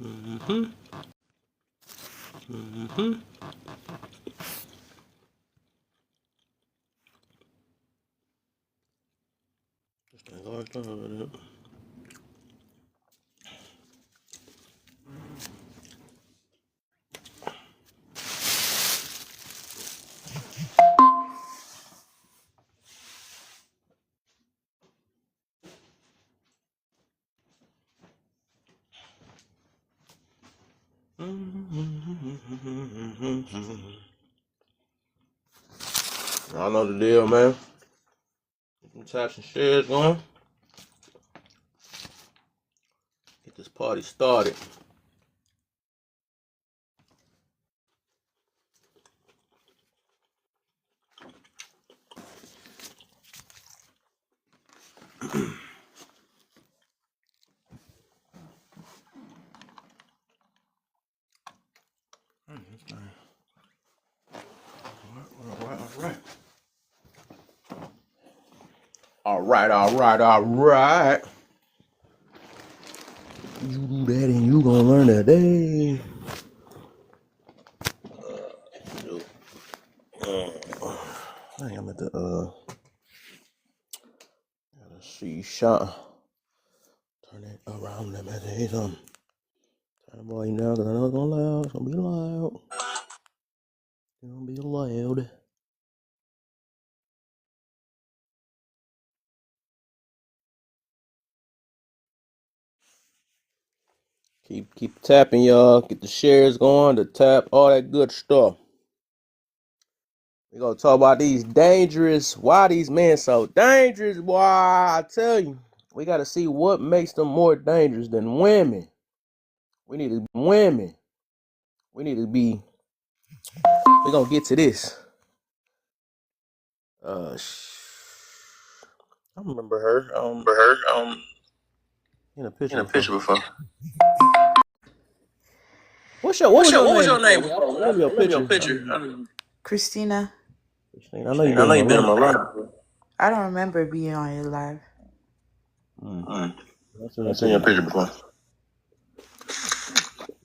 Mm-hmm. Mm-hmm. This thing always done it. I know the deal, man. Get some taps and shares going. Get this party started. All right. You do that and you gonna learn that day. I think I'm at the let's see, shot. Turn it around. Let me tell you something. Turn the volume down because I know it's gonna loud. It's gonna be loud. It's gonna be loud. Keep tapping, y'all. Get the shares going, the tap, all that good stuff. We're gonna talk about these dangerous. Why these men so dangerous? Boy, I tell you, we gotta see what makes them more dangerous than women. We need to be women. We need to be. We're gonna get to this. I remember her. In a picture before. What was your name? I remember your picture. Christina. Christine, I know you've been on my live. I don't remember being on your live. I've seen your picture before.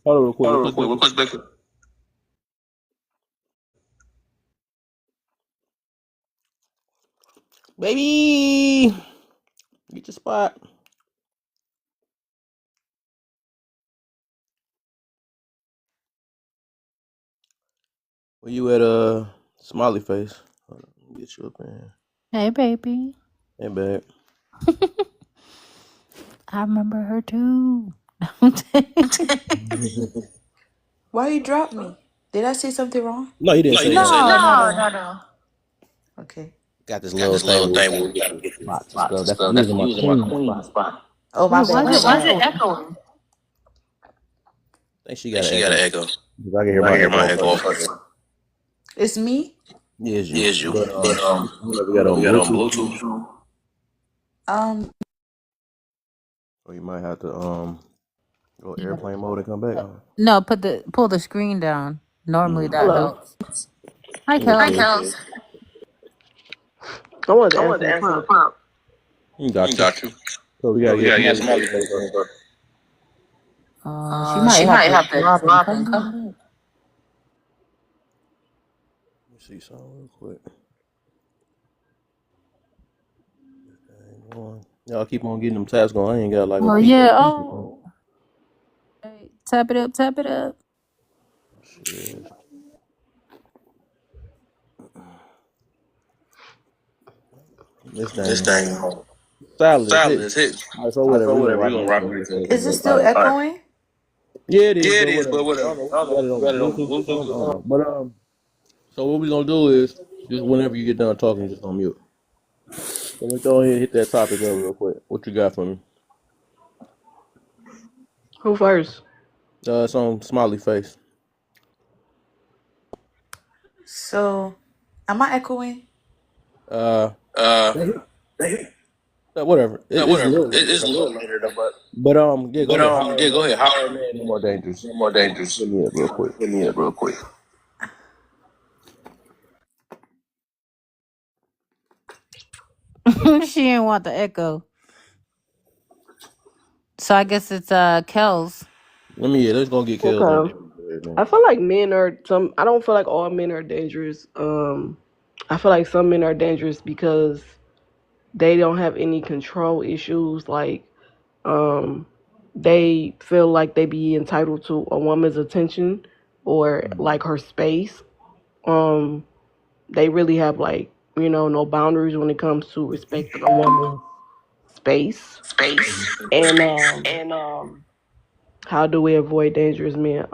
Hold on real quick. Real quick. Baby, get your spot. Where you at? Smiley face. Hold on, get you up in here. Hey, baby. Hey, babe. I remember her too. Why you dropped me? Did I say something wrong? No, you didn't say No. No. Okay. Got this little thing where we gotta get spots and stuff. That's using my queen spot. Oh, my bad. Why is it echoing? I think she got an echo. I can hear my echo. It's me? Yes, you. But we got on Bluetooth. Or you might have to go airplane mode and come back. No, pull the screen down. Normally that helps. Hi, Kels. I wanted to answer the prompt. Got you. So we gotta get Smiley face. She might have to drop and come back. Let me see something real quick. Y'all keep on getting them taps going. I ain't got like a peep. Yeah. Oh. Hey, tap it up. Shit. This thing silent is hit. Alright, so whatever. We gonna rock with it. Is it still echoing? Yeah, it is. But whatever. I don't know. Got it on Bluetooth. But so what we gonna do is just whenever you get done talking, just on mute. So let's go ahead and hit that topic up real quick. What you got for me? Who first? It's on Smiley face. So, am I echoing? Whatever. It's a little later though, but go ahead. How are men more dangerous? Hit me up real quick. She didn't want the echo. So I guess it's Kels. Let's go get Kels on Okay. there, man. I feel like men are some. I don't feel like all men are dangerous. I feel like some men are dangerous because they don't have any control issues. Like, um, they feel like they be entitled to a woman's attention or like her space. Um, they really have like no boundaries when it comes to respecting a woman's space. And how do we avoid dangerous men?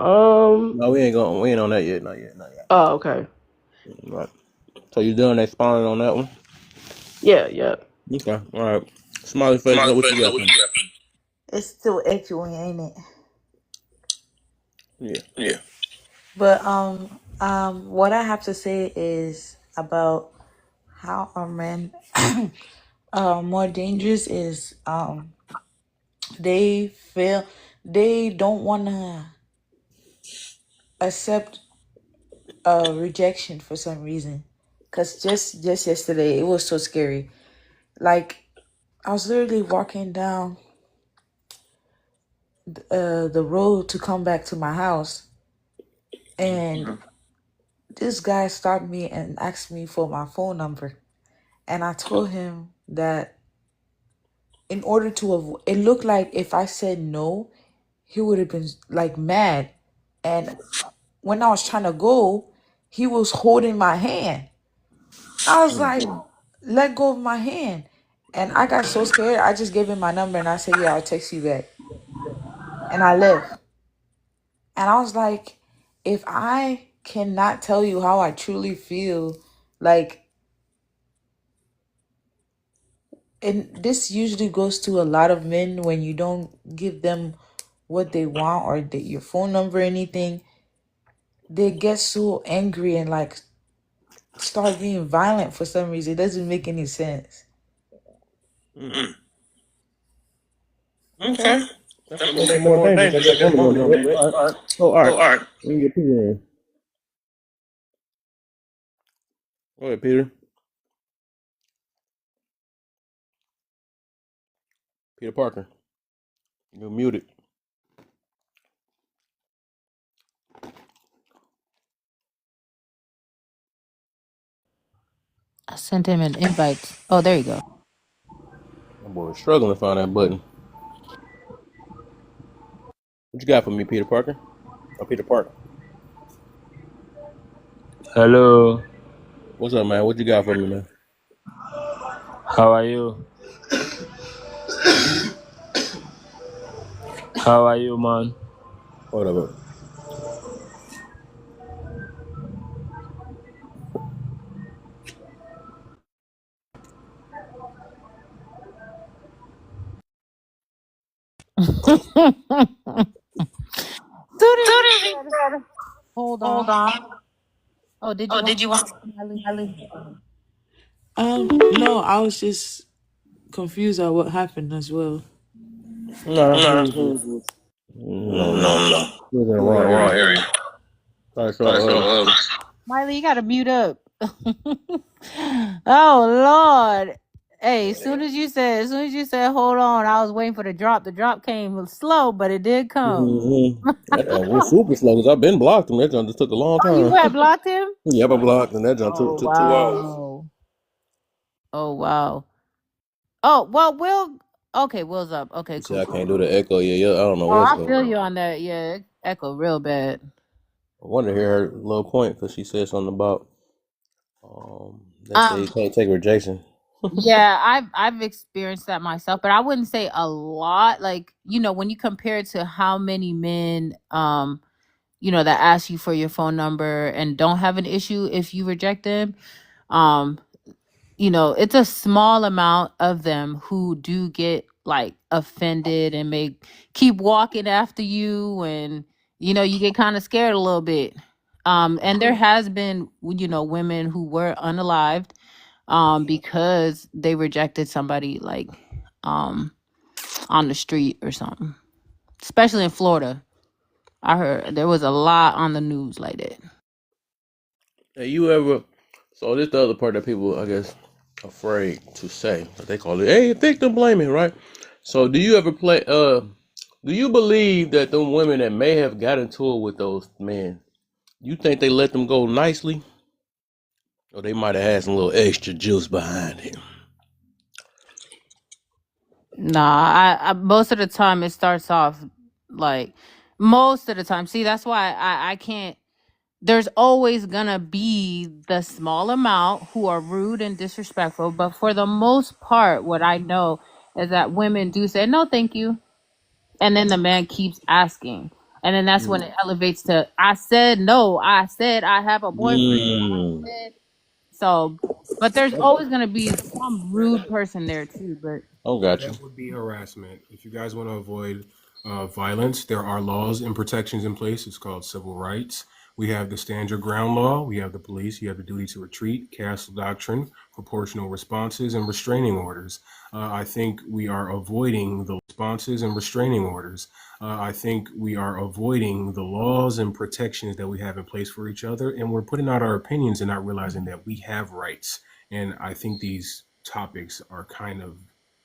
No, we ain't on that yet. Not yet. Not yet. Oh, okay. Right. So you done expounding on that one? Yeah, yeah. Okay. All right. Smiley face. What you got for me? It's still echoing, ain't it? Yeah. But what I have to say is about how our men more dangerous is they feel they don't wanna accept rejection for some reason. Cause just yesterday it was so scary. Like I was literally walking down the road to come back to my house, and this guy stopped me and asked me for my phone number, and I told him that in order to avoid, it looked like if I said no, he would have been like mad, and when I was trying to go, he was holding my hand. I was like, let go of my hand. And I got so scared, I just gave him my number and I said, yeah, I'll text you back. And I left. And I was like, if I cannot tell you how I truly feel, like, and this usually goes to a lot of men when you don't give them what they want or your phone number or anything, they get so angry and like start being violent for some reason. It doesn't make any sense. Okay. That's what makes it more dangerous. I guess women don't do it. All right. Oh, all right. Let me get Peter in. Go ahead, Peter. Peter Parker. You're muted. I sent him an invite. Oh, there you go. My boy was struggling to find that button. What you got for me, Peter Parker? Oh, Peter Parker. Hello, What's up, man? What you got for me, man? how are you? How are you, man? Hold up. Soon as you said, hold on. Oh, did you want Miley? No, I was just confused at what happened as well. No, he was just, no. He was in the wrong area. Sorry, so, Miley, you gotta mute up. Oh Lord. Hey, as soon as you said hold on, I was waiting for the drop. The drop came slow, but it did come. We're super slow because I've been blocked and that jump just took a long Oh, you time. had blocked him? Yep, I blocked and that jump Oh took 2 hours. wow. Oh wow. Oh well, Will. Okay, Will's up. Okay, You cool. said I can't do the echo. Yeah, I don't know Oh, what's I going feel on. you on that. Yeah, it echo real bad. I wanted to hear her little point because she said something about they say you can't take rejection. Yeah, I've experienced that myself, but I wouldn't say a lot. Like, when you compare it to how many men that ask you for your phone number and don't have an issue if you reject them, um it's a small amount of them who do get like offended and may keep walking after you, and you get kind of scared a little bit. And there has been women who were unalived because they rejected somebody like um on the street or something, especially in Florida. I heard there was a lot on the news like that. Hey, you ever? So this the other part that people, I guess, afraid to say. But they call it, hey, victim blaming, right? So do you ever Do you believe that the women that may have got into it with those men, you think they let them go nicely, or they might have had some little extra juice behind it? Nah, I most of the time it starts off like most of the time. See, that's why I can't. There's always gonna be the small amount who are rude and disrespectful, but for the most part, what I know is that women do say no, thank you, and then the man keeps asking, and then that's when Mm. it elevates to I said no, I said I have a boyfriend, Mm. said so. But there's always gonna be some rude person there too. But Oh, got you. That would be harassment. If you guys want to avoid violence, there are laws and protections in place. It's called civil rights. We have the stand your ground law. We have the police. You have the duty to retreat, castle doctrine, proportional responses, and restraining orders. I think we are avoiding the responses and restraining orders. I think we are avoiding the laws and protections that we have in place for each other, and we're putting out our opinions and not realizing that we have rights. And I think these topics are kind of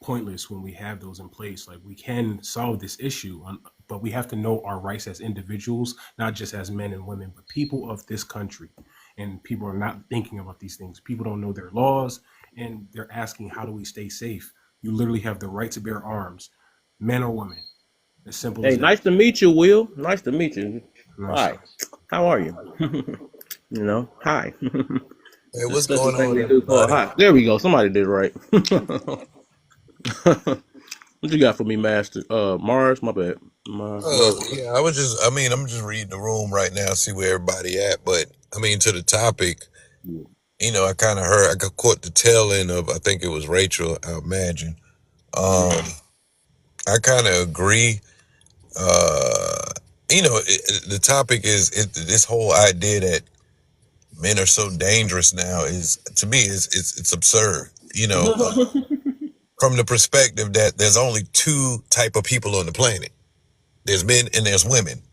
pointless when we have those in place. Like we can solve this issue, but we have to know our rights as individuals, not just as men and women, but people of this country. And people are not thinking about these things. People don't know their laws, and they're asking, how do we stay safe? You literally have the right to bear arms, men or women. As simple Hey, as that. nice to meet you, Will. Nice to meet you. Nice. Hi. How are you? Hi. Hey, The what's special going thing on, they do called everybody? hi. There we go. Somebody did it right. What you got for me, Master? Mars, my bad. Mars. Yeah, I mean, I'm just reading the room right now, see where everybody at. But I mean, to the topic, Yeah. I kind of heard, I got caught the tail end of, I think it was Rachel, I imagine. Mm. Um, I kind of agree. Uh, the topic is this whole idea that men are so dangerous now is, to me, it's absurd. From the perspective that there's only two type of people on the planet. There's men and there's women.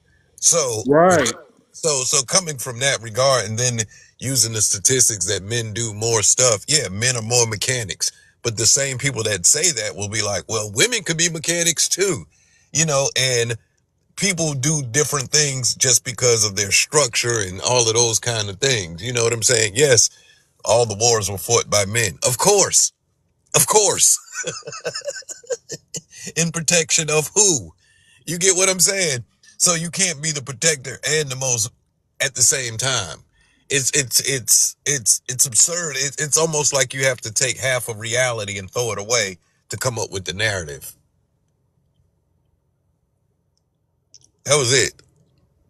So Right. so coming from that regard and then using the statistics that men do more stuff, yeah, men are more mechanics. But the same people that say that will be like, well, women could be mechanics too. And people do different things just because of their structure and all of those kind of things. You know what I'm saying? Yes, all the wars were fought by men. Of course. Of course. In protection of who? You get what I'm saying? So you can't be the protector and the most at the same time. It's absurd. It's almost like you have to take half of reality and throw it away to come up with the narrative. That was it.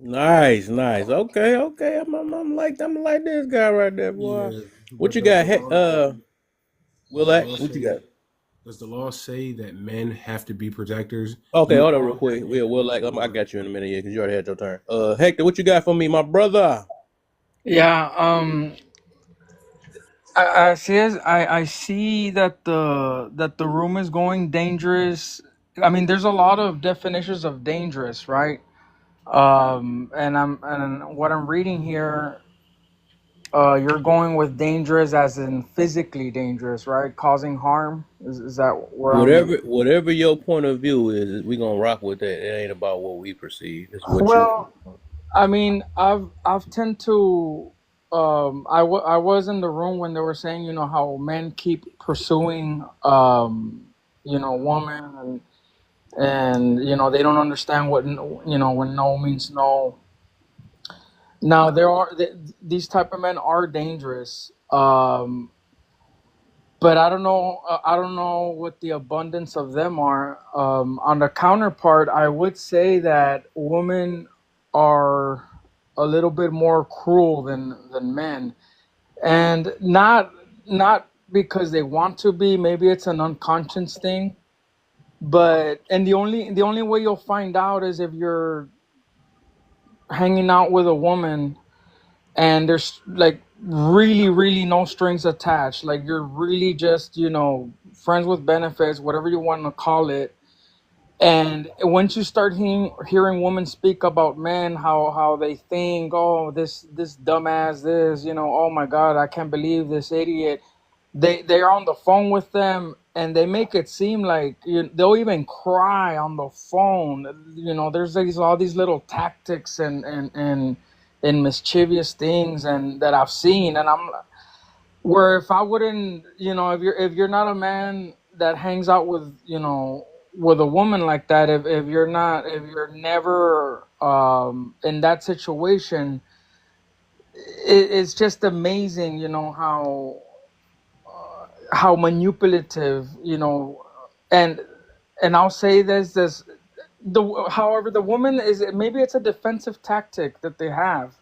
Nice, nice. Okay. I'm like this guy right there, boy. Yeah, What but you does got? the law Will does the that? law What you say got? does the law say that men have to be protectors? Okay, You hold on real all have quick. the Will, ability like, to I learn. got you in a minute, yeah, because you already had your turn. Hector, what you got for me, my brother? Yeah, I see that the room is going dangerous. I mean, there's a lot of definitions of dangerous, right? And what I'm reading here, you're going with dangerous as in physically dangerous, right? Causing harm. Is that where I'm? Whatever your point of view is, we gonna rock with that. It ain't about what we perceive. It's what you. Well, I mean, I've tend to I was in the room when they were saying, how men keep pursuing women, and they don't understand what when no means no. Now these type of men are dangerous. But I don't know what the abundance of them are. On the counterpart, I would say that women are a little bit more cruel than men, and not because they want to be. Maybe it's an unconscious thing. But and the only way you'll find out is if you're hanging out with a woman and there's like really no strings attached, like you're really just friends with benefits, whatever you want to call it. And once you start hearing women speak about men, how they think, oh, this dumbass, this, oh my god, I can't believe this idiot. They're on the phone with them, and they make it seem like they'll even cry on the phone. There's all these little tactics and mischievous things and that I've seen, and I'm where if I wouldn't, if you're not a man that hangs out with a woman like that, if you're never in that situation, it's just amazing, how manipulative, and I'll say this however the woman is, maybe it's a defensive tactic that they have.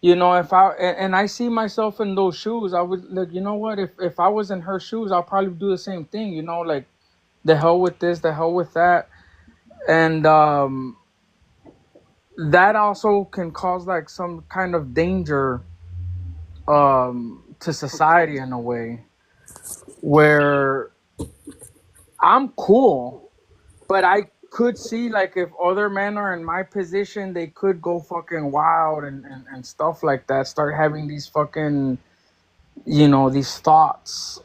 If I see myself in those shoes, I would like, you know what, if I was in her shoes, I'll probably do the same thing, like the hell with this, the hell with that. And that also can cause like some kind of danger to society in a way where I'm cool, but I could see like if other men are in my position, they could go fucking wild and stuff like that, start having these fucking, these thoughts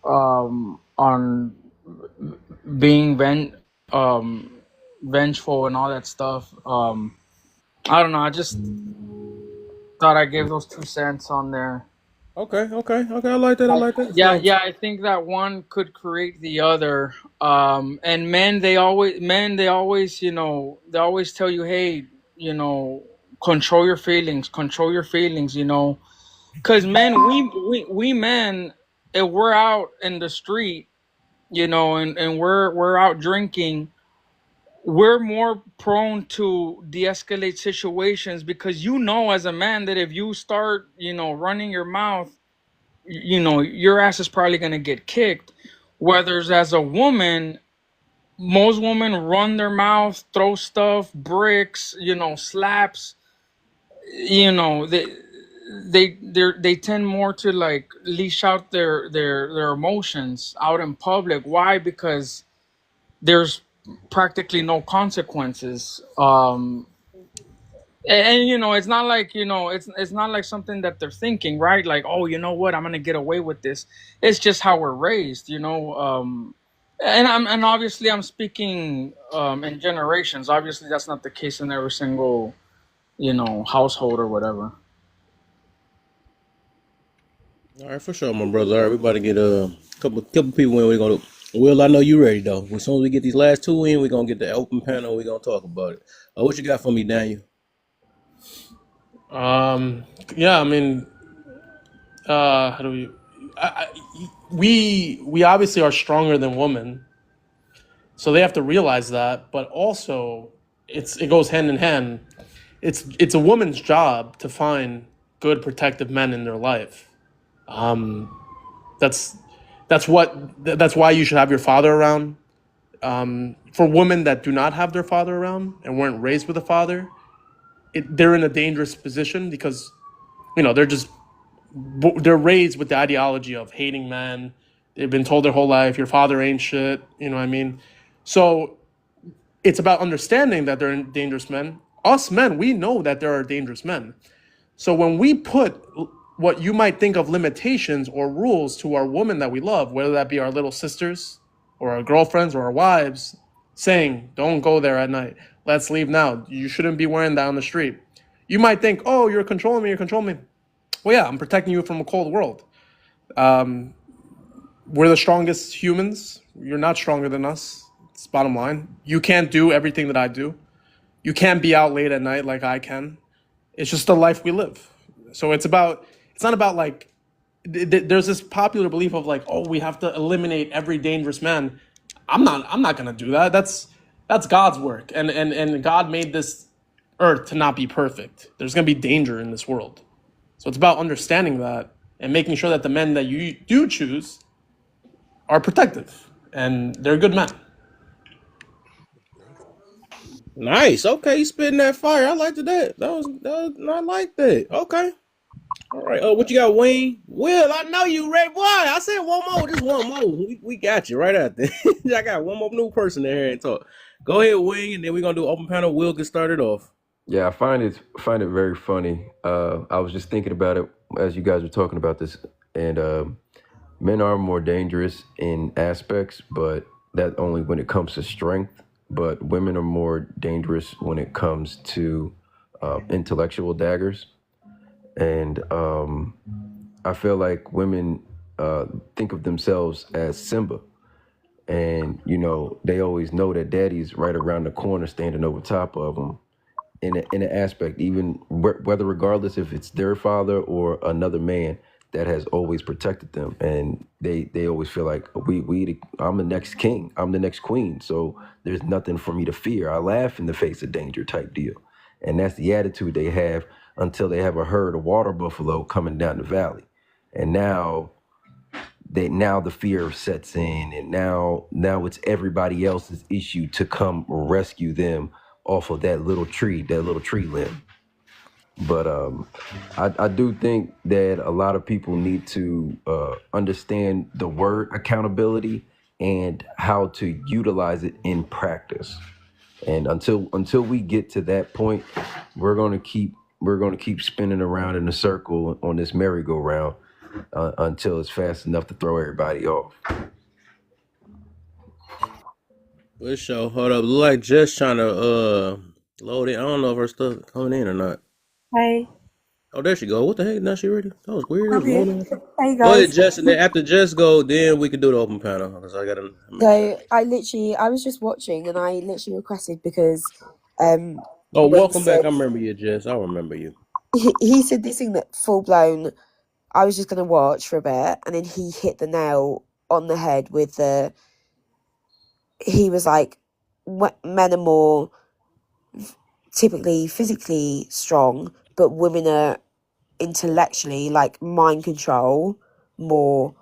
on being vengeful and all that stuff. I don't know. I just thought I gave those 2 cents on there. Okay. I like that. I like that. Yeah, yeah. I think that one could create the other. And they always, they always tell you, hey, control your feelings, control your feelings. Because men, we men, if we're out in the street, and we're out drinking, we're more prone to de-escalate situations because as a man that if you start running your mouth, your ass is probably going to get kicked. Whereas as a woman, most women run their mouth, throw stuff, bricks, slaps, they tend more to like leash out their emotions out in public. Why? Because there's practically no consequences. And it's not like it's not like something that they're thinking, right? Like, oh, you know what, I'm gonna get away with this. It's just how we're raised. And obviously I'm speaking in generations. Obviously that's not the case in every single household or whatever. All right, for sure, my brother. All right, we about to get a couple people in. We're gonna. Will, I know you ready though. As soon as we get these last two in, we're gonna get the open panel. We're gonna talk about it. What you got for me, Daniel? Yeah, I mean, how do we obviously are stronger than women, so they have to realize that. But also, it goes hand in hand. It's a woman's job to find good protective men in their life. That's why you should have your father around. For women that do not have their father around and weren't raised with a father, they're in a dangerous position because they're raised with the ideology of hating men. They've been told their whole life, your father ain't shit. You know what I mean? So it's about understanding that they're dangerous men. Us men, we know that there are dangerous men. So when we put what you might think of limitations or rules to our women that we love, whether that be our little sisters or our girlfriends or our wives, saying, don't go there at night. Let's leave now. You shouldn't be wearing that on the street. You might think, oh, you're controlling me. Well, yeah, I'm protecting you from a cold world. We're the strongest humans. You're not stronger than us. It's bottom line. You can't do everything that I do. You can't be out late at night like I can. It's just the life we live. So it's not about like, there's this popular belief of like, oh, we have to eliminate every dangerous man. I'm not gonna do that. That's God's work. And God made this earth to not be perfect. There's gonna be danger in this world. So it's about understanding that and making sure that the men that you do choose are protective and they're good men. Nice. Okay, you spitting that fire. I liked that. That was I like that. Okay. All right. What you got, Wayne? Will, I know you ready. Boy, I said one more. Just one more. We got you right out there. I got one more new person in here and talk. Go ahead, Wayne, and then we're gonna do open panel. Will get started off. Yeah, I find it very funny. I was just thinking about it as you guys were talking about this, and men are more dangerous in aspects, but that only when it comes to strength. But women are more dangerous when it comes to intellectual daggers. And I feel like women think of themselves as Simba. And, you know, they always know that daddy's right around the corner standing over top of them in an aspect, even whether regardless if it's their father or another man that has always protected them. And they always feel like I'm the next king, I'm the next queen. So there's nothing for me to fear. I laugh in the face of danger type deal. And that's the attitude they have until they have a herd of water buffalo coming down the valley. And now the fear sets in, and now it's everybody else's issue to come rescue them off of that little tree limb. But I do think that a lot of people need to understand the word accountability and how to utilize it in practice. And until we get to that point, we're gonna keep spinning around in a circle on this merry-go-round until it's fast enough to throw everybody off. For sure. Hold up. Look like Jess trying to load in. I don't know if her stuff coming in or not. Hey, Oh, there she go. What the heck? Now she ready? That was weird. It I'm was here. loading. Hey Go ahead, guys. Jess, and then after Jess go, then we can do the open panel because I gotta make sure. So I was just watching and I literally requested because Oh, when he welcome back. said I remember you, Jess. I remember you. he said this thing that full blown I was just gonna watch for a bit and then he hit the nail on the head with he was like men are more typically physically strong, but women are intellectually, like mind control, more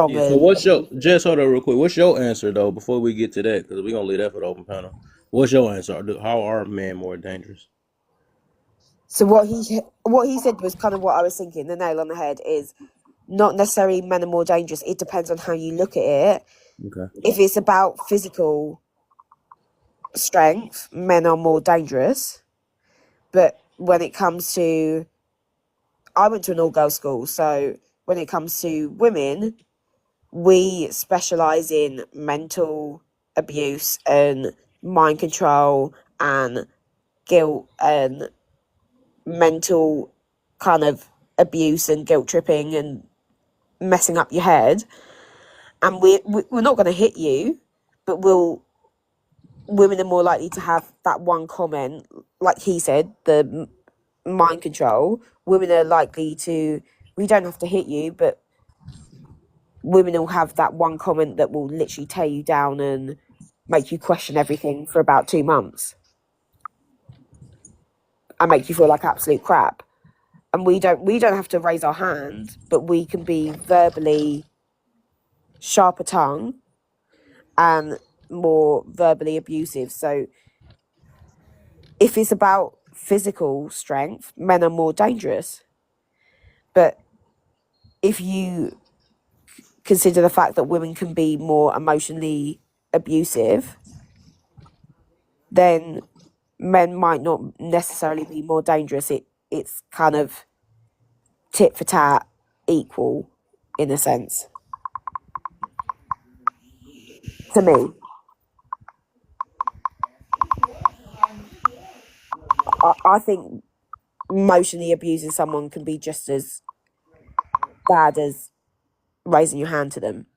Yeah. So stronger. what's your Jess? Hold on real quick. What's your answer though? Before we get to that, because we're gonna leave that for the open panel. What's your answer? How are men more dangerous? So what he said was kind of what I was thinking. The nail on the head is not necessarily men are more dangerous. It depends on how you look at it. Okay. If it's about physical strength, men are more dangerous. But when it comes to, I went to an all-girls school, so when it comes to women, we specialize in mental abuse and mind control and guilt and mental kind of abuse and guilt tripping and messing up your head. And we're not going to hit you, but women are more likely to have that one comment, like he said, the mind control. Women are likely to, we don't have to hit you, but women will have that one comment that will literally tear you down and make you question everything for about 2 months and make you feel like absolute crap. And we don't have to raise our hand, but we can be verbally sharper tongue and more verbally abusive. So if it's about physical strength, men are more dangerous. But if you consider the fact that women can be more emotionally abusive, then men might not necessarily be more dangerous. It's kind of tit for tat, equal in a sense. To me, I think emotionally abusing someone can be just as bad as raising your hand to them.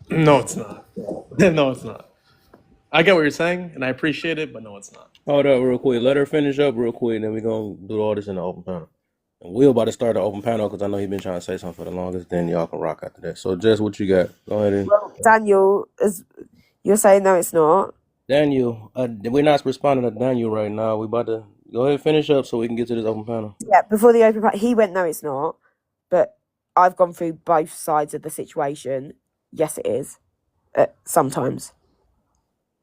No, it's not. No, it's not. I get what you're saying, and I appreciate it, but no, it's not. Hold up real quick. Let her finish up real quick, and then we're going to do all this in the open panel. And we're about to start the open panel because I know he's been trying to say something for the longest. Then y'all can rock after that. So, Jess, what you got? Go ahead and. Daniel, as you're saying, no, it's not. Daniel, we're not responding to Daniel right now. We about to go ahead and finish up so we can get to this open panel. Yeah, before the open panel, he went, no, it's not. But I've gone through both sides of the situation. Yes, it is. Sometimes.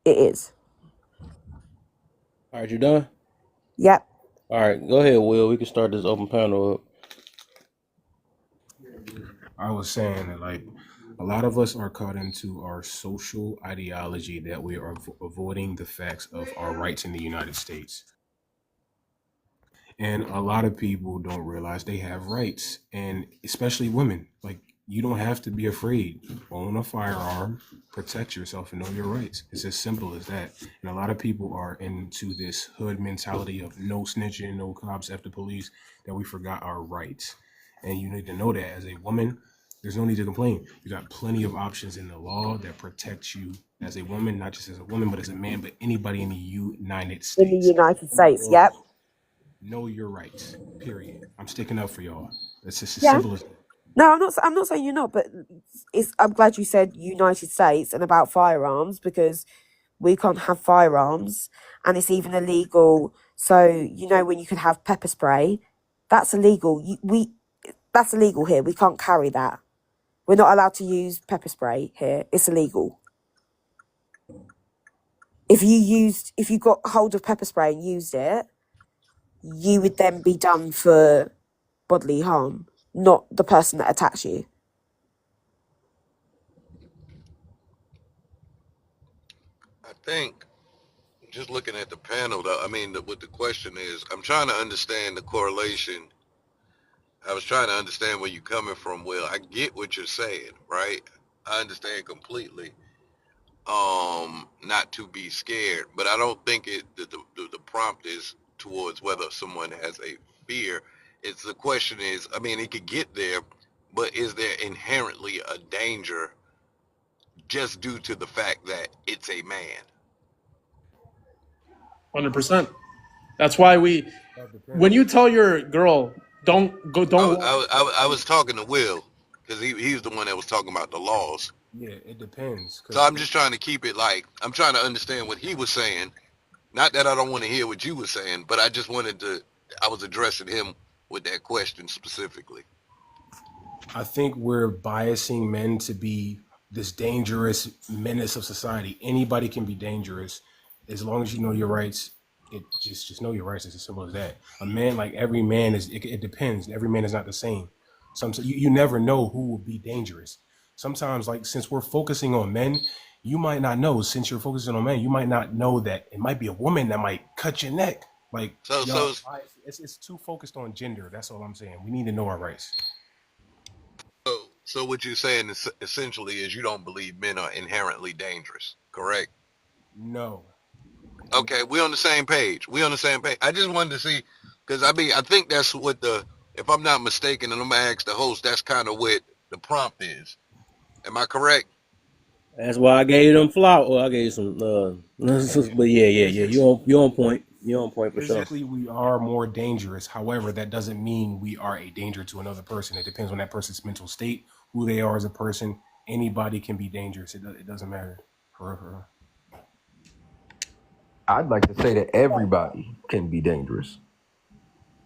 It is. All right, you done? Yep. All right, go ahead, Will. We can start this open panel up. I was saying that, like, a lot of us are caught into our social ideology that we are avoiding the facts of our rights in the United States. And a lot of people don't realize they have rights, and especially women. Like, you don't have to be afraid. Own a firearm, protect yourself, and know your rights. It's as simple as that. And a lot of people are into this hood mentality of no snitching, no cops after police, that we forgot our rights. And you need to know that as a woman, there's no need to complain. You got plenty of options in the law that protects you as a woman, not just as a woman, but as a man, but anybody in the United In the States. United States, yep. Know your rights. Period. I'm sticking up for y'all. It's just as Yeah. simple as that. No, I'm not saying you're not, but I'm glad you said United States and about firearms, because we can't have firearms, and it's even illegal. So when you can have pepper spray, that's illegal. That's illegal here. We can't carry that. We're not allowed to use pepper spray here. It's illegal. If you got hold of pepper spray and used it, you would then be done for bodily harm, not the person that attacked you. I think just looking at the panel, though, I mean, what the question is, I'm trying to understand the correlation. I was trying to understand where you're coming from. Well, I get what you're saying, right? I understand completely. Not to be scared, but I don't think the prompt is towards whether someone has a fear. It's the question is, I mean, it could get there, but is there inherently a danger just due to the fact that it's a man? 100%. That's why when you tell your girl, don't walk. I was talking to Will because he's the one that was talking about the laws. Yeah, it depends. So I'm just trying to keep it like, I'm trying to understand what he was saying. Not that I don't want to hear what you were saying, but I just I was addressing him with that question specifically. I think we're biasing men to be this dangerous menace of society. Anybody can be dangerous as long as you know your rights. It just know your rights. It's as simple as that. A man, like every man is, it depends. Every man is not the same. Sometimes you never know who will be dangerous. Sometimes, like, since we're focusing on men, you might not know. Since you're focusing on men, you might not know that it might be a woman that might cut your neck. Like, it's too focused on gender. That's all I'm saying. We need to know our rights. So what you're saying is essentially is you don't believe men are inherently dangerous, correct? No. Okay, we're on the same page. I just wanted to see, because I think that's what if I'm not mistaken, and I'm gonna ask the host, that's kind of what the prompt is. Am I correct? That's why I gave them flour. Well, I gave some. But yeah. You're on point. You're on point for sure. Physically, we are more dangerous. However, that doesn't mean we are a danger to another person. It depends on that person's mental state, who they are as a person. Anybody can be dangerous. It doesn't matter. For I'd like to say that everybody can be dangerous.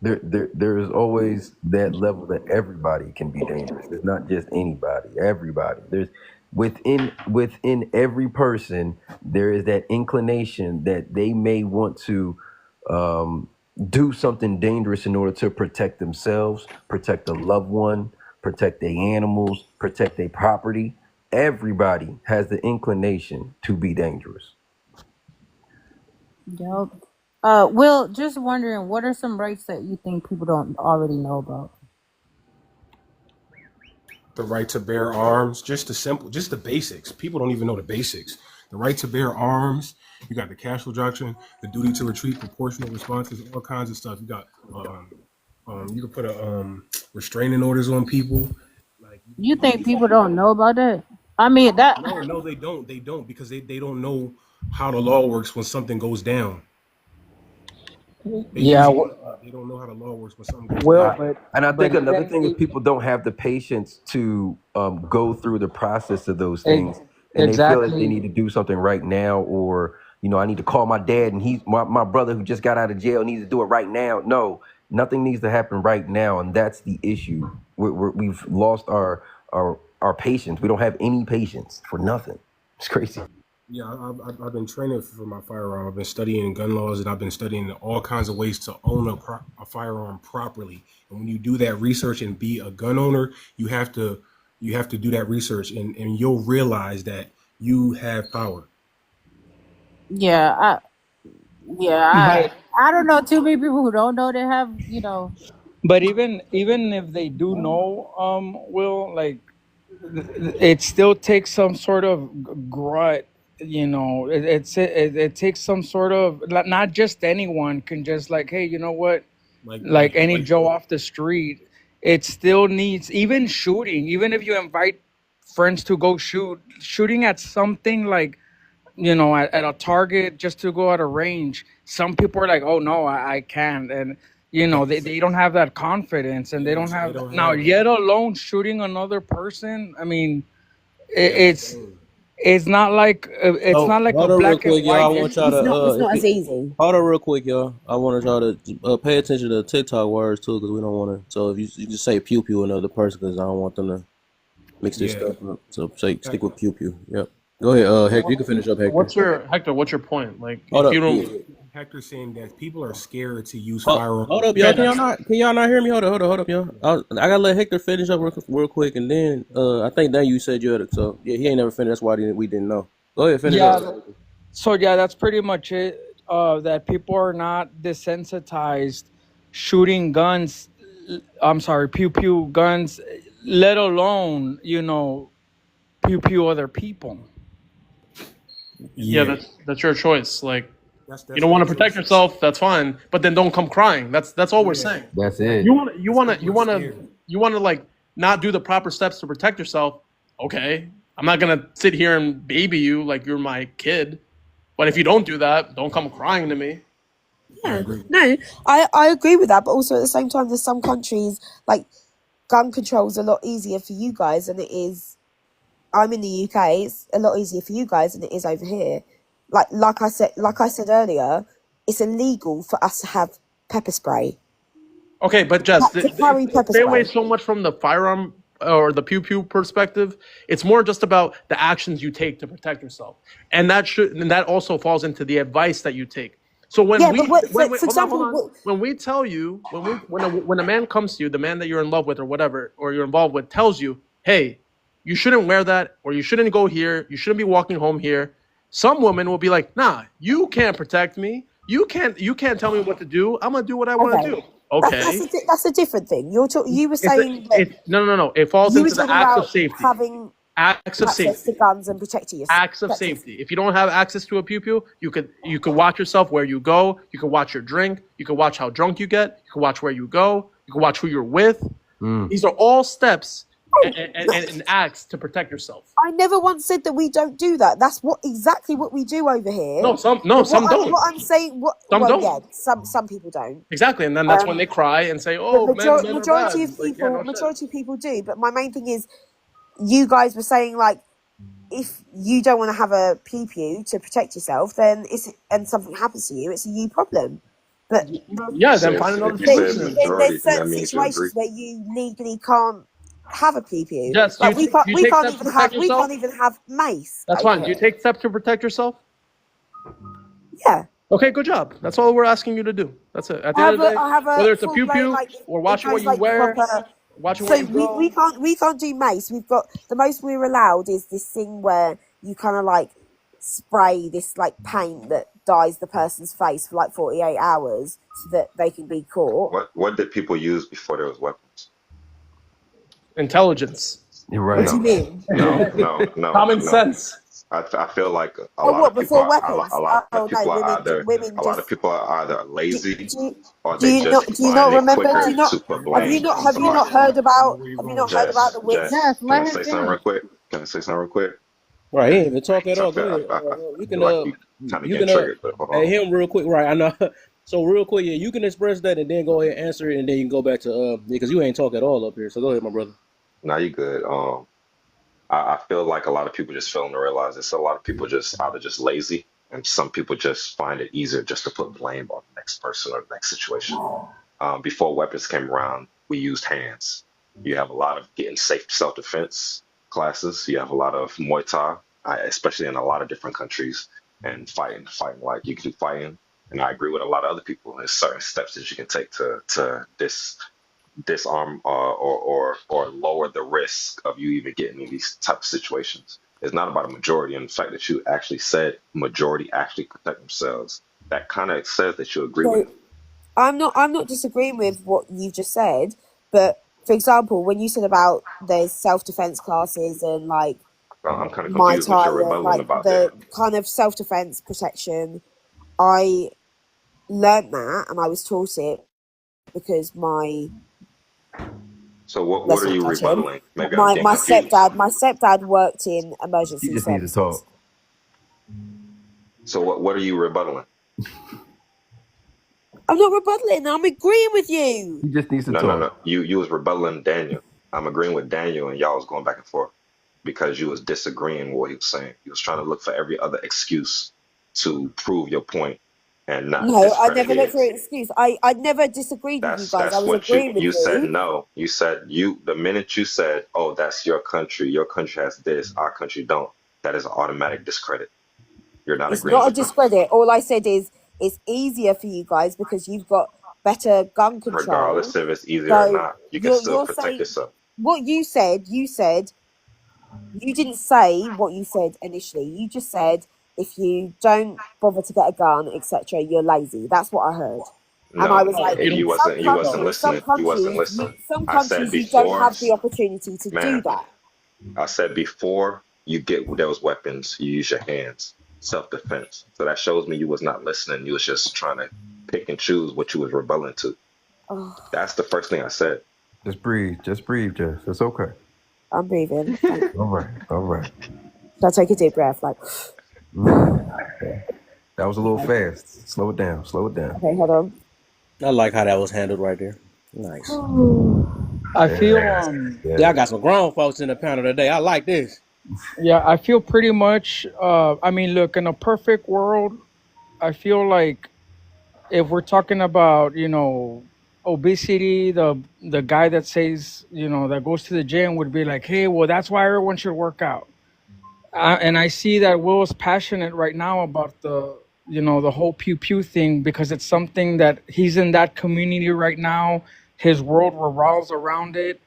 There is always that level that everybody can be dangerous. It's not just anybody, everybody. There's within every person, there is that inclination that they may want to do something dangerous in order to protect themselves, protect a loved one, protect their animals, protect their property. Everybody has the inclination to be dangerous. Yep. Will, just wondering, what are some rights that you think people don't already know about? the right to bear arms, just the basics. People don't even know the basics. The right to bear arms. You got the Castro Doctrine, the duty to retreat, proportional responses, all kinds of stuff. You got you can put a restraining orders on people. Like, You think people don't know about that? I mean that. No, they don't. They don't, because they don't know how the law works when something goes down. They don't know how the law works when something goes down. And I think another thing is people don't have the patience to go through the process of those things, and they feel like they need to do something right now, or I need to call my dad, and he's my brother who just got out of jail needs to do it right now. No, nothing needs to happen right now, and that's the issue. We've lost our patience. We don't have any patience for nothing. It's crazy. Yeah, I've been training for my firearm. I've been studying gun laws, and I've been studying all kinds of ways to own a firearm properly. And when you do that research and be a gun owner, you have to do that research, and you'll realize that you have power. Yeah, I don't know too many people who don't know they have, you know. But even if they do know, will like it still takes some sort of grit. You know, it takes some sort of not just anyone can just like, hey, you know what, like any Joe off the street. It still needs, even shooting, even if you invite friends to go shooting at something like, you know, at a target just to go at a range. Some people are like, oh no, I can't. And, you know, they don't have that confidence and they don't have, now, yet alone shooting another person. I mean, it's not like, it's So not like a hold on real black and quick, y'all. I white want y'all It's to not. It's not as easy. hold on real quick, y'all. I want y'all to pay attention to TikTok words too, because we don't want to. So if you just say pew pew another person, because I don't want them to mix this stuff up. So stick with pew pew. Yep. Go ahead, Hector. You can finish up, Hector. What's your point? Like, Hold if up. you don't, Hector's saying that people are scared to use Hold firearms. up, y'all. Can y'all not hear me? Hold up, y'all. I gotta let Hector finish up real quick, and then I think then you said you had it. So yeah, he ain't never finished. That's why we didn't know. Go ahead, finish up. So yeah, that's pretty much it. That people are not desensitized shooting guns. I'm sorry, pew pew guns, let alone, you know, pew pew other people. yeah, that's your choice. Like, That's you don't want to protect yourself, that's fine, but then don't come crying. That's all we're saying. That's it. You want to like not do the proper steps to protect yourself. Okay, I'm not gonna sit here and baby you like you're my kid, but if you don't do that, don't come crying to me. Yeah, no, I agree with that, but also at the same time, there's some countries like gun control is a lot easier for you guys than it is. I'm in the UK. It's a lot easier for you guys than it is over here. Like I said earlier, it's illegal for us to have pepper spray. Okay, but Jess, To carry pepper stay away spray. so much from the firearm or the pew pew perspective. It's more just about the actions you take to protect yourself, and that also falls into the advice that you take. So when Yeah, we but what, wait, for hold on, example, when we tell you when a man comes to you, the man that you're in love with or whatever, or you're involved with, tells you, hey, you shouldn't wear that, or you shouldn't go here, you shouldn't be walking home here. Some women will be like, nah, you can't protect me. You can't tell me what to do. I'm gonna do what I want to okay, do. Okay. that's a different thing. You were saying that No. It falls you were into the talking acts of about safety. having Acts of access to safety. guns and protecting yourself. Acts of safety. If you don't have access to a pew pew, you could watch yourself where you go. You can watch your drink. You can watch how drunk you get. You can watch where you go. You can watch who you're with. These are all steps and acts to protect yourself. I never once said that we don't do that. That's exactly what we do over here. No, some don't. What I'm saying, Some don't. yeah, some people don't. Exactly, and then that's when they cry and say, "Oh, men are bad." Majority of people do. But my main thing is, you guys were saying like, if you don't want to have a pew pew to protect yourself, then and something happens to you, it's a you problem. But yeah, then find another solution. There's certain situations where you legally can't have a pew pew. Yes, like we can't even have mace. That's fine. Do you take steps to protect yourself? Yeah. Okay, good job. That's all we're asking you to do. That's it. At the end of the day, whether it's a pew pew or watching what you wear, watching what you go. we can't do mace. We've got the most we're allowed is this thing where you kind of like spray this like paint that dyes the person's face for like 48 hours so that they can be caught. What did people use before there was weapons? Intelligence. You're right. What do you mean? No. Common sense. I feel like a lot of people are either lazy or they just find it quicker to put blame on somebody. Have you not heard about the witch? Yes, Can I say something real quick? Right, he ain't even talk at all. Go ahead. You can hey him real quick. Right, I know. So real quick, yeah, you can express that and then go ahead and answer it, and then you can go back to because you ain't talk at all up here. So go ahead, my brother. Nah, you good. I feel like a lot of people just failing to realize this. A lot of people just either just lazy, and some people just find it easier just to put blame on the next person or the next situation. Before weapons came around, we used hands. You have a lot of getting safe self-defense classes. You have a lot of Muay Thai, especially in a lot of different countries, and fighting like you can do fighting. And I agree with a lot of other people. There's certain steps that you can take to disarm or lower the risk of you even getting in these type of situations. It's not about a majority, and the fact that you actually said majority actually protect themselves that kind of says that you agree with So him. I'm not disagreeing with what you've just said, but for example, when you said about there's self-defense classes and like I'm kind of Muay confused what Thai you're and rebutting like about there. the kind of self-defense protection, I learned that and I was taught it because my So what let's are not you judge him. rebutting? Maybe I'm getting My confused. stepdad worked in He emergency just needs to services. talk. So what are you rebutting? I'm not rebutting. I'm agreeing with you. He just needs to No, no, talk. no. You was rebutting Daniel. I'm agreeing with Daniel, and y'all was going back and forth because you was disagreeing with what he was saying. You was trying to look for every other excuse to prove your point and not No, I discredit never looked for his. an excuse. I never disagreed with you guys. I That's was what agreeing with you said. you. No, you said the minute you said, "Oh, that's your country. Your country has this. Our country don't." That is an automatic discredit. You're not It's agreeing not a with me, discredit. All I said is it's easier for you guys because you've got better gun control. regardless if it's easier or So not. You can still you're protect saying yourself. what you said. You didn't say what you said initially. You just said if you don't bother to get a gun, etc., you're lazy. That's what I heard. And I No, was like, You don't. you wasn't some listening. You wasn't countries, listening. I said some countries, you don't before, have the opportunity to do man. that. I said before you get those weapons, you use your hands, self-defense. So that shows me you was not listening. You was just trying to pick and choose what you was rebelling to. Oh, That's the first thing I said. Just breathe, Jess. It's okay. I'm breathing. Thank you. All right. So I take a deep breath, like, That was a little fast. Slow it down. okay, hold on. I like how that was handled right there. Nice. I feel Yeah, I got some grown folks in the panel today. I like this. yeah, I feel pretty much I mean, look, in a perfect world, I feel like if we're talking about, obesity, the guy that says, that goes to the gym would be like, hey, well, that's why everyone should work out. And I see that Will's passionate right now about the whole pew pew thing because it's something that he's in that community right now. His world revolves around it,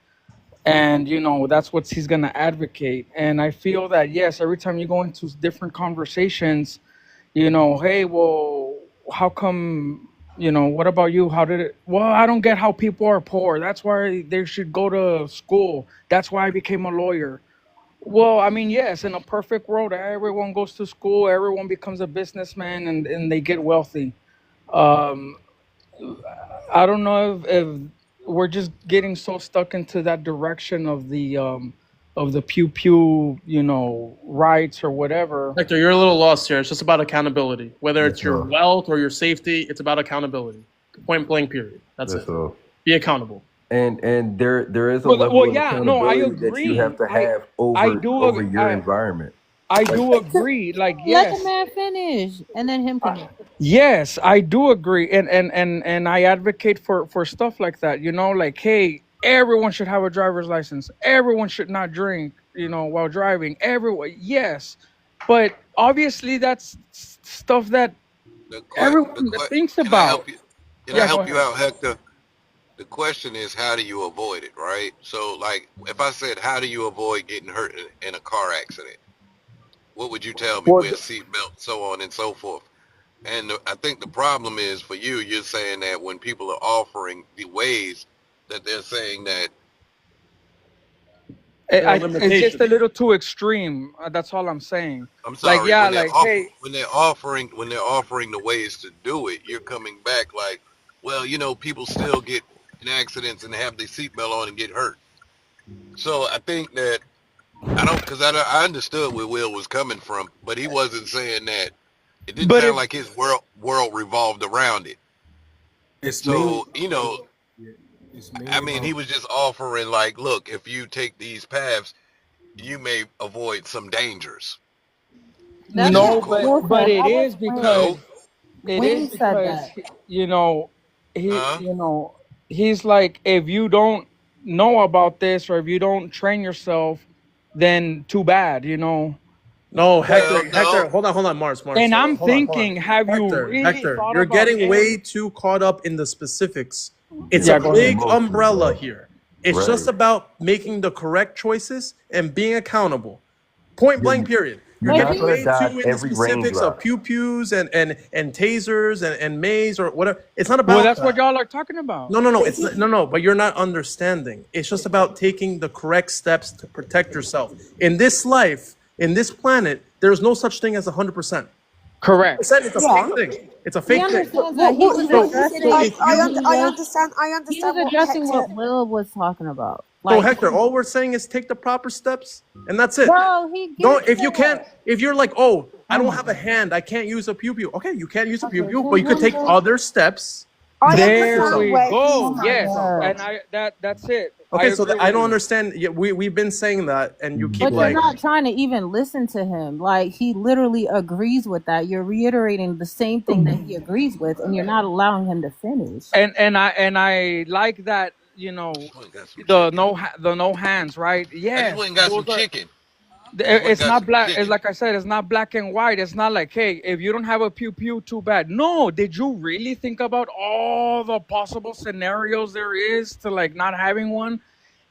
and that's what he's gonna advocate. And I feel that yes, every time you go into different conversations, hey, well, how come? What about you? How did it? Well, I don't get how people are poor. That's why they should go to school. That's why I became a lawyer. Well, I mean, yes, in a perfect world, everyone goes to school, everyone becomes a businessman, and they get wealthy. Um, I don't know if we're just getting so stuck into that direction of the pew pew, rights or whatever. Hector, you're a little lost here. It's just about accountability. Whether Yes, it's your sir. wealth or your safety, it's about accountability. Point blank, period. That's it. So, Be accountable. and there is a Well, level of yeah, no, I accountability that you agree. have to have I over do, over your environment. I do agree. Like, Let the yes, man finish, and then him finish. yes, I do agree, and I advocate for stuff like that. Like, hey, everyone should have a driver's license. Everyone should not drink, while driving. Everyone, yes, but obviously that's stuff that everyone thinks Can I about. help you? Can I Yeah, go help you ahead. out, Hector? The question is, how do you avoid it, right? So, like, if I said, how do you avoid getting hurt in a car accident? What would you tell me? Well, Wear a seatbelt, so on and so forth. And I think the problem is for you, you're saying that when people are offering the ways that they're saying that, There are it's just a limitations. little too extreme. That's all I'm saying. I'm Like, sorry, yeah, when like, hey, they're offering the ways to do it, you're coming back like, well, people still get in accidents and have their seatbelt on and get hurt. So I think that I understood where Will was coming from, but he wasn't saying that. It didn't but sound if like his world revolved around it. It's mainly, So, it's mainly I mean, about he was just offering like, look, if you take these paths, you may avoid some dangers. That's Which is no, not cool. but Wilson. it That was is because No, Wayne. it is Wayne said because that. he huh? he's like, if you don't know about this or if you don't train yourself, then too bad. No, But Well, Hector, no. hold on, Mars. and I'm Hold on. thinking, have you really Hector, thought you're about getting way too caught up in the specifics. It's Yeah, a go The ahead. big emotions, umbrella bro. here. It's Right. just about making the correct choices and being accountable. Point blank, period. You're You're But not getting he, gonna way dodge too in the every specifics of raindrop. pews and tasers and maze or whatever. It's not Well, about that's what that. y'all are talking about. No. But It's he, no. But you're not understanding. It's just about taking the correct steps to protect yourself. In this life, in this planet, there's no such thing as 100%. Correct. It's a yeah. fake thing. It's a he fake thing. understands that he was So addressing. if you He was I he was understand what addressing Hector. what Will was talking about. so Like, Hector, all we're saying is take the proper steps, and that's it. bro, he Don't gets if you can't that. if you're like, oh, I Oh don't my have a god. hand, I can't use a pew pew. Okay, you can't use a pew Okay, pew, so but you could him take just. other steps to I protect There understand yourself. we where Oh go. he's. my Yes, god. and that's it. I Okay, so agree I with don't you. understand. Yeah, we've been saying that, and you keep But you're like, not trying to even listen to him. Like, he literally agrees with that. You're reiterating the same thing that he agrees with, and you're not allowing him to finish. And I like that, the no hands, right? Yes, those are. It's not black. It's like I said, it's not black and white. It's not like, hey, if you don't have a pew pew, too bad. No, did you really think about all the possible scenarios there is to like not having one?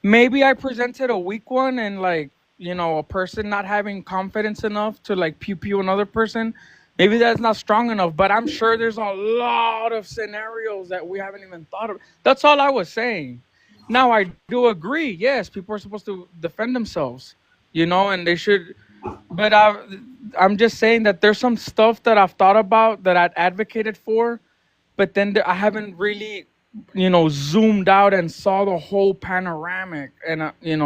Maybe I presented a weak one, and like, a person not having confidence enough to like pew pew another person. Maybe that's not strong enough, but I'm sure there's a lot of scenarios that we haven't even thought of. That's all I was saying. Now I do agree. Yes, people are supposed to defend themselves, and they should. But I'm just saying that there's some stuff that I've thought about that I'd advocated for, but then I haven't really, zoomed out and saw the whole panoramic. And,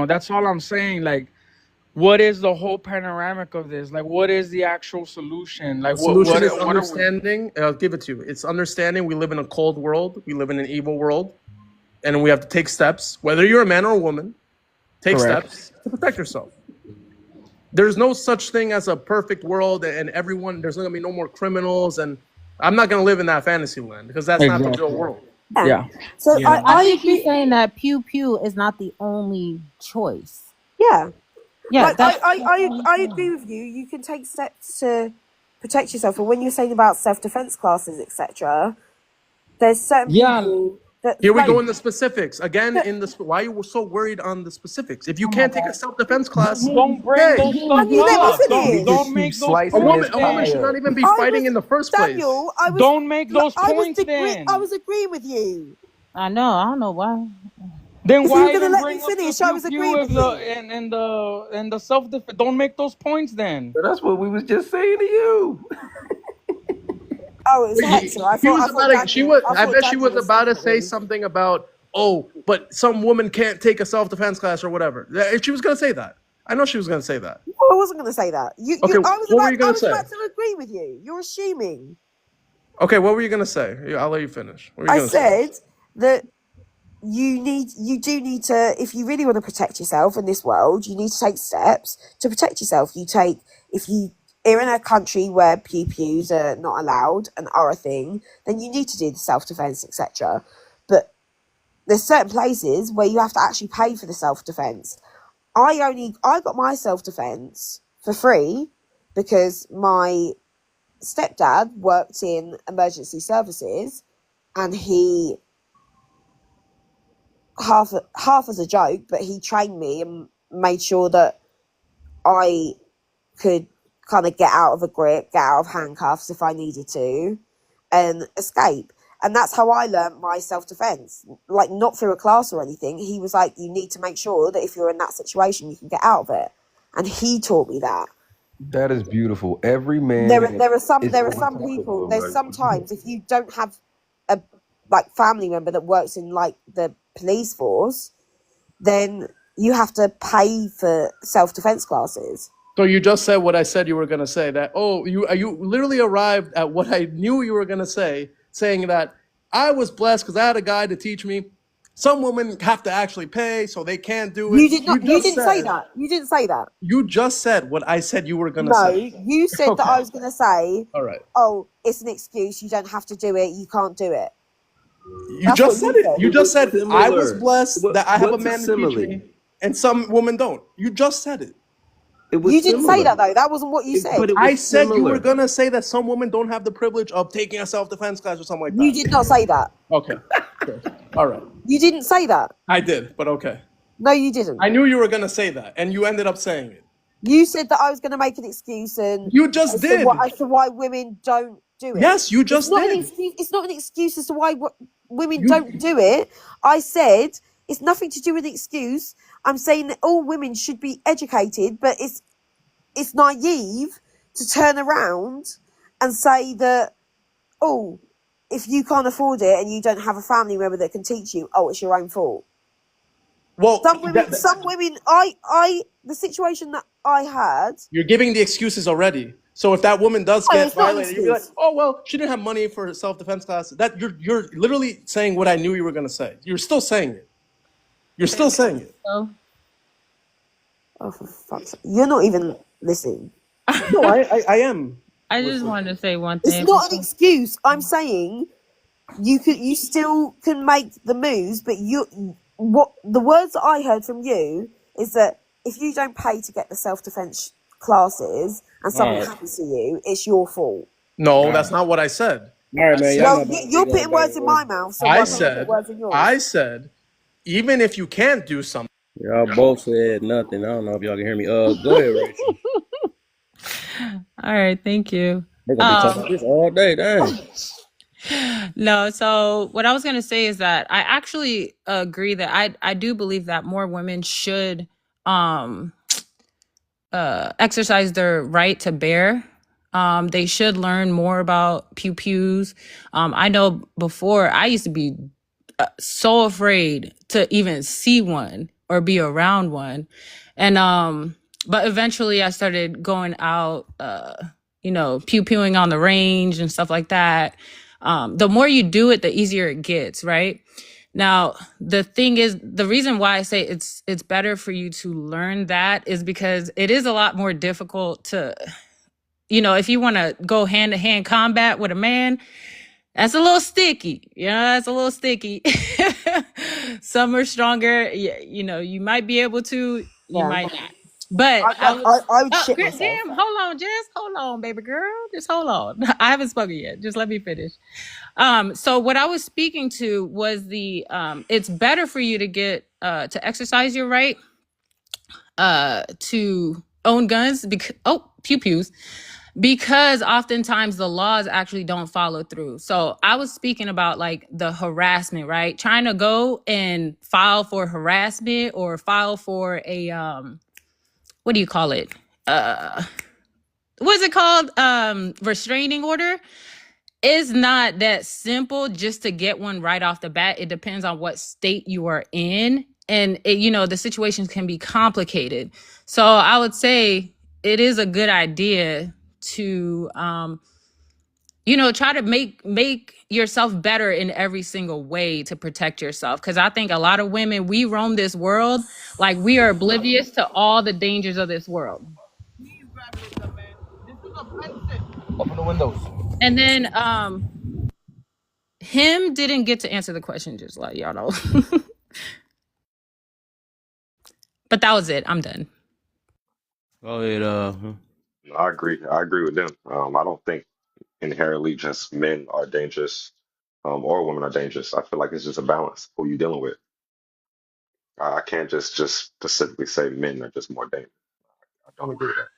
that's all I'm saying. Like, what is the whole panoramic of this? Like, what is the actual solution? Like, the solution is what are we? understanding. I'll give it to you. It's understanding. We live in a cold world. We live in an evil world, and we have to take steps. Whether you're a man or a woman, take Correct. steps to protect yourself. There's no such thing as a perfect world, and everyone. There's not gonna be no more criminals, and I'm not gonna live in that fantasy land because that's not the real Exactly. world. Yeah. Yeah. So Yeah. I I think he's agree. saying that pew pew is not the only choice. Yeah. Yeah, Like that's I agree with you. You can take steps to protect yourself, but when you're saying about self-defense classes, etc., there's certain Yeah. people that Here we like. go in the specifics again. But, In the why you were so worried on the specifics. If you oh my can't take a god. self-defense class, Don't bring okay. those stuff can you let me up. Don't finish? don't make Keep those A slicing points his woman should then. not pie even be I fighting was in the first place. Daniel. Don't make those points then. I was agreeing with you. I know. I don't know why. Then If you were why gonna even let me bring up the finish, I pew was pew agreeing if with the you. and the self defense? Don't make those points then. But that's what we was just saying to you. Oh, it was Hector. I He was thought about to, she Daniel. was. I I thought bet she Daniel was about to say separately. something about, oh, but some woman can't take a self-defense class or whatever. She was gonna say that. I know she was gonna say that. No, I wasn't going to say that. Okay, I was what were you about. I gonna was say? about to agree with you. You're assuming. Okay, what were you gonna say? I'll let you finish. What were you I gonna say? said that you do need to, if you really want to protect yourself in this world, you need to take steps to protect yourself. If you are in a country where pew pews are not allowed and are a thing, then you need to do the self-defense, etc. But there's certain places where you have to actually pay for the self-defense. I got my self-defense for free because my stepdad worked in emergency services, and he half as a joke, but he trained me and made sure that I could kind of get out of a grip, get out of handcuffs if I needed to, and escape. And that's how I learned my self-defense. Like, not through a class or anything. He was like, you need to make sure that if you're in that situation, you can get out of it. And he taught me that. That is beautiful. Every man There are some is people. untouchable, There's right? sometimes if you don't have a family member that works in like the police force, then you have to pay for self-defense classes. So you just said what I said you were gonna say. That you literally arrived at what I knew you were gonna say, saying that I was blessed because I had a guy to teach me. Some women have to actually pay, so they can't do it. You did not. You just didn't say said- that. You didn't say that. You just said what I said you were gonna No, say. you said that Okay. I was going to say, All right. "Oh, it's an excuse. You don't have to do it. You can't do it." You That's just what said you it. said. You just said Similar. I was blessed that I have a What's man to simile? teach me, and some women don't. You just said it. It was You didn't similar. say that though. That wasn't what you said. But it was I said you similar. were gonna say that some women don't have the privilege of taking a self-defense class or something like that. You did not say that. Okay. Okay. All right. You didn't say that. I did, but okay. No, you didn't. I knew you were gonna say that, and you ended up saying it. You said that I was going to make an excuse and You just as did. to why women don't do it. Yes, you just did. It's not an excuse as to why women don't do it. I said it's nothing to do with the excuse. I'm saying that all women should be educated, but it's naive to turn around and say that, oh, if you can't afford it and you don't have a family member that can teach you, oh, it's your own fault. Well, Some women, the situation that I had. You're giving the excuses already. So if that woman does get violated, you'll be like, oh, well, she didn't have money for her self-defense class. That you're literally saying what I knew you were going to say. You're still saying it. You're still saying it. Oh, for fuck's sake. You're not even listening. No, I am. I just wanted to say one thing. It's not an excuse. I'm saying you still can make the moves, but what the words that I heard from you is that if you don't pay to get the self-defense classes and something happens to you, it's your fault. No, that's not what I said. All right, man. Well, you're putting words in my mouth, so I why can't you put words in yours? I said, even if you can't do something. Y'all both said nothing. I don't know if y'all can hear me. Go ahead, Rachel. All right, thank you. We're gonna be talking this all day, damn. No, so what I was going to say is that I actually agree that I do believe that more women should exercise their right to bear. They should learn more about pew-pews. I know before I used to be so afraid to even see one or be around one. And but eventually I started going out pew-pewing on the range and stuff like that. The more you do it, the easier it gets, right? Now, the thing is, the reason why I say it's better for you to learn that is because it is a lot more difficult to, if you want to go hand-to-hand combat with a man, that's a little sticky. That's a little sticky. Some are stronger. You might be able to, you might not. But I would shit myself. Damn, hold on, Jess. Hold on, baby girl. Just hold on. I haven't spoken yet. Just let me finish. So what I was speaking to was it's better for you to get to exercise your right to own guns pew-pews, because oftentimes the laws actually don't follow through. So I was speaking about like the harassment, right? Trying to go and file for harassment or file for a what do you call it? What's it called? Restraining order. It's not that simple just to get one right off the bat. It depends on what state you are in. And, the situations can be complicated. So I would say it is a good idea to, try to make yourself better in every single way to protect yourself. Because I think a lot of women, we roam this world like we are oblivious to all the dangers of this world. Open the windows. And then him didn't get to answer the question, just like y'all know. But that was it. I'm done. Go ahead. I agree with them. I don't think inherently just men are dangerous, or women are dangerous. I feel like it's just a balance. Who you dealing with? I can't just specifically say men are just more dangerous. I don't agree with that.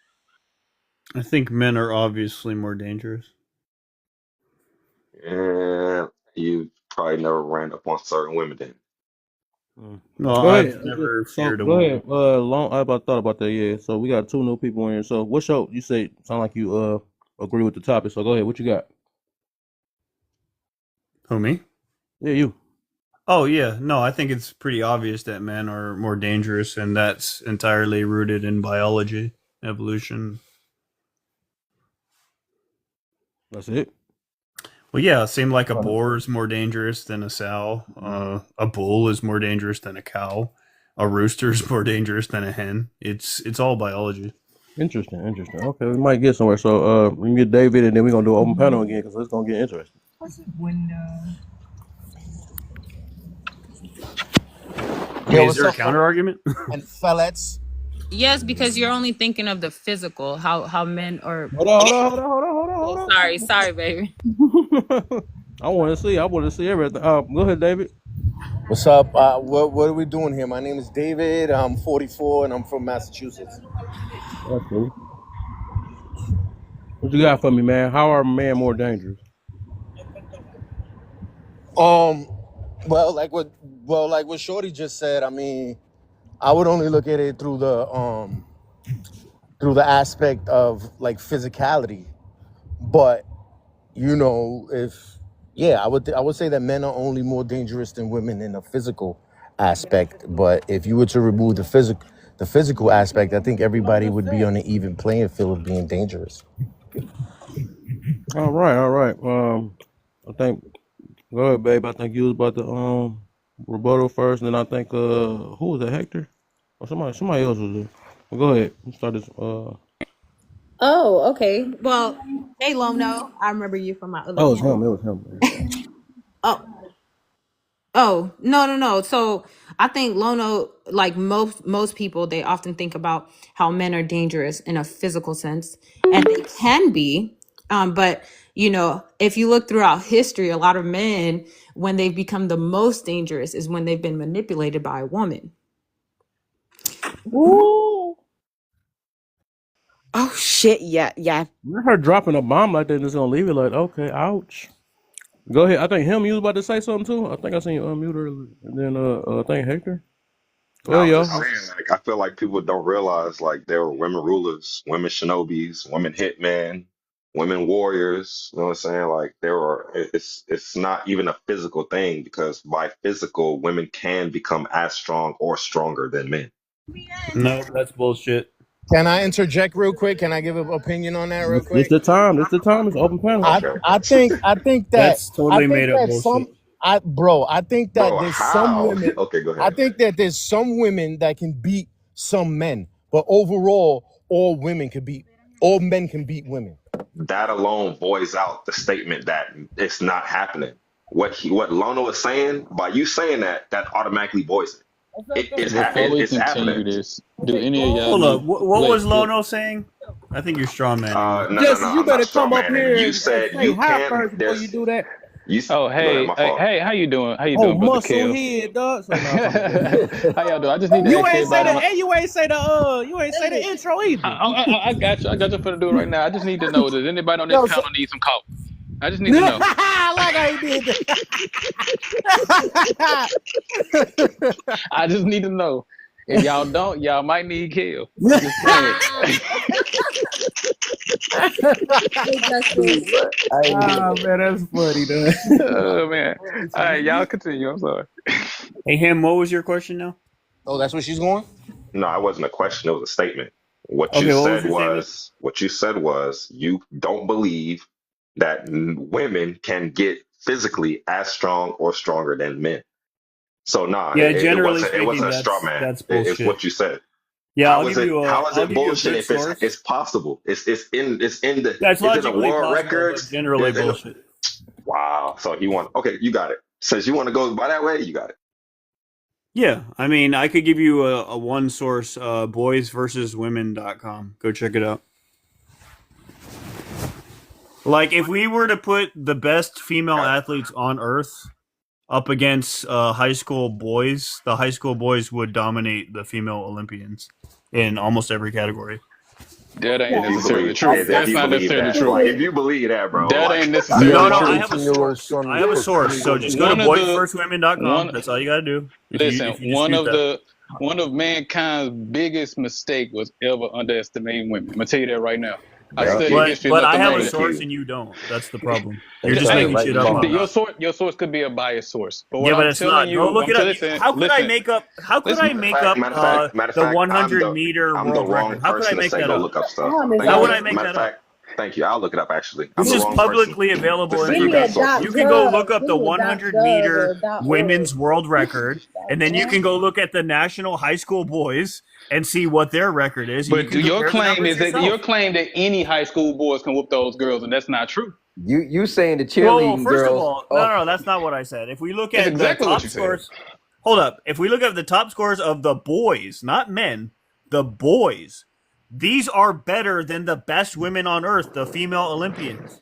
I think men are obviously more dangerous. And you probably never ran up on certain women then. No, I've never feared a woman. Go ahead. I thought about that. Yeah. So we got 2 new people in here. So what's you say? Sound like you agree with the topic. So go ahead. What you got? Who, me? Yeah, you. Oh yeah. No, I think it's pretty obvious that men are more dangerous, and that's entirely rooted in biology, evolution. That's it. Well, yeah, it seemed like a boar is more dangerous than a sow. A bull is more dangerous than a cow. A rooster is more dangerous than a hen. It's all biology. Interesting. Okay, we might get somewhere. So we can get David, and then we're gonna do an open panel again because it's gonna get interesting. What's the window? Is there a counter argument? And fellas. Yes, because you're only thinking of the physical, how men are. Hold on. Sorry, baby. I want to see everything. Go ahead, David. What's up? What are we doing here? My name is David. I'm 44 and I'm from Massachusetts. That's cool. What you got for me, man? How are men more dangerous? Um, like what Shorty just said. I mean, I would only look at it through the aspect of like physicality. But you know, I would say that men are only more dangerous than women in a physical aspect. But if you were to remove the physical aspect, I think everybody would be on an even playing field of being dangerous. All right, all right. I think go ahead, babe. I think you was about to rebuttal first, and then I think who was that, Hector? Or somebody else was there. Well, go ahead. Let's start this Oh, okay. Well, hey, Lono, I remember you from my other oh, it's room. him. It was him. Oh, no. So I think Lono, like most people, they often think about how men are dangerous in a physical sense, and they can be. But you know, if you look throughout history, a lot of men, when they've become the most dangerous, is when they've been manipulated by a woman. Woo! Oh shit! Yeah, yeah. Her dropping a bomb like that and just gonna leave it like, okay, ouch. Go ahead. I think him. You was about to say something too. I think I seen you unmute earlier. And then I think Hector. No, I Well, was yo. just saying, like, I feel like people don't realize, like, there were women rulers, women shinobis, women hitmen, women warriors. You know what I'm saying? Like, it's not even a physical thing because by physical, women can become as strong or stronger than men. No, that's bullshit. Can I interject real quick? Can I give an opinion on that real This, this quick? the time. This the time. It's open panel. Okay. I think That's totally made up that bullshit. I think that Bro, there's some how? women. Okay, go I ahead. think that there's some women that can beat some men, but overall, all men can beat women. That alone voids out the statement that it's not happening. What Lono is saying, by you saying that, that automatically voids it. Before we It's continue happening. this, do any of y'all Hold know? up. What was Wait, Lono saying? I think you're straw manning me. No, Jesse, you I'm not better straw come up manning. here You and said say you hi can't. first before you do that. oh, Go ahead, my fault. hey, how you doing? How you Oh, doing, brother muscle Kale? head, dog. So, nah, I'm fucking How y'all doing? I just need to you ask ain't say everybody. the hey, you ain't say the intro either. I got you. I got you for to do it right now. I just need to know, does anybody on this panel need some coffee? I just need to know. Like I did that. I just need to know. If y'all don't, y'all might need Kale. I'm just saying. Ah, man, that's funny, though. Oh man. All right, y'all continue. I'm sorry. Hey, him. What was your question now? Oh, that's where she's going? No, it wasn't a question. It was a statement. Okay, what was your statement? What you said was you don't believe that women can get physically as strong or stronger than men. So nah, Yeah, it generally wasn't speaking, a straw man. that's It's bullshit. what you said. Yeah, How is it I'll give you a bullshit good if source. it's possible? It's in the That's is it a logically world possible, records? but generally There's bullshit. wow. So you want okay, you got it. Since you want to go by that way, you got it. Yeah, I mean, I could give you a one source, boysversuswomen.com. Go check it out. Like, if we were to put the best female athletes on Earth up against high school boys, the high school boys would dominate the female Olympians in almost every category. That ain't If you necessarily believe true. if That's you not believe necessarily that, true. like if you believe that, bro, That like ain't No, necessarily no, true. I have a source. I have a source. So just go to One of the boysversuswomen.com. one That's all you got to do. If listen, you dispute that. one of mankind's biggest mistake was ever underestimating women. I'm gonna tell you that right now. I thank studied you. history But enough I to have know a Thank that. source you. and you don't. That's the problem. You're just Hey, making shit up I'm not. your source could be a biased source. But what Yeah, but I'm it's telling not. Go you, look it up. How could I listen, make up? How could listen. I make up Matter of the fact, 100-meter I'm the world wrong record? How could I person to make say that go up? look up stuff. How would Thank I you. make Matter of that up? fact, thank you. I'll look it up actually. I'm This the is wrong person publicly to available say you information. got sources. You can go look up the 100-meter women's world record, and then you can go look at the national high school boys and see what their record is, and you But can your compare the claim numbers is that your yourself. claim that any high school boys can whoop those girls, and that's not true. You saying the Well, cheerleading first of girls? all, Oh, no, that's not what I said. If we look That's at the exactly what top you said. scores, hold up. If we look at the top scores of the boys, not men, the boys, these are better than the best women on earth, the female Olympians.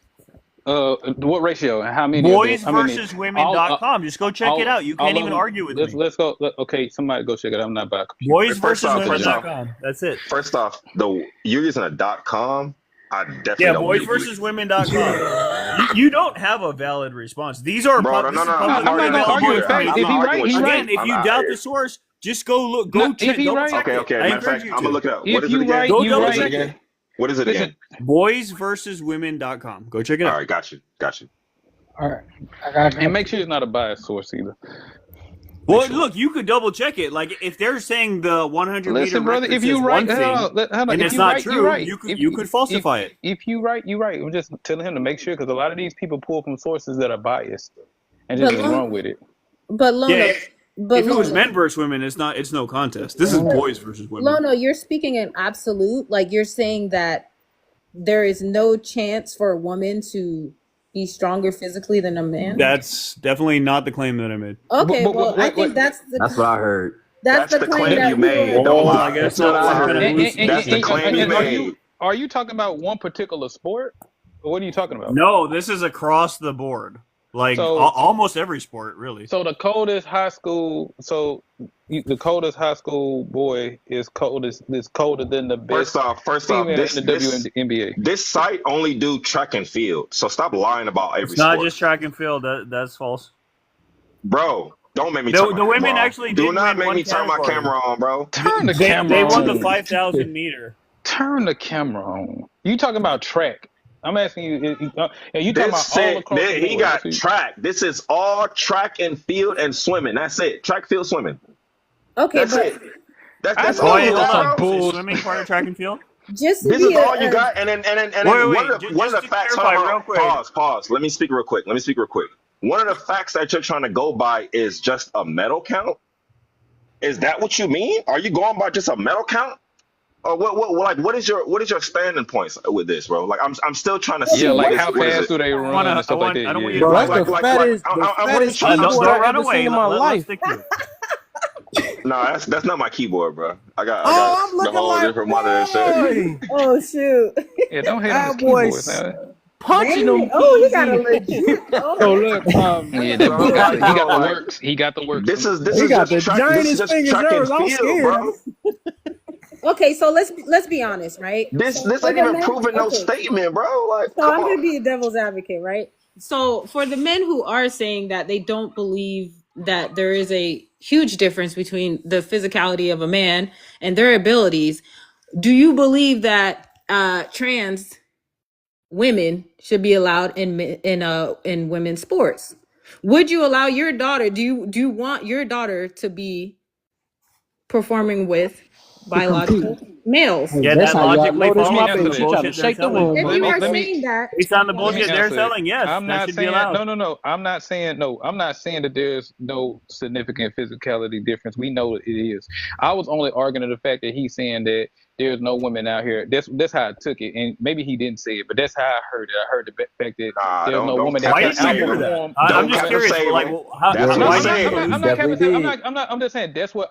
What ratio and how many? Boys How many? versus women.com. Just go check it out. You can't even argue with me. Let's go. Okay, somebody go check it out. I'm not by a computer. Boys First versus off, women.com. That's it. First off, you're using a .com. I definitely Yeah, don't boys believe versus women.com. You don't have a valid response. These are Bro, this no, is no, publicly I'm not gonna available argue with facts. information. If he right, he Again, right. if you doubt the source, just go look. Go check. Double check it. Okay. I Matter of encourage fact, you I'm to. gonna look it up. If What is it you again? right, Go you double right. check it. What is it again? Boys versus women.com. Go check it out. All right, got you. All right, I got And make sure it's not a biased source either. Well, look, you could double check it. Like if they're saying the 100 Listen, meter brother, record if you says right, one thing hold on. and If it's you not right, true, you right. you could falsify it. If you right, you right. I'm just telling him to make sure because a lot of these people pull from sources that are biased and just run with it. But Lono, Yeah, but if it was Lono, men versus women, it's no contest. This is boys versus women. Lono, you're speaking in absolute. Like you're saying that there is no chance for a woman to be stronger physically than a man. That's definitely not the claim that I made. Okay, well, I think that's the. That's what I heard. That's the claim that you made. Oh, I guess That's what I I'm heard. gonna That's the claim you made. Are you talking about one particular sport? Or what are you talking about? No, this is across the board. Like So- almost every sport, really. So the coldest high school boy is colder than the best. First off, female in the WNBA. This site only do track and field, so stop lying about every It's not sport. just track and field. That's false. Bro, don't make me The turn my women camera on. actually Do did not win make one me turn my category. camera on, bro. Turn the They camera won on. the 5,000 meter. Turn the camera on. You talking about track? I'm asking you. You talking This about all said, across the he board? got track. This is all track and field and swimming. That's it. Track, field, swimming. Okay, That's but it. That's Oh, all wait, you hold got, on. bro. Is swimming part of track and field? just to This be is all you got, and then Wait, one of the to facts. clarify Hold on, real quick. Pause. Let me speak real quick. One of the facts that you're trying to go by is just a medal count. Is that what you mean? Are you going by just a medal count? Or what is your standing points with this, bro? Like I'm still trying to see. Yeah, like what how is it? fast do they run and stuff like that? I don't want Yeah. you Bro, to that's the fattest, I'm really fattest trying to- keyboard don't I've run ever away. seen in my Let's life. stick to it. No, that's not my keyboard, bro. I got I'm the looking whole like different monitor and shit. boy, Oh shoot! Yeah, don't hate on that his boy keyboards now. punching them. Oh, you got a legit. So look, Yeah, that boy got he got the works. He got the works. This is He got just the track. This is giantest just fingers track and ever. I'm field, scared. bro. Okay, so let's be honest, right? This So for ain't the even men- proving no okay. statement, bro. Like, So come I'm on. gonna be a devil's advocate, right? So for the men who are saying that they don't believe that there is a huge difference between the physicality of a man and their abilities, do you believe that trans women should be allowed in women's sports? Would you allow your daughter? Do you want your daughter to be performing with biological males? Yeah, That's that how y'all logically know this follows my from baby. the She trying to bullshit they're shake the selling. room. If you are Let me- saying that, Based on the Let me bullshit they're answer it. selling, yes, I'm that not should be saying allowed. no. I'm not saying that there's no significant physicality difference. We know it is. I was only arguing the fact that he's saying that there's no women out here. That's how I took it, and maybe he didn't say it, but that's how I heard it. I heard the fact that there's don't no woman cap that Why that can did you hear saving. that? outperform. I'm Don't just cap curious. the saving. Like, That's No, what I'm I'm not. saying. I'm not Definitely capping. did. I'm just saying that's what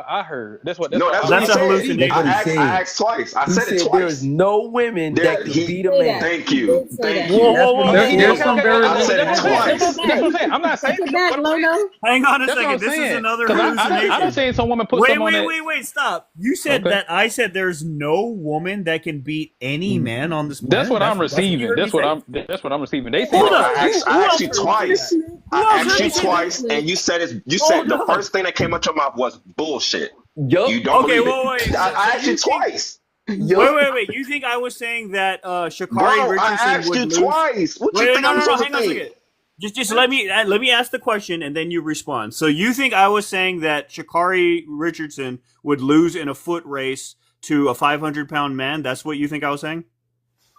I heard. That's what. No, that's I what he That's a said. hallucination. That's what he I said. asked twice. I He said it said twice. there is no women There- that can he- beat a Say man. that. Thank He you. did say Thank that. you. Whoa. there's some very. I said it That's what I'm twice. saying. I'm not saying. Take it back, Lono. Hang on a That's what second. I'm This is saying. another 'Cause I done hallucination. seen some woman put some on that. Wait, stop. You said Okay. that I said there's no woman that can beat any man on this planet? That's what I'm what you receiving. heard me That's what say? I'm receiving. They say Hold Bro, up. I asked you twice. I else asked you heard me say twice, that? and you said Hold the up. first thing that came out your mouth was bullshit. Yup. You don't Okay, believe wait. it. I asked you you think- twice. Wait. You think I was saying that Sha'Carri Bro, I Richardson asked would you lose? twice. What you Wait, think no, I'm supposed hang to on a think? second. Just let me ask the question and then you respond. So you think I was saying that Sha'Carri Richardson would lose in a foot race to a 500-pound man? That's what you think I was saying?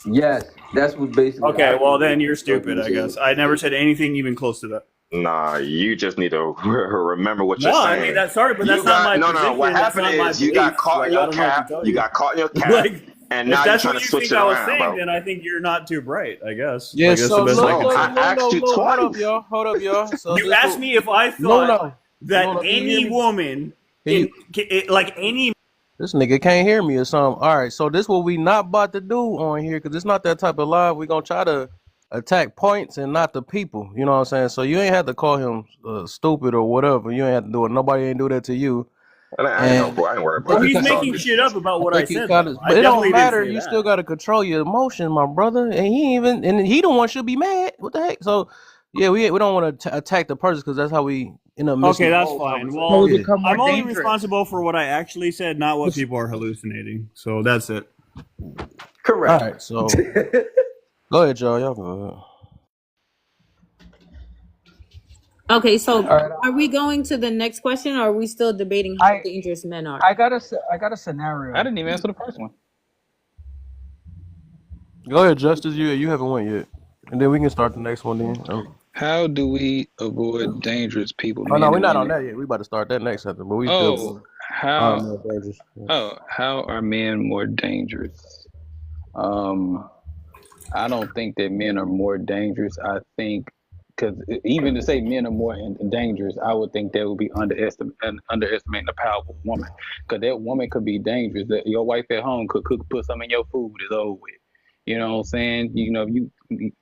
Yes, that's what basically. Okay, well then you're stupid, I guess. I never said anything even close to that. Nah, you just need to remember what you're No, saying. I mean that's sorry, but You that's not my got- position. What That's happened not my is you got belief. caught in Like, I your don't know what to cap. tell You got caught in your cap, Like, and if now you're that's trying what to you switch think it I was around, saying, bro. then I think you're not too bright, I guess. Yeah, Like, that's so the best I can look, say. I asked you hold twice. up, y'all. So You this asked will- me if I No, thought no. that No, can you any hear me? woman, Can like any. This nigga can't hear me or something. All right, so this what we not about to do on here because it's not that type of live. We gonna try to attack points and not the people. You know what I'm saying? So you ain't have to call him stupid or whatever. You ain't have to do it. Nobody ain't do that to you. And I ain't And no, I ain't worried I about Well, think it. you he's It's kind all making good. shit up about I what I think you said, kind though. of, I but it don't definitely didn't matter. say You that. still got to control your emotions, my brother. And he the one should be mad. What the heck? So yeah, we don't want to attack the person because that's how we end up missing Okay, the that's whole fine. conversation. So we Well, Yeah. become more I'm only dangerous. responsible for what I actually said, not what people are hallucinating. So that's it. All Correct. right. So go ahead, y'all. Y'all go ahead. Okay, so All right. are we going to the next question, or are we still debating how dangerous men are? I got a I scenario. didn't even answer the first one. Go ahead, Justice. You haven't went yet, and then we can start the next one. Then. How do we avoid dangerous people, Oh no, men we're and not on women? that yet. We about to start that next sentence, but we Oh, still how more dangerous. how are men more dangerous? I don't think that men are more dangerous. I think because even to say men are more dangerous, I would think that would be underestimating the power of a woman. Because that woman could be dangerous. That your wife at home could put some in your food is over with. You know what I'm saying? You know,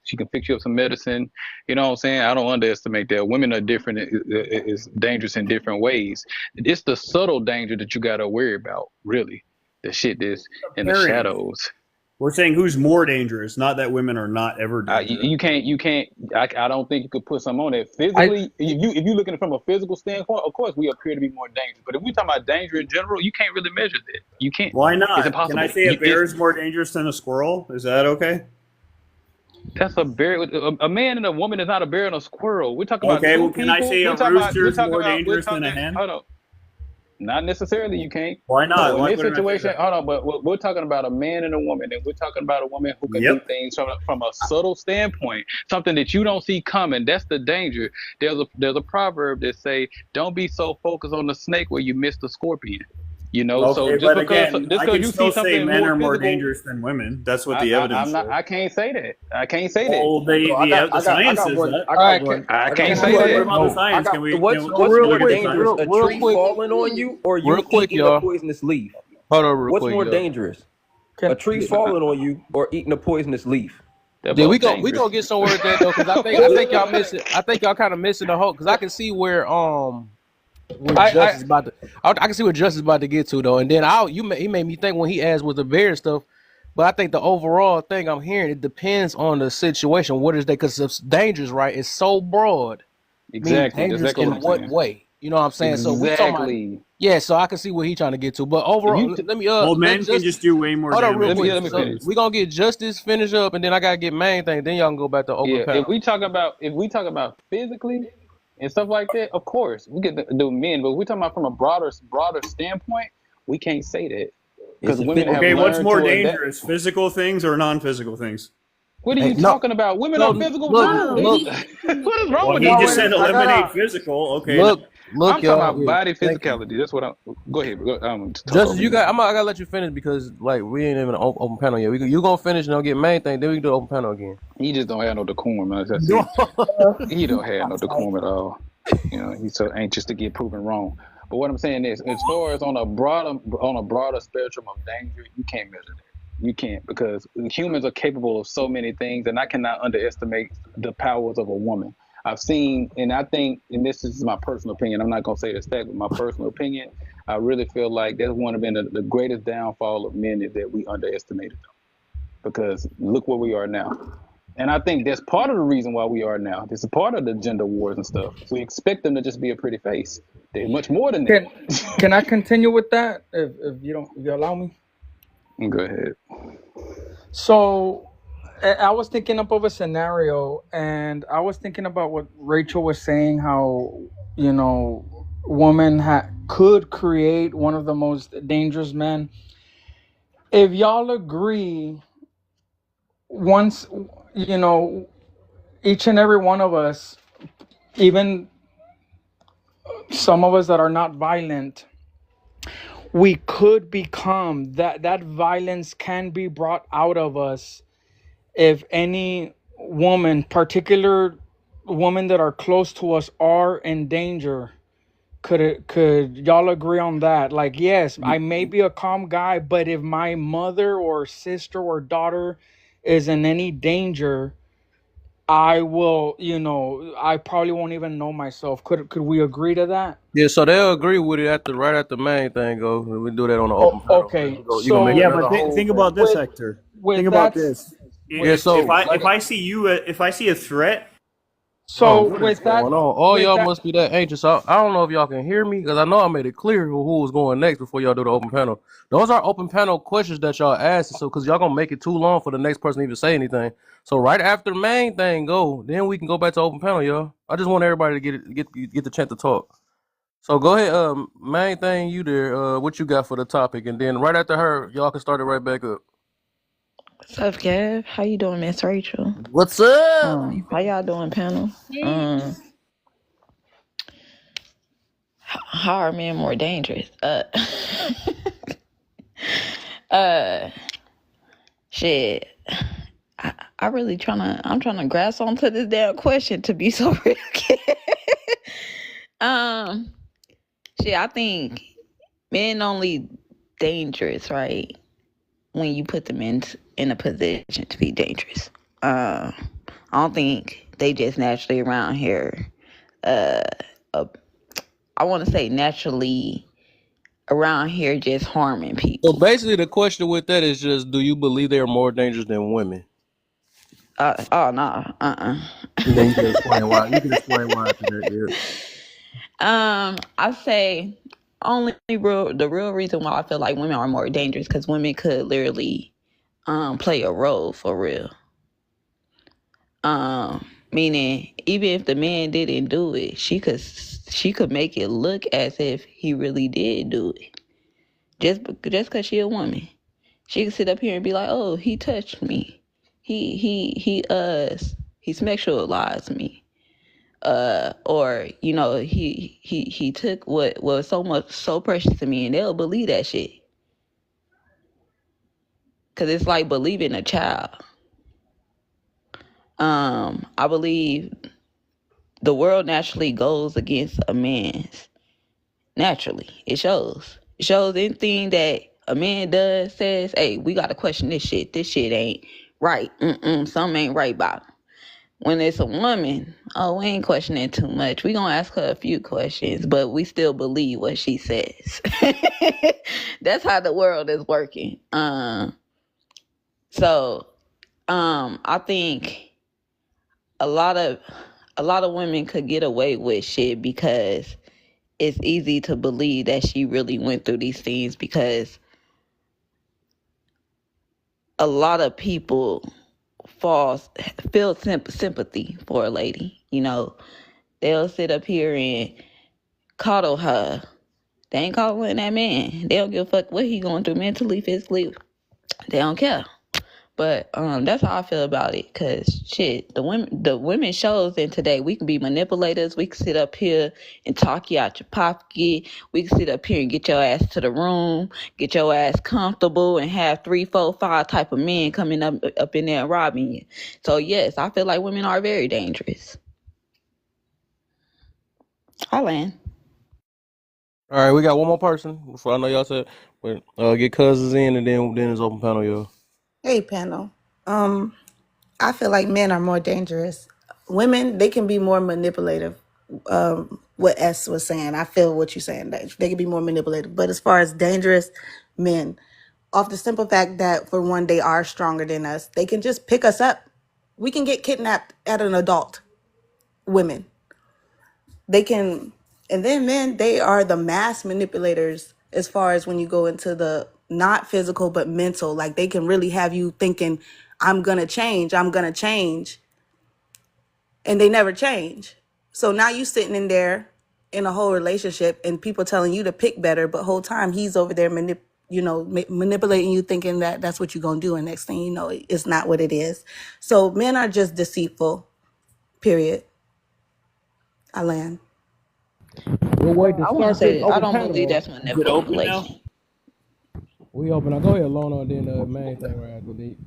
she can fix you up some medicine. You know what I'm saying? I don't underestimate that. Women are different. Is dangerous in different ways. It's the subtle danger that you got to worry about. Really, the shit that's in the Pairing. shadows. We're saying who's more dangerous, not that women are not ever dangerous. You can't. I don't think you could put some on it I physically. If you looking from a physical standpoint, of course we appear to be more dangerous. But if we talking about danger in general, you can't really measure that. You can't. Why It's not? Can I impossible. say a bear is more dangerous than a squirrel? Is that okay? That's a bear. A man and a woman is not a bear and a squirrel. We're talking about Okay, two well, can I people. say a We're talking about. rooster We're is talking more about. We're dangerous than a talking. hen? Hold on. Not necessarily. You can't. Why not? So in Why this wouldn't I say situation, that? hold on. But we're talking about a man and a woman, and we're talking about a woman who can do Yep. things from a subtle standpoint, something that you don't see coming. That's the danger. There's a proverb that say, "Don't be so focused on the snake where you miss the scorpion." You know. So Okay, just but because again, I can you see still say something men more are more physical, dangerous than women. That's what the evidence I'm not. shows. I can't say that. I can't say that. Well, So the I science got says one. that. I all got right. one. I I got can't one say What that. about the No, I science? got Can what's we more look at the dangerous, science? a Real tree quick, falling on you or real you quick, eating a y'all. poisonous leaf? Hold on, real What's quick, more y'all. dangerous? A Can tree falling on you or eating a poisonous leaf? They're Yeah, both we dangerous. gonna get somewhere with that though, because I think y'all missing. I think y'all kind of missing the whole. Because I can see where Justice about to. I can see what Justice about to get to though, and then he made me think when he asked with the bear and stuff. But I think the overall thing I'm hearing, it depends on the situation. What is that? Because it's dangerous, right? It's so broad. Mean Exactly. That's dangerous exactly what in I'm what saying. way? You know what I'm saying? So we talking about. Exactly. Yeah, so I can see what he trying to get to. But If overall, you let me Well, let men can Justice. just do way more Hold on, real damage quick. let than me So finish. women. we gonna get Justice finish up, and then I gotta get main thing. Then y'all can go back to open Yeah. If panel. we talk about physically and stuff like that, of course we get the men. But we're talking about from a broader standpoint. We can't say that It's because a women 50. have Okay, what's learned more to adapt. dangerous, physical things or non-physical things? What are Hey, you no, talking about? Women are no, physical look, too. No, look, What is wrong Well, with he these just women? said eliminate physical. Okay, look, I'm talking y'all. about Yeah, body thank you. physicality. That's what I'm. Go ahead. Talk Justice, over you. I gotta let you finish because like we ain't even open panel yet. You gonna finish and I'll get main thing. Then we can do open panel again. He just don't have no decorum. As I see, he don't have no decorum at all. You know, he's so anxious to get proven wrong. But what I'm saying is, as far as on a broader spectrum of danger, you can't measure that. You can't because humans are capable of so many things, and I cannot underestimate the powers of a woman. I've seen, and I think, and this is my personal opinion. I'm not gonna say this fact, but my personal opinion, I really feel like that's one of the greatest downfall of men is that we underestimated them. Because look where we are now. And I think that's part of the reason why we are now. This is part of the gender wars and stuff. We expect them to just be a pretty face. They're much more than that. can I continue with that if you allow me? Go ahead. So I was thinking up of a scenario, and I was thinking about what Rachel was saying, how women could create one of the most dangerous men. If y'all agree, once each and every one of us, even some of us that are not violent, we could become that violence can be brought out of us if any woman, particular women that are close to us, are in danger. Could y'all agree on that? Like, yes, I may be a calm guy, but if my mother or sister or daughter is in any danger, I will, I probably won't even know myself. Could we agree to that? Yeah, so they'll agree with it right after the main thing go. We do that on the open Oh, panel. okay. You gonna make Yeah, So another but whole think thing. about this, with Hector. Think with about that, this. Yeah, so like, If I see you if I see a threat, bro, so what is with that, going on? All with y'all that. must be that anxious. I don't know if y'all can hear me because I know I made it clear who was going next before y'all do the open panel. Those are open panel questions that y'all asked, so because y'all gonna make it too long for the next person to even say anything. So right after the main thing go, then we can go back to open panel, y'all. I just want everybody to get the chance to talk. So go ahead, main thing you there, what you got for the topic, and then right after her, y'all can start it right back up. What's up, Kev? How you doing, Miss Rachel? What's up? How y'all doing, panel? How are men more dangerous? Shit. I'm trying to grasp onto this damn question to be so real. I think men only dangerous, right? When you put them in a position to be dangerous. I don't think they just naturally around here. I want to say naturally around here just harming So people. basically, the question with that is just, do you believe they are more dangerous than women? Oh no. And then you can explain why. You can explain why to that. Yeah. I say the real reason why I feel like women are more dangerous because women could literally play a role for real. Meaning even if the man didn't do it, she could make it look as if he really did do it. Just because she a woman. She could sit up here and be like, "Oh, he touched me. He sexualized me." Or he took what was so precious to me, and they'll believe that shit. Cause it's like believing a child. I believe the world naturally goes against a man's. Naturally, it shows. It shows anything that a man does, says, "Hey, we gotta question this shit. This shit ain't right. Something ain't right about it." When it's a woman, we ain't questioning too much. We gonna ask her a few questions, but we still believe what she says. That's how the world is working. I think a lot of women could get away with shit because it's easy to believe that she really went through these things because a lot of people feel sympathy for a lady. They'll sit up here and coddle her. They ain't coddling that man. They don't give a fuck what he going through mentally, physically. They don't care. But that's how I feel about it. Cause shit, the women shows in today, we can be manipulators. We can sit up here and talk you out your pocket. We can sit up here and get your ass to the room, get your ass comfortable, and have 3, 4, 5 type of men coming up in there and robbing you. So yes, I feel like women are very dangerous. I land. All right, we got one more person before I know y'all said. But get cousins in, and then it's open panel, y'all. Hey, panel. I feel like men are more dangerous. Women, they can be more manipulative. What S was saying, I feel what you're saying. They can be more manipulative. But as far as dangerous men, off the simple fact that for one, they are stronger than us, they can just pick us up. We can get kidnapped at an adult. Women, they can, and then men, they are the mass manipulators as far as when you go into the not physical but mental. Like they can really have you thinking, I'm gonna change, and they never change. So now you sitting in there in a whole relationship and people telling you to pick better, but whole time he's over there manipulating you, thinking that that's what you're gonna do, and next thing you know, it's not what it is. So men are just deceitful, period. I land. We'll wait to I want to start this say I open don't believe panel. that's is it open now? manipulation. We open. Now go ahead, Lona, and then the main thing right after the.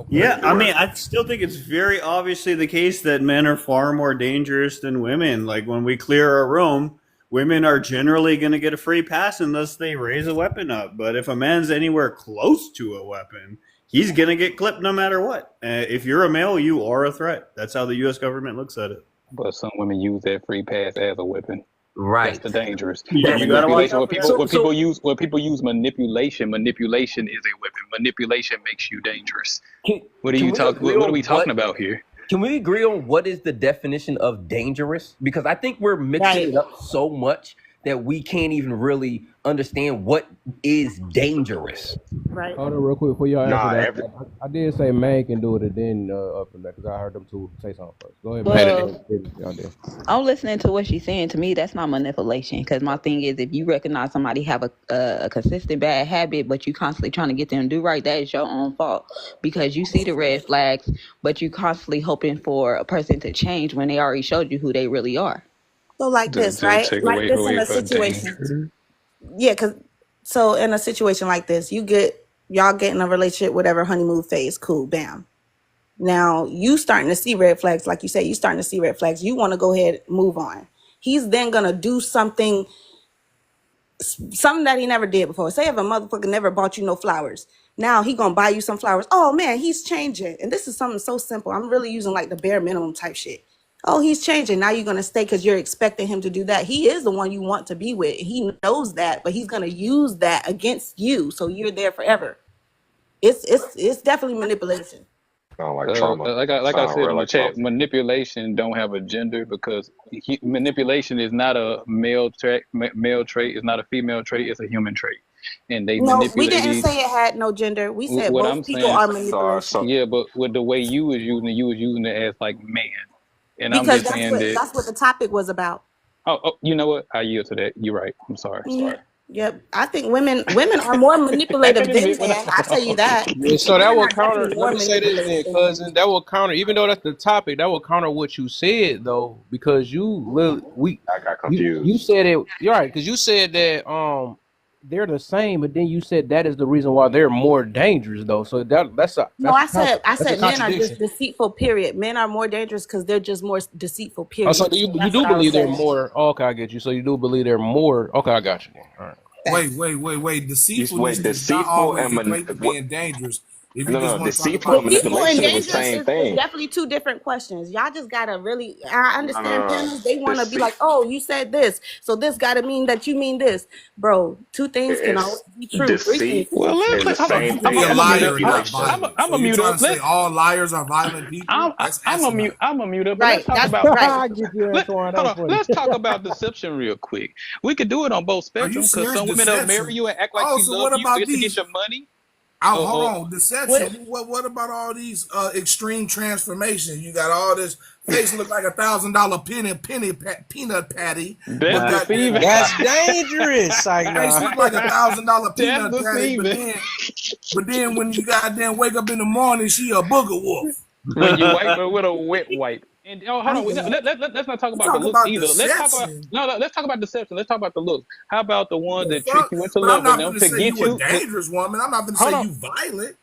Yeah, I mean, I still think it's very obviously the case that men are far more dangerous than women. Like when we clear a room, women are generally going to get a free pass unless they raise a weapon up. But if a man's anywhere close to a weapon, he's gonna get clipped no matter what. If you're a male, you are a threat. That's how the U.S. government looks at it. But some women use that free pass as a weapon. Right. That's the dangerous. Yeah, you gotta watch out for that. When people use manipulation is a weapon. Manipulation makes you dangerous. What are we talking about here? Can we agree on what is the definition of dangerous? Because I think we're mixing it up so much that we can't even really understand what is dangerous. Right. Hold on real quick before y'all answer that. I did say man can do it, and then up from that, because I heard them two say something first. Go ahead, Well, man. I'm listening to what she's saying. To me, that's not manipulation. Because my thing is, if you recognize somebody have a consistent bad habit, but you constantly trying to get them to do right, that is your own fault. Because you see the red flags, but you constantly hoping for a person to change when they already showed you who they really are. So like this, right? Like this in a situation. Yeah, so in a situation like this, y'all get in a relationship, whatever, honeymoon phase, cool, bam. Now you starting to see red flags, like you said, you starting to see red flags. You want to go ahead, move on. He's then gonna do something that he never did before. Say if a motherfucker never bought you no flowers, now he gonna buy you some flowers. Oh man, he's changing. And this is something so simple. I'm really using like the bare minimum type shit. Oh, he's changing. Now you're going to stay because you're expecting him to do that. He is the one you want to be with. He knows that, but he's going to use that against you. So you're there forever. It's definitely manipulation. Like trauma. Like I said in the chat, manipulation don't have a gender because manipulation is not a male trait. It's not a female trait. It's a human trait. And they manipulate. We didn't say it had no gender. We said both people are manipulation. Yeah, but with the way you was using it as like man. And because I'm just saying that's what the topic was about. Oh, you know what? I yield to that. You're right. I'm sorry. Yep. I think women are more manipulative than men. I tell you that. Yeah, so that will counter. Let me say this then, cousin. That will counter. Even though that's the topic, that will counter what you said though, because I got confused. You said it. You're right, because you said that they're the same, but then you said that is the reason why they're more dangerous though. So I said men are just deceitful. Period. Men are more dangerous because they're just more deceitful. Period. Oh, so you do believe they're more? Oh, okay, I get you. So you do believe they're more? Okay, I got you. Then. All right. Wait. Deceitfulness is not always equate to being dangerous. Deceitful and manipulation is the same thing. Definitely two different questions. Y'all just gotta really. I understand parents. They want to be like, "Oh, you said this, so this gotta mean that you mean this, bro." Two things can always be true. Deceit. Well, I'm a mute up. Say all liars are violent people. I'm a mute up. Right. Let's Let's talk about deception real quick. We could do it on both spectrums because some women will marry you and act like she loves you just to get your money. Hold on, deception. What about all these extreme transformations? You got all this face look like $1,000 peanut patty. That's deceiving. That's dangerous. Face look like $1,000 peanut patty, but then when you goddamn wake up in the morning, she a booger wolf. When you wipe her with a wet wipe. And hold on, let's not talk about the looks either. Let's talk about deception. Let's talk about the looks. How about the ones that trick you into love with them to get you? A dangerous woman. I'm not going to say you violent.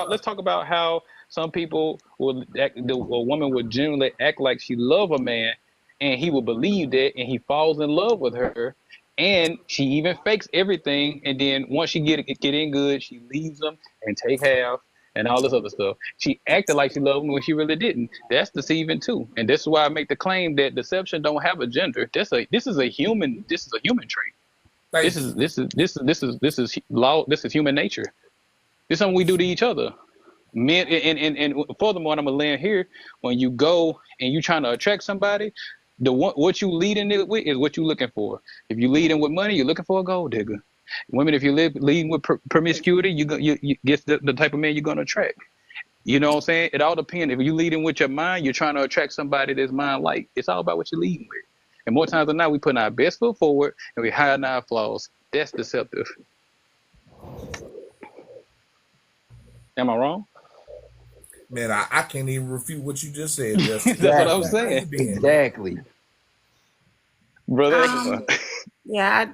Let's talk about how some people a woman would generally act like she love a man, and he will believe that, and he falls in love with her, and she even fakes everything, and then once she get in good, she leaves them and take half. And all this other stuff. She acted like she loved him when she really didn't. That's deceiving too. And this is why I make the claim that deception don't have a gender. This is a human trait. This is law. This is human nature. This is something we do to each other. Men and furthermore, I'm gonna land here. When you go and you trying to attract somebody, what you leading it with is what you looking for. If you leading with money, you're looking for a gold digger. Women, if you leading with promiscuity, you get the type of man you're going to attract. You know what I'm saying? It all depends. If you're leading with your mind, you're trying to attract somebody that's mind-like. It's all about what you're leading with. And more times than not, we put our best foot forward and we hide our flaws. That's deceptive. Am I wrong? Man, I can't even refute what you just said. That's what I'm saying. Exactly. Brother. Yeah,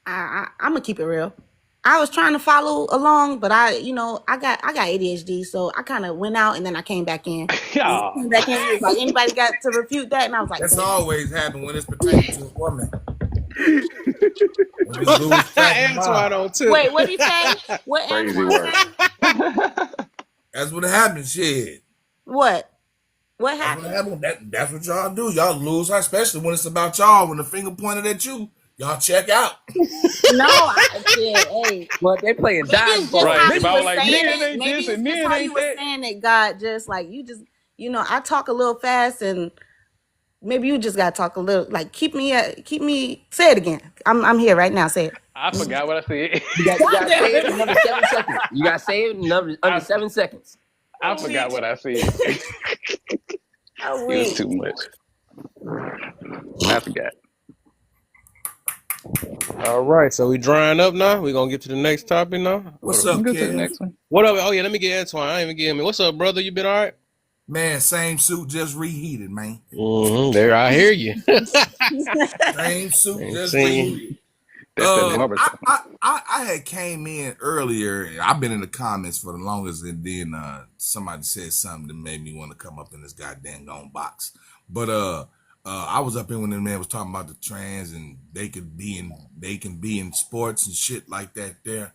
I'm gonna keep it real. I was trying to follow along, but I got ADHD, so I kind of went out and then I came back in. Came back in. Like, anybody got to refute that? And I was like, that's always happened when it's pertaining to a woman. When this lose track of Antoine mind. on tip. Wait, what did he say? What Crazy Antoine work. say? That's what happens. Shit. What? What That's what happened? happened. That's what y'all do. Y'all lose, especially when it's about y'all. When the finger pointed at you, y'all check out. No, shit, hey. Well, they playing Maybe it's just Right. how If he I was was like, saying men it. ain't Maybe this it's and just men how you ain't was that. saying it. God just like I talk a little fast and maybe you just gotta talk a little like keep me say it again. I'm here right now. Say it. I forgot what I said. You gotta say it in under 7 seconds. You gotta say it in under 7 seconds. I forgot what I said. Oh, It was wait. too much. I forgot. All right, so we drying up now. We gonna get to the next topic now. What's We can up, go to the Kev? next one. What up? Oh yeah, let me get Antoine. I ain't even get him. What's up, brother? You been all right? Man, same suit, just reheated, man. There, I hear you. Same suit, Ain't just seen. reheated. That's that barber shop. I had came in earlier. I've been in the comments for the longest, and then somebody said something that made me want to come up in this goddamn gone box. But I was up in when the man was talking about the trans and they can be in sports and shit like that there.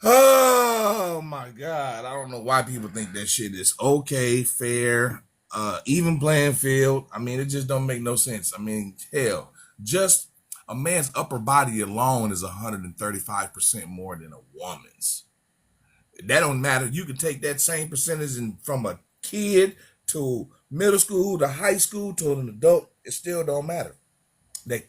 Oh my God. I don't know why people think that shit is okay, fair, even playing field. I mean, it just don't make no sense. I mean, hell, just a man's upper body alone is 135% more than a woman's. That don't matter. You can take that same percentage from a kid to middle school to high school to an adult. It still don't matter. That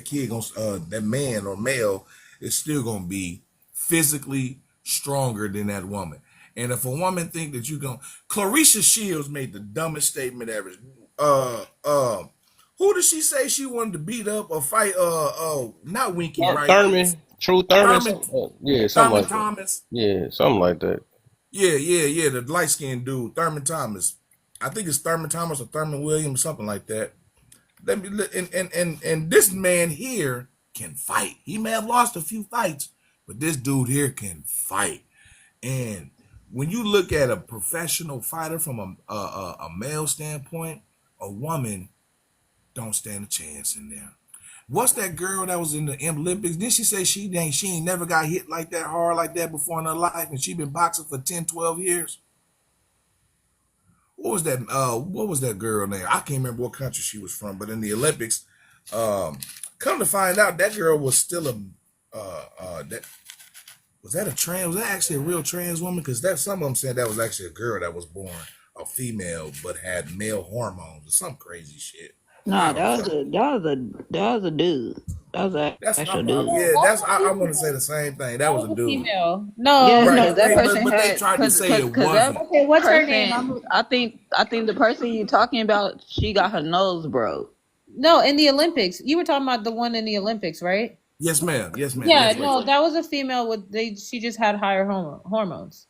kid gonna that man or male is still gonna be physically stronger than that woman. And if a woman think that you gonna Clarissa Shields made the dumbest statement ever. Who did she say she wanted to beat up or fight? Not Winky, right? Thurman, True Thurman. Thurman Something like that. Thomas. Yeah, something like that. Yeah. The light skinned dude, Thurman Thomas. I think it's Thurman Thomas or Thurman Williams, something like that. Let me and this man here can fight. He may have lost a few fights, but this dude here can fight. And when you look at a professional fighter from a male standpoint, a woman don't stand a chance in there. What's that girl that was in the Olympics? Didn't she say she ain't never got hit like that hard like that before in her life, and she been boxing for 10, 12 years? What was that girl name? I can't remember what country she was from, but in the Olympics, come to find out that girl was still was that actually a real trans woman? Because some of them said that was actually a girl that was born a female but had male hormones or some crazy shit. No, that was a dude. That was an actual dude. I want to say the same thing. That was a dude. Female. No. Yeah, Right, no, that person but they had tried to say it that wasn't. Okay, what's her person, name? I think the person you're talking about, she got her nose broke. No, in the Olympics. You were talking about the one in the Olympics, right? Yes, ma'am. Yes, ma'am. Yeah, Yes, no, ma'am. that was a female she just had higher hormones.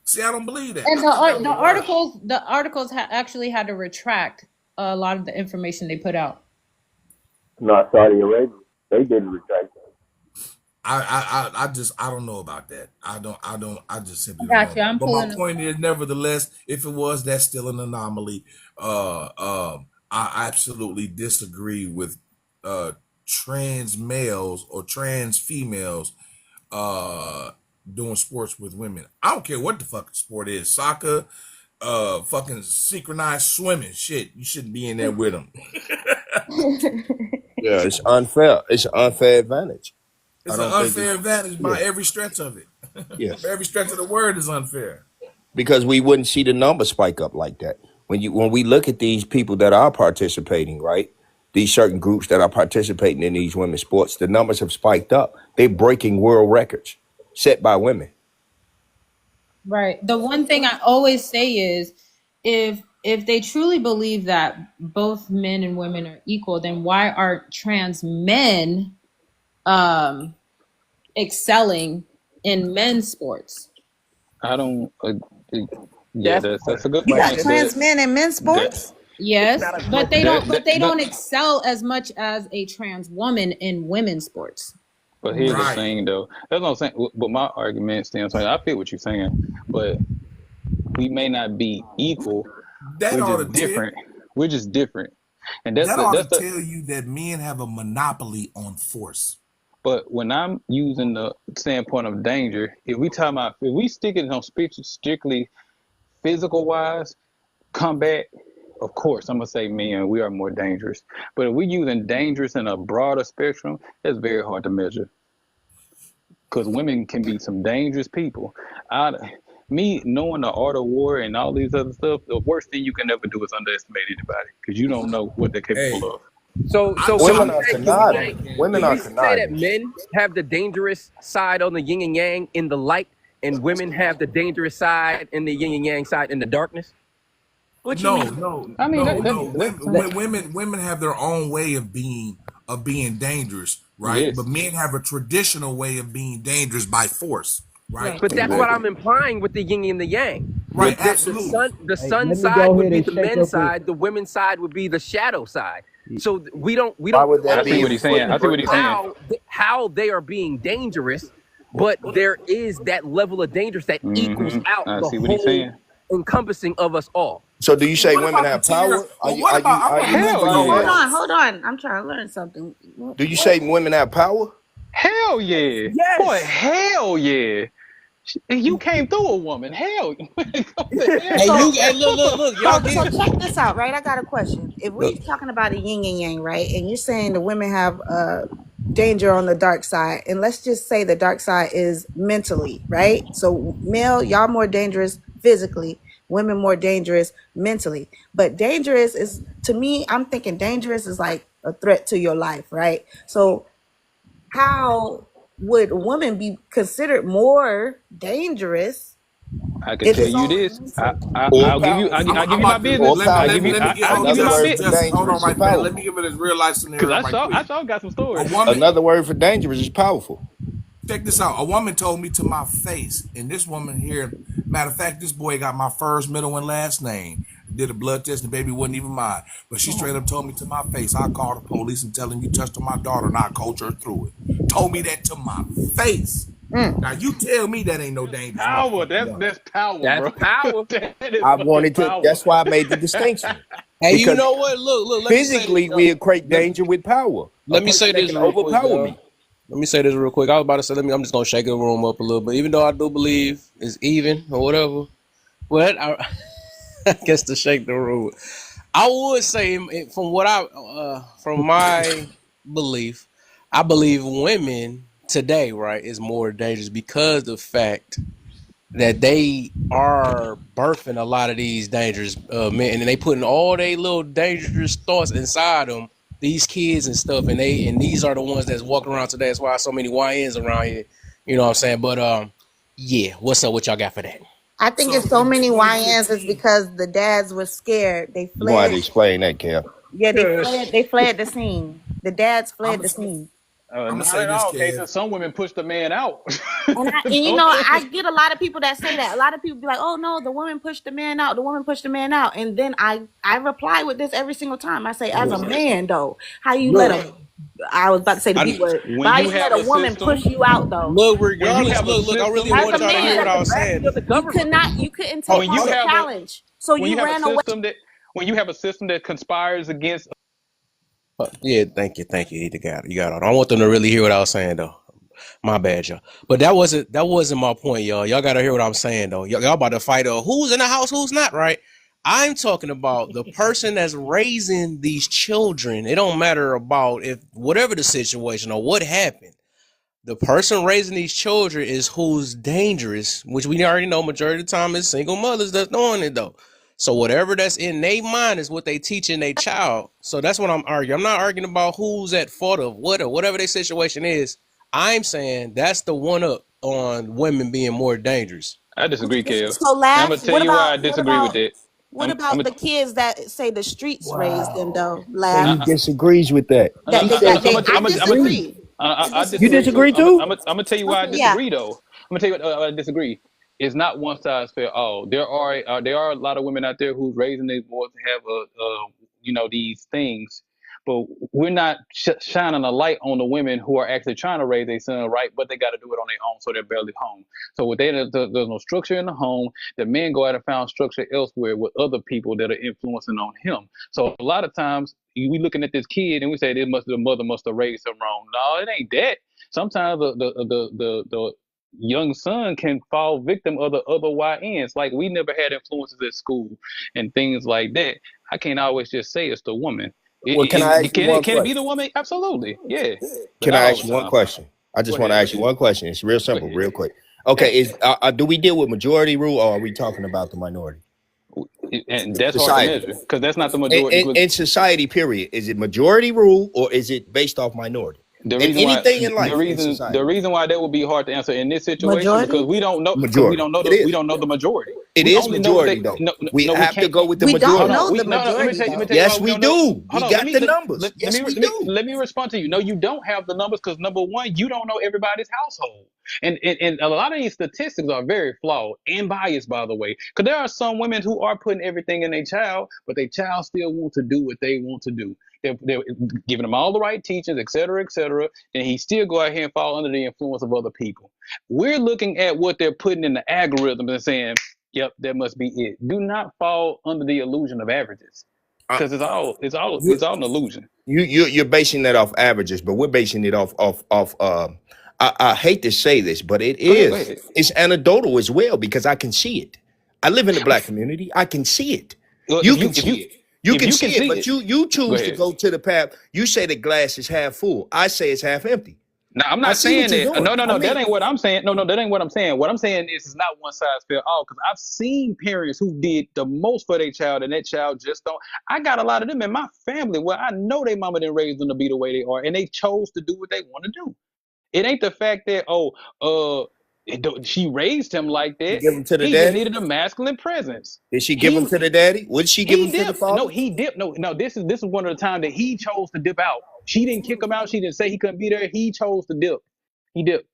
See, I don't believe that. And I thought that was a lie. the articles actually had to retract a lot of the information they put out. Not Saudi Arabia. They didn't retract that. I don't know about that. I just simply don't Gotcha. know. I'm But pulling my up. point is, nevertheless, if it was, that's still an anomaly. I absolutely disagree with trans males or trans females doing sports with women. I don't care what the fucking sport is. Soccer, fucking synchronized swimming. Shit, you shouldn't be in there with them. Yeah, it's unfair. It's an unfair advantage. It's I an don't think unfair advantage by yeah. every stretch of it. Yes. Every stretch of the word is unfair. Because we wouldn't see the numbers spike up like that. When we look at these people that are participating, right? These certain groups that are participating in these women's sports, the numbers have spiked up. They're breaking world records set by women. Right. The one thing I always say is if they truly believe that both men and women are equal, then why are trans men excelling in men's sports? I don't. Yeah, that's a good You got point. trans men in men's sports? Yes, but they that- don't excel as much as a trans woman in women's sports. But here's the Right. thing, though. That's what I'm saying. But my argument stands. I feel what you're saying, but we may not be equal. That We're ought just to different. We're just different. And that's That the ought to that's the. tell you that men have a monopoly on force. But when I'm using the standpoint of danger, if we stick it on strictly physical wise combat, of course I'm gonna say men, we are more dangerous. But if we're using dangerous in a broader spectrum, that's very hard to measure. Because women can be some dangerous people. Me knowing the art of war and all these other stuff, the worst thing you can ever do is underestimate anybody because you don't know what they're Hey, capable of. So I can shot Women we are say down can we somebody say conniving. can't Women can do are we it. say that conniving. men have the dangerous side on the yin and yang in the light, and women have the dangerous side in the yin and yang side in the darkness? What you No, mean? no, I mean, no, no. that Women have their own way of being dangerous, right? yes. But men have a traditional way of being dangerous by force, right? Right. But that's what Exactly. I'm implying with the yin and the yang. Right, The absolutely. Hey, sun let me side go would ahead be and the shake men's up with. side, the women's side would be the shadow side. So we Why don't would I that see be what always he's put saying. I see important? what forth he's saying. how they are being dangerous, but there is that level of dangerous that equals out I the see what he's whole saying. encompassing of us all. So do you Well, say what women about the have tear? power? Well, what about? I Are want to you move Hell it No, on yeah. hold up. on, hold on. I'm trying to learn something. do you What? say women have power? Hell yeah. Boy, Yes. hell yeah. You came through a woman. Hell. What the hell? Hey, So, hey, look, y'all so get check this out, right? I got a question. If we look. talking about a yin and yang, right, and you're saying the women have danger on the dark side, and let's just say the dark side is mentally, right? So male, y'all more dangerous physically, women more dangerous mentally. But dangerous is, to me, I'm thinking dangerous is like a threat to your life, right? So how would a woman be considered more dangerous I can if tell it's you only this. mentally? Or I'll give you. powerful? I'll give I'm you my about to Or business. powerful? let me get. I Hold give on, you Another my word just for business. hold on dangerous is right there. Let me powerful. give it a real life Cause scenario right quick. I saw got some A stories. woman. Another word for dangerous is powerful. Check this out. A woman told me to my face, and this woman here, matter of fact, this boy got my first, middle, and last name. Did a blood test, and the baby wasn't even mine. But she straight up told me to my face, I call the police and tell them you touched on my daughter, and I coach her through it. Told me that to my face. Now you tell me that ain't no dangerous Power. motherfucking woman. That's power, That's bro. power. That is I fucking wanted to. power. That's why I made the distinction Hey, you because know what? Look. Let me say this, physically y'all. we equate danger with power. A Let me say person that this can real quick, overpower y'all. me. Let me say this real quick. I was about to say, I'm just gonna shake the room up a little bit, even though I do believe it's even or whatever. But I guess to shake the room, I would say from from my belief, I believe women today, right, is more dangerous because the fact that they are birthing a lot of these dangerous men, and they putting all they little dangerous thoughts inside them, these kids and stuff, and these are the ones that's walking around today. That's why so many YNs around here. You know what I'm saying? But yeah, what's up? What y'all got for that? I think it's So so in many YNs is 2015, because the dads were scared. They You gonna have fled. to explain that, Cal. Yeah, they Yes. fled. They fled the scene. The dads I'm fled gonna the scene. Not say in this, all Kev. cases. Some women push the man out. And you Some know, women. I get a lot of people that say that. A lot of people be like, "Oh no, the woman pushed the man out. The woman pushed the man out." And then I reply with this every single time. I say, as a man though, how you let Look, a, I was about to say the B word, but When how you you let have a a woman push system, you out though? when you regardless, have a look, I really system, As want a y'all to hear man, what I was Gravity of saying. the you government. couldn't take when you on the have a challenge, so you ran away. system that conspires against. Yeah, thank you. You got it. I want them to really hear what I was saying though. My bad, y'all. But that wasn't my point, y'all. Y'all gotta hear what I'm saying though. Y'all about to fight who's in the house, who's not, right? I'm talking about the person that's raising these children. It don't matter about if whatever the situation or what happened. The person raising these children is who's dangerous, which we already know majority of the time is single mothers that's doing it though. So whatever that's in their mind is what they teaching their child. So that's what I'm arguing. I'm not arguing about who's at fault of what or whatever their situation is. I'm saying that's the one up on women being more dangerous. I disagree, Kev. So And I'm gonna laughs. tell you why I disagree with that. What I'm about the kids that say the streets raised them Wow. though? So he Laugh. disagrees with that. That He they says got. he I disagrees. disagree. I I You disagree disagree. too. disagree I'm too? gonna tell you why I Okay, yeah. disagree though. I'm gonna tell you what I disagree. It's not one size fits all. There are a lot of women out there who's raising their boys to have these things, but we're not shining a light on the women who are actually trying to raise their son right, but they got to do it on their own, so they're barely home. So with there's no structure in the home. The men go out and found structure elsewhere with other people that are influencing on him. So a lot of times, we looking at this kid and we say the mother must have raised him wrong. No, it ain't that. Sometimes the young son can fall victim of the other YNs. Like we never had influences at school and things like that. I can't always just say it's the woman. Well, can I ask you one Can it be question? the woman? Absolutely, yeah. But Can not I all ask the you one time. question? I just Go want to ahead. ask you one question. It's real Go simple, ahead. real quick. Okay, do we deal with majority rule or are we talking about the minority? And that's hard to Society. measure because that's not the majority. In society, period. Is it majority rule or is it based off minority? The In reason why anything in life in society. the reason why that would be hard to answer in this situation Majority? because we don't know Majority. It is. we don't know the majority. It We is only know what majority they though. no, We no we have to can't. go with the We don't majority. know the Let me majority, tell you though. why Yes, we we don't know. do. We got the numbers. Yes, we do. Let me respond to you. No, you don't have the numbers because number one, you don't know everybody's household. And a lot of these statistics are very flawed and biased, by the way. Because there are some women who are putting everything in their child, but their child still wants to do what they want to do. They're giving them all the right teachings, et cetera, and he still go out here and fall under the influence of other people. We're looking at what they're putting in the algorithm and saying, yep, that must be it. Do not fall under the illusion of averages. Because it's all an illusion. You're basing that off averages, but we're basing it off I hate to say this, but it Go is. ahead. It's anecdotal as well because I can see it. I live in the black community. I can see it. Well, You if you can if see you it. You if can you see can it, see but it, you go choose to ahead. go to the path. You say the glass is half full. I say it's half empty. No, I'm I not see what saying you're that. doing. No, that ain't what I'm saying. No, that ain't what I'm saying. What I'm saying is it's not one size fits all. Because I've seen parents who did the most for their child, and that child just don't. I got a lot of them in my family where I know their mama didn't raise them to be the way they are, and they chose to do what they want to do. It ain't the fact that she raised him like You that. give them to the He just daddy. needed a masculine presence. Did she give them to the daddy? Would she give He them to the dipped. No, father? he dipped. No. This is one of the times that he chose to dip out. She didn't kick him out. She didn't say he couldn't be there. He chose to dip. He dipped.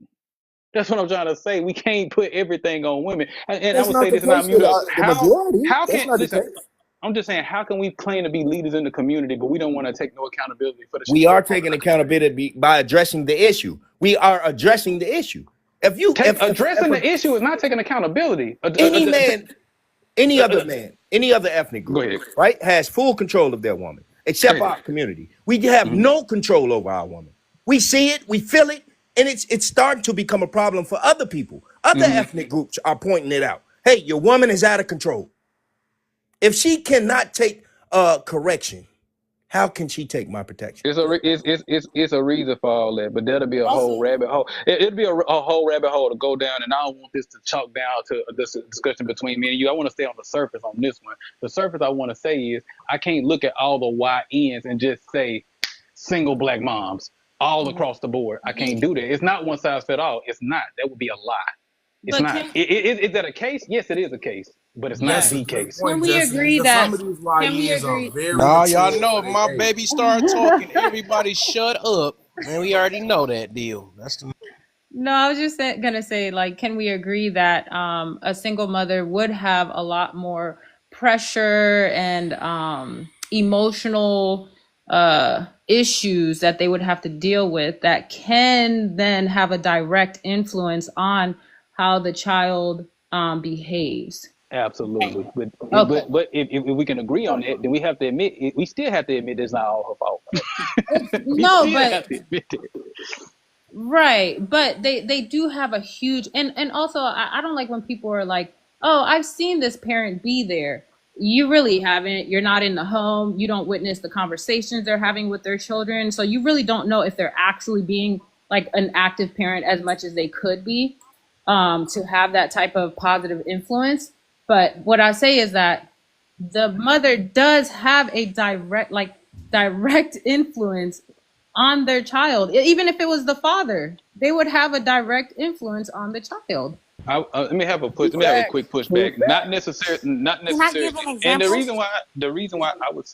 That's what I'm trying to say. We can't put everything on women. And I That's would not say the this, and I case mute with up. the majority. How That's can not the listen? case. I'm just saying, how can we claim to be leaders in the community, but we don't want to take no accountability for the shit We that are we're part taking of? accountability by addressing the issue. We are addressing the issue. Addressing the issue is not taking accountability. Any man, any other ethnic Go group, ahead. right, has full control of their woman, except Go our ahead. community. We have no control over our woman. We see it, we feel it, and it's starting to become a problem for other people. Other ethnic groups are pointing it out. Hey, your woman is out of control. If she cannot take correction, how can she take my protection? It's a reason for all that, but that'll be a whole rabbit hole. It'll be a whole rabbit hole to go down, and I don't want this to chalk down to this discussion between me and you. I want to stay on the surface on this one. The surface I want to say is I can't look at all the YNs and just say single black moms all across the board. I can't do that. It's not one size fit all. It's not. That would be a lie. It's But not. Is that a case? Yes, it is a case, but it's not That's a the good case. can point, we Justin. agree Because some that? of these Can we YNs agree? are very Nah, y'all mature know for if my their age. baby start talking, everybody shut up. Man, we already know that deal. That's the No, I was just gonna say, like, can we agree that a single mother would have a lot more pressure and emotional issues that they would have to deal with that can then have a direct influence on how the child behaves? Absolutely, Okay. but if we can agree on that, then we have to admit we still have to admit it's not all her fault. We No, still but have to admit that. right, but they do have a huge and also I don't like when people are like, oh, I've seen this parent be there. You really haven't. You're not in the home. You don't witness the conversations they're having with their children. So you really don't know if they're actually being like an active parent as much as they could be, to have that type of positive influence. But what I say is that the mother does have a direct influence on their child. Even if it was the father, they would have a direct influence on the child. Let me have a quick pushback. Not necessarily. Can I give an And the example? reason why I would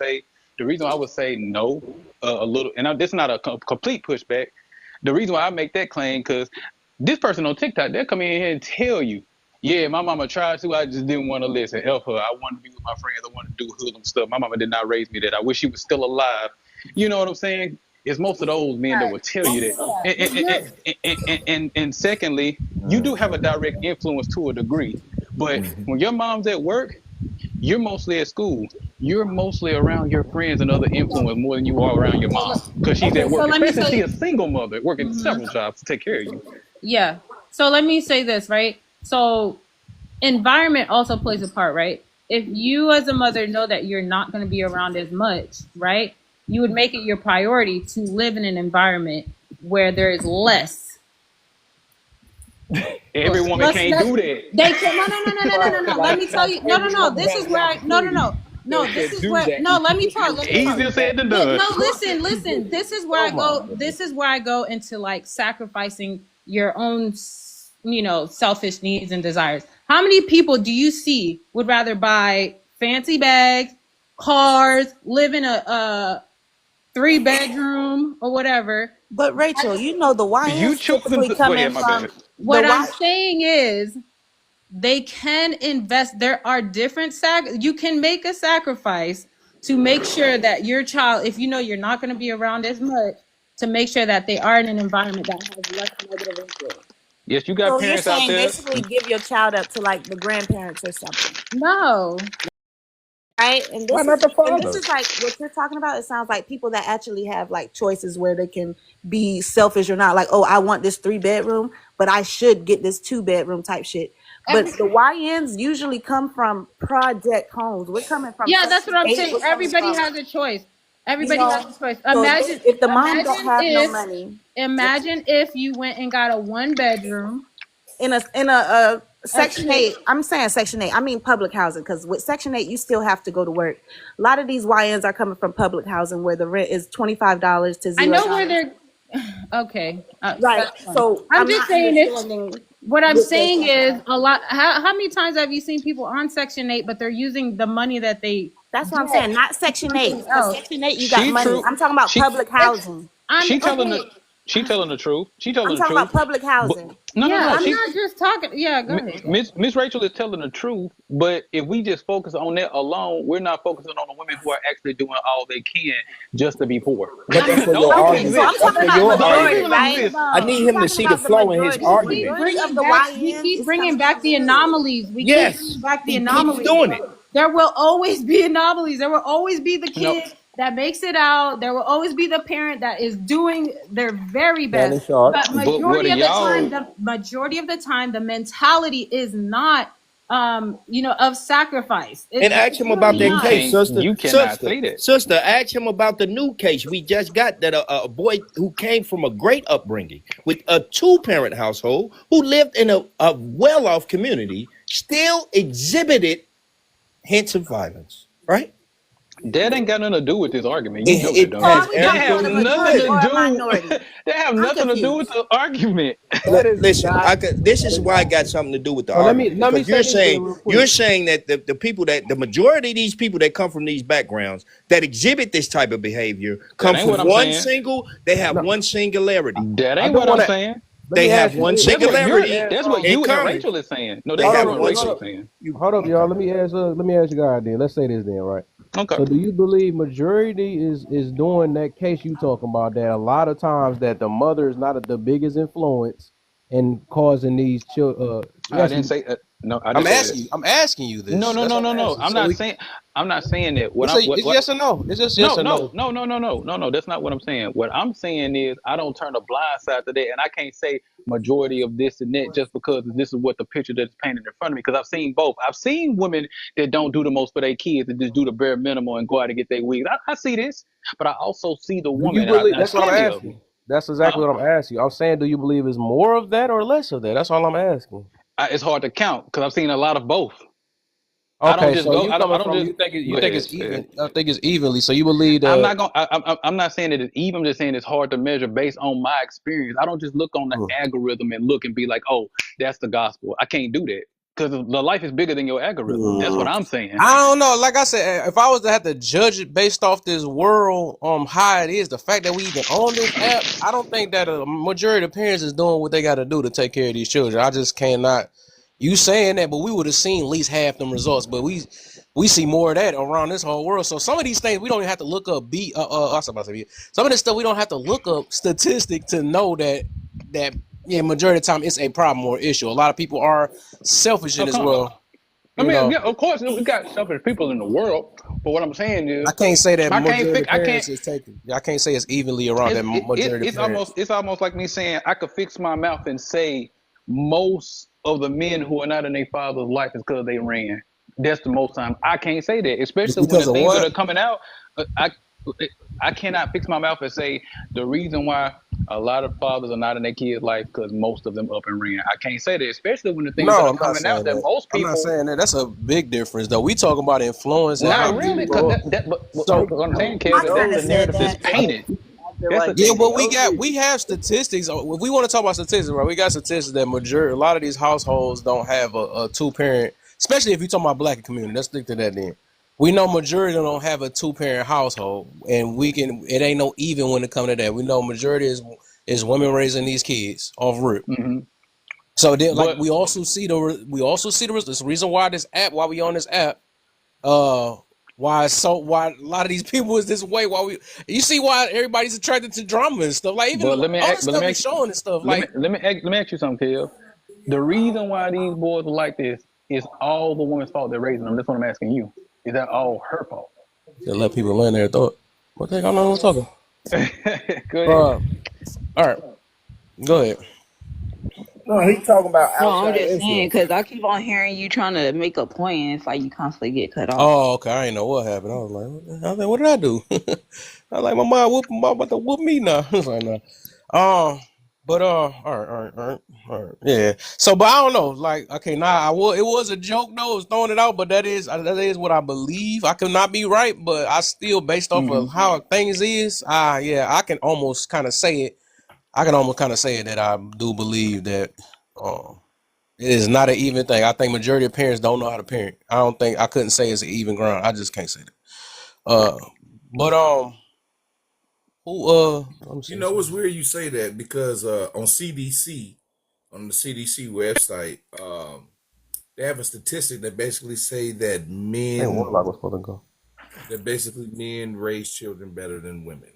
say no, a little, and this is not a complete pushback. The reason why I make that claim because this person on TikTok, they'll come in here and tell you, yeah, my mama tried to, I just didn't want to listen. Help her. I wanted to be with my friends. I wanted to do hoodlum stuff. My mama did not raise me that. I wish she was still alive. You know what I'm saying? It's most of those men that will tell you that. And secondly, you do have a direct influence to a degree. But when your mom's at work, you're mostly at school. you're mostly around your friends and other influence more than you are around your mom because she's Okay, at so work, let me especially tell she you. a single mother working Mhm. several jobs to take care of you. Yeah. So let me say this, right? So environment also plays a part, right? If you as a mother know that you're not going to be around as much, right? You would make it your priority to live in an environment where there is less. Every woman can't do that. They can no. Let me tell you. No. This is where I no. This is Do where that. no. Let me talk. Easier said than done. No, listen. This is where I go. This is where I go into like sacrificing your own, selfish needs and desires. How many people do you see would rather buy fancy bags, cars, live in a 3-bedroom or whatever? But Rachel, you know the You YNs choosing typically to go coming ahead, my from bad. What the I'm Y. saying is they can invest. There are different you can make a sacrifice to make sure that your child, if you know you're not going to be around as much, to make sure that they are in an environment that has less negative influence. Yes, you got So you're parents out saying there. basically give your child up to like the grandparents or something, No. right? And Why this not is the and this father? is like what you're talking about. It sounds like people that actually have like choices where they can be selfish or not. Like, oh, I want this 3-bedroom, but I should get this 2-bedroom type shit. But the YNs usually come from project homes. We're coming from Yeah, that's Section what I'm 8. saying. We're coming Everybody from, has a choice. you Everybody has know. a choice. So if the mom don't have no If money, imagine if you went and got a 1-bedroom in a Section 8, I'm saying Section 8, I mean public housing, because with Section 8 you still have to go to work. A lot of these YNs are coming from public housing where the rent is $25 to $0. I know where they're okay. Right. That's fine. So I'm I'm just not saying it's understanding what I'm what they're saying is sacrificing. a lot. How many times have you seen people on Section 8, but they're using the money that they That's what I'm get saying. Not for Section 8. something Because else? Section 8 you got She money. true. I'm talking about She public housing. I'm telling the okay. she telling the truth. She telling I'm the talking truth. about public But housing. no. Yeah, I'm She not just talking. Yeah, go ahead. Miss Rachel is telling the truth. But if we just focus on that alone, we're not focusing on the women who are actually doing all they can just to be poor. But that's for your Those people Okay, so argument. I'm exist. That's talking for about your Those majority, people argument. right? exist. I About need We're him to talking see the about the flow in his majority. The we keep argument. majority of bringing the back. We YNs keep is bringing coming from back the hood. anomalies. We keep Yes, bringing back the he keeps anomalies. doing it. There will always be anomalies. There will always be the No. kid that makes it out. There will always be the parent that is doing their very best. Shannon Sharp. But But what are y'all? majority of the time, the mentality is not, of sacrifice. And ask It's him about really You that not. case, can't. sister. You cannot Sister, say that. sister, ask him about the new case we just got that a boy who came from a great upbringing with a 2-parent household who lived in a well-off community still exhibited hints of violence, right? That ain't got nothing to do with this argument. You know that, It don't So you? are has we That talking have about a everything to nothing majority to or a do. minority? That have I'm nothing to do with confused. the argument. That is Listen, not. this is why I got something to do with the Well, argument let me because say this then real you're quick. saying that the people that the majority of these people that come from these backgrounds that exhibit this type of behavior come That ain't from what I'm saying. they have No, one singularity. That I ain't do what I'm want to. saying. Let They me have ask you one this. That's what you're. Let me singularity ask. That's what in you and common. Rachel is saying. No, They that's Hold not on, have what one. hold Rachel up, is saying. hold up, y'all. Okay. Let me ask you guys then. Let's say this then, right? Okay. So, do you believe majority is doing that case you talking about that a lot of times that the mother is not the biggest influence in causing these children? I Yes, didn't say. No, I I'm didn't say that. asking you. I'm asking you No, this. no, That's no, what no, I'm no. asking. I'm So not we, saying. I'm not saying that. What it's I'm. a What. it's What. yes or no. It's just yes No, or no, no. no, no, no, no, no, no. That's not what I'm saying. What I'm saying is I don't turn a blind side to that, and I can't say majority of this and that just because this is what the picture that's painted in front of me. Because I've seen both. I've seen women that don't do the most for their kids and just do the bare minimum and go out and get their wigs. I see this, but I also see the do you woman, and believe? there's That's what I'm plenty of asking. them. That's Huh? exactly what I'm asking. I'm saying, do you believe it's more of that or less of that? That's all I'm asking. It's hard to count because I've seen a lot of both. I don't Okay, just so go. you I coming don't from just you go think ahead. it's Go ahead. even? I think it's evenly. So you believe I'm that? not going. I'm not saying that it's even. I'm just saying it's hard to measure based on my experience. I don't just look on the algorithm and look and be like, "Oh, that's the gospel." I can't do that because the life is bigger than your algorithm. That's what I'm saying. I don't know. Like I said, if I was to have to judge it based off this world, how it is, the fact that we even on this app, I don't think that a majority of parents is doing what they got to do to take care of these children. I just cannot. You saying that, but we would have seen at least half them results. But we see more of that around this whole world. So some of these things we don't even have to look up. I was about to say some of this stuff we don't have to look up statistic to know that majority of the time it's a problem or issue. A lot of people are selfish in How this come? world. I You mean, know, yeah, of course, we got selfish people in the world, but what I'm saying is, I can't say that I can't majority fix. of I can't. parents is taking. I can't say it's evenly around that majority of parents. It's almost like me saying I could fix my mouth and say most of the men who are not in their father's life is because they ran. That's the most time. I can't say that, It's especially when because the of things that what? are coming out. I cannot fix my mouth and say the reason why a lot of fathers are not in their kids' life because most of them up and ran. I can't say that, especially when the things that No, are I'm not coming out saying that that. most I'm not people saying that. That's a big difference, though. We talking about influence and how not people really, because grow up. but So what I'm saying, I Kev, that that's kind the of said narrative that's that. painted. I feel That's the like yeah, thing. but those we have statistics. If we want to talk about statistics, right? We got statistics that a lot of these households don't have a two parent, especially if you're talking about black community. Let's stick to that then. We know majority don't have a two parent household, and it ain't no even when it comes to that. We know majority is women raising these kids off rip. Mm-hmm. So then, like But we also see the reason why why we on this app, why a lot of these people is this way. You see why everybody's attracted to drama and stuff. Like even but let me all the ask, but let stuff me is ask you, showing and stuff. Like let me ask you something, Kev. The reason why these boys are like this is all the woman's fault they're raising them. That's what I'm asking you. Is that all her fault? to let people learn their thought. What the heck? I don't know what I'm talking. Go ahead. All right, go ahead. No, he talking about No, I'm outside just saying influence. because I keep on hearing you trying to make a point, and it's like you constantly get cut off. Oh, okay. I didn't know what happened. I was like, what did I do? I was like, my mom about to whoop me now. I was like, no. But all right. Yeah. So, but I don't know. Like, okay, it was a joke though. I was throwing it out, but that is what I believe. I could not be right, but I still, based off Mm-hmm. of how things is, yeah, I can almost kind of say it. I can almost kind of say it that I do believe that. It is not an even thing. I think majority of parents don't know how to parent. I couldn't say it's an even ground. I just can't say that. But let me You see know, it's something. weird you say that because on the CDC website, they have a statistic that basically say that I think Warlock was supposed to go. men raise children better than women.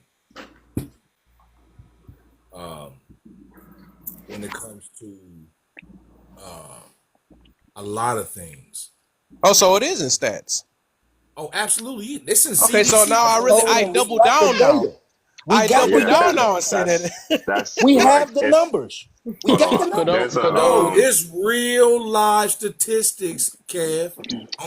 When it comes to a lot of things. Oh, so it is in stats. Oh, absolutely. It's in Okay, CDC. so now I double got the down now. data. I double Yeah, down now and say that. that's We like have the it's numbers. We hold got the on. numbers. There's a No, it's real live statistics, Kev,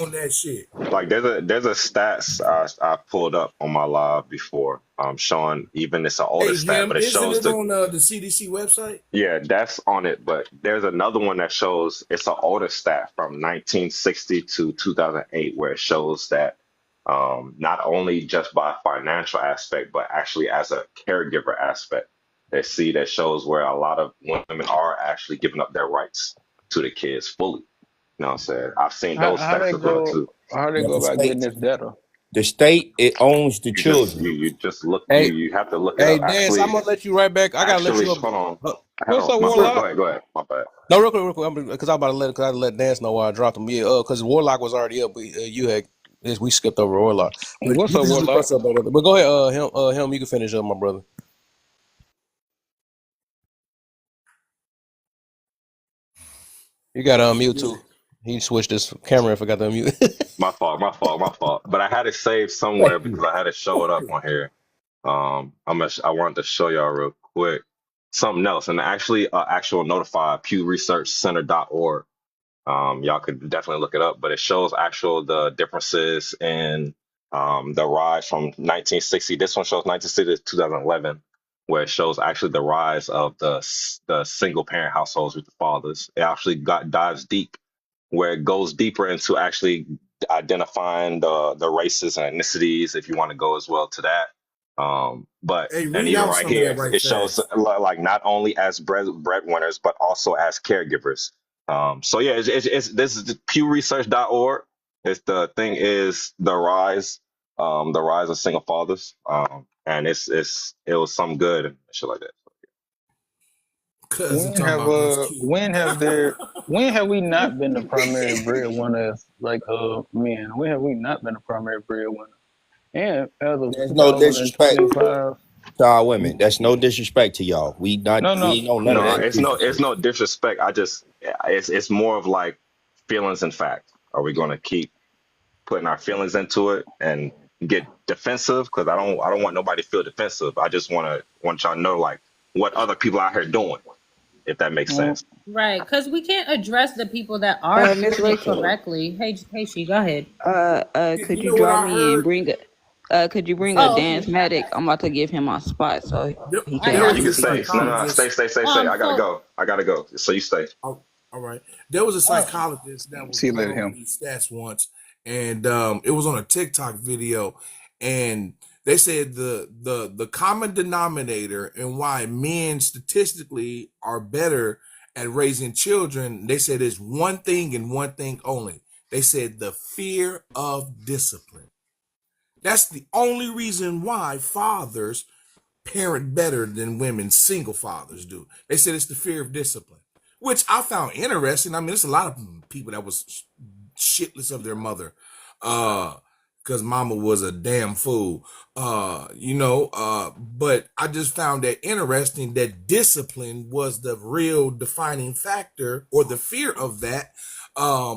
on that shit. like there's a stats I pulled up on my live before, showing even it's an older Hey, stat, him, but it isn't shows it on the CDC website? yeah, that's on it. But there's another one that shows it's an older stat from 1960 to 2008, where it shows that not only just by financial aspect, but actually as a caregiver aspect, they see that shows where a lot of women are actually giving up their rights to the kids fully. You know what I'm saying? I've seen those stats as well too. How they But go the about getting state, this data? the state, it owns the children. You just look Hey, you have to look it hey, up. Dance, I'm gonna let you right back. I gotta let Actually, you up. What's up, My bad. Warlock? Go ahead. My bad. No, real quick, because I had to let Dance know why I dropped him. Yeah, because Warlock was already up. But we skipped over Warlock. But What's you up, can just Warlock? request up, brother. But go ahead, him, you can finish up, my brother. You got to unmute too. He switched his camera and forgot to unmute. My fault. But I had it saved somewhere because I had to show it up on here. I wanted to show y'all real quick something else, and actually, actual notify PewResearchCenter.org. Y'all could definitely look it up, but it shows the differences in the rise from 1960. This one shows 1960 to 2011, where it shows actually the rise of the single parent households with the fathers. It actually dives deep, where it goes deeper into actually identifying the races and ethnicities, if you want to go as well to that. But Hey, and read even out right some of that here, right it shows fast. like not only as breadwinners, but also as caregivers. So yeah, this is PewResearch.org. It's the thing is the rise of single fathers. And it was some good and shit like that. Cousin talking about that's cute. When have we not been the primary breadwinners like men? When have we not been the primary breadwinner? And as of There's no disrespect 2025, to our women. That's no disrespect to y'all. We no, ain't know none of No, that. it's no disrespect. It's more of like feelings and fact. Are we going to keep putting our feelings into it and get defensive? Because I don't want nobody to feel defensive. I just want y'all to know like what other people out here doing, if that makes sense. Right, because we can't address the people that are Miss doing it Rachel, correctly. Hey, she, go ahead. could You you know what draw I me and heard? bring could you bring a Oh, dance okay. medic? I'm about to give him my spot so There, he I can there got was You a can actually stay. speak. No, psychologist. stay. I gotta so go. So you stay. Oh, all right. There was a oh, psychologist that was See you going later, over him. these stats once, and it was on a TikTok video, and they said the common denominator and why men statistically are better at raising children. They said is one thing and one thing only. They said the fear of discipline. That's the only reason why fathers parent better than women, single fathers do. They said it's the fear of discipline, which I found interesting. I mean, there's a lot of people that was shitless of their mother, because mama was a damn fool, but I just found that interesting that discipline was the real defining factor, or the fear of that,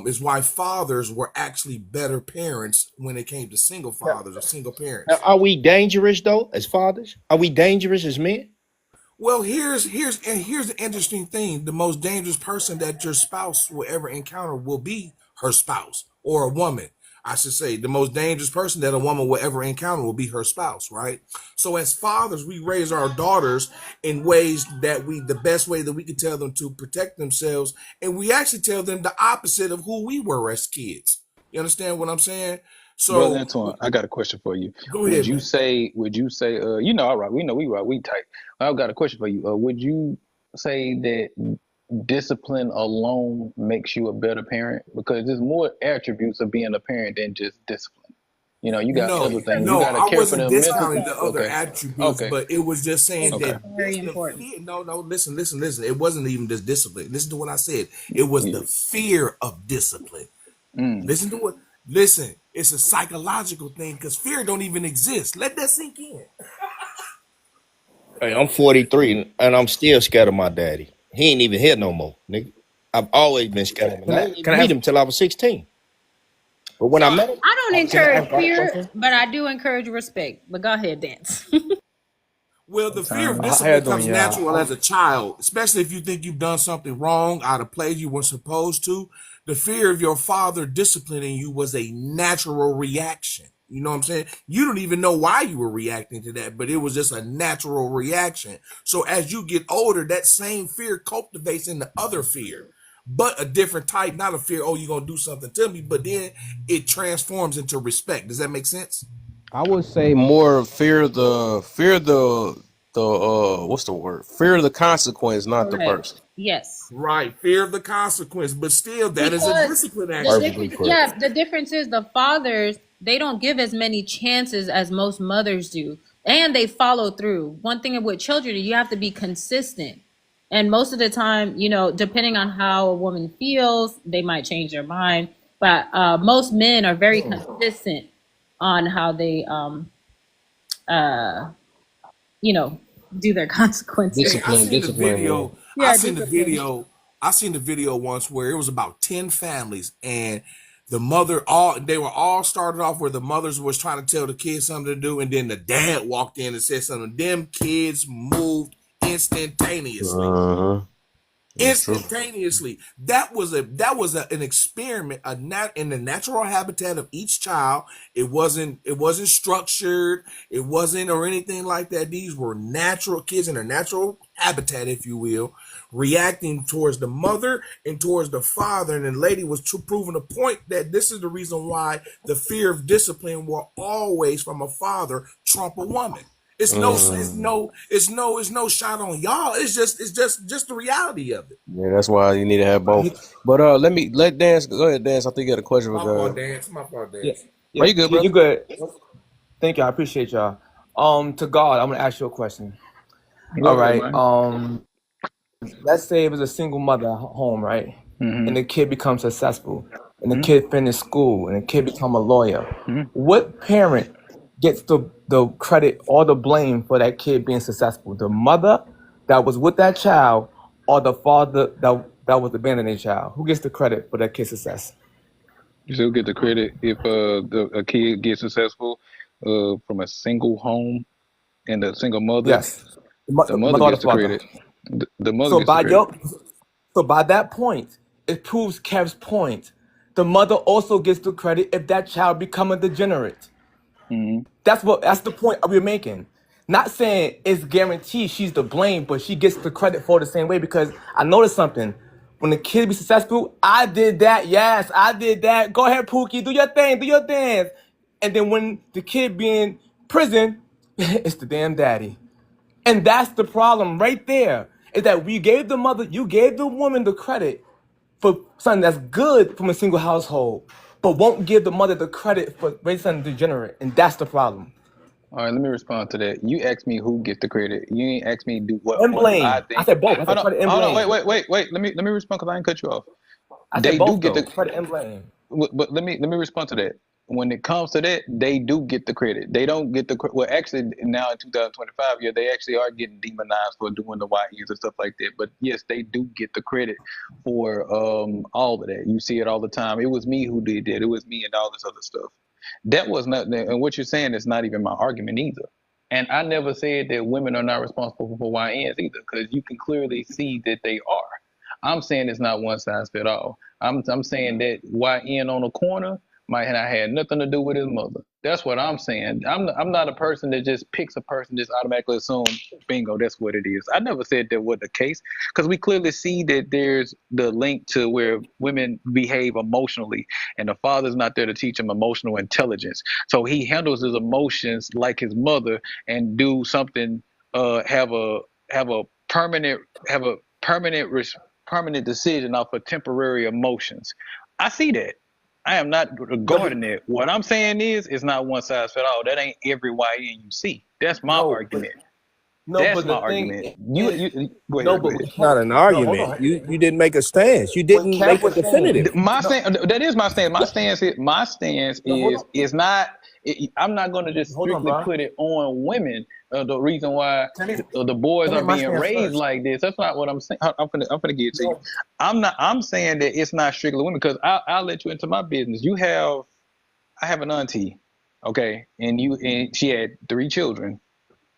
is why fathers were actually better parents when it came to single fathers or single Now, parents. are we dangerous though, as fathers? Are we dangerous as men? Well, here's the interesting thing. The most dangerous person that your spouse will ever encounter will be her spouse, or a woman. I should say the most dangerous person that a woman will ever encounter will be her spouse, right? So as fathers, we raise our daughters in ways that the best way that we can tell them to protect themselves, and we actually tell them the opposite of who we were as kids. You understand what I'm saying? Brother So Antoine, I got a question for you. go ahead, man. Would you say, all right, we know we right, we tight. I've got a question for you. Would you say that discipline alone makes you a better parent? Because there's more attributes of being a parent than just discipline. You got No, other things. You no, got to I care for wasn't them mental. discounting the other Okay, attributes, okay, but it was just saying okay. that very the important. fear. No, listen. It wasn't even just discipline. Listen to what I said. It was Yeah. the fear of discipline. Mm. Listen to what. Listen, it's a psychological thing because fear don't even exist. Let that sink in. Hey, I'm 43 and I'm still scared of my daddy. He ain't even here no more, nigga. I've always been scared of him. And I didn't even meet him till I was 16. But when So I met him, I don't can I encourage ask God a fear, question? but I do encourage respect. But go ahead, dance. Well, the fear of How y'all discipline doing, comes y'all? natural as a child, especially if you think you've done something wrong, out of place you weren't supposed to. The fear of your father disciplining you was a natural reaction. You know what I'm saying? You don't even know why you were reacting to that, but it was just a natural reaction. So as you get older, that same fear cultivates into other fear, but a different type, not a fear, oh, you're going to do something to me, but then it transforms into respect. Does that make sense? I would say more fear the what's the word? Fear the consequence, not the Correct. person. Yes. Right. Fear of the consequence, but still, that is a Because discipline the action. Perfectly difference, correct. yeah, the difference is the fathers, they don't give as many chances as most mothers do, and they follow through. One thing with children, you have to be consistent, and most of the time, depending on how a woman feels, they might change their mind. But most men are very consistent on how they uh do their consequences. Hey, I seen the Discipline, yeah. video. I Yeah, seen the discipline. video. I seen the video once where it was about 10 families, and the mother, all they were all started off where the mothers was trying to tell the kids something to do, and then the dad walked in and said something. Them kids moved instantaneously. That's true. Instantaneously. That was an experiment, in the natural habitat of each child. It wasn't structured, it wasn't or anything like that. These were natural kids in their natural habitat, if you will, reacting towards the mother and towards the father. And the lady was proving a point that this is the reason why the fear of discipline will always from a father trump a woman. It's no shot on y'all. It's just the reality of it. Yeah, that's why you need to have both. But let Dance go ahead, Dance. I think you had a question for My fault, God. Dance. My fault, Yeah, Dance. Are yeah, you good, you brother? good. Thank you. I appreciate y'all. To God, I'm gonna ask you a question. Go All ahead, right. man. Let's say it was a single mother at home, right? Mm-hmm. And the kid becomes successful, and the Mm-hmm. kid finished school, and the kid become a lawyer. Mm-hmm. What parent gets the credit or the blame for that kid being successful? The mother that was with that child, or the father that was abandoning child? Who gets the credit for that kid's success? You still get the credit if a kid gets successful from a single home and a single mother. Yes, The the mother mother or gets the the father. credit. The mother So gets the by credit. your so by that point, it proves Kev's point. The mother also gets the credit if that child become a degenerate. Hmm. That's the point we're making. Not saying it's guaranteed she's to blame, but she gets the credit for it the same way because I noticed something. When the kid be successful, I did that. Yes, I did that. Go ahead, Pookie, do your thing, do your dance. And then when the kid be in prison, it's the damn daddy. And that's the problem right there. Is that you gave the woman the credit for something that's good from a single household, but won't give the mother the credit for raising something degenerate. And that's the problem. All right, let me respond to that. You asked me who gets the credit. You ain't asked me And what do I blame. I think. said both. I said Hold on, credit and hold on, blame. wait. Let me respond because I didn't cut you off. I said They do both get though. the Credit and blame. but let me respond to that. When it comes to that, they do get the credit. They don't get the well. Actually, now in 2025, yeah, they actually are getting demonized for doing the YNs and stuff like that. But yes, they do get the credit for all of that. You see it all the time. It was me who did that. It was me and all this other stuff. That was not. And what you're saying is not even my argument either. And I never said that women are not responsible for YNs either, because you can clearly see that they are. I'm saying it's not one size fit all. I'm saying that YN on the corner might not have nothing to do with his mother. That's what I'm saying. I'm not a person that just picks a person, just automatically assume, bingo, that's what it is. I never said that was the case, because we clearly see that there's the link to where women behave emotionally, and the father's not there to teach him emotional intelligence. So he handles his emotions like his mother and do something, have a permanent have a permanent permanent decision off of temporary emotions. I see that. I am not But regarding that. What I'm saying is, it's not one size fit all. That ain't every YN you see. That's my no, but argument. no, That's but my the thing argument. is, Go no, ahead. Go but ahead. what It's not an no, hold argument. on. You didn't make a stance. You What didn't Kev make it was saying. definitive. My No, stance. That is my stance. My stance no, hold is on. it's not. I'm not going to just Hold on, strictly bro. put it on women. The reason why Tell me, the boys tell me are my being stance raised first. like this. That's not what I'm saying. I'm gonna get it to you. No, I'm not. I'm saying that it's not strictly women, because I'll let you into my business. I have an auntie, okay, and she had 3 children,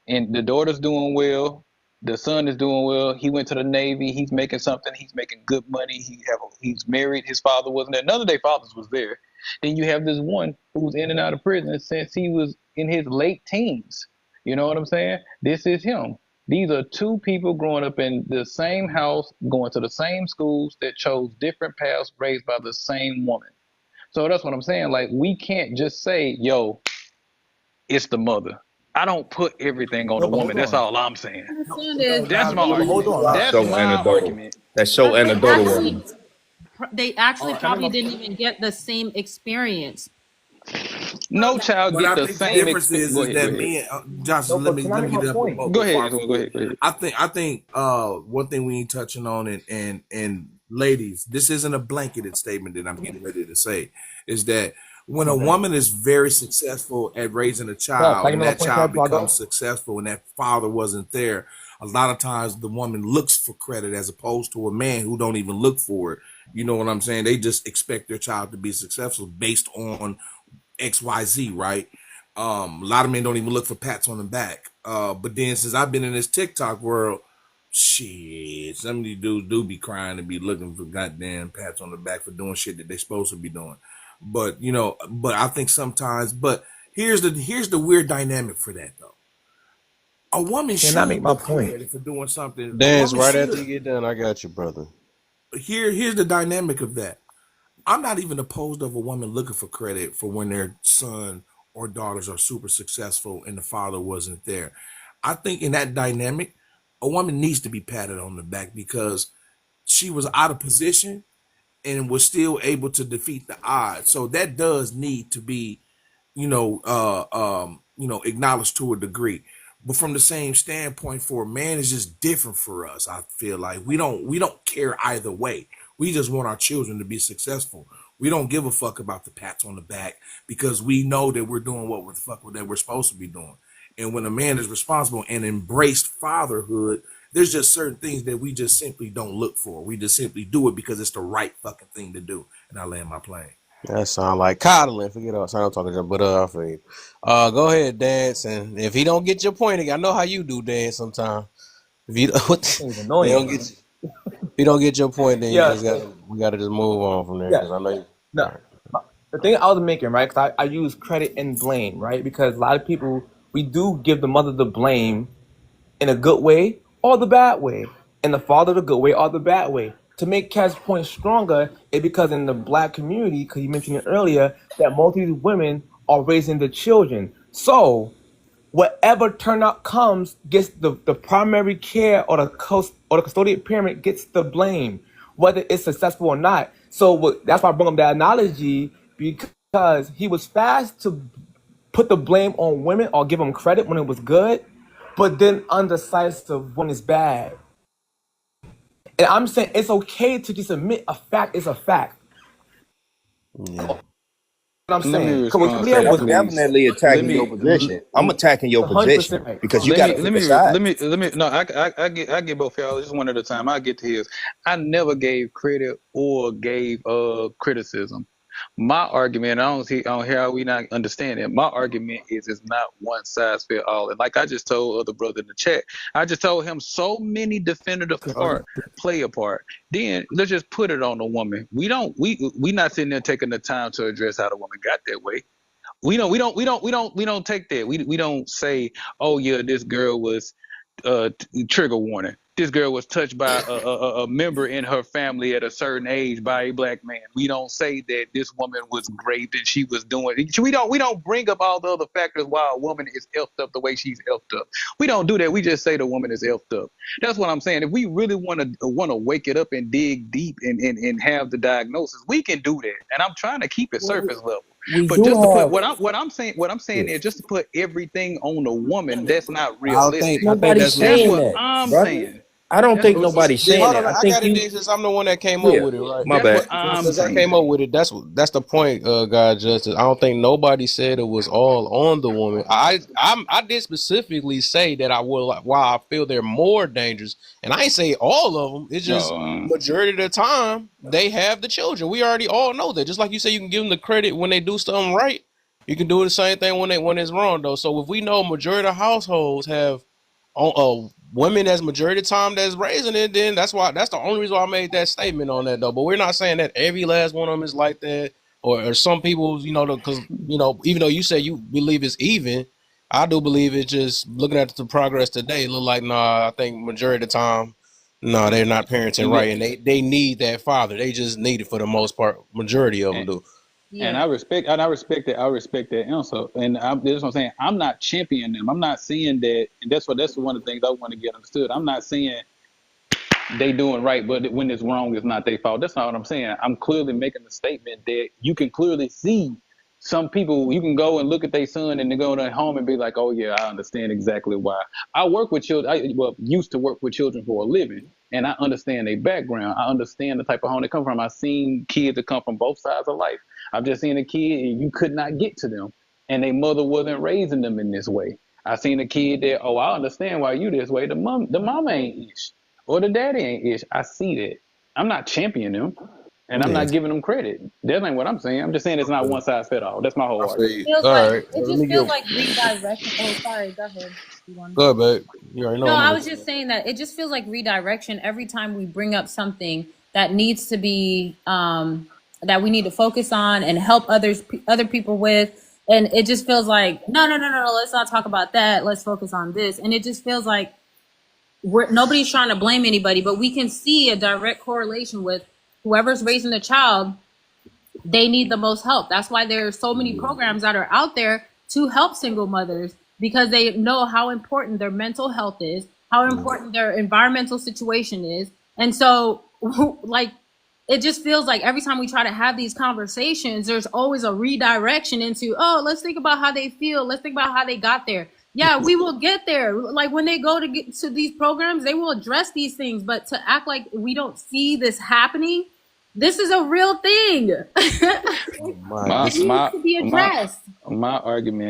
and the daughter's doing well, the son is doing well. He went to the Navy. He's making something. He's making good money. He's married. His father wasn't there. None of their fathers was there. Then you have this one who's in and out of prison since he was in his late teens. You know what I'm saying? This is him. These are 2 people growing up in the same house, going to the same schools, that chose different paths, raised by the same woman. So that's what I'm saying. Like, we can't just say, yo, it's the mother. I don't put everything on no, the but hold woman. That's on. all I'm saying. No, Understand no, is That's that my no, but hold argument. on. That's So my anecdotal. argument. That's so because anecdotal of you. they actually Can I make probably my didn't point? even get the same experience. No child But get I the think the same difference experience. is Go is ahead. Go that ahead. me, Johnson. No, but can I Let me make get my it up point? Go before I ahead. Go forget. ahead. Go ahead. I think one thing we ain't touching on, and ladies, this isn't a blanketed statement that I'm getting ready to say, is that when a Okay. woman is very successful at raising a Kev, can child you and make my that point, child Kev, before I becomes go? successful and that father wasn't there, a lot of times the woman looks for credit as opposed to a man who don't even look for it. You know what I'm saying? They just expect their child to be successful based on XYZ, right? A lot of men don't even look for pats on the back. But then since I've been in this TikTok world, shit, some of these dudes do be crying and be looking for goddamn pats on the back for doing shit that they supposed to be doing. But but I think sometimes, but here's the weird dynamic for that though. A woman Can I make should my look for point? credit for doing something. A Dance woman right after should. you get done. I got you, brother. Here's the dynamic of that. I'm not even opposed of a woman looking for credit for when their son or daughters are super successful and the father wasn't there. I think in that dynamic, a woman needs to be patted on the back because she was out of position and was still able to defeat the odds. So that does need to be acknowledged to a degree. But from the same standpoint, for a man, it's just different for us. I feel like we don't care either way. We just want our children to be successful. We don't give a fuck about the pats on the back because we know that we're doing what the fuck that we're supposed to be doing. And when a man is responsible and embraced fatherhood, there's just certain things that we just simply don't look for. We just simply do it because it's the right fucking thing to do. And I land my plane. That sound like coddling. Forget all. Sorry, I'm talking to you, but I feel you. Go ahead, dance, and if he don't get your point, I know how you do, dance. Sometimes if you It's they annoying, don't bro. get if you don't get your point, then you Yeah, just we gotta just move on from there yeah. because I know you. No, the thing I was making, right? Because I use credit and blame, right? Because a lot of people, we do give the mother the blame in a good way or the bad way, and the father the good way or the bad way. To make Cat's point stronger, it's because in the black community, because you mentioned it earlier, that most of these women are raising the children. So whatever turnout comes gets the primary care or the custodial parent gets the blame, whether it's successful or not. So that's why I bring up that analogy, because he was fast to put the blame on women or give them credit when it was good, but then undecisive when it's bad. And I'm saying it's okay to just admit a fact is a fact. Yeah. What I'm Let me saying, because what respond to Juliet that, was I'm please. definitely Let attacking your me position. I'm attacking your 100% position right. because you let got to me pick a side. let me no, I get both y'all just one at a time. I get to his. I never gave credit or gave criticism. My argument, I don't hear how we not understand it. My argument is it's not one size fit all. And like I just told other brother in the chat, I just told him so many definitive part play a part. Then let's just put it on the woman. We not sitting there taking the time to address how the woman got that way. We don't take that. We don't say, oh yeah, this girl was trigger warning. This girl was touched by a member in her family at a certain age by a black man. We don't say that this woman was raped and she was doing. We don't bring up all the other factors why a woman is effed up the way she's effed up. We don't do that. We just say the woman is effed up. That's what I'm saying. If we really want to wake it up and dig deep and have the diagnosis, we can do that. And I'm trying to keep it surface level. We But do just to put have. what I'm saying is just to put everything on the woman, that's not I think realistic. Nobody's that's what That's saying what that, I'm brother. saying. I don't That's think what nobody's saying Hold on, that. I I think got it, you. D, since I'm the one that came up Yeah. with it, right? My that's bad. what I'm Since I came saying. up with it, that's the point, God Justice. I don't think nobody said it was all on the woman. I did specifically say that I will why I feel they're more dangerous, and I ain't say all of them. It's just No, majority of the time they have the children. We already all know that. Just like you say, you can give them the credit when they do something right. You can do the same thing when it's wrong though. So if we know majority of households have women as majority of the time that's raising it, then that's the only reason why I made that statement on that though. But we're not saying that every last one of them is like that, or some people, because even though you say you believe it's even, I do believe it's just looking at the progress today. It look like I think majority of the time, no, they're not parenting yeah, right, and they need that father. They just need it for the most part. Majority of them and, do. and Yeah. I respect that. I respect that answer. And that's what I'm saying. I'm not championing them. I'm not saying that. And that's one of the things I want to get understood. I'm not saying they doing right, but when it's wrong, it's not their fault. That's not what I'm saying. I'm clearly making a statement that you can clearly see some people. You can go and look at their son and they go to their home and be like, "Oh yeah, I understand exactly why." I work with children. Used to work with children for a living, and I understand their background. I understand the type of home they come from. I've seen kids that come from both sides of life. I've just seen a kid and you could not get to them, and their mother wasn't raising them in this way. I seen a kid that, oh, I understand why you this way. The mama ain't ish. Or the daddy ain't ish. I see that. I'm not championing them, and I'm Yeah, not giving them credit. That ain't what I'm saying. I'm just saying it's not one size fit all. That's my whole I feel argument. you. Feels All like right, it let just me feels give. like redirection. Oh, sorry. Go ahead. Go ahead, babe. You already know No, I'm I gonna. was just saying that it just feels like redirection every time we bring up something that needs to be that we need to focus on and help other people with, and it just feels like no, let's not talk about that. Let's focus on this, and it just feels like nobody's trying to blame anybody, but we can see a direct correlation with whoever's raising the child. They need the most help. That's why there are so many programs that are out there to help single mothers, because they know how important their mental health is, how important their environmental situation is. And so, like, it just feels like every time we try to have these conversations, there's always a redirection into, oh, let's think about how they feel. Let's think about how they got there. Yeah, we will get there. Like when they go to get to these programs, they will address these things. But to act like we don't see this happening, this is a real thing. My It needs my to be my addressed. my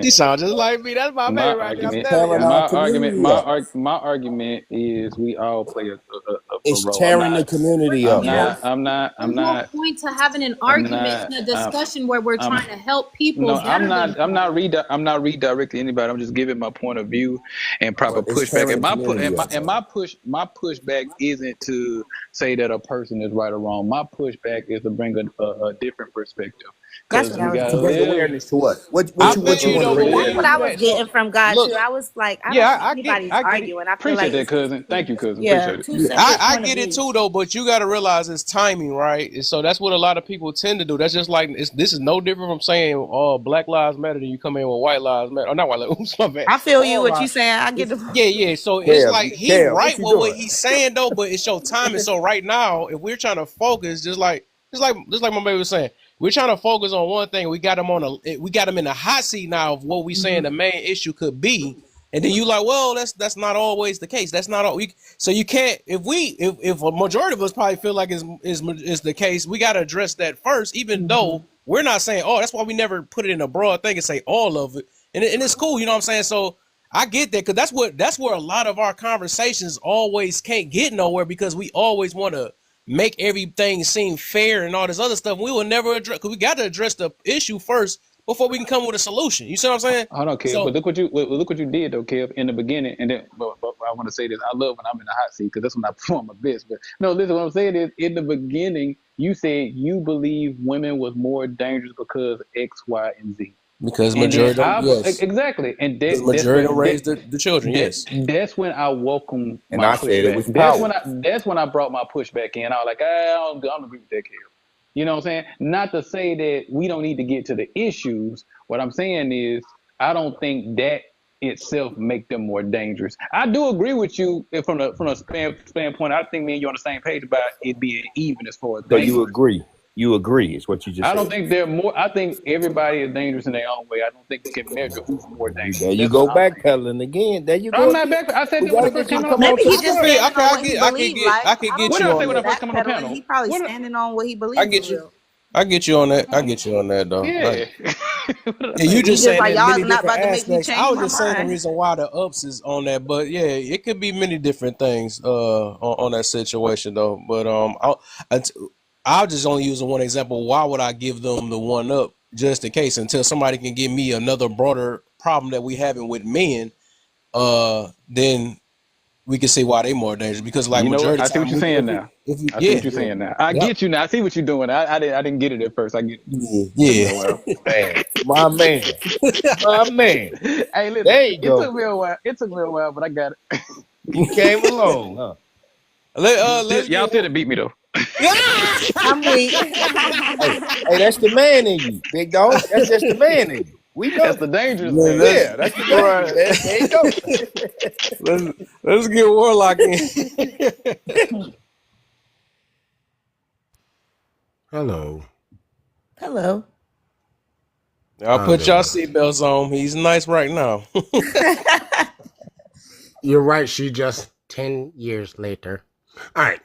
She argument. sound just like me. That's my My baby right there. I'm argument. telling Telling you. our community that. My argument is we all play a it's bro. I'm tearing the not. community I'm up, Yeah. bro. not. I'm not. I'm There's no not. point to having an I'm argument not. and a discussion where we're I'm trying to help people no. I'm better not. themselves. I'm not redirecting anybody. I'm just giving my point of view and proper But it's pushback. tearing And the community up, and bro. my pushback isn't to say that a person is right or wrong. My pushback is to bring a different perspective That's because what we I was To gotta bring getting at. live. awareness to what? I What feel you you want to though, bring but when That's you what awareness do I to? was that, so getting from God look, too. I was like, I don't yeah, see anybody's I get it. arguing. I feel Appreciate like that, it's just cousin. Thank two, you, cousin. yeah, Appreciate it. two Yeah. separate I point of get it too views. though, but you got to realize it's timing, right? And so that's what a lot of people tend to do. That's just like this is no different from saying, "Oh, Black Lives Matter," and you come in with White Lives Matter. Oh, not White Lives. Oops, my bad. I feel you All what you lives. saying. I get the Yeah, yeah. So it's Kev, like he Kev, what right you with what doing? he's saying though, but it's your time. And so right now, if we're trying to focus, just like my baby was saying, we're trying to focus on one thing. We got him in the hot seat now of what we saying the main issue could be. And then you like, well, that's not always the case. That's not all. So you can't. If a majority of us probably feel like is the case, we got to address that first. Even though we're not saying, oh, that's why we never put it in a broad thing and say all of it. And it's cool, you know what I'm saying? So I get that because that's where a lot of our conversations always can't get nowhere because we always want to make everything seem fair and all this other stuff. We will never address because we got to address the issue first before we can come with a solution. You see what I'm saying? Hold on, Kev. So But look what you did though, Kev, in the beginning. And then, but I want to say this. I love when I'm in the hot seat because that's when I perform my best. But no, listen. What I'm saying is, in the beginning, you said you believe women was more dangerous because X, Y, and Z. because And then majority of them, yes, exactly, and because that's majority of them when raise the children, yes. that's when I welcome And my I said it pushback. was power. That's when I brought my pushback in. I was like, I don't agree with that, Kev. You know what I'm saying? Not to say that we don't need to get to the issues. What I'm saying is, I don't think that itself make them more dangerous. I do agree with you from a standpoint. I think me and you on the same page about it being even as far as So you dangerous. agree? You agree is what you just I don't said. think they're more. I think everybody is dangerous in their own way. I don't think we can measure who's more There dangerous. you That's what go I think. backpedaling again. There you I'm go not again. back. I said We that when I gotta first get you came to on the come panel. on maybe to he the just stage. standing on what he I could believe. Like I get What you did I believe say on when I that. first that came on the peddling. panel? He probably What? standing on what he I believes for get you. real. I get you on that. I get you on that though. Yeah. What did I And you say? He just just saying like that in y'all many not different about to make me aspects. I change was my just saying the mind. reason why the ups is on that, but yeah, it could be many different things on that situation though. But I'll just only use one example. Why would I give them the one up just in case until somebody can give me another broader problem that we having with men? Then we can see why they more dangerous because like You know what? majority I of the see what time you're we saying now. if we I see yeah what you're yeah saying now. I yep get you now. I see what you're doing. I didn't get it at first. I get it. Took me yeah a while. Man, my man, my man. Hey, listen. There you It go. took me a while. It took me a while, but I got it. You came along, huh? let's Y'all get still didn't beat me though. I'm weak. Hey, that's the man in you, big dog. That's just the man in you. We That's know. the dangerous yeah, man. let's Yeah, that's the danger, right. man. There you go. let's get Warlock in. Hello. Hello. I'll How put y'all doing? seatbelts on. He's nice right now. You're right. She just 10 years later. All right.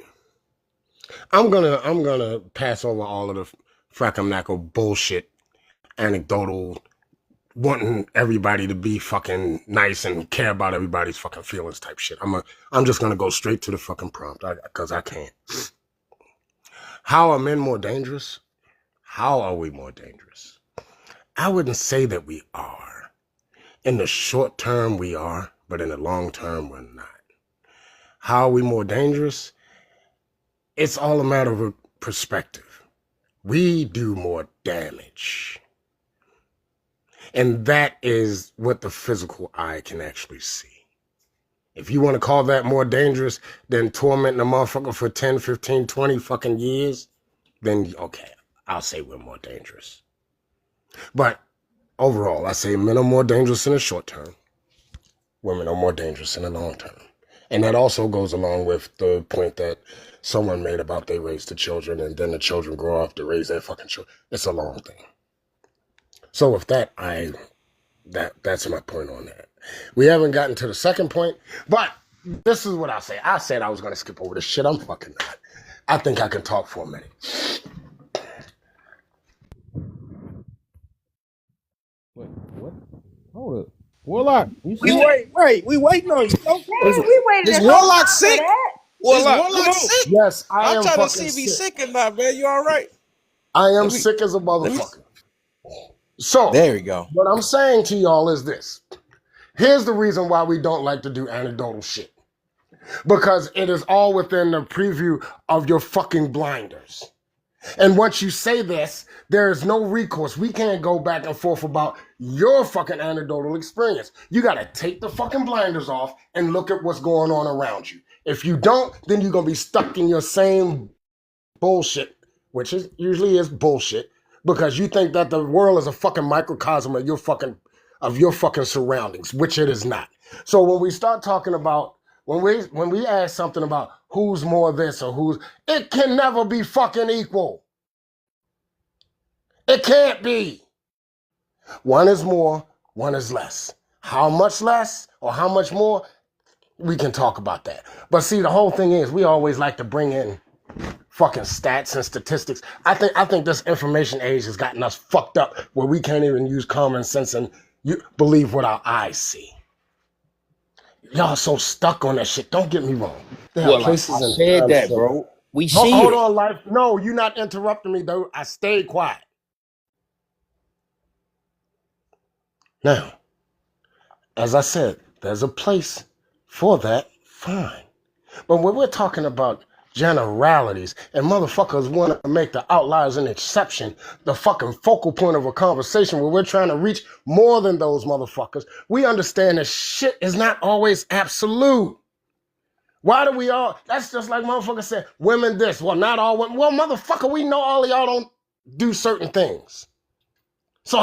I'm gonna pass over all of the frackamnackle bullshit, anecdotal, wanting everybody to be fucking nice and care about everybody's fucking feelings type shit. I'm just gonna go straight to the fucking prompt because I can't. How are men more dangerous? How are we more dangerous? I wouldn't say that we are. In the short term, we are, but in the long term, we're not. How are we more dangerous? It's all a matter of perspective. We do more damage. And that is what the physical eye can actually see. If you want to call that more dangerous than tormenting a motherfucker for 10, 15, 20 fucking years, then okay, I'll say we're more dangerous. But overall, I say men are more dangerous in the short term. Women are more dangerous in the long term. And that also goes along with the point that someone made about they raise the children and then the children grow up to raise their fucking children. It's a long thing. So with that, that's my point on that. We haven't gotten to the second point, but this is what I say. I said I was going to skip over this shit. I'm fucking not. I think I can talk for a minute. Wait, what? Hold up. Warlock. You We waiting on you. Dang, we waited Is a whole Warlock lot for sick? that. Well, Is come Warlock on. sick? Yes, I I'm am trying to fucking see if he's sick. sick or not, man. You all right? I am Let me sick as a let me. motherfucker. So, There we go. what I'm saying to y'all is this. Here's the reason why we don't like to do anecdotal shit. Because it is all within the preview of your fucking blinders. And once you say this, there is no recourse. We can't go back and forth about your fucking anecdotal experience. You got to take the fucking blinders off and look at what's going on around you. If you don't, then you're going to be stuck in your same bullshit, which is usually is bullshit, because you think that the world is a fucking microcosm of your fucking surroundings, which it is not. So when we start talking about when we ask something about who's more this or who's, it can never be fucking equal. It can't be. One is more, one is less. How much less or how much more, we can talk about that. But see, the whole thing is we always like to bring in fucking stats and statistics. I think this information age has gotten us fucked up where we can't even use common sense and believe what our eyes see. Y'all so stuck on that shit. Don't get me wrong. There are Well, I places and said times. that, bro. We see Hold it. on, life. No, you're not interrupting me, though. I stayed quiet. Now, as I said, there's a place for that. Fine. But when we're talking about generalities and motherfuckers want to make the outliers an exception, the fucking focal point of a conversation where we're trying to reach more than those motherfuckers, we understand that shit is not always absolute. Why do we all, that's just like motherfuckers said, women this, well, not all women. Well, motherfucker, we know all of y'all don't do certain things. So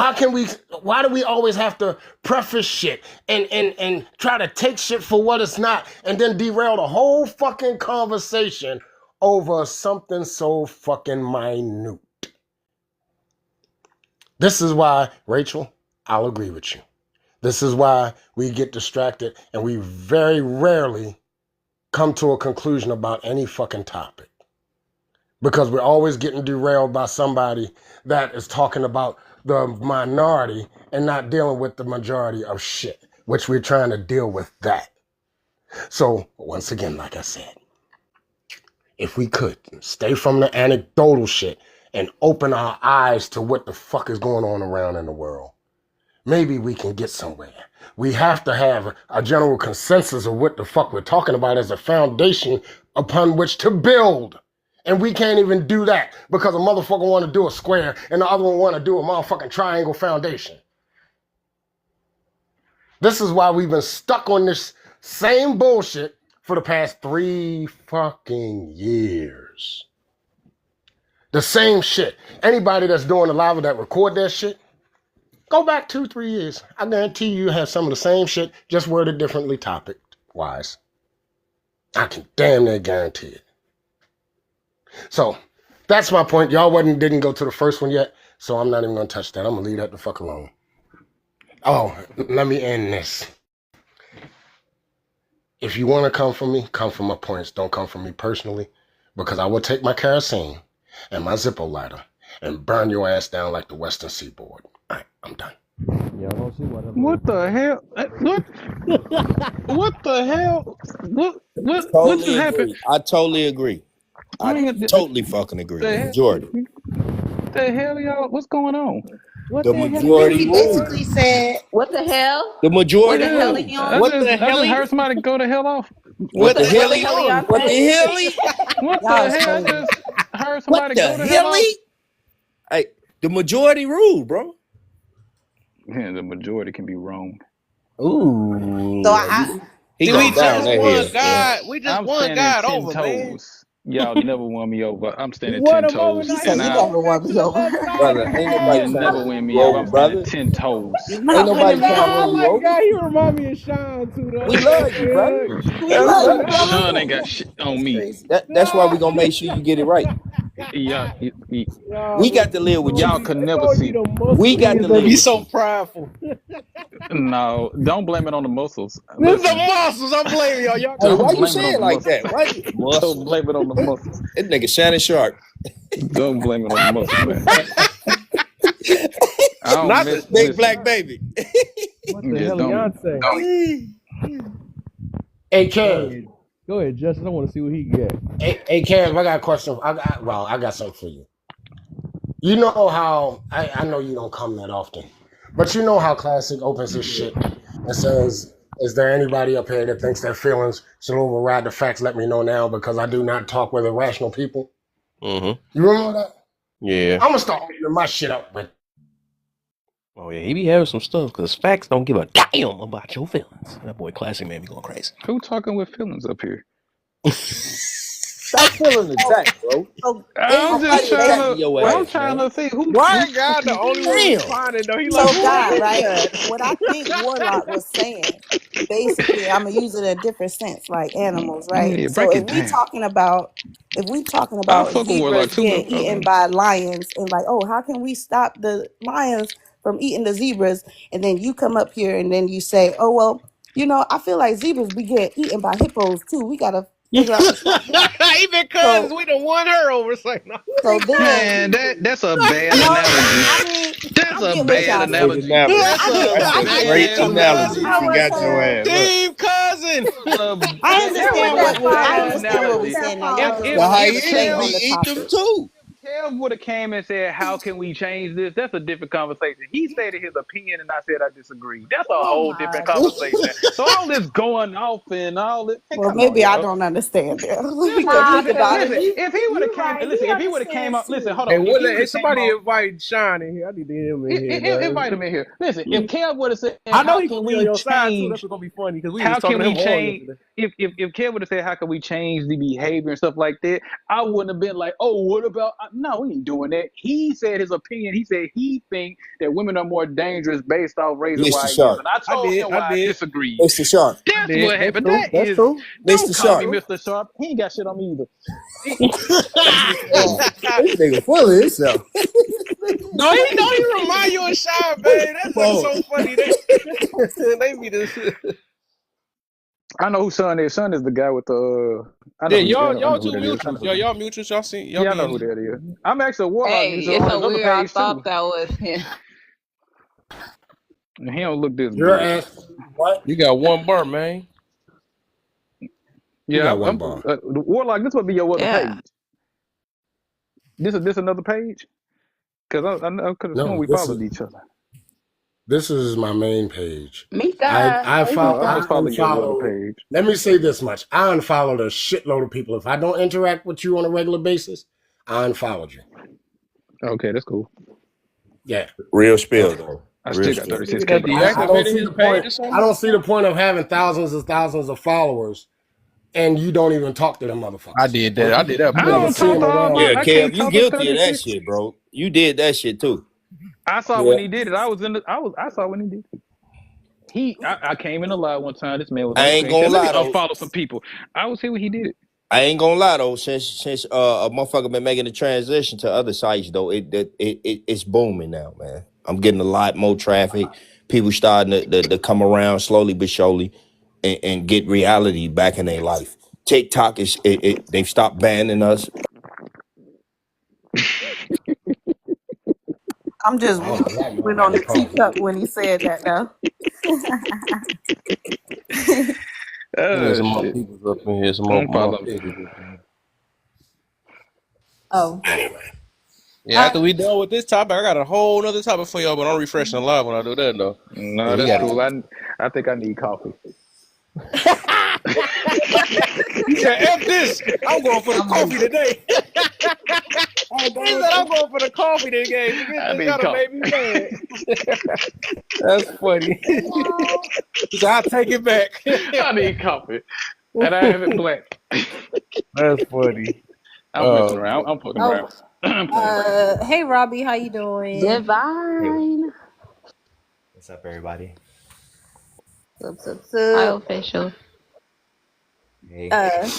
why do we always have to preface shit and try to take shit for what it's not and then derail the whole fucking conversation over something so fucking minute? This is why, Rachel, I'll agree with you. This is why we get distracted and we very rarely come to a conclusion about any fucking topic. Because we're always getting derailed by somebody that is talking about the minority and not dealing with the majority of shit, which we're trying to deal with that. So, once again, like I said, if we could stay from the anecdotal shit and open our eyes to what the fuck is going on around in the world, maybe we can get somewhere. We have to have a general consensus of what the fuck we're talking about as a foundation upon which to build. And we can't even do that because a motherfucker want to do a square and the other one want to do a motherfucking triangle foundation. This is why we've been stuck on this same bullshit for the past 3 fucking years. The same shit. Anybody that's doing a live that record that shit, go back 2-3 years. I guarantee you have some of the same shit, just worded differently topic-wise. I can damn near guarantee it. So, that's my point. Y'all didn't go to the first one yet, so I'm not even going to touch that. I'm going to leave that the fuck alone. Oh, let me end this. If you want to come for me, come for my points. Don't come for me personally, because I will take my kerosene and my Zippo lighter and burn your ass down like the Western Seaboard. All right, I'm done. What the hell? What? What the hell? What just Totally happened? agree. I totally agree. I totally fucking agree. The majority. The hell, y'all? What's going on? The majority He rule. basically said, What the hell? The majority What the hell rule. he on? What the I hell? just heard somebody go the hell off. What the hell? What the hell he on? What the hell? What the Y'all hell? I crazy. just heard What somebody the go the hell hell? off. Hey, the majority rule, bro. Yeah, the majority can be wrong. Ooh. so I He We going down just that won hill. God. We just I'm won standing God 10 over, man. toes. Y'all never won me over. I'm standing What 10 him over toes. now? he said And you I never won me over. Brother, ain't nobody you'll trying never to win run me you over. over, I'm standing brother. 10 toes. You're Ain't not nobody winning me trying to I run over. you like over. God. He remind me of Sean too, though. We love you, brother. We love you, brother. Sean ain't got shit on That's me. crazy. That's why we gonna make sure you get it right. Y'all, We got to live with y'all you. could They never call you see. the muscle We got to live You with so you. prideful. No, don't blame it on the muscles. This the Listen, muscles. I'm blaming y'all. Y'all Hey, got don't why you blame it say on it the like muscles. that? Why Don't muscles? blame it on the muscles. That nigga Shannon Sharp. Don't blame it on the muscles, man. I don't Not the miss. big Listen, black baby. What the just hell, don't. Beyonce? AK, Go ahead, Justin. I want to see what he get. Hey, Kev, I got a question. I got something for you. You know how I know you don't come that often, but you know how Classic opens his shit and says, "Is there anybody up here that thinks their feelings should override the facts? Let me know now, because I do not talk with irrational people." Mm-hmm. You remember that? Yeah. I'm gonna start opening my shit up with. Oh yeah, he be having some stuff because facts don't give a damn about your feelings. That boy Classic man be going crazy. Who talking with feelings up here? Stop feeling attacked, bro. I'm just trying to. I'm trying to see who. Why God the only one responding though? He So like, God, right? What I think Warlock was saying, basically, I'm gonna use it in a different sense, like animals, right? Yeah, So break if it we down. talking about I fuck with Warlock zebras too, getting though. eaten by lions, and like, oh, how can we stop the lions from eating the zebras? And then you come up here and then you say, oh well, I feel like zebras be getting eaten by hippos too. We gotta figure out to stop that. even cause we done won her over. It's like, no. So then, Man, that's a bad no, analogy. I mean, That's I'm a getting what bad y'all Great saying. analogy. analogy. Yeah, That's I get, a That's I a get, great bad I analogy. get She what got your ass. Look. Team cousin. I understand That was a what I bad understand what we're analogy. saying now. Y'all just If The want to hyenas stay Kev on be the eat them topic. too. Kev would have came and said, "How can we change this?" That's a different conversation. He stated his opinion, and I said I disagree. That's a Oh whole my. different conversation. So all this going off and all this, man, Well, come on, maybe I y'all. don't understand it. We Listen, can Nah, think listen, about because it. listen. you If he would have you came, right. listen. He If he would have came understands up, listen, too. hold Hey, on. If he would hey, have came somebody off, invite Sean in here. I need to hear him in here, man. invite him in here. Listen, if Kev would have said, I know "How he can gonna be on we your side too. That's change?" what's gonna be funny because we was How talking can to we him hard change? yesterday. If Kev would have said, "How can we change the behavior and stuff like that?" I wouldn't have been like, "Oh, what about?" No, we ain't doing that. He said his opinion. He said he think that women are more dangerous based off raising Mr. YNs, Sharp. and I told him I why I did. disagreed. Mr. Sharp. That's what That's happened. true. That That's is, true. don't Mr. call me Sharp. Mr. Sharp. He ain't got shit on me either. Well, This nigga full of himself. No, he remind you of Sean, man. That's what's Bro. so funny. They be this. I know who Son is. Son is the guy with the. I know Yeah, who. I y'all know who two that is. I know mutuals. who that is. Y'all mutuals. Y'all see? Y'all Yeah, I be know in who there. that is. I'm actually a Warlock Hey, mutual it's on so his other weird. I page thought too. that was him. And he don't look this You're good. asking what? You got one bar, man. You Yeah, got one bar. Warlock. This would be your other Yeah. page. This another page? Because I could have sworn No, we followed each other. this is my main page. Mika. I I must follow your other unfollowed. page. Let me say this much: I unfollowed a shitload of people. If I don't interact with you on a regular basis, I unfollowed you. Okay, that's cool. Yeah. Real spill, Okay. though. I Real still got spill. 36K to go. I don't Deactivated see his the page point. or something? I don't see the point of having thousands and thousands of followers, and you don't even talk to them motherfuckers. I did that. I did that. I You never don't see talk them to all around. my. Yeah, I Kev, can't you talk to guilty of that 36. shit, bro. You did that shit too. I saw Yeah. when he did it. I saw when he did it. I came in the live one time. This man was I on ain't screen. He gonna said, "Let me lie though. unfollow some people." I was here when he did it. I ain't gonna lie though. Since a motherfucker been making the transition to other sites though, it's booming now, man. I'm getting a lot more traffic. People starting to come around slowly but surely, and get reality back in their life. TikTok is they've stopped banning us. I'm just I don't know went on about the pause. teacup when he said that though. There's Oh some more shit! people up in here. Some more Unfollow me. people up in here. Oh. Anyway, Yeah, after we done with this topic, I got a whole nother topic for y'all, but I'm refreshing live when I do that though. No, Yeah, we that's got cool. I think I need coffee. He said, F this. I'm going for the coffee today. He said, I'm going for the coffee today. I This need gotta coffee. make me mad. That's funny. He said, I'll take it back. I need coffee, and I have it black. That's funny. I'm messing around. I'm fucking around. I'm playing around. Hey Robbie, how you doing? Divine. What's up, everybody? Sup. Hi, official. Hey.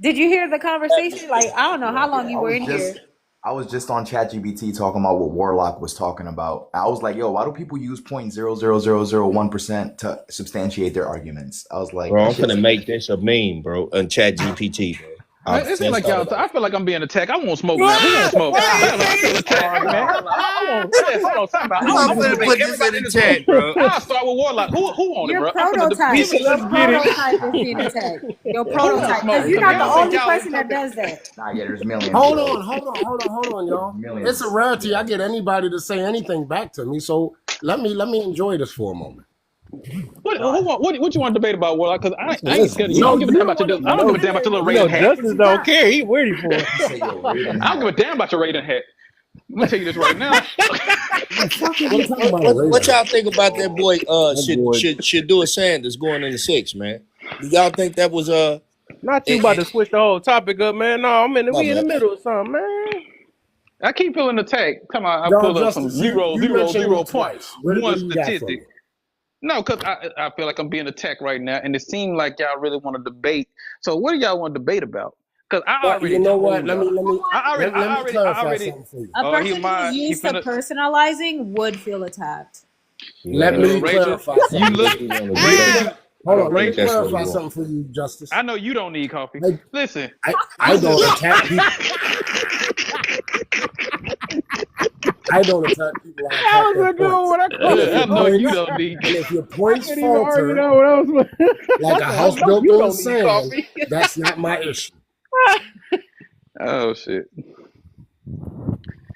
Did you hear the conversation? Like, I don't know how long you were in here. I was just on ChatGPT talking about what Warlock was talking about. I was like, yo, why do people use 0.00001% to substantiate their arguments? I was like, Bro, I'm that shit's gonna make this a meme, bro, on ChatGPT, bro. I'm It seems just like y'all. I feel like I'm being attacked. I won't smoke now. Who won't smoke? I feel attacked, man. I won't. Hold on, something about. I I'm want to gonna debate put this everybody in in the this room. chat, bro. I'll start with Warlock. Who on it, Your bro? I'm gonna prototype. debate. Your prototype is being attacked. Your Who won't prototype. smoke? Because you're Because not the y'all think only y'all person that talking. does that. Nah, yeah, there's millions. Hold Yo. on, y'all. Millions. It's a rarity. I get anybody to say anything back to me. So let me enjoy this for a moment. What you want to debate about, Warlock? Because I ain't Listen, scared of you. I don't give a damn about your. I don't give a damn about your little Raiden hat. Justice don't care. He waiting for it. Say yo, Raiden I don't give a damn about your Raiden hat. I'm gonna tell you this right now. What y'all think about that boy? Shedeur Sanders going into 6, man. Do y'all think that was Not you about to switch the whole topic up, man. No, we in the middle of something, man. I keep feeling attacked. Come on, I Yo, pull up some Justice, you mentioned me twice. What one do you got for statistic. me? No, because I feel like I'm being attacked right now, and it seems like y'all really want to debate. So what do y'all want to debate about? Because I Well, already you know told what? Let y'all. me clarify I something for you. A person who's used to personalizing would feel attacked. Let me Rachel, clarify you something. look. Rachel, Hold on, let me Rachel, clarify something for you, Justice. I know you don't need coffee. Listen, I don't attack people. I don't attack people. I attack their points. I know you don't need. And if your points falter, like a house built on the sand, that's not my issue. Oh shit.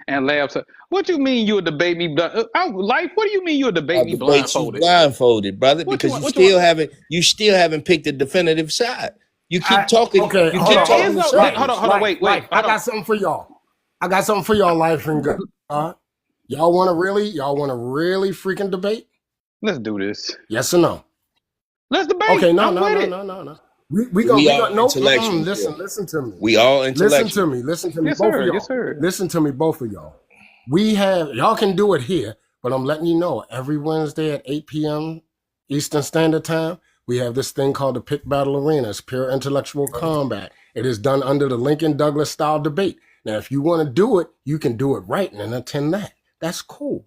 And Labs, what you mean you would debate me? Life, what do you mean you would debate me blindfolded? Blindfolded, brother, What because you you still haven't picked a definitive side. You keep talking. Okay, you hold keep on, talking. Hold on, wait. I got something for y'all. Life and good. Y'all want to really freaking debate? Let's do this. Yes or no? Let's debate. Okay, no. We all intellectuals. Listen to me. We all intellectual. Listen to me, Yes, both sir. of y'all. Yes, sir. Listen to me, both of y'all. Y'all can do it here, but I'm letting you know every Wednesday at 8 p.m. Eastern Standard Time, we have this thing called the Pick Battle Arena. It's pure intellectual combat. It is done under the Lincoln Douglas style debate. Now, if you want to do it, you can do it right and attend that. That's cool.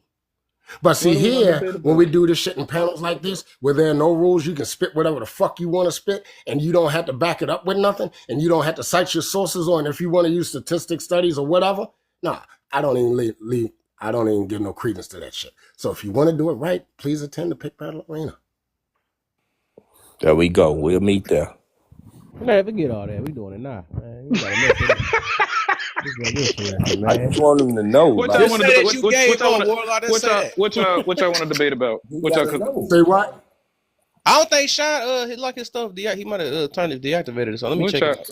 But see, here, when we do this shit in panels like this, where there are no rules, you can spit whatever the fuck you want to spit, and you don't have to back it up with nothing, and you don't have to cite your sources on if you want to use statistic studies or whatever. Nah, I don't even give no credence to that shit. So if you want to do it right, please attend the Pick Battle Arena. There we go. We'll meet there. Man, forget all that. We doing it now, man. We gotta mess it up. I just want them to know. What like- y'all want to Just debate? say that you gave up, Warlock. Just say that. What y'all want to debate about? What y'all cook? Say what? I don't think Sean like his stuff. He might have turned it deactivated. So let me What check y'all- it out.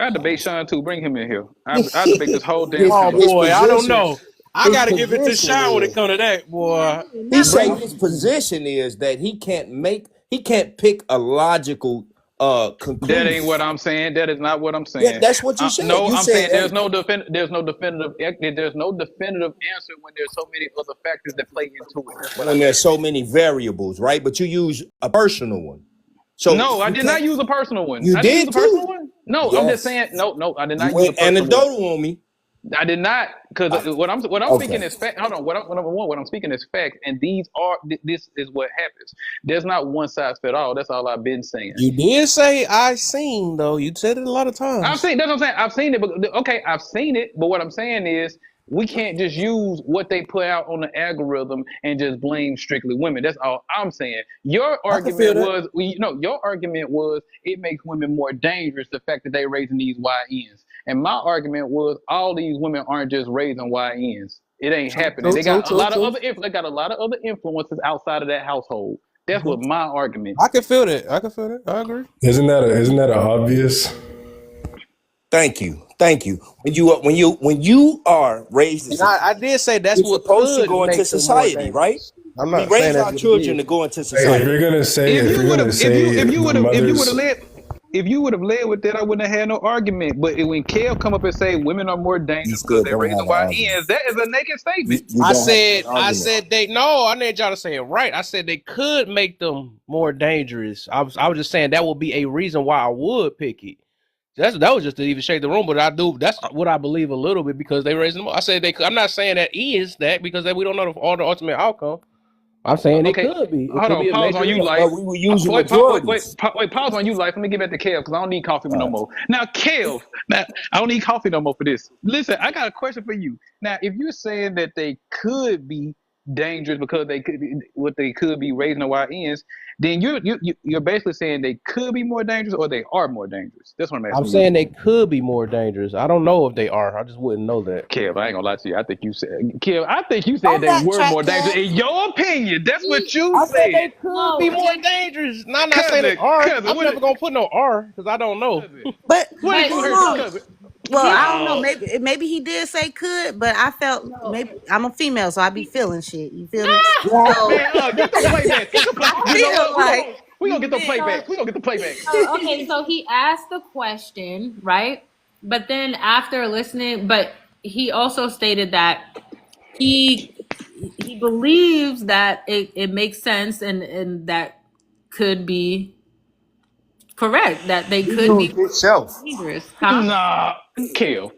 I debate Sean too. Bring him in here. I debate this whole damn. Oh panel. boy, I don't know. I his gotta give it to position Sean when is- it comes to that, boy. He saying his position is that he can't pick a logical conclusion. That ain't what I'm saying. That is not what I'm saying. Yeah, that's what you said. No, You I'm said saying there's that- no definitive answer when there's so many other factors that play into it. That's what when I there's said. so many variables, right? But you use a personal one. So No, I you did not can't- use a personal one. You I didn't did use a personal too. one. No, I'm Yes. just saying. No, I did not You use a went personal one. anecdotal on me. I did not, because what I'm okay. speaking is fact. Hold on, what I'm speaking is facts, and this is what happens. There's not one size fit all. That's all I've been saying. You did say I seen though. You said it a lot of times. I've seen. That's what I'm saying. I've seen it, but okay, I've seen it. But what I'm saying is, we can't just use what they put out on the algorithm and just blame strictly women. That's all I'm saying. Your argument was it makes women more dangerous. The fact that they're raising these YNs, and my argument was all these women aren't just raising YNs. It ain't happening. They got a lot of other influences outside of that household. That's what my argument. I can feel that. I agree. Isn't that obvious? Thank you. When you are raised, And I did say that's you're what supposed to could go make into them more society, dangerous. right? I'm We not raise saying our that's what it children is. to go into Hey, society. if you're gonna say, If you would have mothers- led with that, I wouldn't have had no argument. But when Kel come up and say women are more dangerous because they're raising YNs, that is a naked statement. I said they no. I need y'all to say it right. I said they could make them more dangerous. I was just saying that would be a reason why I would pick it. That was just to even shake the room, but that's what I believe a little bit because they raising them up. I said they could. I'm not saying that is that because we don't know all the ultimate outcome. I'm saying it Okay, could be. It hold could on. be a Pause major on you, issue. Life. But we were using Wait, majorities. pause on you, Life. Let me get back to Kev because I don't need coffee no more. Now, Kev, now I don't need coffee no more for this. Listen, I got a question for you. Now, if you're saying that they could be dangerous because they could be raising the YNs, then you're basically saying they could be more dangerous or they are more dangerous. That's what I'm I'm asking you. saying they could be more dangerous. I don't know if they are. I just wouldn't know that. Kev, I ain't gonna lie to you. I think you said On they that were track, more dangerous. Kev. In your opinion, that's what you I said they said. could be more dangerous. No, I'm not saying they are. I'm What? never gonna put no R because I don't know. But What did But you hold hear, on. cousin? Well, he I don't know. Oh, Maybe he did say could, but I felt no. maybe I'm a female, so I be feeling shit. You feel me? Yeah. So man, get them playbacks. Get them play. I You know feel what? like We gonna get them men. playbacks. We gonna get the playbacks. Okay, so he asked the question, right? But then after listening, but he also stated that he believes that it makes sense and that could be correct, that they You could be used yourself. dangerous. Huh? Nah, kill.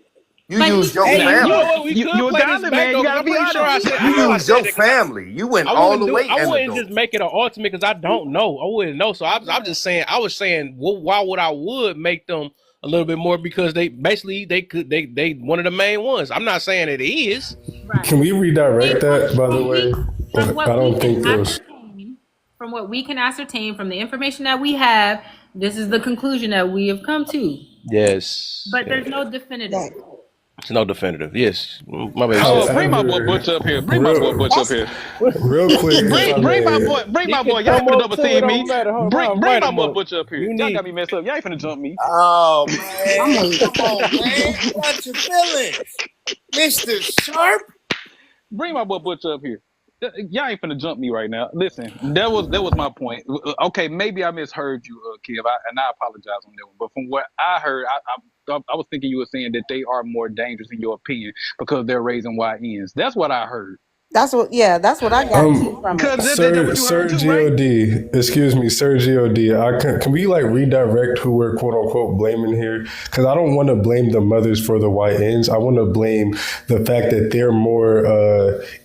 You But he used your Hey, said you know family. what? We could You a play this godly back man. though, You because gotta I'm be pretty sure I honest. said. I You know I used said your that because family. You went I all wouldn't the do. way I wouldn't antidote. just make it an ultimate because I don't know. I wouldn't know. So I'm just saying. I was saying, why would I would make them a little bit more because they basically they one of the main ones. I'm not saying it is. right. Can we redirect that, by the way? From I what we don't can think those. ascertain, from the information that we have, this is the conclusion that we have come to. Yes. But there's no definitive. That, It's no definitive. Yes. My baby said that. Bring my boy However, Butch up here. Bring my boy real, Butch up here. real quick, if I Bring my may. boy. Bring He my boy. can Y'all ain't come finna up double too. It team don't me. matter. Hold on, Bring invite my him boy up. Butch up here. You Y'all need. got me messed up. Y'all ain't finna jump me. Oh I'm man, a, come on, man, watch your feelings, Mr. Sharp. Bring my boy Butch up here. Y'all ain't finna jump me right now. Listen, that was my point. Okay, maybe I misheard you, Kev, and I apologize on that one. But from what I heard, I was thinking you were saying that they are more dangerous in your opinion because they're raising YNs. That's what I heard. that's what I got too from it. Cause that's what you heard too, right? God, excuse me, Sir God. Can we like redirect who we're quote unquote blaming here? Because I don't want to blame the mothers for the YNs. I want to blame the fact that they're more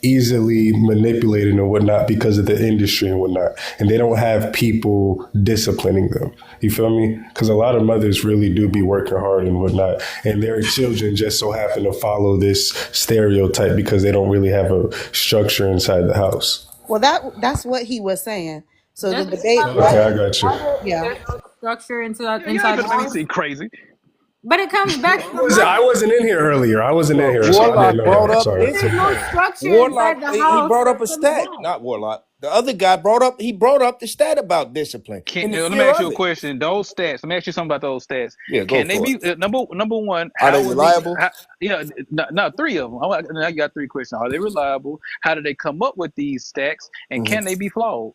easily manipulated and whatnot because of the industry and whatnot, and they don't have people disciplining them. You feel me? Because a lot of mothers really do be working hard and whatnot, and their children just so happen to follow this stereotype because they don't really have a structure inside the house. Well, that's what he was saying. So the That's debate, Okay, I got you. yeah. there's no structure Y'all ain't inside the finna make me house. seem crazy. But it comes back to I wasn't in here earlier. I wasn't in here, so I Warlock didn't know brought that. up Sorry. there's no discipline. structure Warlock, inside the he house brought up that a comes stat. back. Not Warlock. The other guy brought up the stat about discipline and the Let me fear ask you of a it. question. Those stats. Let me ask you something about those stats. Yeah, go Can they for be it. number one? Are they How would they? reliable? No, three of them. Now you got three questions. Are they reliable? How do they come up with these stacks? And Mhm. can they be flawed?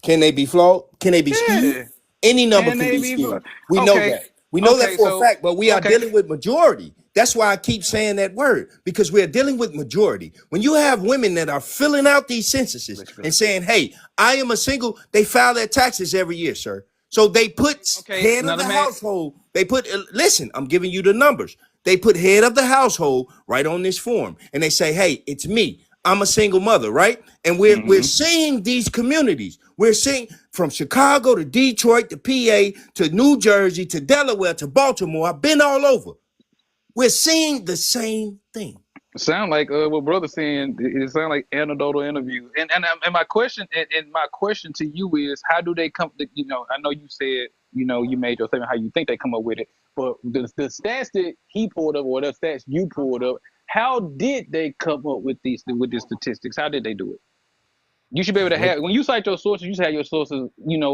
Can they be flawed? Can they be skewed? Yeah. Any number Can can they be be? skewed. We know Okay. that. We know that Okay. for a So fact, but we are okay. dealing with majority. That's why I keep saying that word, because we're dealing with majority. When you have women that are filling out these censuses and saying, hey, I am a single, they file their taxes every year, sir. So they put Okay. head of Another the man. household. They put, listen, I'm giving you the numbers. They put head of the household right on this form. And they say, hey, it's me. I'm a single mother, right? And we're seeing these communities. We're seeing from Chicago to Detroit to PA to New Jersey to Delaware to Baltimore. I've been all over. We're seeing the same thing. Sound like what brother saying. It sound like anecdotal interview. And my question and my question to you is, how do they come? I know you said you made your statement how you think they come up with it, but the stats that he pulled up or the stats you pulled up, how did they come up with these statistics? How did they do it? You should be able to have when you cite your sources. You should have your sources,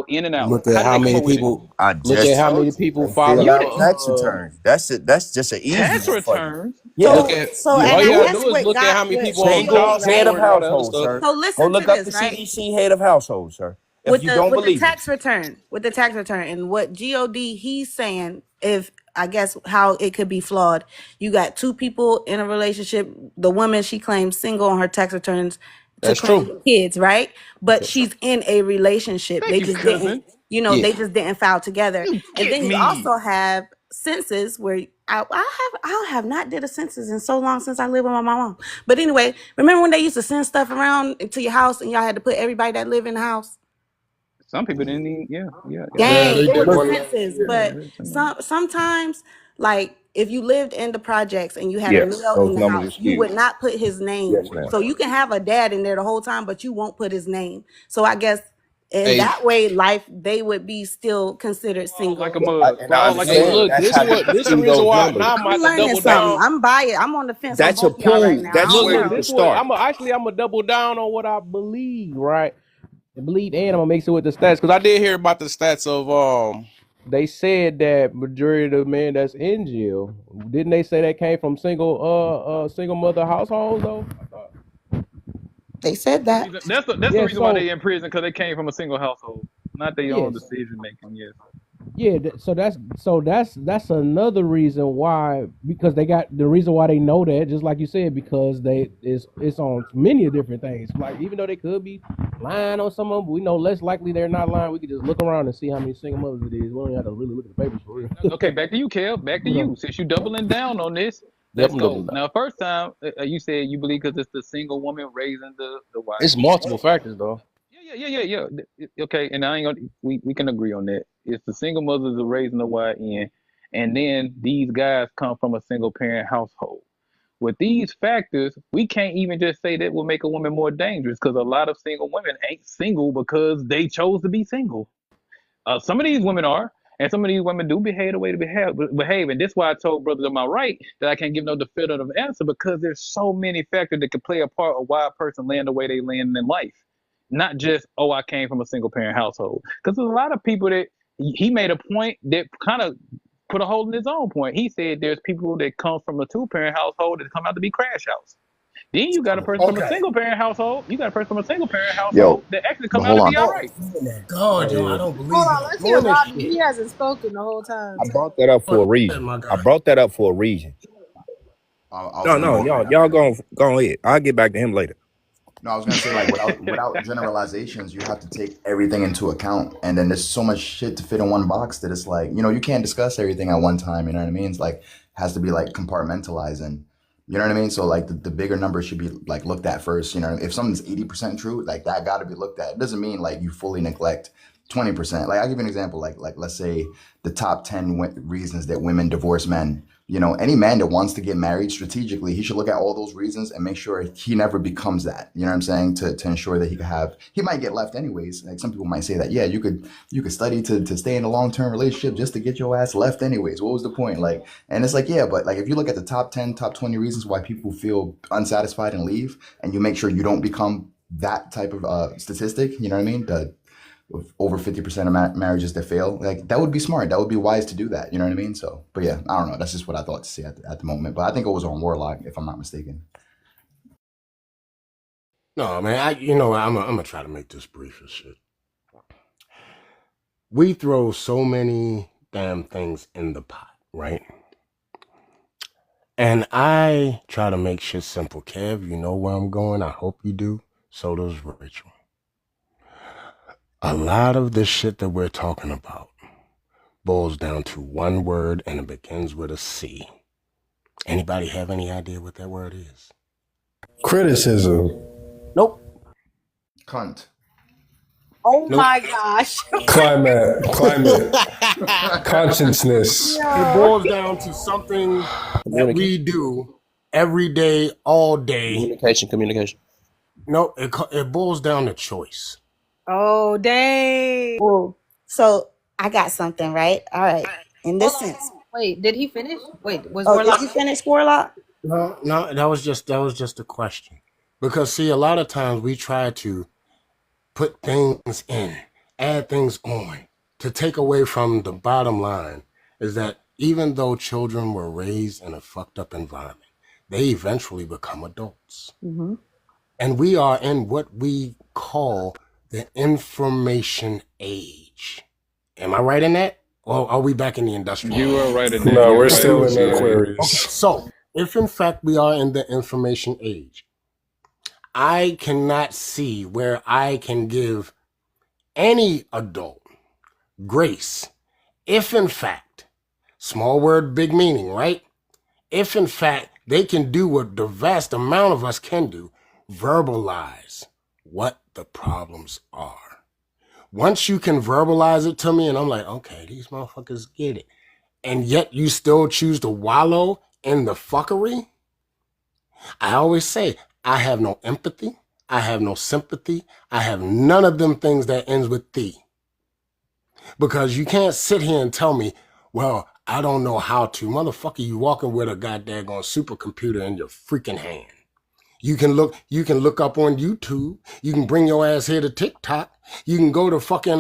in and out. Look How at did how they come many up with it? people. I Look at just how told many you. people They follow. fill You out did. tax returns. That's it. That's just an easy Tax one for you. returns. Yeah. Look So at so all and you gotta that's do is what look at got how many with people on Single child GOD, head right? of support and all that other household, stuff. sir. So Go listen to look up this, the right? CDC head of household, sir. If With you the don't with the believe me. tax return, and what God he's saying, if I guess how it could be flawed. You got two people in a relationship. The woman, she claims single on her tax returns to That's claim true. kids, right? But she's in a relationship. Thank They you, just didn't, cousin. Yeah. they just didn't file together. You And get then you me. also have census where I have not did a census in so long since I lived with my mom. But anyway, remember when they used to send stuff around to your house and y'all had to put everybody that live in the house? Some people didn't even. Yeah. Yeah, Dang, they it did was one. census. Yeah. But sometimes, like if you lived in the projects and you had a Yes, male those in the numbers are house, you skewed. would not put his name. Yes, ma'am. So you can have a dad in there the whole time, but you won't put his name. So I guess in Hey, that way, life they would be still considered Fall like a single. mug. And I Fall like a hey, understand mug. look, that's this how you what can this the skew reason those why numbers. now I'm I'm about to learning double something. down. I'm biased. I'm on the fence on That's a both of y'all right pool. now. I That's don't Look, where look, you know. can this what start. I'm gonna double down on what I believe, right? I believe, and I'm gonna mix it with the stats because I did hear about the stats of They said that majority of the men that's in jail, didn't they say that came from single mother households though? They said that. That's the Yeah, reason why so they in prison, because they came from a single household, not their own yes, decision making. Yes. yeah. So that's another reason why, because they got the reason why they know that, just like you said, because it's on many different things. Like even though they could be lying on some of them, we know less likely they're not lying. We could just look around and see how many single mothers it is. We don't even have to really look at the papers for real. Okay, back to you, Kev. Back to You know. you. Since you doubling down on this, Yep, let's I'm doubling go. down. Now, first time you said you believe because it's the single woman raising the It's wife. multiple factors though. Yeah. Okay, and I ain't gonna. We can agree on that. It's the single mothers are raising the YN, and then these guys come from a single parent household. With these factors, we can't even just say that will make a woman more dangerous, because a lot of single women ain't single because they chose to be single. Some of these women are, and some of these women do behave the way they behave. And this is why I told brothers on my right that I can't give no definitive answer, because there's so many factors that could play a part of why a person land the way they land in life. Not just, oh, I came from a single parent household. Because there's a lot of people that he made a point that kind of put a hole in his own point. He said there's people that come from a two-parent household that come out to be crash outs. Then you got a person from a Okay. single parent household. You got a person from a single parent Yo, household that actually but come out hold to on. be all Oh, right. oh my God, yo, I Hey, don't Hold believe on, y'all let's hear doing this Rodney. shit. He hasn't spoken the whole time. I brought that up Go for a ahead, reason. my I guy. brought that up for a reason. I was No, gonna no, go y'all go ahead. I'll get back to him later. No, I was gonna say like without generalizations, you have to take everything into account, and then there's so much shit to fit in one box that it's like you can't discuss everything at one time. You know what I mean? It's like has to be like compartmentalizing. You know what I mean? So like the bigger number should be like looked at first. You know, if something's 80% true, like that got to be looked at. It doesn't mean like you fully neglect 20%. Like I'll give you an example. Like let's say the top 10 reasons that women divorce men. Any man that wants to get married strategically, he should look at all those reasons and make sure he never becomes that. You know what I'm saying? To ensure that he might get left anyways. Like some people might say that, yeah, you could study to stay in a long-term relationship just to get your ass left anyways. What was the point? Like, and it's like, yeah, but like if you look at the top 10, top 20 reasons why people feel unsatisfied and leave, and you make sure you don't become that type of statistic, you know what I mean? Over 50% of marriages that fail, like that would be smart, that would be wise to do that, you know what I mean? So but yeah, I don't know, that's just what I thought to see at the moment, but I think it was on Warlock if I'm not mistaken. No, man, I'm gonna try to make this brief as shit. We throw so many damn things in the pot, right? And I try to make shit simple. Kev, you know where I'm going. I hope you do. So does Rachel. A lot of the shit that we're talking about boils down to one word, and it begins with a C. Anybody have any idea what that word is? Criticism. Nope. Cunt. Oh Nope. my gosh. Climate. Consciousness. It boils down to something that we do every day, all day. Communication. No, it boils down to choice. Oh, dang. Well, so I got something, right? All right. In this sense. Wait, did he finish? Wait, was Oh, Warlock? did you finish, Warlock? No, that was just a question. Because see, a lot of times we try to put things in, add things on, to take away from the bottom line is that even though children were raised in a fucked up environment, they eventually become adults. Mm-hmm. And we are in what we call the information age. Am I right in that? Or are we back in the industrial? You are right in that. No, You're we're right. still in Yeah. Aquarius. Okay, so if in fact we are in the information age, I cannot see where I can give any adult grace if in fact Small word, big meaning, right? If in fact they can do what the vast amount of us can do, verbalize what the problems are. Once you can verbalize it to me and I'm like, okay, these motherfuckers get it, and yet you still choose to wallow in the fuckery, I always say, I have no empathy, I have no sympathy, I have none of them things that ends with thee. Because you can't sit here and tell me, well, I don't know how to. Motherfucker, you walking with a goddamn supercomputer in your freaking hand. You can look up on YouTube. You can bring your ass here to TikTok. You can go to fucking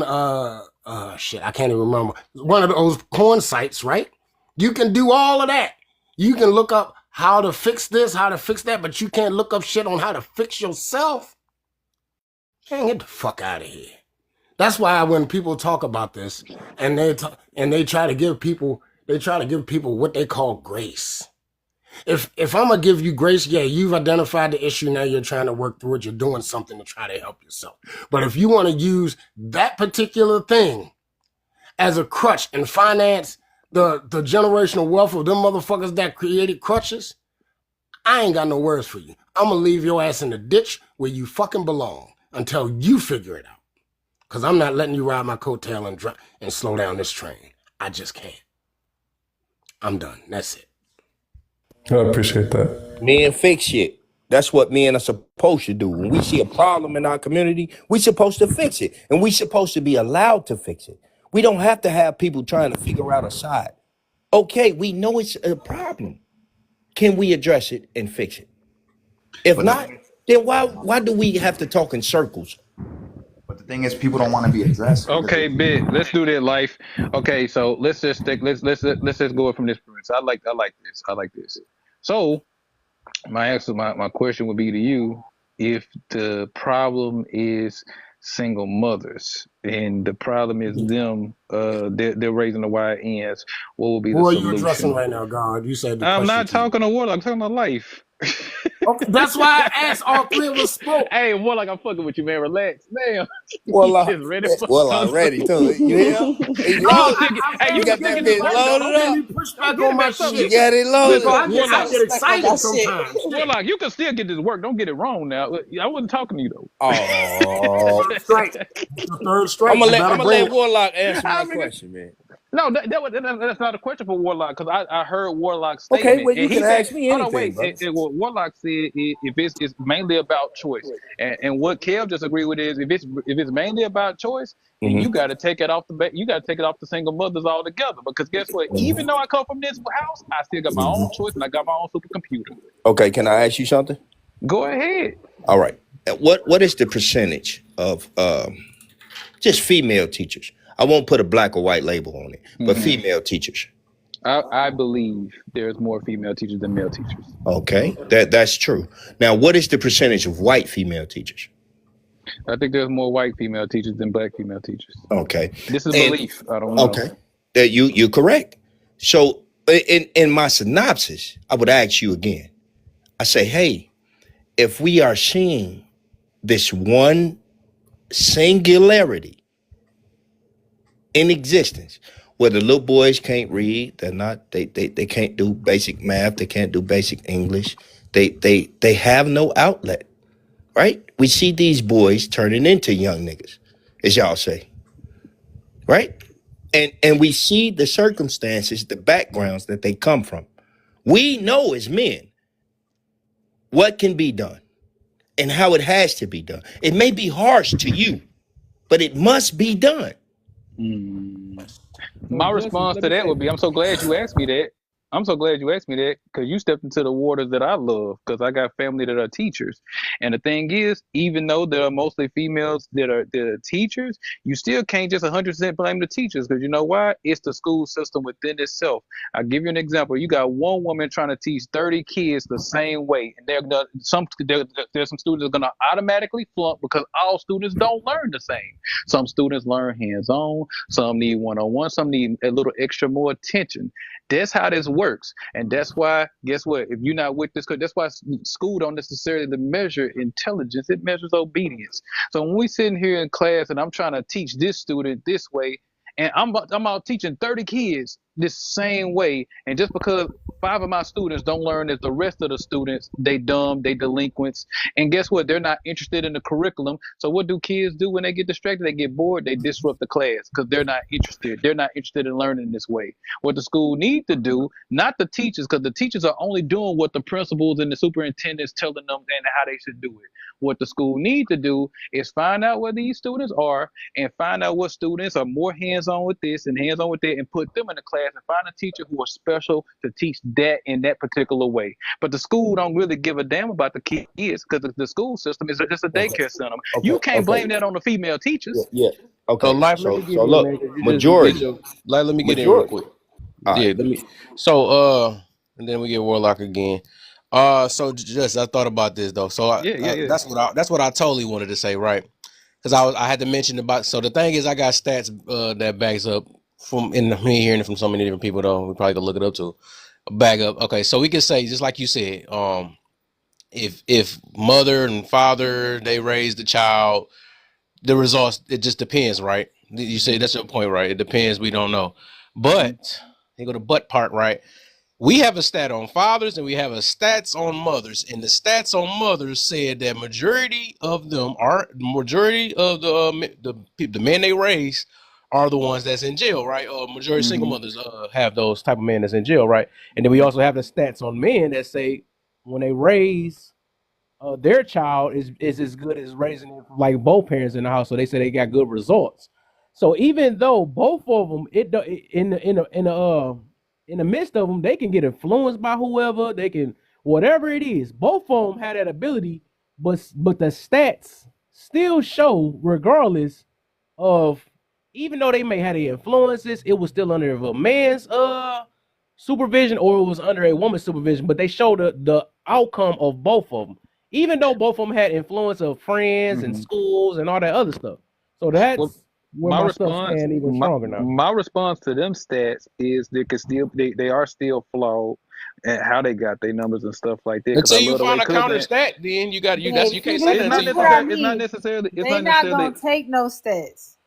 shit, I can't even remember. One of those porn sites, right? You can do all of that. You can look up how to fix this, how to fix that, but you can't look up shit on how to fix yourself. Man, get the fuck out of here. That's why when people talk about this and they try to give people what they call grace. If I'm gonna give you grace, yeah, you've identified the issue, now you're trying to work through it, you're doing something to try to help yourself. But if you want to use that particular thing as a crutch and finance the generational wealth of them motherfuckers that created crutches, I ain't got no words for you. I'm gonna leave your ass in the ditch where you fucking belong until you figure it out. Because I'm not letting you ride my coattail and slow down this train. I just can't. I'm done. That's it. I appreciate that. Men fix shit. That's what men are supposed to do. When we see a problem in our community, we're supposed to fix it. And we're supposed to be allowed to fix it. We don't have to have people trying to figure out a side. Okay, we know it's a problem. Can we address it and fix it? If not, then why do we have to talk in circles? But the thing is, people don't want to be addressed. Okay, bit. Let's do that, life. Okay, so let's just stick. Let's just go from this premise. I like this. So my question would be to you: if the problem is single mothers and the problem is them, they're raising the YNs, what will be the solution? Who are you addressing right now, God? You said the I'm question not to you. talking to Warlock. I'm talking to life. Okay, that's why I asked. All three of us spoke. Hey, Warlock, I'm fucking with you, man. Relax, damn. Warlock, He's ready for Warlock ready too. You hear him? He No, loaded. I You got that bitch loaded Don't up. get me pushed back on my shit. You got it loaded. I get excited sometimes. Warlock, you can still get this work. Don't get it wrong now. I wasn't talking to you though. Oh, third strike. I'm gonna let Warlock answer my question, man. No, that's not a question for Warlock, because I heard Warlock's statement. Okay, well, you and he can said, ask me hold on, anything, wait. What Warlock said, if it's mainly about choice, and what Kev just agreed with is, if it's mainly about choice, then you got to take it off the single mothers altogether. Because guess what? Even though I come from this house, I still got my own choice, and I got my own supercomputer. Okay, can I ask you something? Go ahead. All right. What is the percentage of just female teachers? I won't put a black or white label on it, but female teachers. I believe there's more female teachers than male teachers. Okay, that's true. Now, what is the percentage of white female teachers? I think there's more white female teachers than black female teachers. Okay. This is belief. I don't know. Okay. You're correct. So in my synopsis, I would ask you again. I say, hey, if we are seeing this one singularity in existence, where the little boys can't read, they can't do basic math, they can't do basic English, they have no outlet, right? We see these boys turning into young niggas, as y'all say, right? And we see the circumstances, the backgrounds that they come from. We know as men what can be done and how it has to be done. It may be harsh to you, but it must be done. My response to that would be, I'm so glad you asked me that. Because you stepped into the waters that I love, because I got family that are teachers. And the thing is, even though there are mostly females that are teachers, you still can't just 100% blame the teachers, because you know why? It's the school system within itself. I'll give you an example. You got one woman trying to teach 30 kids the same way. And there's some students that are going to automatically flunk because all students don't learn the same. Some students learn hands-on, some need one-on-one, some need a little extra more attention. That's how this works. And that's why, guess what? If you're not with this, that's why school don't necessarily measure intelligence, it measures obedience. So when we sitting here in class and I'm trying to teach this student this way, and I'm out teaching 30 kids, this same way. And just because 5 of my students don't learn as the rest of the students, they dumb, they delinquents. And guess what? They're not interested in the curriculum. So what do kids do when they get distracted? They get bored, they disrupt the class because they're not interested. They're not interested in learning this way. What the school need to do, not the teachers, because the teachers are only doing what the principals and the superintendents telling them and how they should do it. What the school need to do is find out where these students are and find out what students are more hands-on with this and hands-on with that and put them in the class and find a teacher who are special to teach that in that particular way. But the school don't really give a damn about the kids because the school system is just a daycare center. You can't blame that on the female teachers. Yeah. Okay. So life, let me get in, look, man, 'cause you majority. let me get in real quick. All Yeah, right. let me. So and then we get Warlock again. So just I thought about this though. So Yeah. that's what I totally wanted to say, right? Because I had to mention about. So the thing is, I got stats that backs up from me hearing it from so many different people though. We probably could look it up too. Back up. Okay, so we could say just like you said, if mother and father they raise the child, the results it just depends, right? You say that's your point, right? It depends. We don't know, but you go to but part, right? We have a stat on fathers and we have a stats on mothers, and the stats on mothers said that majority of them are majority of the men they raise are the ones that's in jail, right? Majority single mothers have those type of men that's in jail, right? And then we also have the stats on men that say when they raise their child is as good as raising it like both parents in the house. So they say they got good results. So even though both of them, in the midst of them, they can get influenced by whoever they can, whatever it is. Both of them have that ability, but the stats still show, regardless of, even though they may have the influences, it was still under a man's supervision or it was under a woman's supervision. But they show the outcome of both of them, even though both of them had influence of friends and schools and all that other stuff. So that's where my stuff stand even stronger now. My response to them stats is they are still flawed and how they got their numbers and stuff like that. Until you find a counter stat, then you can't say that. It's not necessarily. They're not gonna take no stats.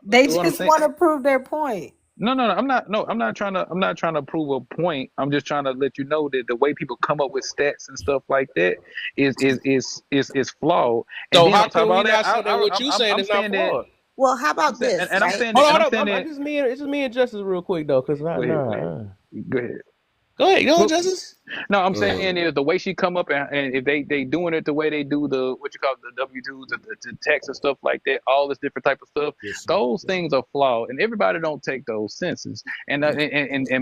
They just want to prove their point. No, I'm not trying to prove a point. I'm just trying to let you know that the way people come up with stats and stuff like that is flawed. So and how can we not say that what you saying is not flawed? Well, how about this? And I'm right? saying Hold that. on, it's just me and Justice real quick though, because Go ahead. Go ahead, Justice. No, I'm saying is the way she come up and if they doing it the way they do the what you call the W-2s, the text and stuff like that, all this different type of stuff, those things are flawed, and everybody don't take those senses. And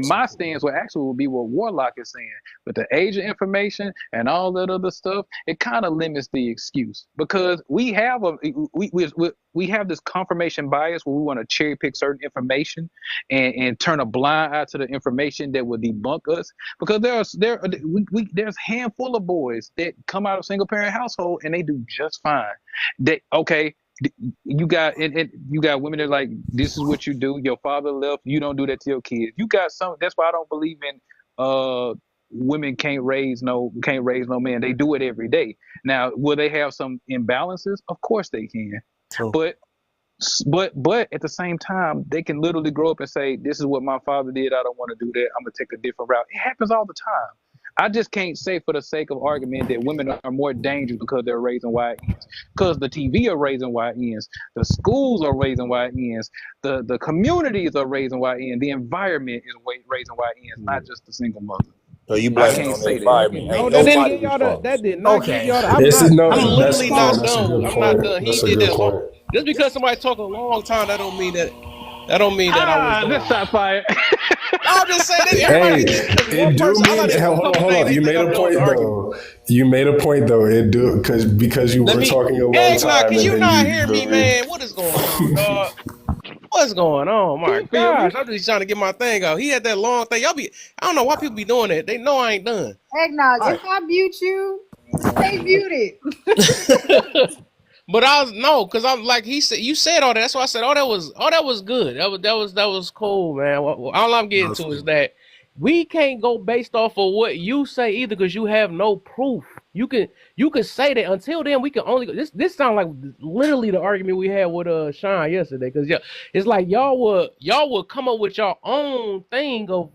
my stance would be what Warlock is saying, with the age of information and all that other stuff, it kind of limits the excuse because we have this confirmation bias where we want to cherry pick certain information and turn a blind eye to the information that will debunk us because there's a handful of boys that come out of single parent household and they do just fine. You got women that are like, this is what you do. Your father left. You don't do that to your kids. You got some. That's why I don't believe in women can't raise no man. They do it every day. Now, will they have some imbalances? Of course they can. True. But at the same time, they can literally grow up and say, this is what my father did. I don't want to do that. I'm going to take a different route. It happens all the time. I just can't say for the sake of argument that women are more dangerous because they're raising YNs. Because the TV are raising YNs. The schools are raising YNs. The communities are raising YNs. The environment is raising YNs, not just the single mother. So you blame it on the environment. No, that didn't get y'all that did not get y'all I'm literally not done. I'm not done. He did that long. Just because somebody talk a long time, that don't mean that I was this shot fire. I'm just saying that Hey, it do mean. Hold on. You made a point though. You made a point though. It do because you were talking a long time. Can you not hear me, man? What is going on, dog? What's going on? My gosh, I'm just trying to get my thing out. He had that long thing. I don't know why people be doing that. They know I ain't done. Eggnog, if I mute you, stay muted. But because I'm like he said. You said all that. That's why I said, that was good. That was cool, man. All I'm getting to is that we can't go based off of what you say either, because you have no proof You could say that. Until then, we can only go. This sounds like literally the argument we had with Sean yesterday. Because it's like y'all would come up with your own thing of,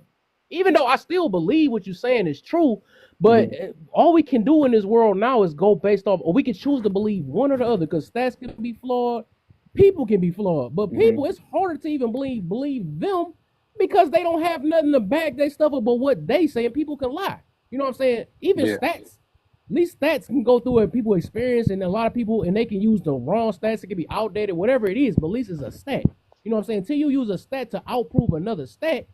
even though I still believe what you're saying is true, but all we can do in this world now is go based off, or we can choose to believe one or the other, because stats can be flawed, people can be flawed, but people, it's harder to even believe them, because they don't have nothing to back their stuff up but what they say, and people can lie. You know what I'm saying? Even stats. These stats can go through and people experience, and a lot of people, and they can use the wrong stats. It can be outdated, whatever it is, but at least it's a stat. You know what I'm saying? Until you use a stat to outprove another stat,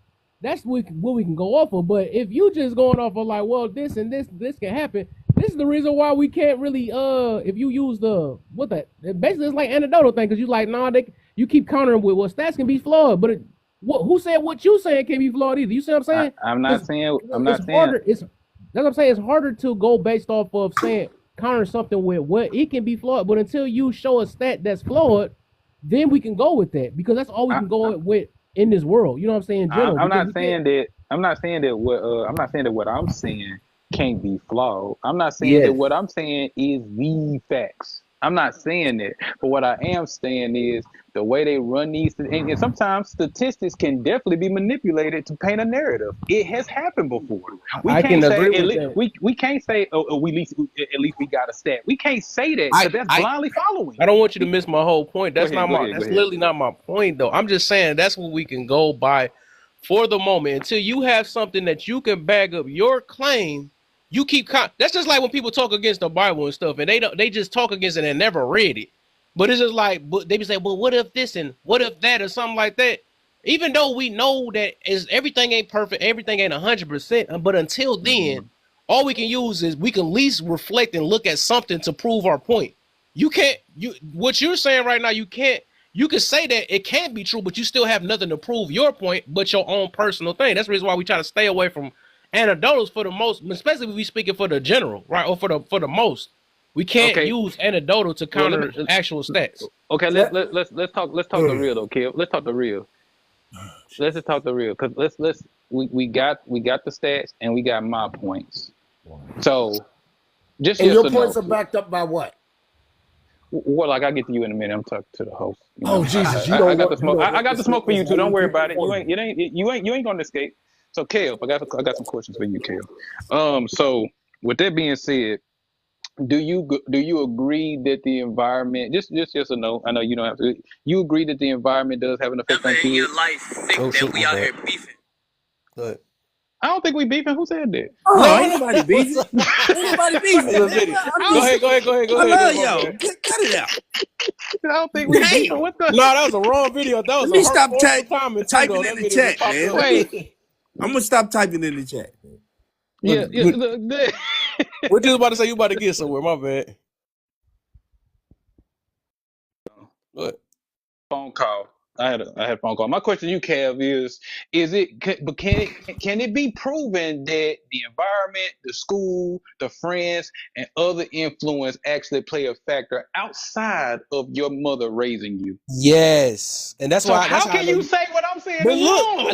that's what we can go off of. But if you just going off of like, well, this and this can happen, this is the reason why we can't really, if you use basically it's like anecdotal thing, because you like, you keep countering with, well, stats can be flawed, but who said what you saying can be flawed either? You see what I'm saying? I'm not saying. That's what I'm saying. It's harder to go based off of saying counter something with what it can be flawed, but until you show a stat that's flawed, then we can go with that, because that's all we can go with in this world. You know what I'm saying? In general, I'm not saying that what I'm saying can't be flawed. I'm not saying that what I'm saying is the facts. I'm not saying that. But what I am saying is the way they run these, and sometimes statistics can definitely be manipulated to paint a narrative. It has happened before. We can't say at least we got a stat. We can't say that, because that's blindly following. I don't want you to miss my whole point. That's Go ahead. literally not my point, though. I'm just saying that's what we can go by for the moment. Until you have something that you can back up your claim, you keep. That's just like when people talk against the Bible and stuff, and they just talk against it and never read it. But it's just like, they be saying, well, what if this and what if that or something like that? Even though we know that everything ain't perfect, everything ain't 100%, but until then, all we can use is we can at least reflect and look at something to prove our point. What you're saying right now, you can say that it can't be true, but you still have nothing to prove your point but your own personal thing. That's the reason why we try to stay away from anecdotals for the most, especially if we speaking for the general, right? Or for the most. We can't use anecdotal to counter actual stats. Okay, let's talk the real though, Kev. Let's talk the real. Let's just talk the real, because we got the stats and we got my points. So just and your points are backed up by what? Well, like I'll get to you in a minute. I'm talking to the host. Jesus, I got the smoke. I got the smoke for you too. Don't worry about it. You ain't gonna escape. So, Kev, I got some questions for you, Kev. So with that being said, do you agree that the environment, just yes or no? I know you don't have to. You agree that the environment does have an effect on kids? Never in your life think that we out here beefing. Good. I don't think we beefing. Who said that? No, ain't nobody beefing. Ain't nobody beefing. Go ahead. I love y'all. Cut it out. I don't think we beefing. What the? No, that was a wrong video. That was Let me stop typing in the chat, man. Wait. I'm gonna stop typing in the chat. Yeah. What you was about to say? You about to get somewhere? My bad. What? Phone call. I had a phone call. My question to you, Kev, can it be proven that the environment, the school, the friends, and other influence actually play a factor outside of your mother raising you? Yes, and that's why. How can you say what I'm saying? But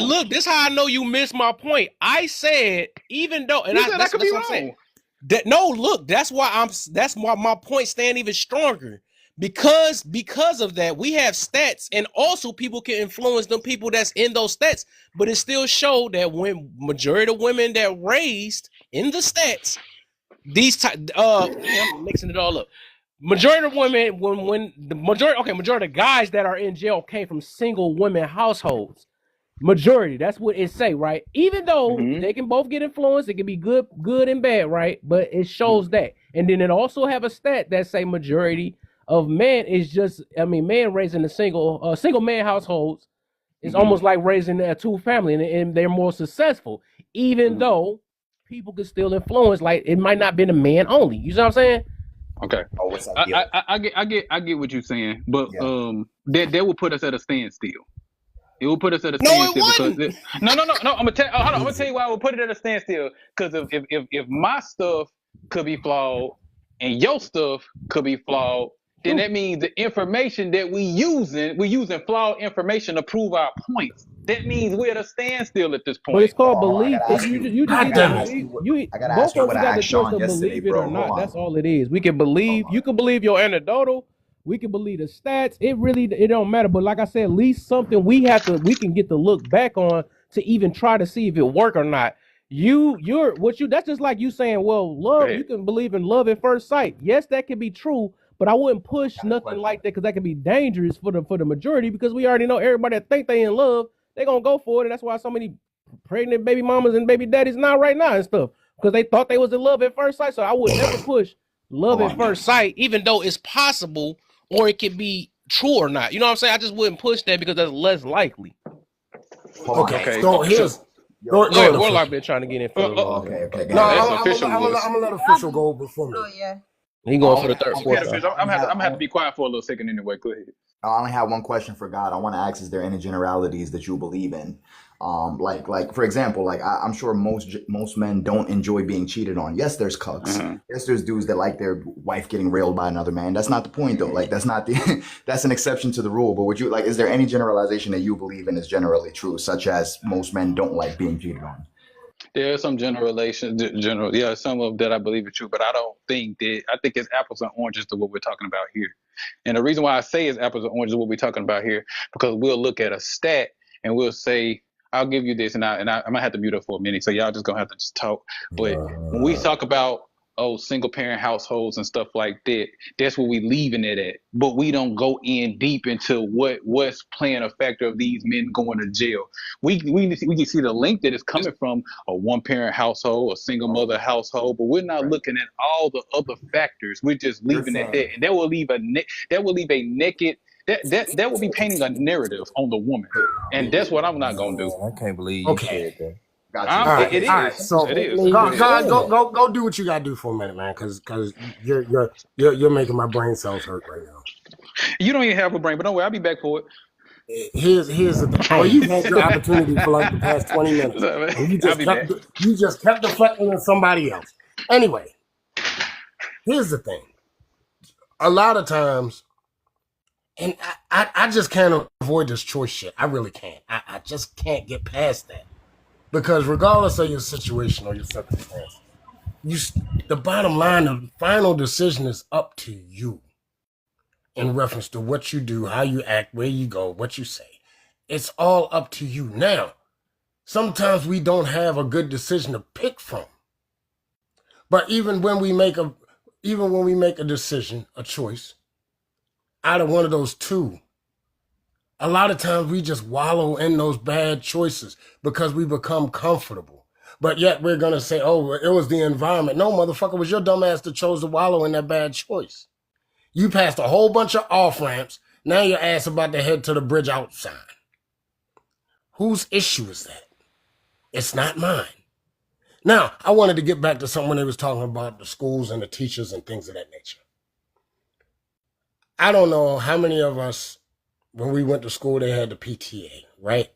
look, this is how I know you missed my point. I said, even though, and I could be wrong. That's why my point stand even stronger. Because of that, we have stats, and also people can influence them people that's in those stats. But it still showed that when majority of women that raised in the stats, I'm mixing it all up. Majority of women, majority of guys that are in jail came from single women households. Majority, that's what it say, right? Even though they can both get influenced, it can be good and bad, right? But it shows that, and then it also have a stat that say majority of men is men raising a single man households is almost like raising a two family, and they're more successful, even though people can still influence. Like it might not be a man only. You see what I'm saying? Okay. Oh, what's up? I get what you're saying, but that will put us at a standstill. It will put us at a standstill because no. I'm gonna tell you why I will put it at a standstill. Because if my stuff could be flawed and your stuff could be flawed, then that means the information that we're using flawed information to prove our points. That means we're at a standstill at this But point. it's called Hold on, I belief. gotta ask You you. just I either gotta ask believe. you. I gotta Both ask you of what us I got the asked choice Sean to yesterday, believe it or bro. Hold not. That's on. all it is. We can believe. You can believe your anecdotal. We can believe the stats. It don't matter. But like I said, at least something we can get to look back on to even try to see if it work or not. That's just like you saying, well, love, you can believe in love at first sight. Yes, that can be true, but I wouldn't push nothing like that because that could be dangerous for the majority, because we already know everybody that think they in love, they gonna go for it. And that's why so many pregnant baby mamas and baby daddies now right now and stuff, because they thought they was in love at first sight. So I would never push love at first sight, even though it's possible or it could be true or not. You know what I'm saying? I just wouldn't push that because that's less likely. Okay. So here's Go ahead. Warlock been trying to get in for Okay. No, I'm gonna let official go before me. Oh yeah. He going for the third, fourth. I'm gonna have to be quiet for a little second anyway. Go ahead. I only have one question for God. I want to ask: is there any generalities that you believe in? Like for example, like I'm sure most men don't enjoy being cheated on. Yes, there's cucks. Yes, there's dudes that like their wife getting railed by another man. That's not the point though. Like that's not the that's an exception to the rule. But would you like? Is there any generalization that you believe in is generally true, such as most men don't like being cheated on? There are some some of that I believe is true, but I don't think that. I think it's apples and oranges to what we're talking about here. And the reason why I say it's apples and oranges to what we're talking about here, because we'll look at a stat and we'll say, I'll give you this, and I might have to mute up for a minute, so y'all just gonna have to just talk. But when we talk about single parent households and stuff like that, that's where we leaving it at. But we don't go in deep into what's playing a factor of these men going to jail. We can see the link that is coming from a one parent household, a single mother household, but we're not looking at all the other factors. We're just leaving it there, and that will leave a naked. That will be painting a narrative on the woman, and that's what I'm not gonna do. I can't believe you said that. It is. All right, so It is. go do what you gotta do for a minute, man, because you're making my brain cells hurt right now. You don't even have a brain, but don't worry, I'll be back for it. Here's the thing. Oh, you've had your opportunity for like the past 20 minutes, and you just kept deflecting on somebody else. Anyway, here's the thing. A lot of times, and I just can't avoid this choice shit. I really can't. I just can't get past that. Because regardless of your situation or your circumstance, the bottom line, the final decision is up to you in reference to what you do, how you act, where you go, what you say. It's all up to you. Now, sometimes we don't have a good decision to pick from. But even when we make a decision, a choice, out of one of those two, a lot of times we just wallow in those bad choices because we become comfortable. But yet we're going to say, oh, it was the environment. No, motherfucker, it was your dumb ass that chose to wallow in that bad choice. You passed a whole bunch of off-ramps. Now your ass about to head to the bridge outside. Whose issue is that? It's not mine. Now, I wanted to get back to something when they was talking about the schools and the teachers and things of that nature. I don't know how many of us, when we went to school, they had the PTA, right?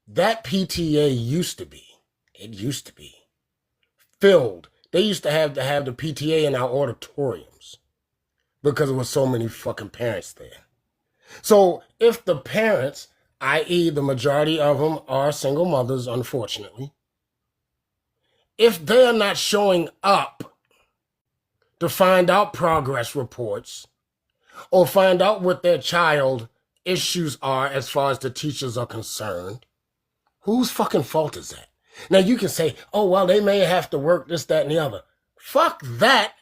That PTA used to be filled. They used to have the PTA in our auditoriums because there were so many fucking parents there. So if the parents, i.e. the majority of them are single mothers, unfortunately, if they are not showing up to find out progress reports or find out what their child issues are as far as the teachers are concerned, whose fucking fault is that? Now you can say, oh, well, they may have to work this, that, and the other. Fuck that.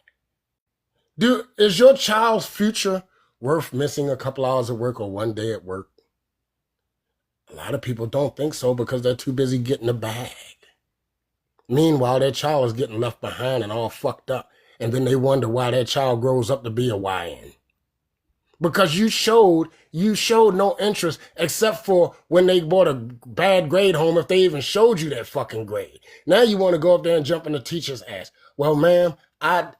Is your child's future worth missing a couple hours of work or one day at work? A lot of people don't think so because they're too busy getting the bag. Meanwhile, their child is getting left behind and all fucked up. And then they wonder why their child grows up to be a YN. Because you showed no interest except for when they brought a bad grade home, if they even showed you that fucking grade. Now you want to go up there and jump in the teacher's ass. Well, ma'am, I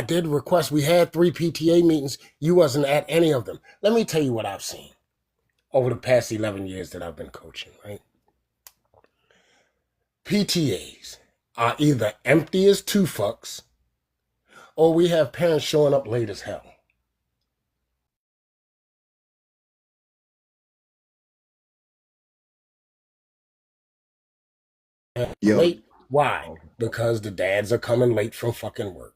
did request. We had 3 PTA meetings. You wasn't at any of them. Let me tell you what I've seen over the past 11 years that I've been coaching, right? PTAs are either empty as two fucks or we have parents showing up late as hell. Yo, late. Why? Because the dads are coming late from fucking work.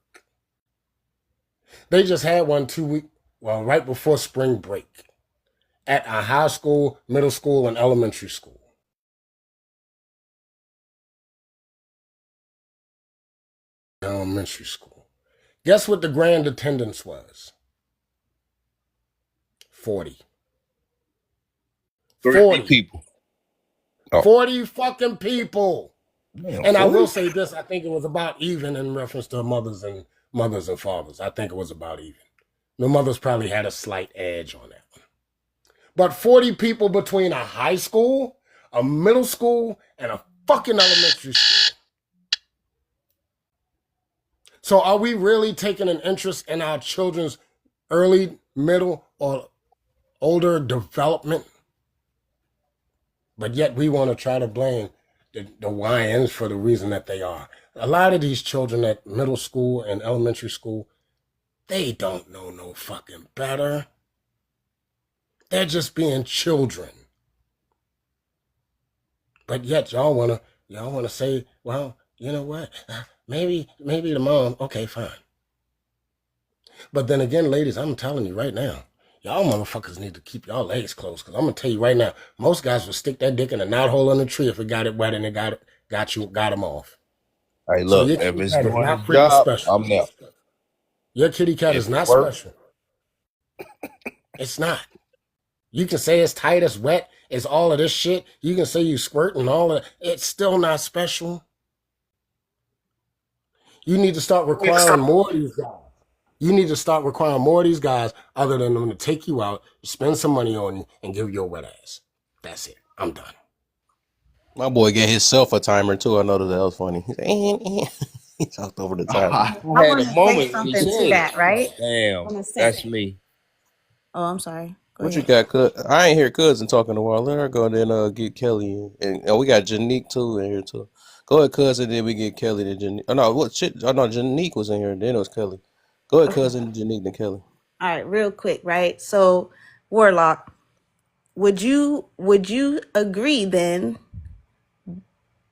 They just had one 2 weeks, well, right before spring break at a high school, middle school, and elementary school. Elementary school. Guess what the grand attendance was? 40. 40 people. 40 fucking people. Damn, And I 40? will say this, I think it was about even in reference to mothers and fathers. I think it was about even. The mothers probably had a slight edge on that one. But 40 people between a high school, a middle school, and a fucking elementary school. So are we really taking an interest in our children's early, middle, or older development? But yet we want to try to blame the YNs for the reason that they are. A lot of these children at middle school and elementary school, they don't know no fucking better. They're just being children. But yet y'all wanna say, well, you know what? Maybe the mom, okay, fine. But then again, ladies, I'm telling you right now, y'all motherfuckers need to keep y'all legs closed, because I'm gonna tell you right now, most guys will stick that dick in a knothole on the tree if it got it wet and it got them off. Hey, So look, your if kitty it's cat is doing not its freaking job, special. I'm there. Your kitty cat If is it not works, special. It's not. You can say it's tight, it's wet, it's all of this shit. You can say you squirt and all of it. It's still not special. You need to start requiring more of these guys. You need to start requiring more of these guys other than them to take you out, spend some money on you, and give you a wet ass. That's it. I'm done. My boy get himself a timer too. I noticed that was funny. He said, he talked over the timer. I I had want a to say moment when he something to said that, it. right? I Damn, want to say. that's me. Oh, I'm sorry. Go What you ahead. got, cuz? I ain't hear cousin talking a while. Let her go, then get Kelly in. And we got Janique too in here too. Go ahead, cousin, then we get Kelly to Janique. Oh no, what shit? Oh no, Janique was in here, then it was Kelly. Go ahead, Okay. cousin, Janique, then Kelly. All right, real quick, right? So, Warlock, would you agree then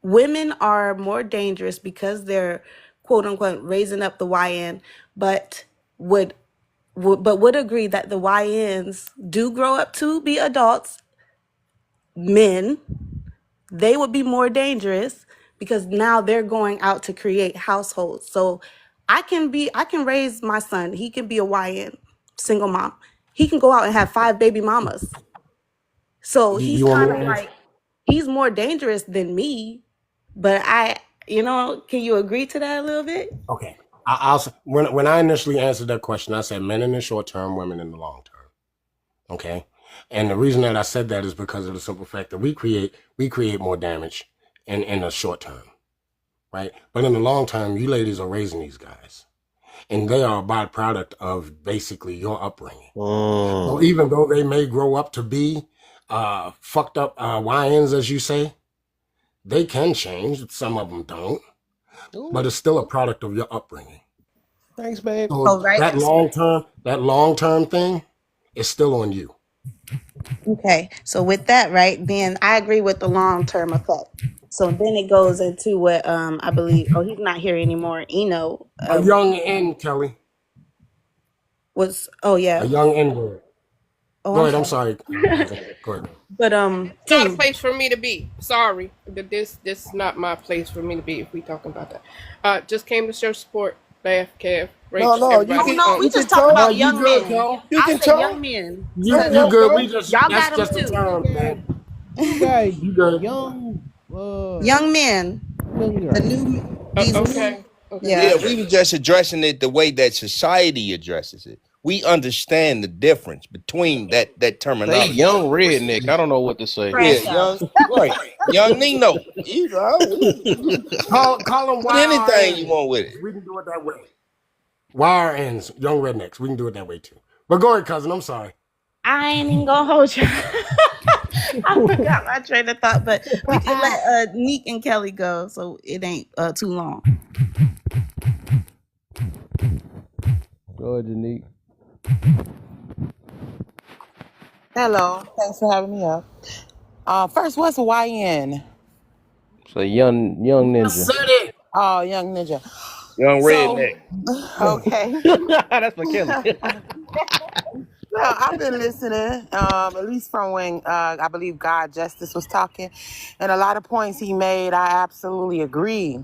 women are more dangerous because they're quote unquote raising up the YN, but would agree that the YNs do grow up to be adults, men, they would be more dangerous because now they're going out to create households. So I can raise my son. He can be a YN, single mom. He can go out and have 5 baby mamas. So he's You want me kind to of answer? like, he's more dangerous than me. But can you agree to that a little bit? Okay. When I initially answered that question, I said men in the short term, women in the long term. Okay. And the reason that I said that is because of the simple fact that we create more damage in the short term, right? But in the long term, you ladies are raising these guys, and they are a byproduct of basically your upbringing. So even though they may grow up to be fucked up YNs, as you say, they can change. Some of them don't, but it's still a product of your upbringing. Thanks, babe. So Oh, right. that long term thing is still on you. Okay. So with that, right, then I agree with the long term effect. So then it goes into what I believe. Oh, he's not here anymore. Eno A young N, Kelly. was. Oh yeah. A young N word. Oh, Go ahead. I'm sorry. Go ahead. But It's not a place for me to be. Sorry, but this is not my place for me to be if we talking about that. Just came to show support. Bath, Kev, Rachel, No, everybody. we just talking about young men. You I can said talk. young men. You good? We just Y'all that's got just them a too. term, man. You guys, You good? Young men. The new these Okay. yeah. Yeah, we were just addressing it the way that society addresses it. We understand the difference between that say terminology. young redneck. I don't know what to say. Yeah, young Nino. You know, Call them put anything you want with it. We can do it that way. Wire ends, young rednecks. We can do it that way too. But go ahead, cousin. I'm sorry. I ain't even gonna hold you. I forgot my train of thought, but we can let Neek and Kelly go so it ain't too long. Go ahead, Janique. Hello, thanks for having me up. First, what's a YN? It's a young ninja. Said it. Oh, young ninja. Young So, redneck. okay. That's for Kelly. Well, I've been listening, at least from when I believe God Justice was talking, and a lot of points he made, I absolutely agree.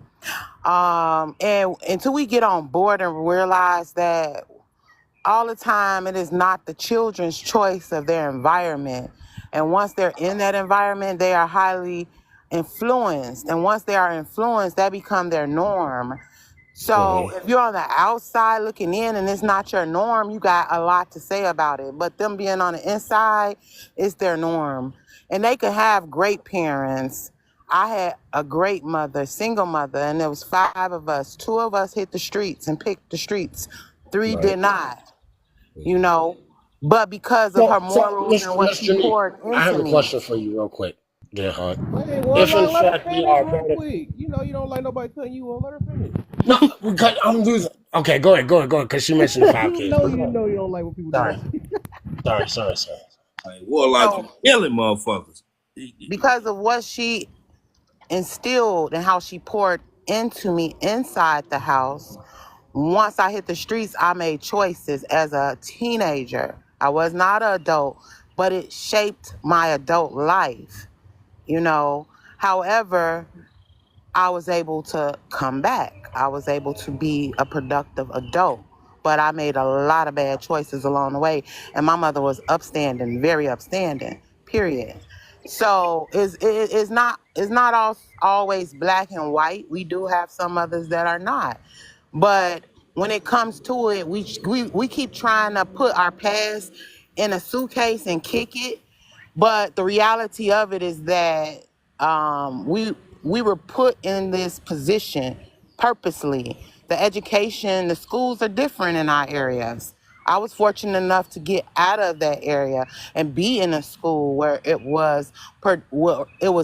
And until we get on board and realize that all the time it is not the children's choice of their environment, and once they're in that environment, they are highly influenced, and once they are influenced, that become their norm. So if you're on the outside looking in and it's not your norm, you got a lot to say about it. But them being on the inside, it's their norm. And they could have great parents. I had a great mother, single mother, and there was 5 of us. 2 of us hit the streets and picked the streets. 3 did not, you know. But because of her morals and what Miss she Janique, poured I have into a me. question for you, real quick, dear heart. Hey, well, If in let her fact we finish are real better, quick. You know you don't like nobody cutting you off. Let her finish. no, because I'm losing. Okay, go ahead, because she mentioned the 5 kids. You know you don't like what people do. Sorry. Like Warlock, you killing motherfuckers. Because of what she instilled and how she poured into me inside the house, once I hit the streets, I made choices as a teenager. I was not an adult, but it shaped my adult life, you know. However, I was able to come back. I was able to be a productive adult, but I made a lot of bad choices along the way. And my mother was upstanding, very upstanding, period. So it's not always black and white. We do have some mothers that are not. But when it comes to it, we keep trying to put our past in a suitcase and kick it. But the reality of it is that we were put in this position purposely. The education, the schools are different in our areas. I was fortunate enough to get out of that area and be in a school where it was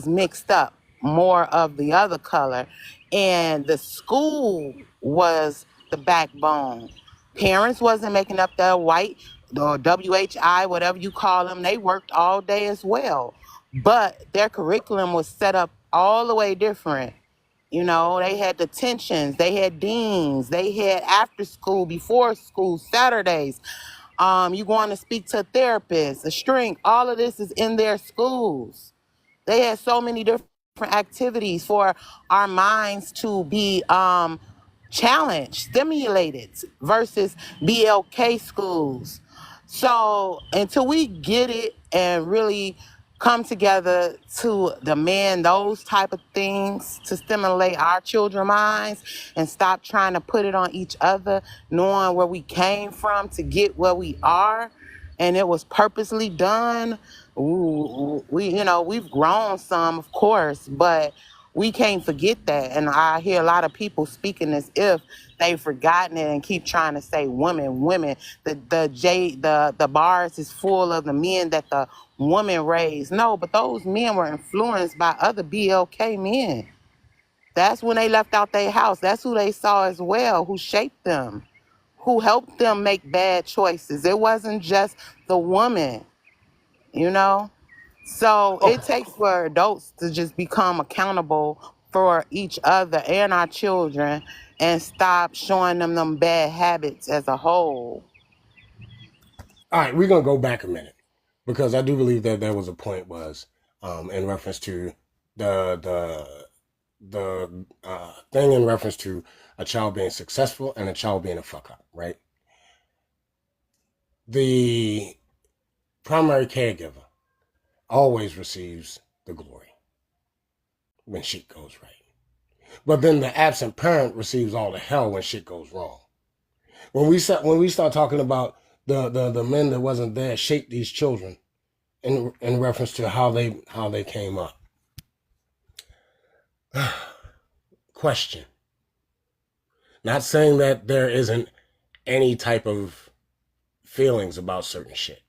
mixed up, more of the other color, and the school was the backbone. Parents wasn't making up their white or WHI, whatever you call them. They worked all day as well, but their curriculum was set up all the way different. You know, they had detentions, they had deans, they had after school, before school, Saturdays. You going to speak to a therapist, a shrink, all of this is in their schools. They had so many different activities for our minds to be challenged, stimulated versus BLK schools. So until we get it and really come together to demand those type of things to stimulate our children's minds and stop trying to put it on each other, knowing where we came from to get where we are, and it was purposely done. We've grown some, of course, but we can't forget that. And I hear a lot of people speaking as if they've forgotten it and keep trying to say women. The bars is full of the men that the woman raised. No, but those men were influenced by other BLK men. That's when they left out their house. That's who they saw as well, who shaped them, who helped them make bad choices. It wasn't just the woman, you know? So it takes for adults to just become accountable for each other and our children and stop showing them bad habits as a whole. All right, we're gonna go back a minute because I do believe that there was a point was in reference to the thing in reference to a child being successful and a child being a fuck up, right? The primary caregiver always receives the glory when shit goes right. But then the absent parent receives all the hell when shit goes wrong. When we start talking about the men that wasn't there shaped these children in reference to how they came up. Question. Not saying that there isn't any type of feelings about certain shit,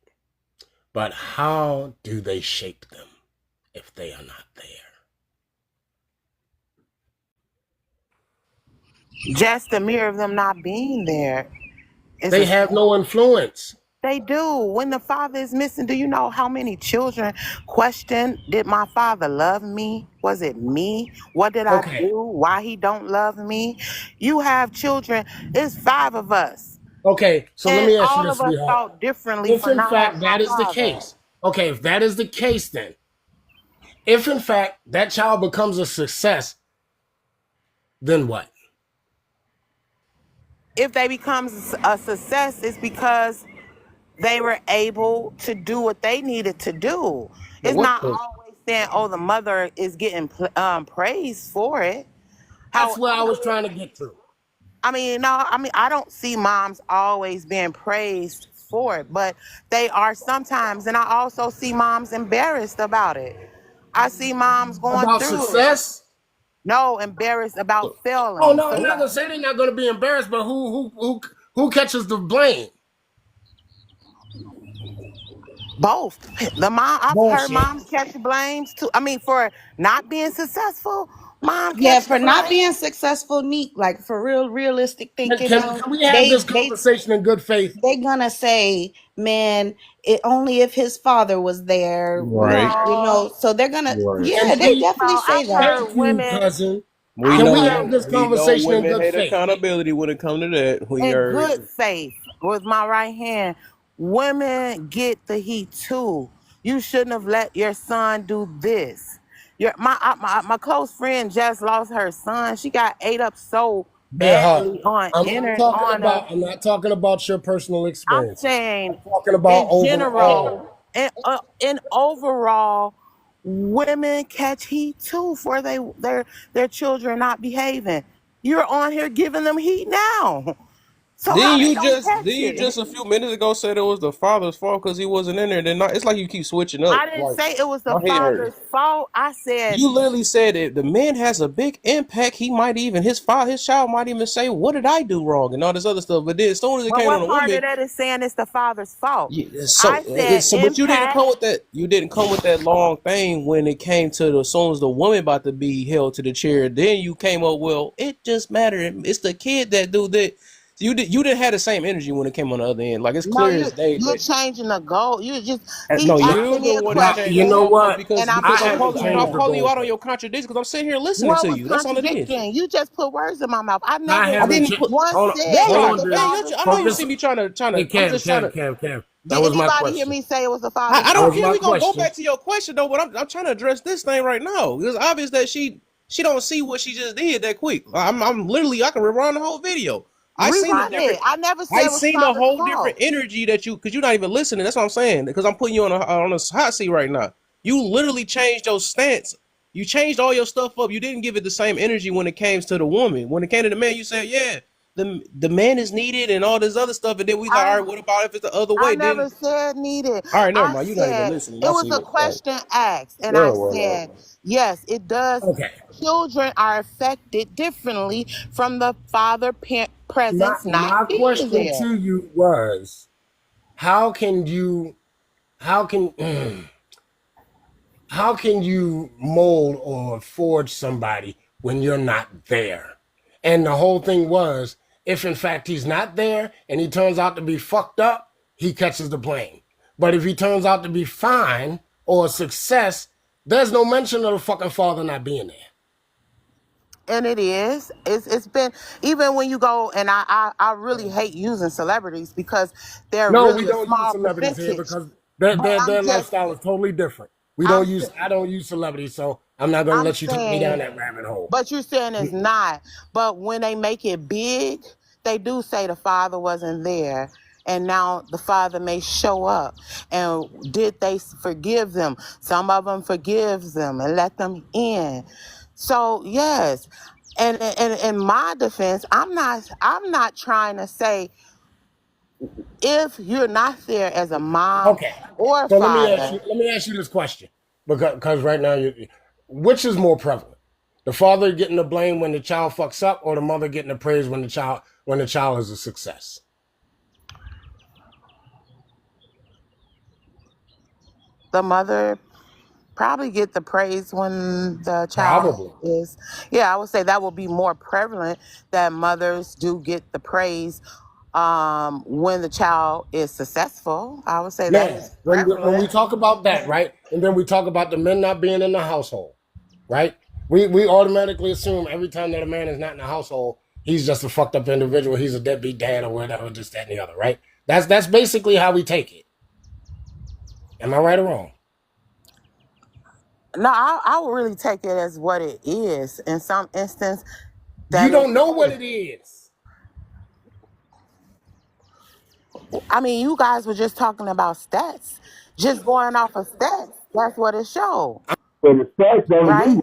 but how do they shape them if they are not there? Just the mere of them not being there. They have no influence. They do. When the father is missing, do you know how many children question, did my father love me? Was it me? What did I Okay. do? Why he don't love me? You have children. It's 5 of us. Okay. So let And me ask you all this, of us sweetheart. thought differently If for in not fact having my that is the father. case, okay, if that is the case, then if in fact that child becomes a success, then what? If they become a success, it's because they were able to do what they needed to do. But It's what? not always saying, oh, the mother is getting praised for it. That's what I However, was trying to get to. I don't see moms always being praised for it, but they are sometimes. And I also see moms embarrassed about it. I see moms going About through it. success? No, embarrassed about Oh failing. no, So I'm not gonna say they're not gonna be embarrassed, but who catches the blame? both. I've heard Bullshit. moms catch blames too. I mean, for not being successful, mom Yeah, catch the for not blame. being successful, Neek, like for realistic thinking Can though, we have they this they conversation in good faith? they gonna say, man, it only if his father was there, Right. No, so they're gonna, Right. yeah, Can they we? definitely say I've that. heard Thank you, women. cousin. We Can I've we know have heard this conversation in women good hate faith? accountability when it comes to that. We in are good faith with my right hand. Women get the heat too. You shouldn't have let your son do this. My close friend just lost her son. She got ate up so Sweetheart, badly on I'm not talking about your personal I'm experiences. saying I'm talking about in overall. general, in overall, women catch heat too for their children not behaving. You're on here giving them heat now. So how they don't catch didn't you it? just a few minutes ago said it was the father's fault because he wasn't in there? Then not, it's like you keep switching up. I didn't Like say it was the my head hurting. father's fault. I said, You literally said if the man has a big impact, he might even his child might even say, "What did I do wrong?" and all this other stuff. But then as soon as it well, came on what a part woman, of that is saying it's the father's fault? so I said but you didn't impact. come with that. You didn't come with that long thing when it came to as soon as the woman about to be held to the chair. Then you came up, well, it just mattered. It's the kid that do that. You didn't have the same energy when it came on the other end. Like it's No, clear as day you're that changing the goal. He no, you're asking me the a one that's changing You the know question, goalpost what? because and I'm I I'm haven't answering I'm changed the it. calling you out on goalpost. your contradictions because I'm sitting here listening What to was you. That's all it is. contradicting? You just put words in my mouth. I I never I haven't didn't changed. put once Hold on, said there it hold was y'all on, go. the dude. Man, father's I know you Focus. see me trying Hey, to. I'm Cam, just trying Cam, to. Cam, Cam. That Did was my anybody hear question. me say it was the father's I That don't was fault? care. my We gonna go question. back to your question though, but I'm trying to address this thing right now. It's obvious that she don't see what she just did that quick. I'm literally I can rewind the whole video. I seen the Rerun different. it. I never said I it was the seen the father's whole different fault. energy that because you're not even listening. That's what I'm saying. Because I'm putting you on a hot seat right now. You literally changed your stance. You changed all your stuff up. You didn't give it the same energy when it came to the woman. When it came to the man, you said, yeah, the man is needed and all this other stuff. And then we like, all I right, what about if it's the other I way? Then never said needed. all right, never I mind. You're not even said listening. it I was see a it. All right. question asked, and I Yeah, well, said yes, it does. Okay. Children are affected differently from the father presence not My being question there. to you was, how can you how can how can you mold or forge somebody when you're not there? And the whole thing was, if in fact he's not there and he turns out to be fucked up, he catches the blame. But if he turns out to be fine or a success, there's no mention of the fucking father not being there. And it is. It's been even when you go and I really hate using celebrities because they're No, we really a don't use small celebrities here percentage. because But their lifestyle is totally different. I'm I don't use celebrities, so I'm not gonna I'm let you take me down saying, that rabbit hole. but you're saying it's not. But when they make it big, they do say the father wasn't there. And now the father may show up. And did they forgive them? Some of them forgives them and let them in. So yes. And in my defense, I'm not trying to say if you're not there as a mom Okay. or So father. let me ask you this question. Because right now which is more prevalent? The father getting the blame when the child fucks up or the mother getting the praise when the child is a success? The mother probably get the praise when the child Probably. is. Yeah, I would say that will be more prevalent that mothers do get the praise when the child is successful. I would say that Now, is when we prevalent. talk about that, right, and then we talk about the men not being in the household, right? We automatically assume every time that a man is not in the household, he's just a fucked up individual. He's a deadbeat dad or whatever, just that and the other, right? That's basically how we take it. Am I right or wrong? No, I would really take it as what it is. In some instance, You that don't is. know what it is. I mean, you guys were just talking about stats. Just going off of stats, that's what it showed, So the stats don't right? agree.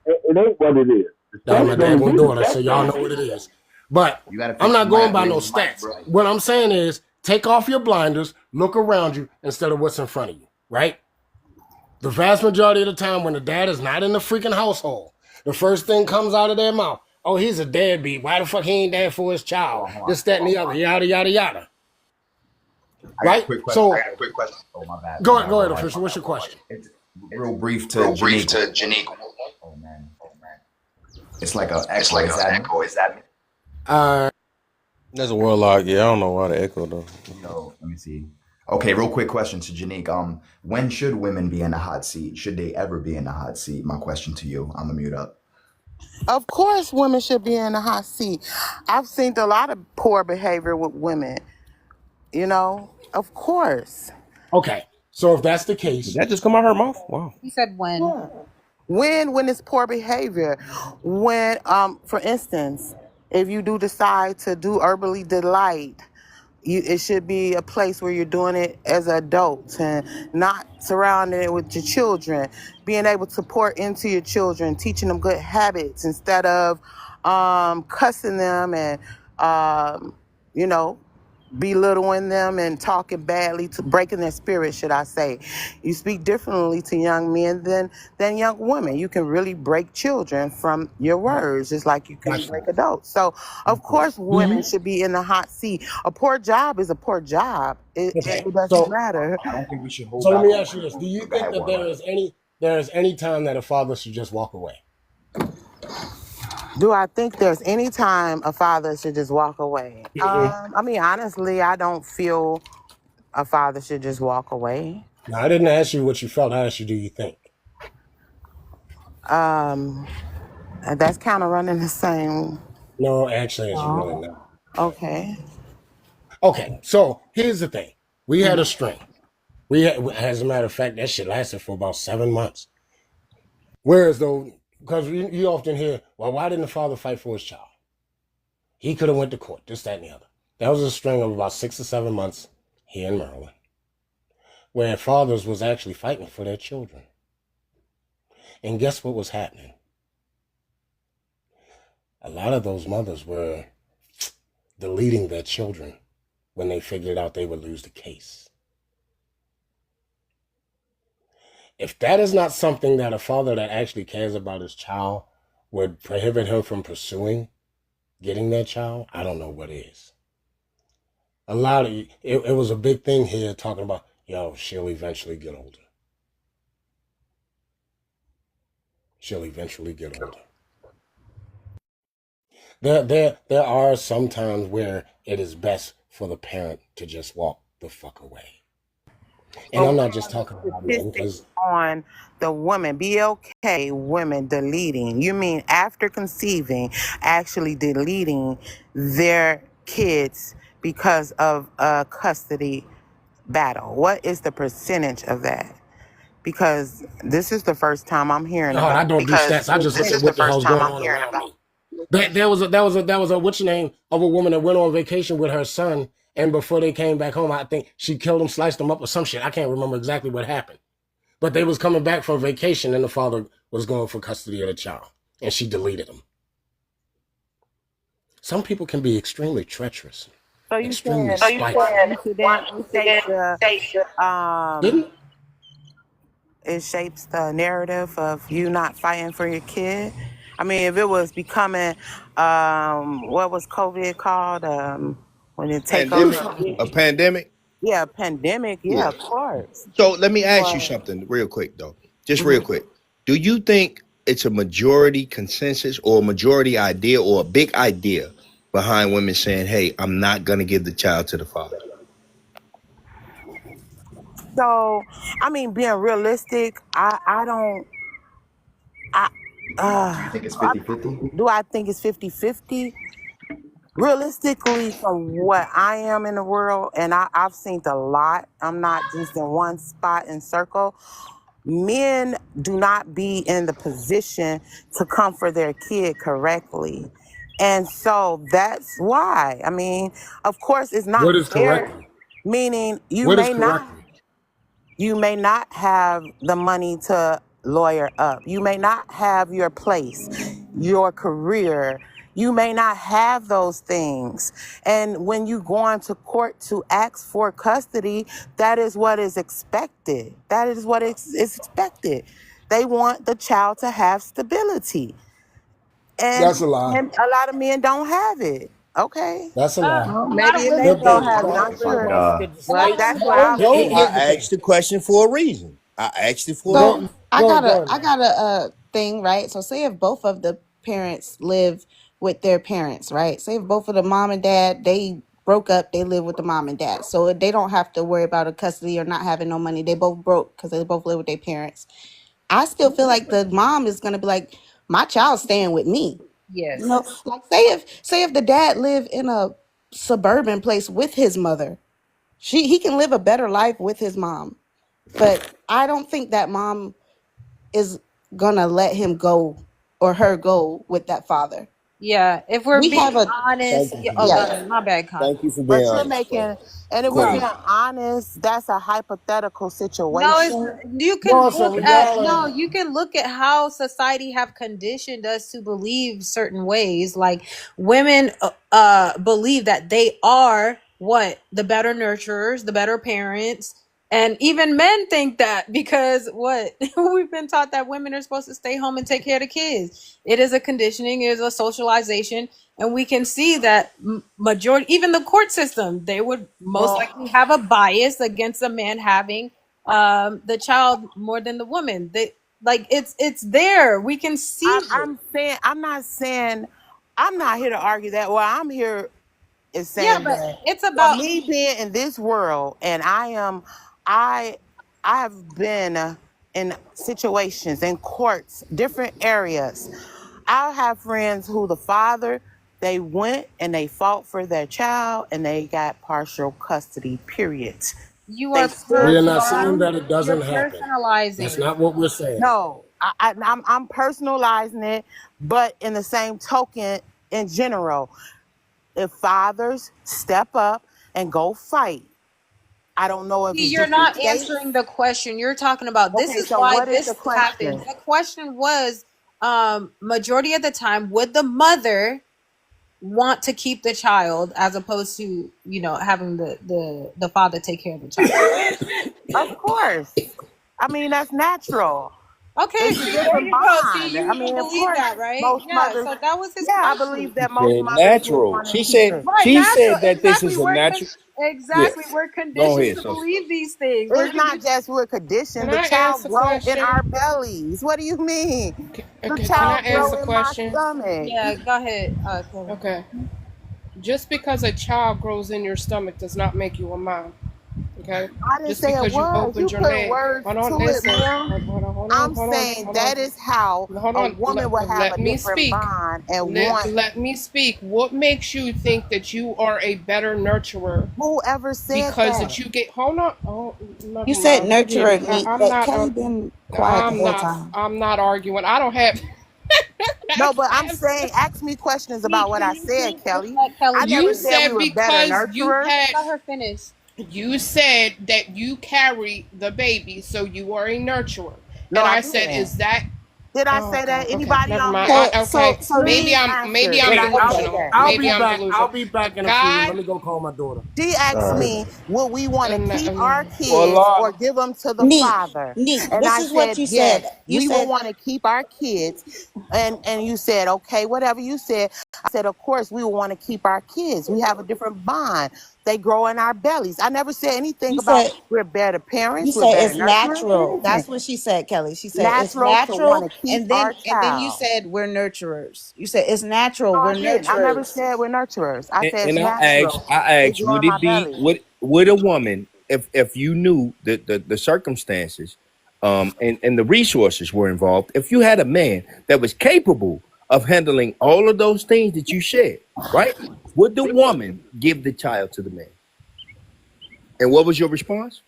It ain't what it is. The I'm a stats don't daggone agree. daughter, so y'all know what it is. But You gotta I'm fix not your going mic, by no raise your mic, stats. bro. What I'm saying is take off your blinders, look around you instead of what's in front of you, right? The vast majority of the time when the dad is not in the freaking household, the first thing comes out of their mouth, oh, he's a deadbeat. Why the fuck he ain't there for his child? This, that, and the other, yada, yada, yada. I got a Right? quick question. So, Oh, my bad. go My bad, ahead, bro. official. What's your question? It's real brief to Janique. Oh, man. It's like an echo. Is that me? There's a warlock. Yeah, I don't know why the echo though. So, let me see. Okay, real quick question to Janique. When should women be in the hot seat? Should they ever be in the hot seat? My question to you. I'm gonna mute up. Of course, women should be in the hot seat. I've seen a lot of poor behavior with women. You know, of course. Okay, so if that's the case, Did that just come out her mouth? Wow. He said when. When it's poor behavior, when for instance, if you do decide to do Herbally Delight, it should be a place where you're doing it as adults and not surrounding it with your children. Being able to pour into your children, teaching them good habits instead of cussing them and you know, belittling them and talking badly, to breaking their spirit, should I say. You speak differently to young men than young women. You can really break children from your words, just like you can break adults. So, of course, women should be in the hot seat. A poor job is a poor job. It doesn't so matter. I don't think we should hold so let back me on ask you this: do you Go think ahead, that Warlock. there is any time that a father should just walk away? Do I think there's any time a father should just walk away? I mean, honestly, I don't feel a father should just walk away. No, I didn't ask you what you felt. I asked you, do you think? And that's kind of running the same. No, actually, it's really not. Okay. Okay, so here's the thing: we had a string. As a matter of fact, that shit lasted for about 7 months. Whereas though, because you often hear, well, why didn't the father fight for his child? He could have went to court, this, that, and the other. That was a string of about 6 or 7 months here in Maryland, where fathers was actually fighting for their children. And guess what was happening? A lot of those mothers were deleting their children when they figured out they would lose the case. If that is not something that a father that actually cares about his child would prohibit him from pursuing getting that child, I don't know what is. A lot of it was a big thing here talking about, yo, she'll eventually get older. She'll eventually get older. There are some times where it is best for the parent to just walk the fuck away. And I'm not just talking about men, because on the woman, BLK women deleting. You mean after conceiving, actually deleting their kids because of a custody battle? What is the percentage of that? Because this is the first time I'm hearing about. I don't do stats. I just look at what the hell's going on around me. There was a what's your name of a woman that went on vacation with her son, and before they came back home, I think she killed him, sliced him up, or some shit. I can't remember exactly what happened. But they was coming back from vacation, and the father was going for custody of the child, and she deleted him. Some people can be extremely treacherous, So you extremely saying spiteful. It shapes the narrative of you not fighting for your kid? I mean, if it was becoming, what was COVID called? When it take over? A pandemic? Yeah, pandemic. Yeah, of course. So let me ask you something real quick, though. Just real quick. Do you think it's a majority consensus or a majority idea or a big idea behind women saying, "Hey, I'm not gonna give the child to the father"? So, I mean, being realistic, I don't, Do you think it's 50-50? do I think it's 50-50? Realistically, from what I am in the world, and I've seen a lot, I'm not just in one spot and circle. Men do not be in the position to comfort their kid correctly. And so that's why. I mean, of course, it's not What is fair, correctly? meaning What is correctly? you may not have the money to lawyer up. You may not have your place, your career. You may not have those things. And when you go into court to ask for custody, that is what is expected. That is what is expected. They want the child to have stability. That's a lie. And a lot of men don't have it. Okay. That's a lie. Well, A lot maybe of it women may don't be. have I'm it. not sure. Like, A lot of That's women what don't. I believe. I asked the question for a reason. I asked it for a So reason. I Go got ahead. a thing, right? So say if both of the parents live with their parents, right? Say if both of the mom and dad, they broke up, they live with the mom and dad. So they don't have to worry about a custody or not having no money. They both broke because they both live with their parents. I still feel like the mom is gonna be like, my child's staying with me. Yes. You know, like say if the dad live in a suburban place with his mother, he can live a better life with his mom. But I don't think that mom is gonna let him go or her go with that father. Yeah, if we're We being have a honest, Thank you. oh, yeah. God, my bad, Con. Thank you for being But you're honest. making, and if Go we're ahead. being honest, that's a hypothetical No, it's situation. you can No, it's a look at reality. you can look at how society have conditioned us to believe certain ways. Like women believe that they are what the better nurturers, the better parents, and even men think that because what we've been taught that women are supposed to stay home and take care of the kids. It is a conditioning, it is a socialization, and we can see that majority, even the court system, they would most likely have a bias against a man having the child more than the woman. They like it's there. We can see it. I'm not here to argue that. Well, I'm here is Yeah, saying but that it's for about me being in this world, and I have been in situations in courts, different areas. I have friends who the father, they went and they fought for their child and they got partial custody, period. you They are stood We are not saying firm. that it you're doesn't happen. That's personalizing. not what we're saying. No, I'm personalizing it, but in the same token, in general, if fathers step up and go fight, I don't know if See, it's you're different not states. answering the question. You're talking about this Okay, is so why what is the this happens. question? The question was majority of the time would the mother want to keep the child as opposed to having the father take care of the child. Of course. I mean, that's natural. Okay, It's a see, there different you go. See, bond. I you mean, of believe course, that, right? most Yeah, mothers, so that was his yeah, I question. believe that She most said mothers would natural. want to She keep said it. Right, she natural. said that this Exactly. is a natural. Yeah. We're Go conditioned ahead, to so believe these things. We're It's not conditioned. just we're Can conditioned. The I child ask a grow in question? our bellies. What do you mean? The Okay, can I child ask a grow in my question? stomach. Yeah, go ahead, Kevin. Okay. Just because a child grows in your stomach does not make you a mom. Okay? I didn't Just say it because you was. opened You your put leg. words Hold to on, it, listen. Ma'am. I'm saying Hold on. that is how Hold a on. woman would have Let a me different speak. bond and want. Let me speak. What makes you think that you are a better nurturer? Whoever said Because that? that you get hold on. Oh, You never said mind. Forgive nurturer, me. me, I'm but not. Kelly been quiet the whole time. I'm not arguing. I don't have. No, but I'm saying, ask me questions about what Can I you said, please just Kelly. let Kelly I never You said finish? we said were better because you nurturers. had. Let her finish. You said that you carry the baby, so you are a nurturer. No, And I I said, didn't. is that? Did I Oh say God. that? Okay, Anybody never on mind. here? Okay, So maybe Please maybe answer. I'm Did Wait, I say delusional. that? I'll Maybe be I'm back. I'll delusional. be back in a few. God, Let me go call my daughter. She all asked right. me, will we want to keep our Well, kids or Lana. give them to the Neat, father? neat. And This I is what said, you said. yes, You we will said want to keep our kids. And you said, okay, whatever you said. I said, of course, we will want to keep our kids. We have a different bond. They grow in our bellies. I never said anything You about said we're better you parents, we're said better it's nurturers, natural. anything. That's what she said, Kelly. She said it's Natural to want natural, to keep our and then you child. said we're nurturers. You said it's natural. No, We're I didn't. I never nurturers. said we're nurturers. I said it's And natural. I They asked, grow would in my it be belly. would a woman, if you knew the circumstances, and the resources were involved, if you had a man that was capable of handling all of those things that you said, right? Would the woman give the child to the man? And what was your response?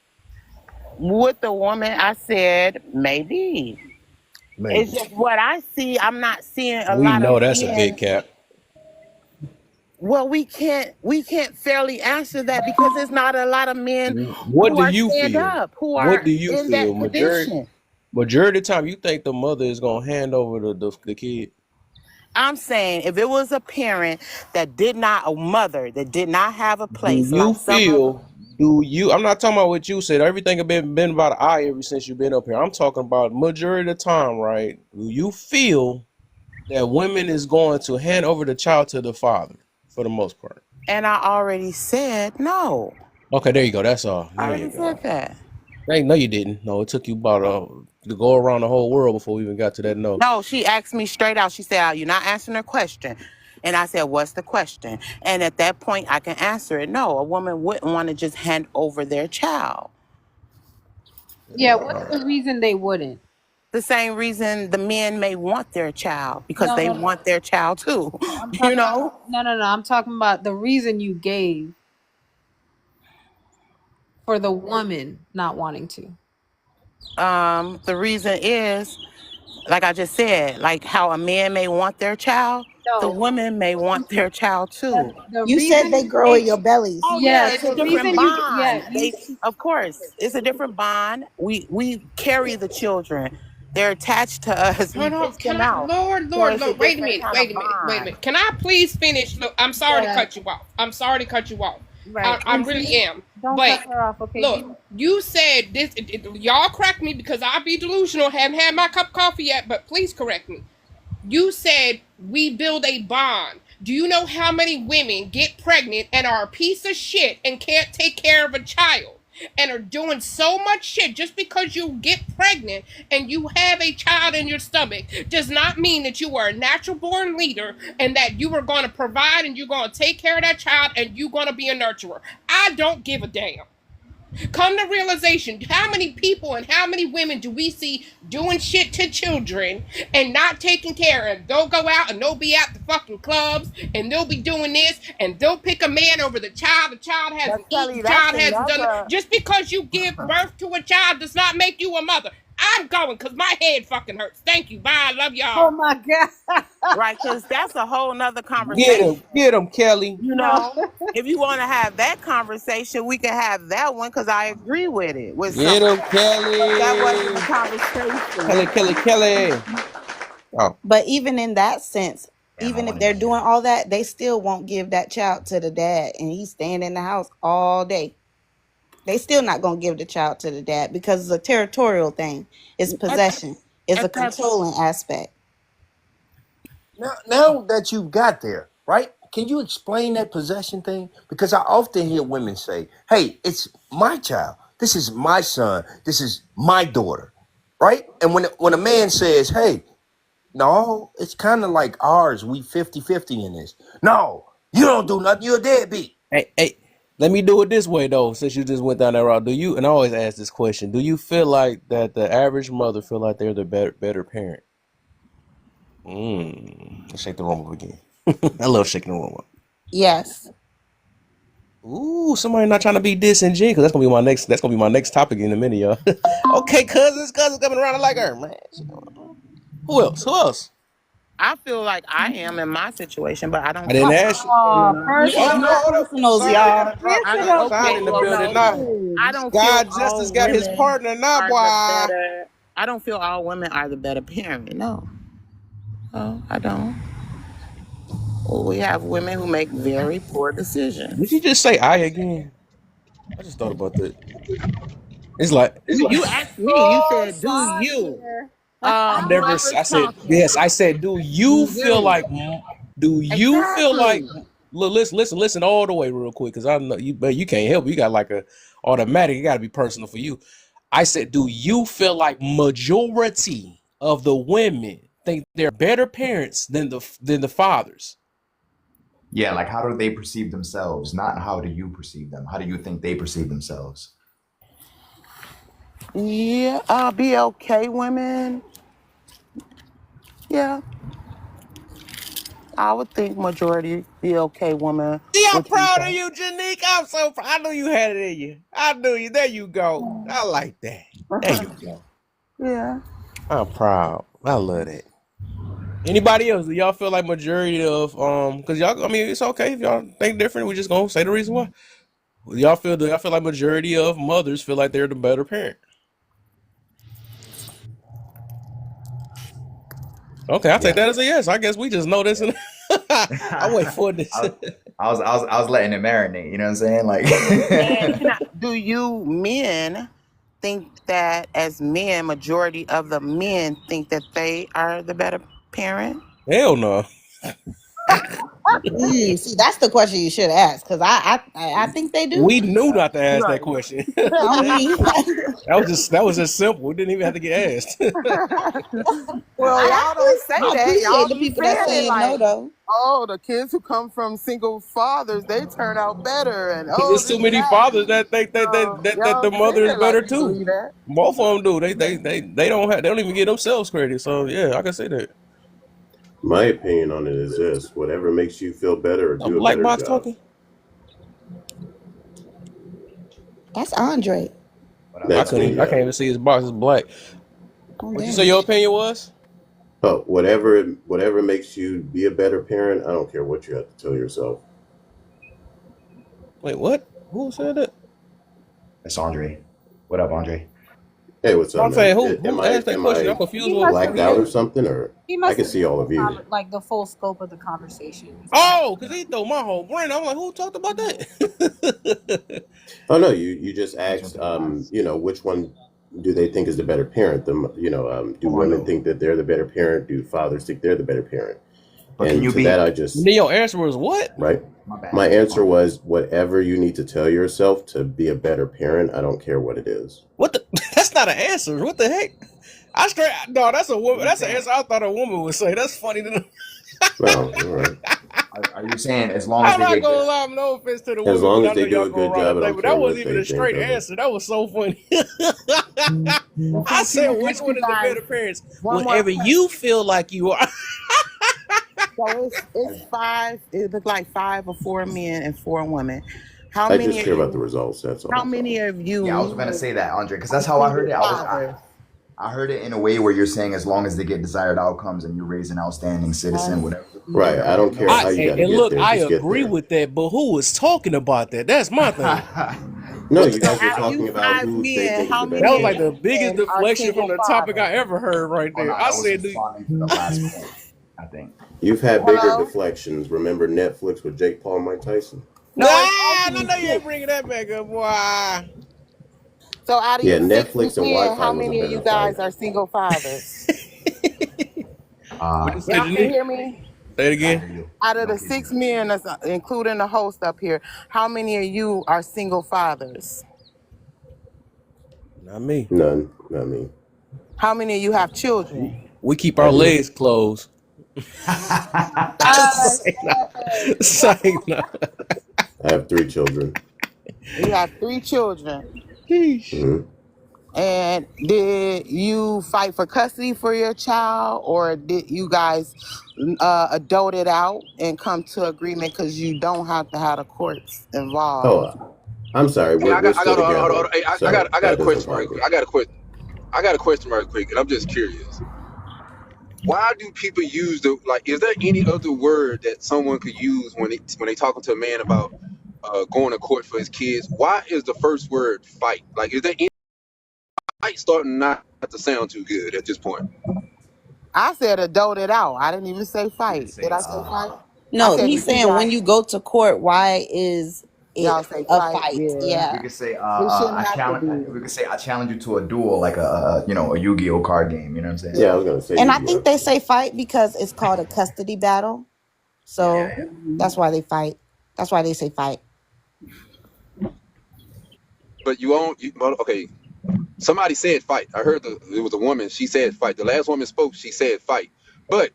With the woman, I said maybe. Maybe. It's just what I see. I'm not seeing a We lot of know that's a big men. cap. Well, we can't fairly answer that because there's not a lot of men What who do are you stand feel? up, who What are do you in feel? that position. Majority of the time, you think the mother is gonna hand over the kid? I'm saying if it was a parent that did not, a mother that did not have a Do place, you like some of feel? Do you? I'm not talking about what you said. Everything have been about an eye ever since you've been up here. I'm talking about majority of the time, right? Do you feel that women is going to hand over the child to the father for the most part? and I already said no. Okay, there you go. That's all. I There you already go. said that. Hey, no, you didn't. No, it took you about to go around the whole world before we even got to that no. No, she asked me straight out. She said, "You're not answering her question." And I said, "What's the question?" And at that point, I can answer it. No, a woman wouldn't want to just hand over their child. Yeah, what's the reason they wouldn't? The same reason the men may want their child, because No, they no, no. want their child too. I'm You talking know? about, no. I'm talking about the reason you gave for the woman not wanting to. The reason is, like I just said, like how a man may want their child, the No, woman may want their child too. the You said reason they you grow in gave, your bellies. Oh yeah, yes, it's a the different reason you, bond. you, Of course, it's a different bond. We carry the children. They're attached to us. We Hold on. pick Can them I, out. Lord, So it's a Lord, wait a different minute, kind wait of a minute, wait a bond. minute. Can I please finish? Look, I'm sorry to yeah, cut you off. I'm sorry to cut you off. right. I And really see, am. don't But cut her off, okay? look, you said this. Y'all correct me because I be delusional. Haven't had my cup of coffee yet, but please correct me. You said we build a bond. Do you know how many women get pregnant and are a piece of shit and can't take care of a child and are doing so much shit just because you get pregnant and you have a child in your stomach does not mean that you are a natural born leader and that you are going to provide and you're going to take care of that child and you're going to be a nurturer. I don't give a damn. Come to realization, how many people and how many women do we see doing shit to children and not taking care of? They'll go out and they'll be at the fucking clubs and they'll be doing this and they'll pick a man over the child. The child hasn't eaten, the child hasn't done it. Just because you give birth to a child does not make you a mother. I'm going because my head fucking hurts. Thank you. Bye. I love y'all. Oh my God. Right, because that's a whole nother conversation. Get him, Kelly. You know, if you want to have that conversation, we can have that one because I agree with it. With Get some, him, Kelly. that wasn't the conversation. Kelly. Oh, But even in that sense, even if they're doing all that, they still won't give that child to the dad, and he's staying in the house all day. They still not gonna give the child to the dad because it's a territorial thing. It's possession. It's a controlling aspect. Now that you've got there, right? Can you explain that possession thing? Because I often hear women say, "Hey, it's my child. This is my son. This is my daughter," right? And when a man says, "Hey, no, it's kind of like ours. We 50-50 in this." No, you don't do nothing. You're a deadbeat. Hey, let me do it this way though. Since you just went down that route, do you? And I always ask this question: do you feel like that the average mother feel like they're the better parent? Let's shake the room up again. I love shaking the room up. Yes. Ooh, somebody not trying to be disingenuous, because that's gonna be my next topic in a minute, y'all. Okay, cousins coming around like her, man. Who else? I feel like I am in my situation, but I don't. I didn't ask you. Personals, y'all. I don't God feel Justice all got his women partner now, are boy. the better- I don't feel all women are the better parent. No, I don't. Well, we have women who make very poor decisions. Did you just say I again? I just thought about that. It's like You asked me. You said, "Do you?" I never. I said yes. I said, do you feel like? Do you feel like look, listen all the way real quick, because I know you, but you can't help it. You got like a automatic. It got to be personal for you. I said, do you feel like majority of the women think they're better parents than the fathers? Yeah, like how do they perceive themselves? Not how do you perceive them? How do you think they perceive themselves? Yeah, BLK women. Yeah, I would think majority BLK women. See, I'm would think proud of that. you, Janique. I'm so proud. I knew you had it in you. I knew you. There you go. I like that. There you go. Yeah. I'm proud. I love that. Anybody else? Do y'all feel like majority of because y'all, I mean, it's okay if y'all think different. We just gonna say the reason why. Do y'all feel like majority of mothers feel like they're the better parent? Okay, I'll take that as a yes. I guess we just know this, and I wait for this. I was letting it marinate. You know what I'm saying? Like, And do you men think that as men, majority of the men think that they are the better parent? Hell no. See, that's the question you should ask, because I think they do. We knew not to ask that question. I mean, that was just simple. It didn't even have to get asked. Well, y'all don't say I that. appreciate Y'all the be people that saying it saying no, like, though. oh, the kids who come from single fathers, they turn out better, and There's too many fathers that think that y'all the mother say is it better like you too. believe that. Both of them do. They don't even give themselves credit. So yeah, I can say that. My opinion on it is this: whatever makes you feel better or do a Black better box job. talking. That's Andre. I can't even see his box is black. What you say your opinion was? But whatever makes you be a better parent, I don't care what you have to tell yourself. Wait, what? Who said that? That's Andre. What up, Andre? Hey, what's up, I'm man? saying who asked that question? I'm confused. He With must have blacked out or missed. something, or He I must can have see all of you. like the full scope of the conversation. Oh, because he threw my whole brain. I'm like, who talked about that? Oh no, you just asked, which one do they think is the better parent? Do women think that they're the better parent? Do fathers think they're the better parent? But and can you to be? that, I just Then your answer was what? right. My bad. My answer was whatever you need to tell yourself to be a better parent. I don't care what it is. What the? That's not an answer. What the heck? No. That's a woman. That's an answer I thought a woman would say. That's funny to. No, all right. Are you saying as long as I'm they not get gonna lie. No offense to the As women, long but as I know they do y'all a go good around job, the I thing. don't But care that what wasn't even they a think straight of it. answer. That was so funny. I So said, can which one is the better parents? one more Whatever question. you feel like you are. So it's five. It looked like 5 or 4 men and 4 women. How I many just of care about you? the results. That's all. How many of you? Yeah, I was gonna say that, Andre, because that's are how I heard it. single fathers? I heard it in a way where you're saying as long as they get desired outcomes and you raise an outstanding citizen, whatever. Right. I don't care how you got to And get look, there. I Just get agree there. with that. But who was talking about that? That's my thing. No, you guys were Out of talking you about 5 who they men, think is how the That better was many like of parent. the you biggest men are deflection from single the topic I fathers? ever heard right Oh there. no, I I was said, responding to the last point, I think. You've had bigger Hello? deflections. Remember Netflix with Jake Paul and Mike Tyson? No, it's I actually know you ain't 6. bringing that back up, boy. So out of Yeah, you 6 Netflix and men, Wi-Fi how was a many of you better guys fight. are single fathers? What you say, Y'all can Janique? hear me? Say it again. Out of the 6 men, that's including the host up here, how many of you are single fathers? Not me. None, not me. How many of you have children? We keep I our do. legs closed. Say no. I have 3 children. You have 3 children. hmm And did you fight for custody for your child, or did you guys adult it out and come to agreement because you don't have to have the courts involved? Oh, I'm sorry. Hey, We're still hold together, on. Hey, I so got that a doesn't question right bother quick. me. I got a question right quick, and I'm just curious. Why do people use is there any other word that someone could use when they talking to a man about going to court for his kids? Why is the first word fight? Like, is there any fight starting not to sound too good at this point? I said adult it out. I didn't even say fight. Did I say fight? I No, said, he's did you saying when guys, you go to court, why is it y'all say a fight? fight? Yeah. We Yeah. could say It shouldn't I have to challenge. be. We could say I challenge you to a duel, like a Yu-Gi-Oh card game. You know what I'm saying? Yeah, I was gonna say And I Yu-Gi-Oh. think they say fight because it's called a custody battle. So that's why they fight. That's why they say fight. But okay. Somebody said fight. I heard it was a woman. She said fight. The last woman spoke. She said fight. But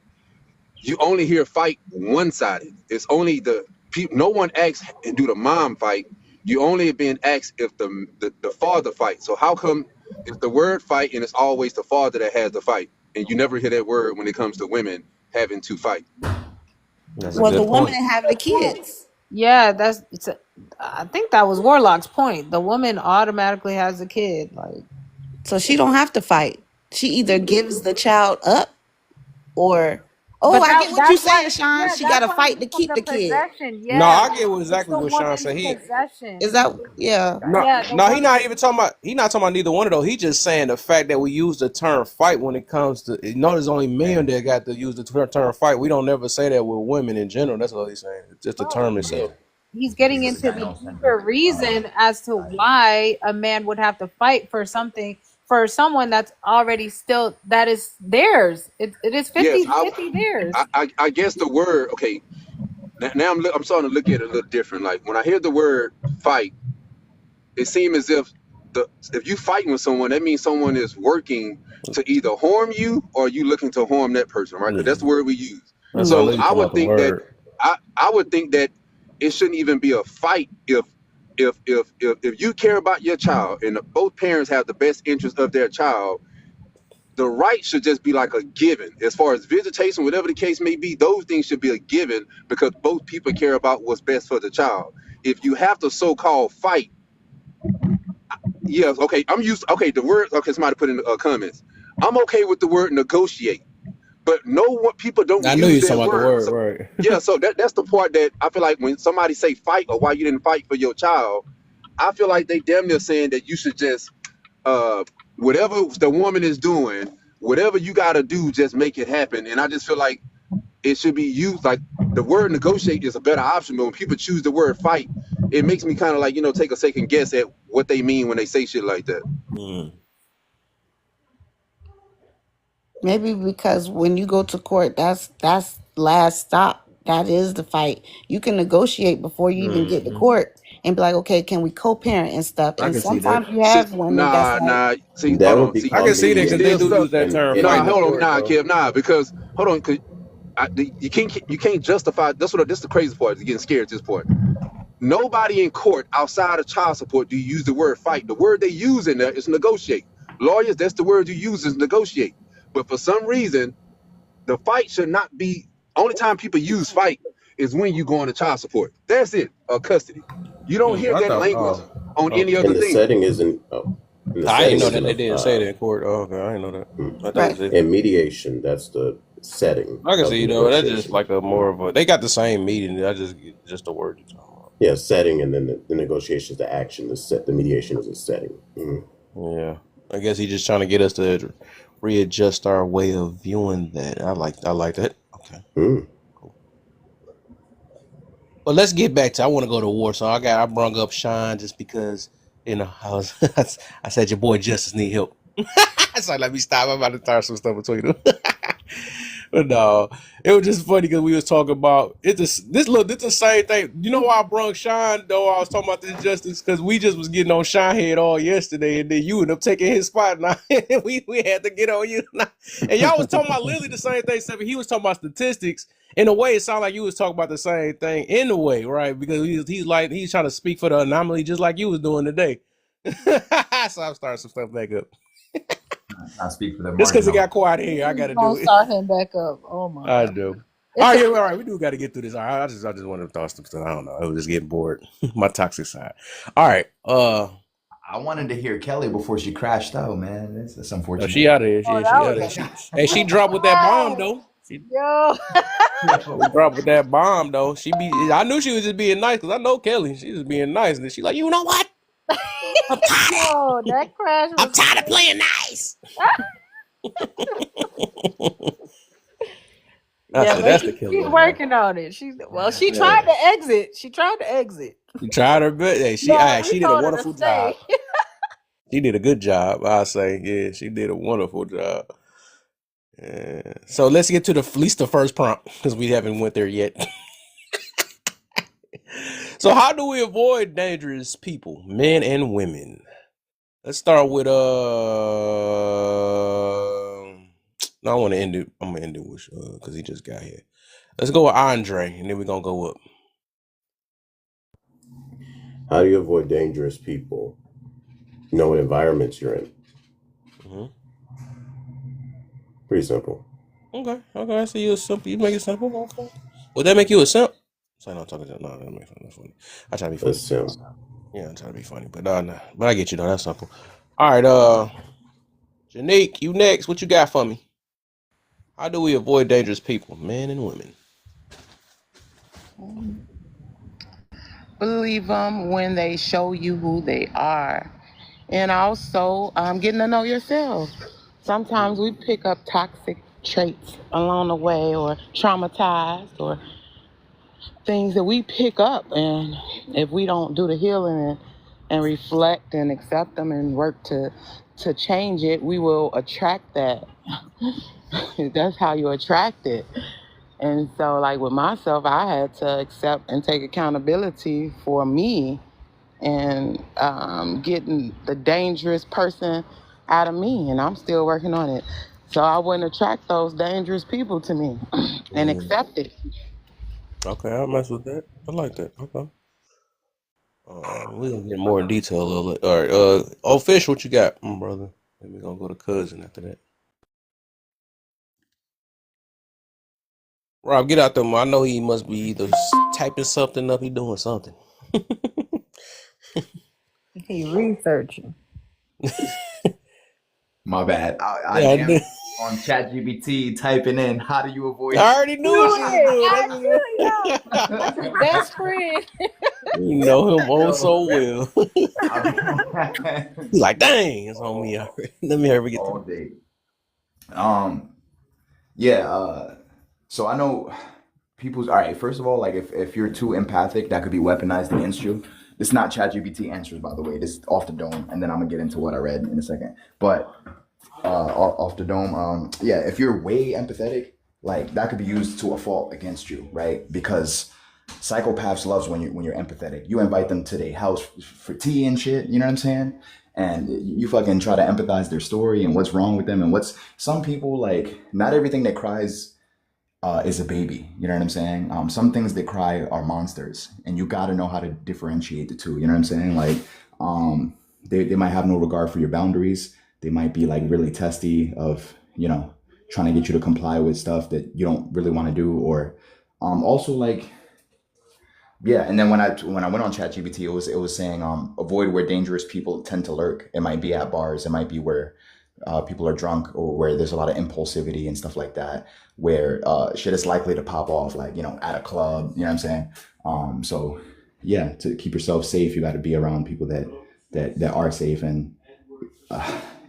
you only hear fight one-sided. It's only the people. No one asks and do the mom fight. You only being asked if the father fight. So how come it's the word fight and it's always the father that has the fight, and you never hear that word when it comes to women having to fight? That's a Well, the good women point. have the kids. Yeah, I think that was Warlock's point. The woman automatically has a kid. Like, So she don't have to fight. She either gives the child up or but I get what you're that's why, saying, Sean. yeah, She that's gotta why fight to from keep the the kid. possession. No, Yeah, I get it's exactly the what Sean woman's said. possession. Is that yeah. No, Yeah, the no, he woman. not even talking about. He not talking about neither one of those. He just saying the fact that we use the term fight when it comes to. You know, there's only men that got to use the term fight. We don't never say that with women in general. That's what he's saying. It's just the term itself. He's getting into the deeper reason as to why a man would have to fight for something for someone that's already still that is theirs. It is 50-50 theirs. I guess the word. Okay, now I'm starting to look at it a little different. Like when I hear the word fight, it seems as if if you fighting with someone, that means someone is working to either harm you or you looking to harm that person, right? Because that's the word we use. That's So all I would think that I would think that it shouldn't even be a fight if you care about your child and both parents have the best interest of their child. The right should just be like a given. As far as visitation, whatever the case may be, those things should be a given because both people care about what's best for the child. If you have to so-called fight, yes, okay, the word, okay, somebody put in the comments. I'm okay with the word negotiate, but people don't I knew use you that talking about the word. word, right? Yeah, so that's the part that I feel like when somebody say fight or why you didn't fight for your child, I feel like they damn near saying that you should just whatever the woman is doing, whatever you got to do, just make it happen. And I just feel like it should be used like the word negotiate is a better option, but when people choose the word fight, it makes me kind of like, take a second guess at what they mean when they say shit like that. Maybe because when you go to court, that's last stop. That is the fight. You can negotiate before you even get to court and be like, okay, can we co-parent and stuff? I And can see that. sometimes you have women that's like, See, That hold would on. be See, I can see that because they do use that term fight. hold on, in court, though. Kev, because hold on, cause you can't justify. This is the crazy part. You're getting scared at this point. Nobody in court outside of child support do you use the word fight. The word they use in there is negotiate. Lawyers, that's the word you use is negotiate. But for some reason, the fight should not be. Only time people use fight is when you go into child support. That's it, or custody. You don't hear that language on any other And the thing. setting isn't. I didn't know that they didn't say that in court. Oh, okay, I didn't know that. I thought it was And mediation, that's the setting. I can of see, the that's negotiation. just like a more of a. They got the same meeting. I just the word. Yeah, setting, and then the negotiation is the action. The mediation is a setting. Yeah, I guess he's just trying to get us to readjust our way of viewing that. I like that. Okay. Cool. But let's get back to. I want to go to war, so I brung up Sean just because I said your boy Justice need help. So let me stop. I'm about to start some stuff between them. But no, it was just funny because we was talking about this the same thing. You know why I brung Sean though? I was talking about this Justice because we just was getting on Sean head all yesterday, and then you ended up taking his spot. Now we had to get on you. And y'all was talking about literally the same thing. Except he was talking about statistics. In a way, it sounded like you was talking about the same thing. In a way, right? Because he's trying to speak for the anomaly, just like you was doing today. So I'm starting some stuff back up. I speak for the Just because it got quiet here, I got to do it. Start him back up. Oh my! I do. All right, we do got to get through this. All right, I just want to thought some stuff. I don't know. I was just getting bored. My toxic side. All right. I wanted to hear Kelly before she crashed out, man. That's unfortunate. She out of here. She out of here. Hey, she dropped with that bomb though. Yo. She dropped with that bomb though. I knew she was just being nice because I know Kelly. She was being nice, and then she like, you know what? I'm tired. That crash. I'm tired of playing nice. That's the killer. She's working on it. She tried to exit. She tried her best. Hey, she did a wonderful job. She did a good job, I say. Yeah, she did a wonderful job. So let's get to at least the first prompt because we haven't went there yet. So how do we avoid dangerous people, men and women? Let's start with no, I want to end it. I'm gonna end it with because he just got here. Let's go with Andre, and then we're gonna go up. How do you avoid dangerous people? Know what environments you're in. Mm-hmm. Pretty simple. Okay. I see you simple. You make it simple. Okay. Would that make you a simp? So I'm talking to no, that makes that's funny. I try to be funny. A simp. Yeah, I'm trying to be funny, but no. But I get you though. That's simple. All right, Janique, you next. What you got for me? How do we avoid dangerous people, men and women? Believe them when they show you who they are. And also, getting to know yourself. Sometimes we pick up toxic traits along the way, or traumatized, or things that we pick up. And if we don't do the healing and reflect and accept them and work to change it, we will attract that. That's how you attract it. And so, like with myself, I had to accept and take accountability for me and getting the dangerous person out of me. And I'm still working on it. So I wouldn't attract those dangerous people to me and accept it. Okay, I'll mess with that. I like that. Okay. We're gonna get more in detail a little. All right, Fish, what you got, brother? Then we're gonna go to cousin after that. Rob, get out there. I know he must be either typing something up, he doing something. He researching. My bad. I Yeah, I am knew. on ChatGPT typing in how do you avoid. I already knew I it. knew it. That's your best friend. You know him oh so well. He's like, dang, it's on me already. Let me ever get all to day. Yeah. So I know people's all right. First of all, like if you're too empathic, that could be weaponized against you. It's not ChatGPT answers, by the way. This is off the dome, and then I'm gonna get into what I read in a second. But off the dome, yeah, if you're way empathetic, like that could be used to a fault against you, right? Because psychopaths loves when you're empathetic. You invite them to their house for tea and shit. You know what I'm saying? And you fucking try to empathize their story and what's wrong with them and what's some people like. Not everything that cries is a baby. You know what I'm saying? Some things that cry are monsters, and you got to know how to differentiate the two. You know what I'm saying? Like, they might have no regard for your boundaries. They might be like really testy of, trying to get you to comply with stuff that you don't really want to do, or also like, yeah. And then when I went on ChatGPT, it was saying avoid where dangerous people tend to lurk. It might be at bars. It might be where people are drunk, or where there's a lot of impulsivity and stuff like that, where shit is likely to pop off, like, at a club, you know what I'm saying? So yeah, to keep yourself safe, you got to be around people that are safe. And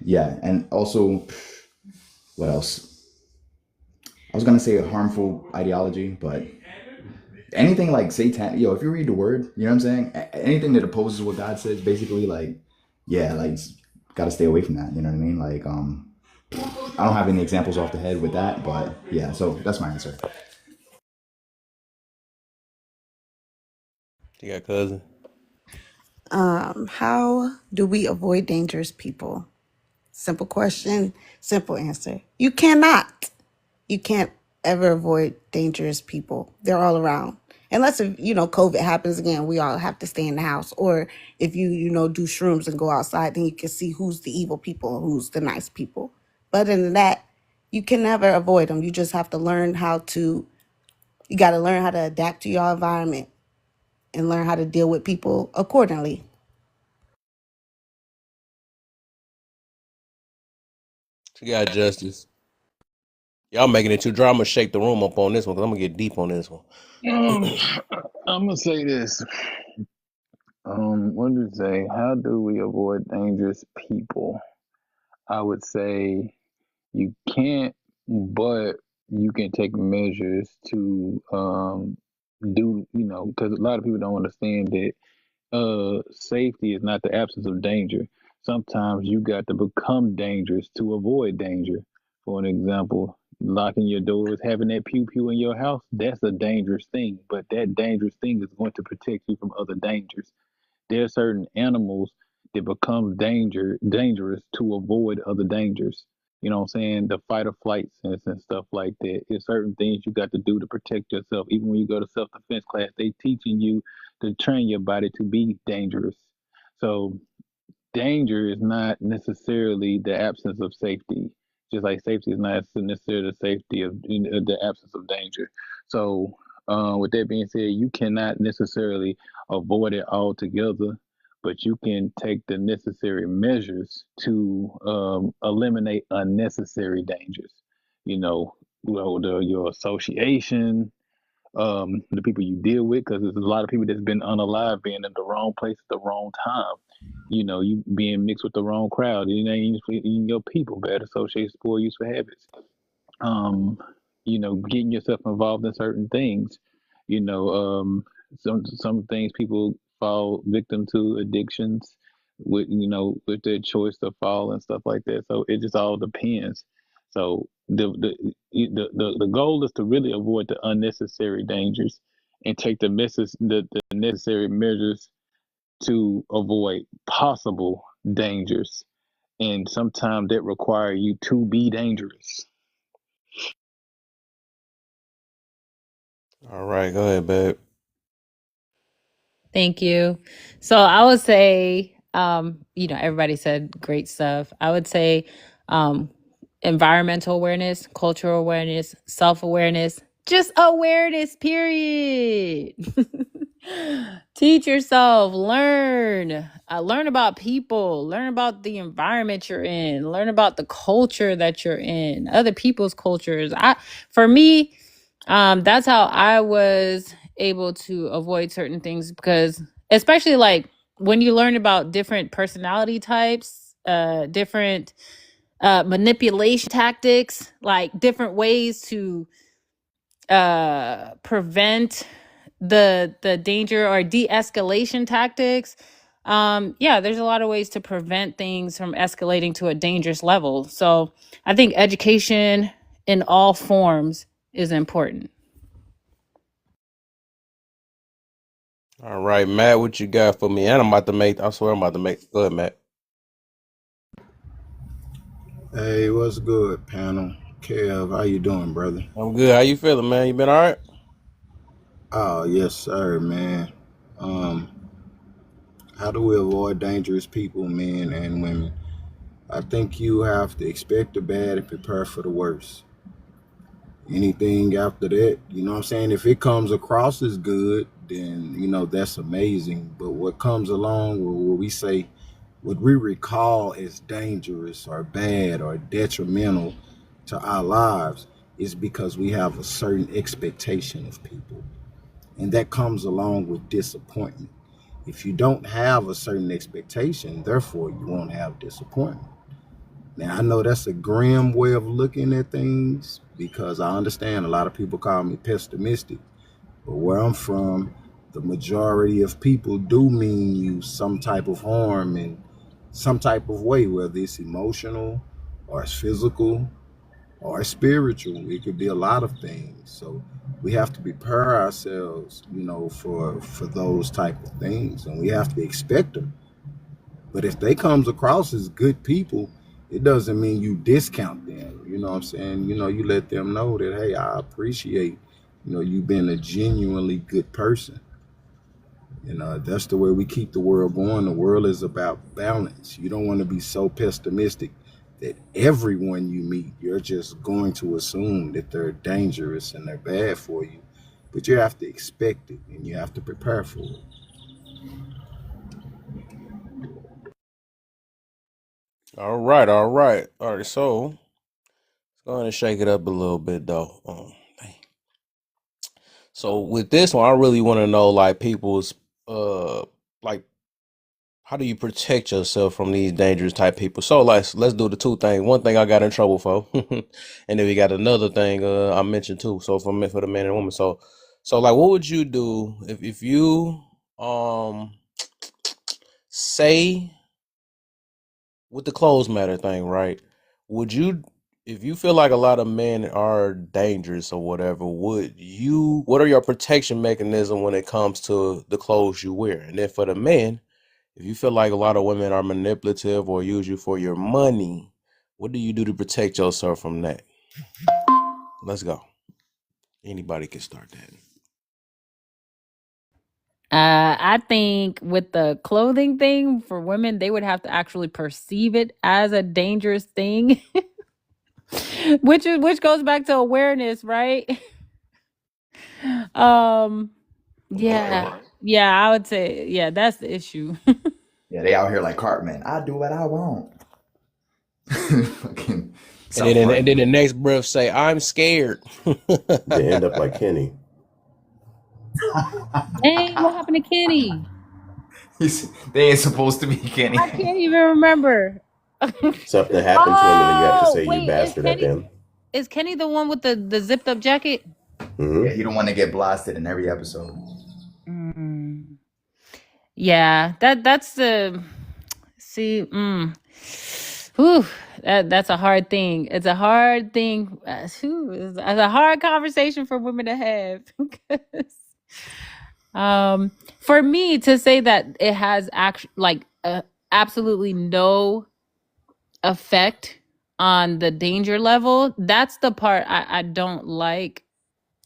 yeah. And also, what else? I was going to say a harmful ideology, but anything like Satan, if you read the word, you know what I'm saying? Anything that opposes what God says, basically, like, yeah, like, got to stay away from that. You know what I mean? Like, I don't have any examples off the head with that, but yeah, so that's my answer. You got cousin? How do we avoid dangerous people? Simple question, simple answer. You cannot. You can't ever avoid dangerous people. They're all around. Unless if, COVID happens again, we all have to stay in the house. Or if you, do shrooms and go outside, then you can see who's the evil people and who's the nice people. But other than that, you can never avoid them. You just have to learn you got to learn how to adapt to your environment and learn how to deal with people accordingly. You got justice. Y'all making it too dry. I'm gonna shake the room up on this one because I'm gonna get deep on this one. I'm gonna say this. What did it say? How do we avoid dangerous people? I would say you can't, but you can take measures to do, because a lot of people don't understand that safety is not the absence of danger. Sometimes you got to become dangerous to avoid danger. For an example, locking your doors, having that pew pew in your house, that's a dangerous thing. But that dangerous thing is going to protect you from other dangers. There are certain animals that become dangerous to avoid other dangers. You know what I'm saying? The fight or flight sense and stuff like that. There's certain things you got to do to protect yourself. Even when you go to self-defense class, they teaching you to train your body to be dangerous. So danger is not necessarily the absence of safety, just like safety is not necessarily the safety of the absence of danger. So, with that being said, you cannot necessarily avoid it altogether, but you can take the necessary measures to eliminate unnecessary dangers. You know, your association, the people you deal with, because there's a lot of people that's been unalive, being in the wrong place at the wrong time. You know, you being mixed with the wrong crowd. You know, you your people, bad associates, poor useful habits. Um, getting yourself involved in certain things. You know, some things people fall victim to, addictions, with their choice to fall and stuff like that. So it just all depends. So the goal is to really avoid the unnecessary dangers and take the necessary measures to avoid possible dangers. And sometimes that require you to be dangerous. All right, go ahead, babe. Thank you. So I would say, everybody said great stuff. I would say environmental awareness, cultural awareness, self-awareness, just awareness, period. Teach yourself, learn about people, learn about the environment you're in, learn about the culture that you're in, other people's cultures. For me, that's how I was able to avoid certain things, because especially like when you learn about different personality types, different manipulation tactics, like different ways to prevent the danger or de-escalation tactics. There's a lot of ways to prevent things from escalating to a dangerous level. So I think education in all forms is important. All right, Matt, what you got for me? And I swear I'm about to make. Go ahead, Matt. Hey, what's good, panel? Kev, how you doing, brother? I'm good. How you feeling, man? You been all right? Oh, yes, sir, man. How do we avoid dangerous people, men and women? I think you have to expect the bad and prepare for the worst. Anything after that, you know what I'm saying? If it comes across as good, then, that's amazing. But what comes along with what we recall as dangerous or bad or detrimental to our lives is because we have a certain expectation of people. And that comes along with disappointment. If you don't have a certain expectation, therefore you won't have disappointment. Now, I know that's a grim way of looking at things, because I understand a lot of people call me pessimistic, but where I'm from, the majority of people do mean you some type of harm in some type of way, whether it's emotional or it's physical or it's spiritual. It could be a lot of things. So we have to prepare ourselves, for those type of things, and we have to expect them. But if they comes across as good people, it doesn't mean you discount them. You know what I'm saying? You let them know that, hey, I appreciate, you being a genuinely good person. That's the way we keep the world going. The world is about balance. You don't want to be so pessimistic that everyone you meet, you're just going to assume that they're dangerous and they're bad for you. But you have to expect it and you have to prepare for it. All right. So let's go ahead and shake it up a little bit, though. So with this one, I really want to know, like, people's like, how do you protect yourself from these dangerous type people? So let's do the two things. One thing I got in trouble for, and then we got another thing I mentioned too. So for the man and woman. So like, what would you do if you say with the clothes matter thing, right? Would you if you feel like a lot of men are dangerous or whatever, what are your protection mechanism when it comes to the clothes you wear? And then for the men, if you feel like a lot of women are manipulative or use you for your money, what do you do to protect yourself from that? Let's go. Anybody can start that. I think with the clothing thing for women, they would have to actually perceive it as a dangerous thing, which goes back to awareness, right? Yeah, I would say, yeah, that's the issue. Yeah, they out here like Cartman. I do what I want. Fucking And then the next breath say, "I'm scared." They end up like Kenny. Dang, what happened to Kenny? They ain't supposed to be Kenny. I can't even remember. Something happened to him, and then you have to say, wait, "You bastard" at them. Is Kenny the one with the zipped up jacket? Mm-hmm. Yeah, he don't want to get blasted in every episode. Yeah, that's the Whew, that's a hard thing. It's a hard thing. It's a hard conversation for women to have. For me to say that it has absolutely no effect on the danger level, that's the part I don't like.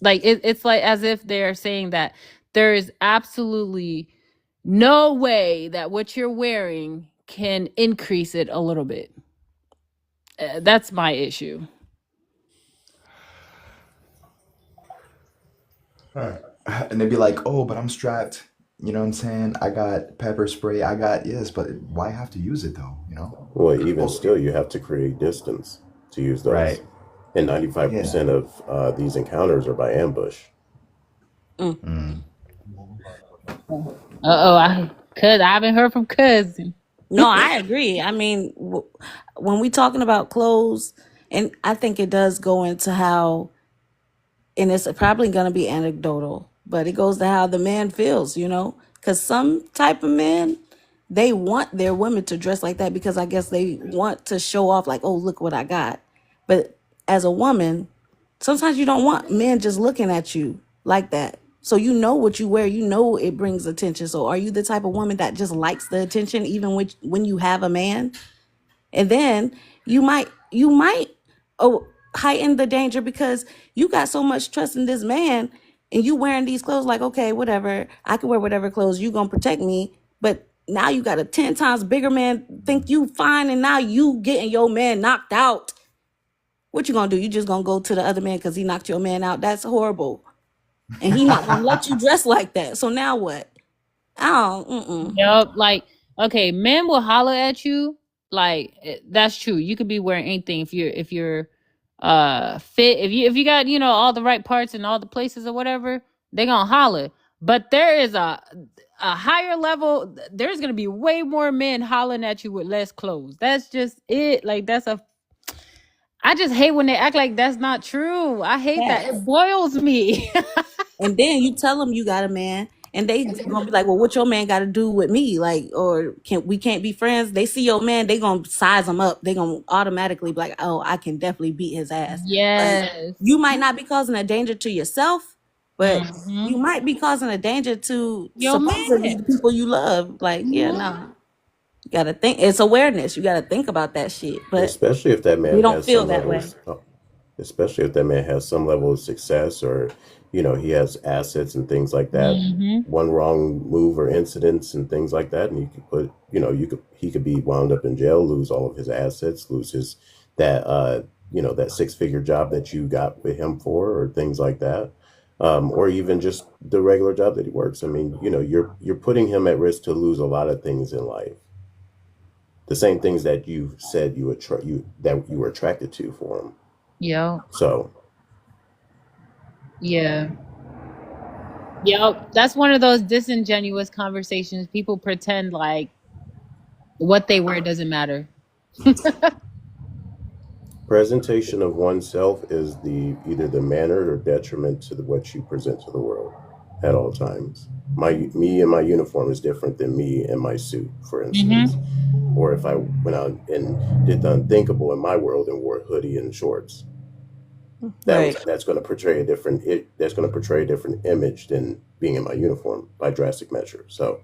Like it's like as if they're saying that there is absolutely no way that what you're wearing can increase it a little bit. That's my issue. And they'd be like, "Oh, but I'm strapped. You know what I'm saying? I got pepper spray. I got yes, but why have to use it though? You know?" Well, even still, you have to create distance to use those. Right. And 95% of these encounters are by ambush. I haven't heard from cousin. No, I agree. I mean, when we talking about clothes, and I think it does go into how, and it's probably going to be anecdotal, but it goes to how the man feels, you know, because some type of men, they want their women to dress like that because I guess they want to show off like, oh, look what I got. But as a woman, sometimes you don't want men just looking at you like that. So you know what you wear, you know it brings attention. So are you the type of woman that just likes the attention even when you have a man? And then you might heighten the danger because you got so much trust in this man and you wearing these clothes like, okay, whatever, I can wear whatever clothes, you gonna protect me. But now you got a 10 times bigger man think you fine and now you getting your man knocked out. What you gonna do? You just gonna go to the other man because he knocked your man out? That's horrible. And he not gonna let you dress like that. So now what? Yep, like, okay, men will holler at you. Like, that's true. You could be wearing anything if you're fit, if you got, you know, all the right parts in all the places or whatever, they gonna holler. But there is a higher level, there's gonna be way more men hollering at you with less clothes. That's just it. Like, I just hate when they act like that's not true. I hate that. It boils me. And then you tell them you got a man, and they gonna be like, "Well, what your man got to do with me? Like, or we can't be friends?" They see your man, they gonna size him up. They gonna automatically be like, "Oh, I can definitely beat his ass." Yes. You might not be causing a danger to yourself, but you might be causing a danger to Your supposedly man. the people you love. Like, no. You gotta think. It's awareness. You gotta think about that shit. But especially if that man we don't has feel some that way. especially if that man has some level of success, or you know, he has assets and things like that. One wrong move or incidents and things like that, and you could put, you know, he could be wound up in jail, lose all of his assets, lose his that 6-figure job that you got with him for, or things like that. Or even just the regular job that he works. I mean, you know, you're putting him at risk to lose a lot of things in life. The same things that you said you were attracted to for him. Yeah. So. Yeah. Yep. That's one of those disingenuous conversations. People pretend like what they wear doesn't matter. Presentation of oneself is either the manner or detriment to what you present to the world at all times. Me in my uniform is different than me in my suit, for instance. Or if I went out and did the unthinkable in my world and wore a hoodie and shorts, that's going to portray a different image than being in my uniform by drastic measure. So,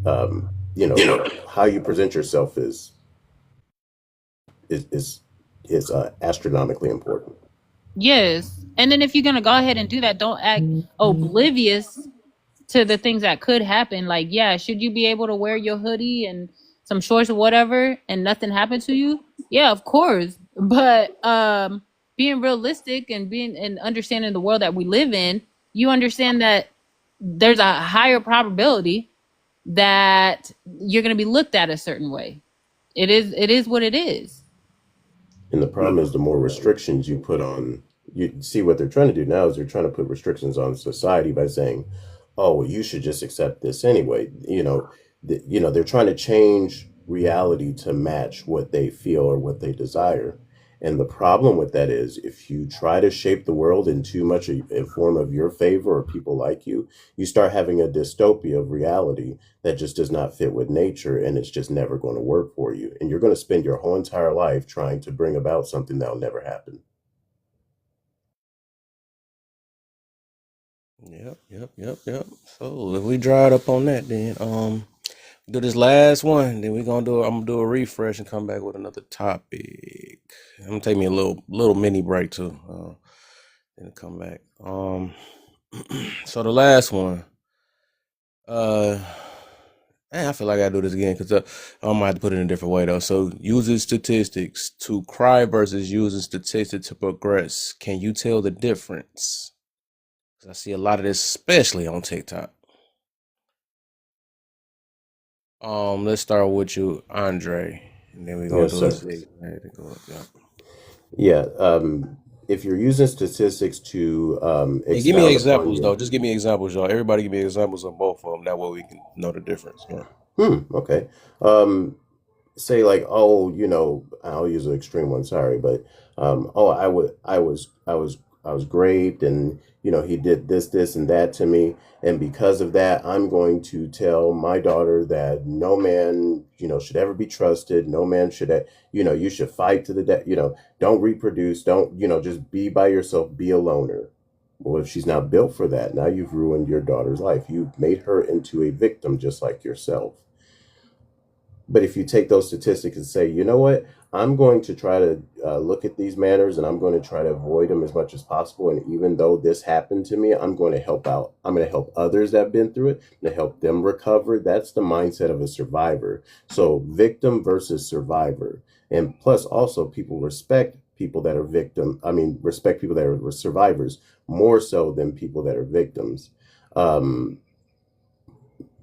how you present yourself is astronomically important. Yes. And then if you're going to go ahead and do that, don't act oblivious to the things that could happen. Like, yeah, should you be able to wear your hoodie and some shorts or whatever and nothing happen to you? Yeah, of course. But being realistic and understanding the world that we live in, you understand that there's a higher probability that you're going to be looked at a certain way. It is what it is. And the problem is, the more restrictions you put on, you see what they're trying to do now is they're trying to put restrictions on society by saying, oh, well, you should just accept this anyway. They're trying to change reality to match what they feel or what they desire. And the problem with that is, if you try to shape the world in too much a form of your favor or people like you, you start having a dystopia of reality that just does not fit with nature, and it's just never going to work for you. And you're going to spend your whole entire life trying to bring about something that will never happen. Yep. So if we dried up on that, then do this last one, then I'm gonna do a refresh and come back with another topic. I'm gonna take me a little mini break too, then come back. So the last one, I feel like I gotta do this again because I might have to put it in a different way though. So using statistics to cry versus using statistics to progress. Can you tell the difference? I see a lot of this, especially on TikTok. Let's start with you, Andre, and then we're gonna do it. Yeah. If you're using statistics to give me examples though. Just give me examples, y'all. Everybody give me examples of both of them. That way we can know the difference. Yeah. Okay. Say like, I'll use an extreme one. Sorry, but I was raped, and he did this and that to me, and because of that, I'm going to tell my daughter that no man should ever be trusted. No man should you should fight to the death. Don't reproduce. Don't just be by yourself. Be a loner. Well, if she's not built for that, now you've ruined your daughter's life. You've made her into a victim just like yourself. But if you take those statistics and say, you know what, I'm going to try to look at these manners, and I'm going to try to avoid them as much as possible. And even though this happened to me, I'm going to help out. I'm going to help others that have been through it, to help them recover. That's the mindset of a survivor. So victim versus survivor. And plus also, people respect people that are respect people that are survivors more so than people that are victims.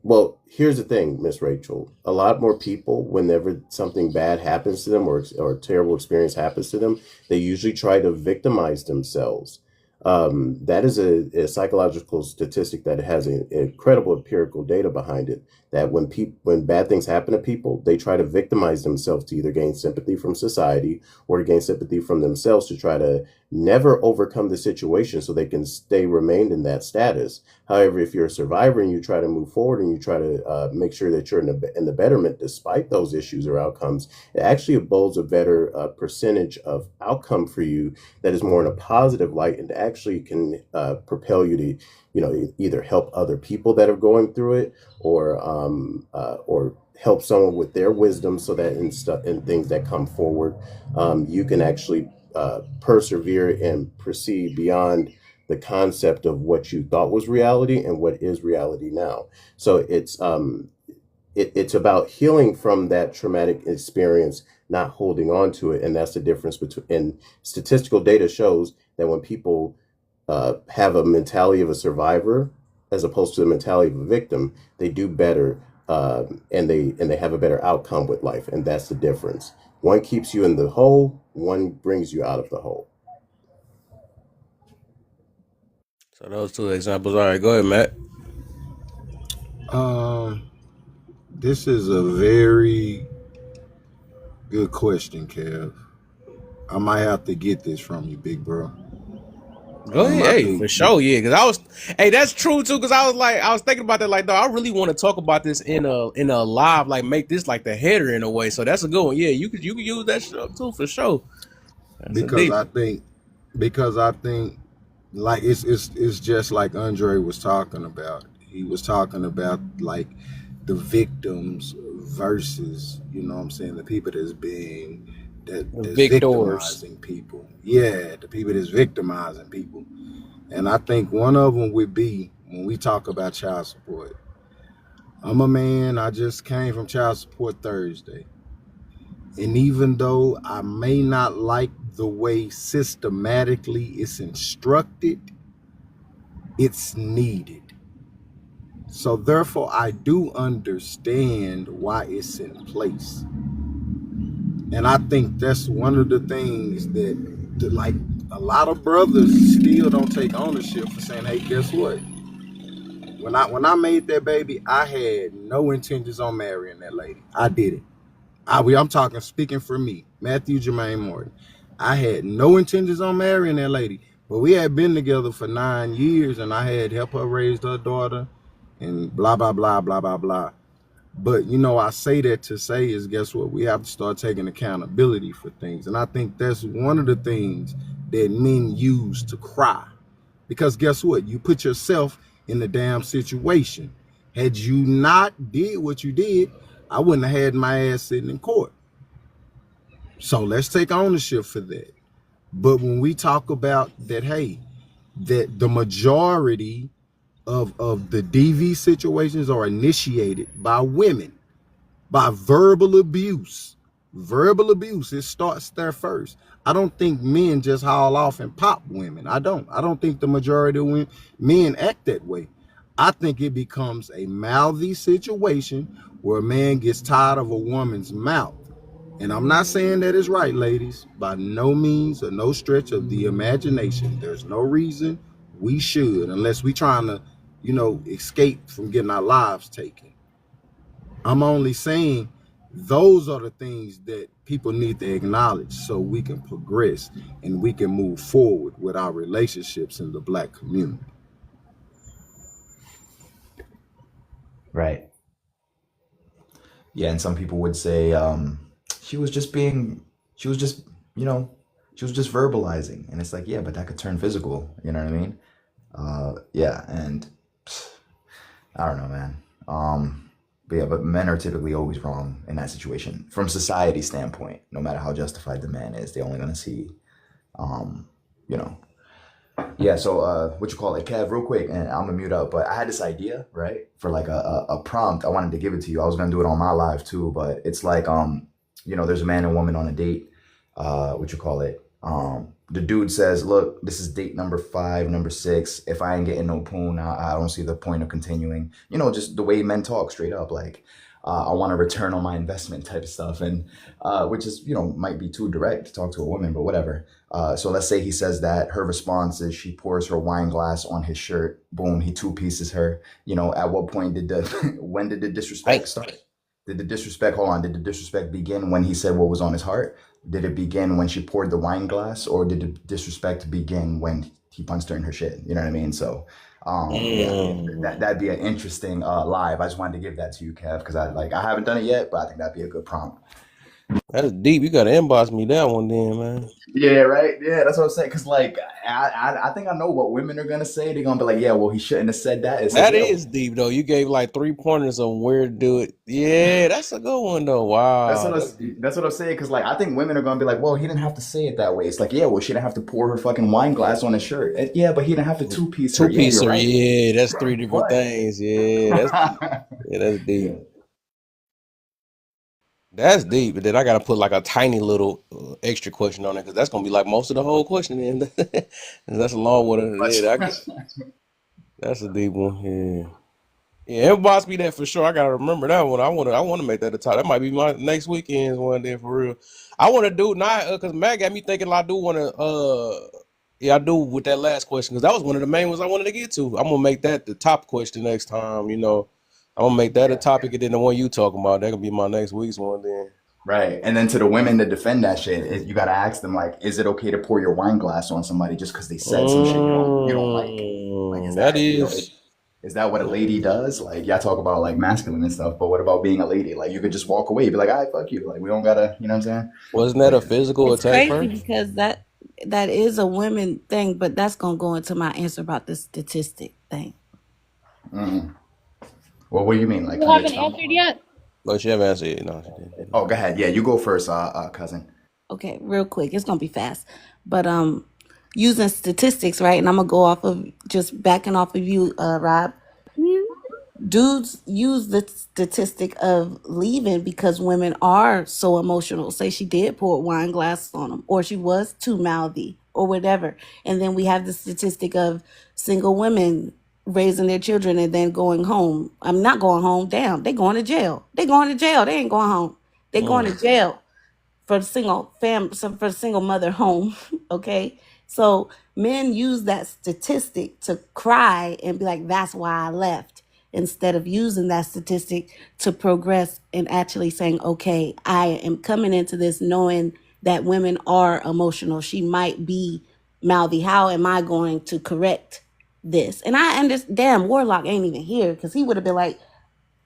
Well, here's the thing, Miss Rachel. A lot more people, whenever something bad happens to them or a terrible experience happens to them, they usually try to victimize themselves. That is a psychological statistic that has incredible empirical data behind it. That when bad things happen to people, they try to victimize themselves to either gain sympathy from society or to gain sympathy from themselves to try to never overcome the situation so they can remain in that status. However, if you're a survivor and you try to move forward and you try to make sure that you're in the betterment despite those issues or outcomes, it actually bodes a better percentage of outcome for you that is more in a positive light and actually can propel you to either help other people that are going through it or help someone with their wisdom so that in things that come forward, you can actually persevere and proceed beyond the concept of what you thought was reality and what is reality now. So it's about healing from that traumatic experience, not holding on to it. And that's the difference between, and statistical data shows that when people have a mentality of a survivor as opposed to the mentality of a victim, they do better and they have a better outcome with life. And that's the difference. One keeps you in the hole, one brings you out of the hole. So those two examples. All right, go ahead, Matt. This is a very good question, Kev. I might have to get this from you, big bro. Go ahead, I hey, for think sure, yeah. Cause hey, that's true too. Cause I was thinking about that, like, dog, I really want to talk about this in a live, like, make this like the header in a way. So that's a good one. Yeah, you could use that shit too for sure. That's a because deep I one. think because I think like it's just like Andre was talking about. He was talking about like the victims versus, you know what I'm saying, the people that's Victors. victimizing people. Yeah, the people that's victimizing people. And I think one of them would be when we talk about child support. I'm a man, I just came from child support Thursday. And even though I may not like the way systematically it's instructed, it's needed. So therefore, I do understand why it's in place. And I think that's one of the things that like a lot of brothers still don't take ownership for saying, hey, guess what? When I made that baby, I had no intentions on marrying that lady. I did it. I'm talking, speaking for me, Matthew Jermaine Morton. I had no intentions on marrying that lady, but we had been together for 9 years, and I had helped her raise her daughter, and blah blah blah blah blah blah. But you know, I say that to say is, guess what? We have to start taking accountability for things, and I think that's one of the things that men use to cry, because guess what? You put yourself in the damn situation. Had you not did what you did, I wouldn't have had my ass sitting in court. So let's take ownership for that. But when we talk about that, hey, that the majority of the DV situations are initiated by women, by verbal abuse. Verbal abuse, it starts there first. I don't think men just haul off and pop women. I don't think the majority of men act that way. I think it becomes a mouthy situation where a man gets tired of a woman's mouth. And I'm not saying that is right, ladies, by no means or no stretch of the imagination. There's no reason we should, unless we trying to, you know, escape from getting our lives taken. I'm only saying those are the things that people need to acknowledge so we can progress and we can move forward with our relationships in the Black community. Right. Yeah, and some people would say she was just verbalizing. And it's like, yeah, but that could turn physical. You know what I mean? Yeah, and I don't know, man. But yeah, but men are typically always wrong in that situation from society standpoint. No matter how justified the man is, they're only gonna see, you know. Yeah, so what you call it, Kev, real quick, and I'm gonna mute up, but I had this idea, right, for like a prompt. I wanted to give it to you. I was gonna do it on my live too, but it's like, you know, there's a man and woman on a date, what you call it. The dude says, look, this is date number 5, number 6. If I ain't getting no poon, I don't see the point of continuing. You know, just the way men talk straight up, like, I want a return on my investment type of stuff. And which is, you know, might be too direct to talk to a woman, but whatever. So let's say he says that. Her response is she pours her wine glass on his shirt. Boom, he 2-pieces her. You know, at what point when did the disrespect start? Did the disrespect begin when he said what was on his heart? Did it begin when she poured the wine glass, or did the disrespect begin when he punched her in her shit? You know what I mean? So, yeah, that'd be an interesting live. I just wanted to give that to you, Kev, because I haven't done it yet, but I think that'd be a good prompt. That's deep. You gotta inbox me that one then, man. Yeah, right. Yeah, that's what I'm saying. Because like, I think I know what women are gonna say. They're gonna be like, yeah, well, he shouldn't have said that. It's That like, is deep though. You gave like 3 pointers on where to do it. Yeah, that's a good one though. Wow. That's what I'm saying. Because like, I think women are gonna be like, well, he didn't have to say it that way. It's like, yeah, well, she didn't have to pour her fucking wine glass on his shirt. And, yeah, but he didn't have to 2-piece her. Two-piece Yeah, her. right. Yeah, that's 3 different things. Yeah, that's deep. That's deep. But then I gotta put like a tiny little extra question on it, because that's gonna be like most of the whole question. And that's a long one. Yeah, that's a deep one. Yeah, inbox me that for sure. I gotta remember that one. I want to make that a top. That might be my next weekend's one day for real. I want to do not because Matt got me thinking. I do want to. Yeah, I do with that last question, because that was one of the main ones I wanted to get to. I'm gonna make that the top question next time. You know, I'm gonna make that a topic, and then the one you talking about, that could be my next week's one then. Right. And then to the women to defend that shit, you got to ask them, like, is it okay to pour your wine glass on somebody just because they said some shit you don't like? Like, is That that, you know, is. is that what a lady does? Like, y'all talk about like masculine and stuff, but what about being a lady? Like, you could just walk away, be like, all right, fuck you. Like, we don't gotta, you know what I'm saying? Wasn't that a physical It's attack crazy first? because that is a women thing, but that's gonna go into my answer about the statistic thing. Mm. Well, what do you mean? Like, You can you haven't expound? answered yet? But she haven't answered it. No, she didn't. Oh, go ahead. Yeah, you go first, cousin. Okay, real quick. It's gonna be fast. But using statistics, right? And I'm gonna go off of just backing off of you, Rob. Dudes use the statistic of leaving because women are so emotional. Say she did pour a wine glass on them, or she was too mouthy, or whatever. And then we have the statistic of single women raising their children and then going home. I'm not going home. Damn, they going to jail. They going to jail. They ain't going home. They going to jail for single mother home. Okay, so men use that statistic to cry and be like, "That's why I left," instead of using that statistic to progress and actually saying, "Okay, I am coming into this knowing that women are emotional. She might be mouthy. How am I going to correct this?" And I understand. Damn, Warlock ain't even here because he would have been like,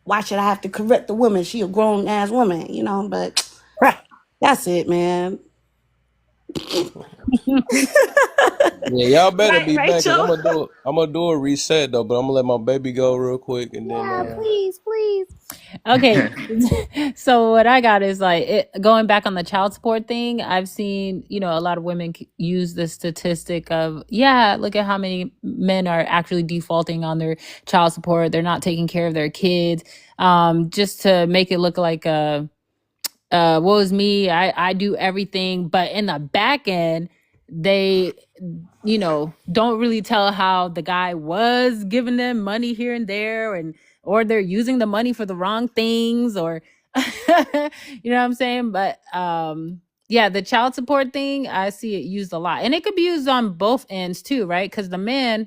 "Why should I have to correct the woman? She a grown ass woman, you know." But that's it, man. Yeah, y'all better Right, be back because Rachel? I'm gonna do a reset though, but I'm gonna let my baby go real quick and then Please. Okay. So what I got is like going back on the child support thing. I've seen, a lot of women use the statistic of, look at how many men are actually defaulting on their child support. They're not taking care of their kids. Just to make it look like woe is me. I do everything, but in the back end, they don't really tell how the guy was giving them money here and there, or they're using the money for the wrong things, or you know what I'm saying? But the child support thing, I see it used a lot, and it could be used on both ends too, right? Because the man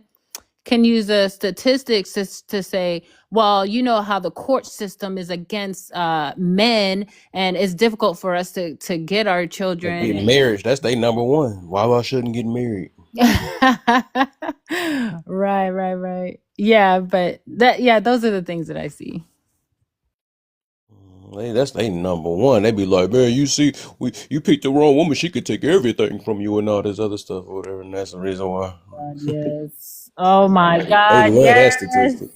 can use the statistics to say, well, you know how the court system is against men, and it's difficult for us to get our children. get married. That's they number one. Why I shouldn't get married? Right. Yeah, but those are the things that I see. That's they number one. They be like, man, you see, you picked the wrong woman. She could take everything from you and all this other stuff or whatever. And that's the reason why. Yes. Oh my God. They love yes. that statistic.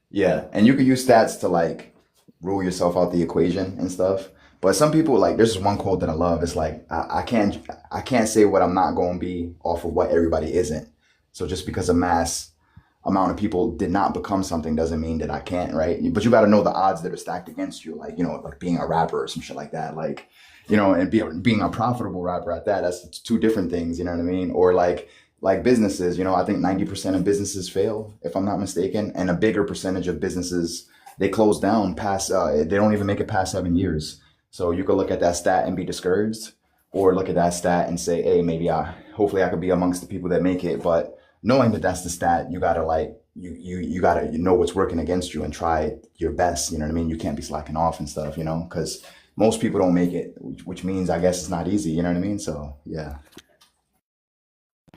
Yeah, and you could use stats to like rule yourself out the equation and stuff. But some people, like, there's one quote that I love. It's like, I can't say what I'm not going to be off of what everybody isn't. So just because a mass amount of people did not become something doesn't mean that I can't, right? But you got to know the odds that are stacked against you, like, like being a rapper or some shit like that, like, and being a profitable rapper at that. That's two different things, you know what I mean? Or like businesses, I think 90% of businesses fail, if I'm not mistaken, and a bigger percentage of businesses, they close down past, they don't even make it past 7 years. So you could look at that stat and be discouraged, or look at that stat and say, hey, maybe hopefully I could be amongst the people that make it. But knowing that that's the stat, you gotta you gotta know what's working against you and try your best. You know what I mean? You can't be slacking off and stuff, because most people don't make it, which means I guess it's not easy. You know what I mean? So yeah.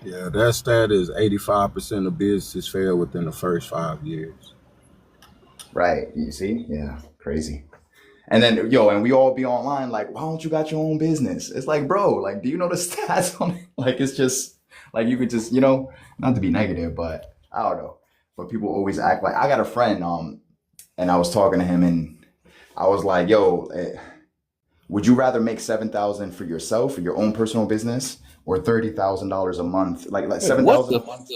Yeah, that stat is 85% of businesses fail within the first 5 years. Right. You see? Yeah. Crazy. And then, and we all be online like, why don't you got your own business? It's like, bro, like, do you know the stats on it? Like, it's just, like, you could just, not to be negative, but I don't know. But people always act like, I got a friend, and I was talking to him, and I was like, would you rather make $7,000 for yourself, for your own personal business, or $30,000 a month? Like $7,000 a month.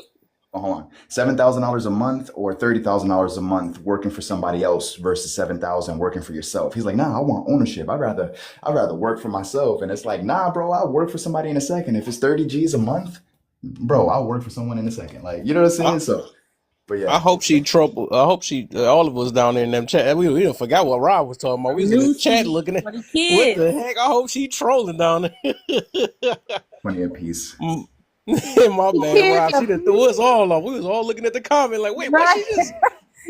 Hold on, $7,000 a month or $30,000 a month working for somebody else versus $7,000 working for yourself. He's like, nah, I want ownership. I'd rather work for myself. And it's like, nah, bro, I'll work for somebody in a second. If it's 30 G's a month, bro, I'll work for someone in a second. Like, you know what I'm saying? So, but yeah. I hope all of us down there in them chat. We didn't forgot what Rob was talking about. We was in the chat looking at what the heck. I hope she trolling down there. Funny a piece. My man Rob, she done threw us all off. We was all looking at the comment like, wait, what she just...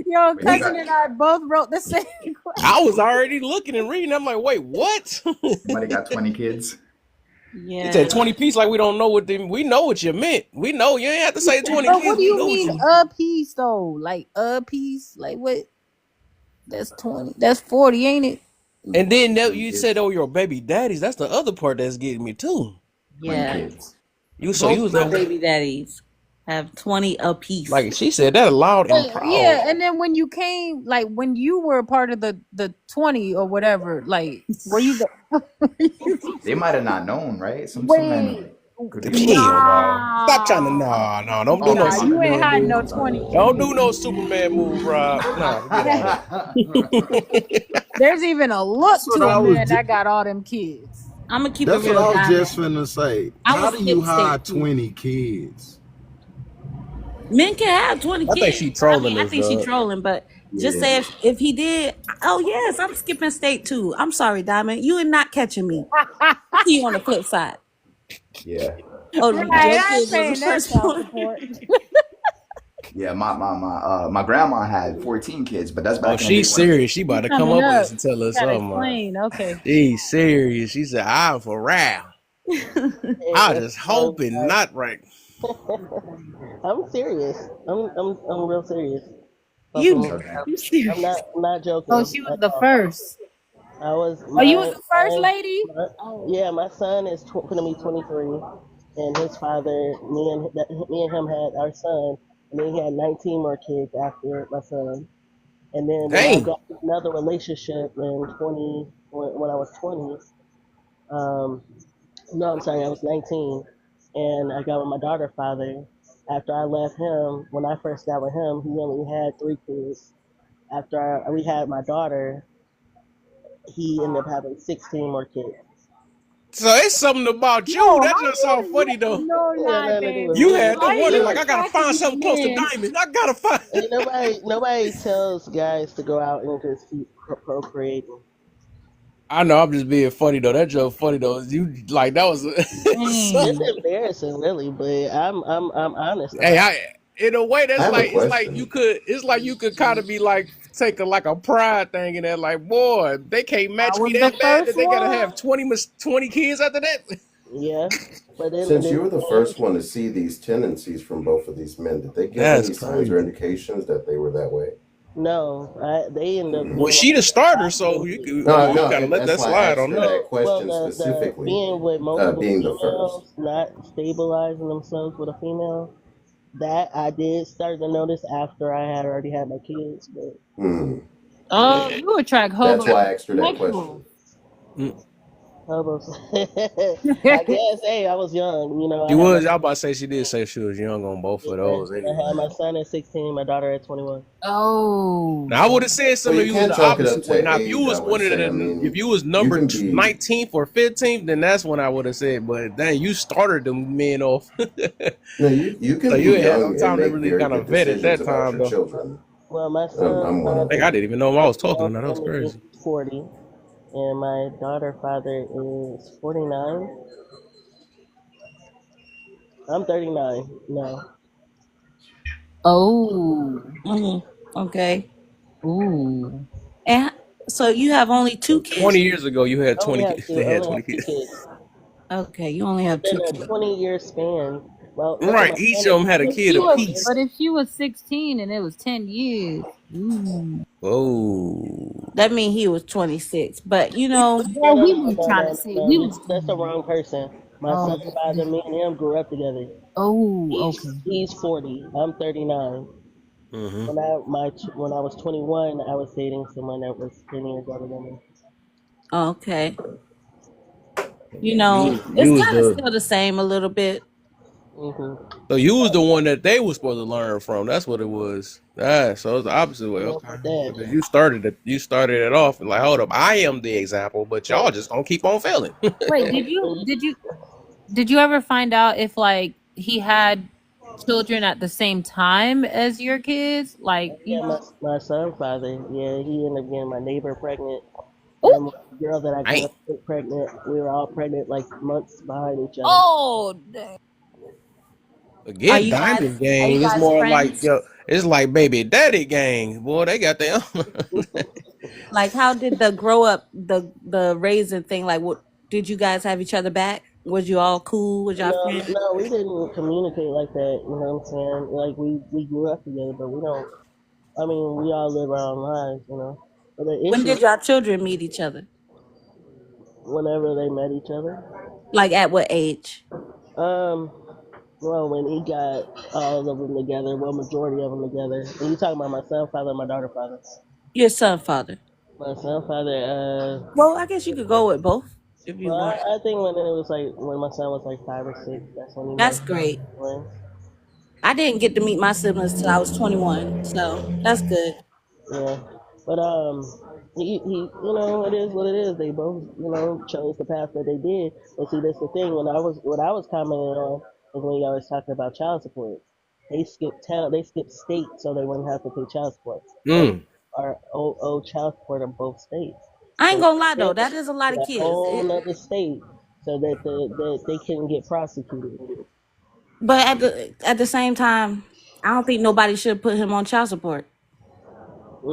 Yo, cousin and I both wrote the same I was already looking and reading. I'm like, wait, what? Somebody got 20 kids. He said 20 piece, like we don't know what we know what you meant. We know you ain't have to say 20 But kids. what do We you know what mean you a piece though? Like a piece? Like what? That's 20. That's 40, ain't it? And then you said, "Oh, your baby daddies." That's the other part that's getting me too. 20 Yeah. kids. You Both was my baby daddies have 20 apiece. like she said that loud and Wait, proud. yeah, and then when you came, like when you were a part of the 20 or whatever, like were you They might have not known, right? Some wait, men could be Hell no. Stop trying to don't do no nah, you ain't Superman hiding no move. 20 Don't kids. do no Superman move, Rob. No, get out of here. There's even a look That's what to I a was. man that got all them kids. I'm gonna keep That's it what real, I was Diamond. just finna say. I How was do you skip hide state too. 20 kids? Men can have 20 I think kids. she trolling I us, think she dog. trolling, but just say if he did. Oh yes, I'm skipping state too. I'm sorry, Diamond. You are not catching me. See you on the flip side. Yeah. Oh, Right, your I kid ain't was saying the that first child one. support. Yeah, my grandma had 14 kids, but that's Oh, back in the day she's when serious. She about to come Coming up with up. us and tell You us gotta something. explain. Okay. She's serious. She said, "I'm for real." I was just hoping, not right. I'm serious. I'm real serious. You Okay. I'm not joking. Oh, she was at the all. first. I was Oh, you was the first lady? yeah. My son is gonna be 23, and his father, me and him had our son, and then he had 19 more kids after my son. And then when I Dang. got another relationship in 20, when I was 20, no, I'm sorry, I was 19, and I got with my daughter's father. After I left him, when I first got with him, he only had 3 kids. After we had my daughter, he ended up having 16 more kids. So it's something about you. No, That how just sound funny though. No, It had not nothing to do with David. You me. had to Why wonder, you like, I gotta attracted find these something close to men? Diamond. I gotta find. Ain't nobody tells guys to go out and just keep procreating. I know I'm just being funny though. That joke funny though. You like that was. It's embarrassing, really, but I'm honest Hey, about it. in a way I that's have a like question. it's like you could kind of be like take a pride thing in that, like, boy, they can't I match me was the that bad that first they gotta one. have 20 kids after that. Yeah, but Since you were the first one to see these tendencies from both of these men, did they give That's any signs or crazy. indications that they were that way? no, they end up Well, being she the starter, so you No, gotta and let that's that why I slide asked on her that. that question the specifically, being with multiple being the first. females, not stabilizing themselves with a female. That I did start to notice after I had already had my kids, but Oh, you attract That's hobos. why I asked her that question. hobos. I guess, hey, I was young, you know. She was. Y'all about to say she did say she was young on both of those. I Anyway. had my son at 16, my daughter at 21. Oh. Now I would have said something if you you was can't the chalk it up opposite way. to Now if you age, was I would one of say. the, I mean, if you was you number can be 19th or 15th, then that's when I would have said. But dang, you started them men off. no, you can So be you ain't had no young and time to make really very kind good of vet at decisions that about time, your though. children. Well, my son, I'm one I of think them. I didn't even know I was talking to her. That was son crazy. is 40, and my daughter father is 49. I'm 39 now. Oh. Okay. Ooh. And so you have only 2 kids? 20 years ago, you had I only 20 have kids. two. They I had only 20 have 2 kids. kids. Okay, you only have 2 Within a kids. 20-year span. Well, look at Right. my Each son of them is had a kid apiece. But if she was 16 and it was 10 years. Ooh. Whoa. That means he was 26. But you know, Well, we was trying to say we was. That's the wrong person. My Oh, son's father, me and him grew up together. oh, okay. He's 40. I'm 39. Mm-hmm. When I was 21, I was dating someone that was 10 years older than me. okay. You know, You it's was kind of the still the same a little bit. so you was the one that they was supposed to learn from. That's what it was. So it's the opposite way. Okay. Because you started it off and like, hold up, I am the example, but y'all just gonna keep on failing. Wait, did you ever find out if like he had children at the same time as your kids? Like, you Yeah, know? my son's father. Yeah, he ended up getting my neighbor pregnant. And the girl that I got pregnant, we were all pregnant like months behind each other. Oh, dang. Again, Diamond Gang is more like, yo, it's like baby daddy gang. Boy, they got their own. Like, how did the grow up, the raising thing? Like, what did you guys have each other back? Was you all cool? Was y'all friends? No, we didn't communicate like that. You know what I'm saying? Like we grew up together, but we don't. I mean, we all live our own lives, you know. But the When issue, did y'all children meet each other? whenever they met each other, Like, at what age? well, when he got all of them together, well, majority of them together. And you talking about my son father and my daughter father? Your son father. My son father. Well, I guess you could go with both if you Well, want. I think when it was like when my son was like 5 or 6, that's when he That's met. great. When, I didn't get to meet my siblings till I was 21, so that's good. yeah, but he, you know, it is what it is. They both, you know, chose the path that they did. But see, that's the thing. What I was commenting on was when y'all was talking about child support. They skipped town. They skipped state so they wouldn't have to pay child support. They are owe child support in both states. I ain't So gonna lie they though, that is a lot of a kids. whole nother state so that they couldn't get prosecuted. But at the same time, I don't think nobody should put him on child support.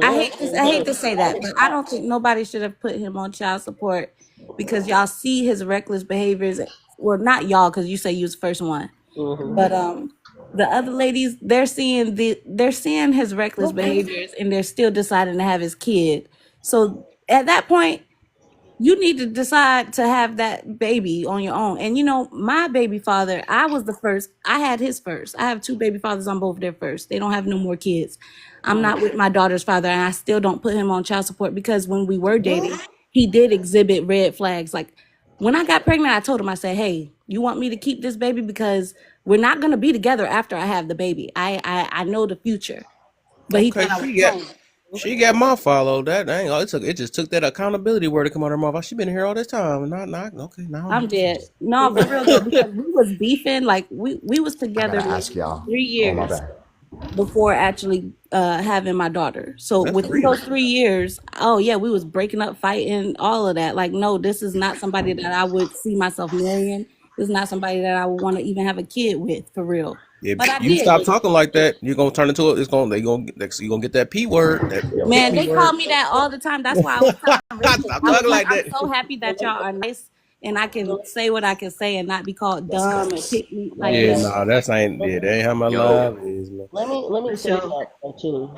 I hate to say that, but I don't think nobody should have put him on child support because y'all see his reckless behaviors. Well, not y'all, because you say you was the first one, but the other ladies, they're seeing his reckless behaviors and they're still deciding to have his kid. So at that point, you need to decide to have that baby on your own. And you know, my baby father, I was the first. I had his first. I have 2 baby fathers on both their first. They don't have no more kids. I'm not with my daughter's father, and I still don't put him on child support because when we were dating, he did exhibit red flags. Like when I got pregnant, I told him, I said, "Hey, you want me to keep this baby because we're not gonna be together after I have the baby. I know the future." But he Okay, thought I was playing. she got my follow. That dang, it just took that accountability word to come out of her mouth. She been here all this time. Not okay. Now I'm dead. No, for real though, because we was beefing. Like we was I together gotta like ask y'all. 3 Oh, my years bad. before actually having my daughter. So that's within real. those 3 years, oh yeah, we was breaking up, fighting, all of that. Like, no, this is not somebody that I would see myself marrying. This is not somebody that I would want to even have a kid with, for real. If But I you did. stop talking like that, you're gonna turn into it. You're gonna get that P word. That Man, P they word. call me that all the time. That's why I was telling Richard. Stop I was talking like, like I'm that. so happy that y'all are nice and I can say what I can say and not be called dumb and pick me like Yeah, that. nah, that ain't how my life is, man. Let me For say sure. something too.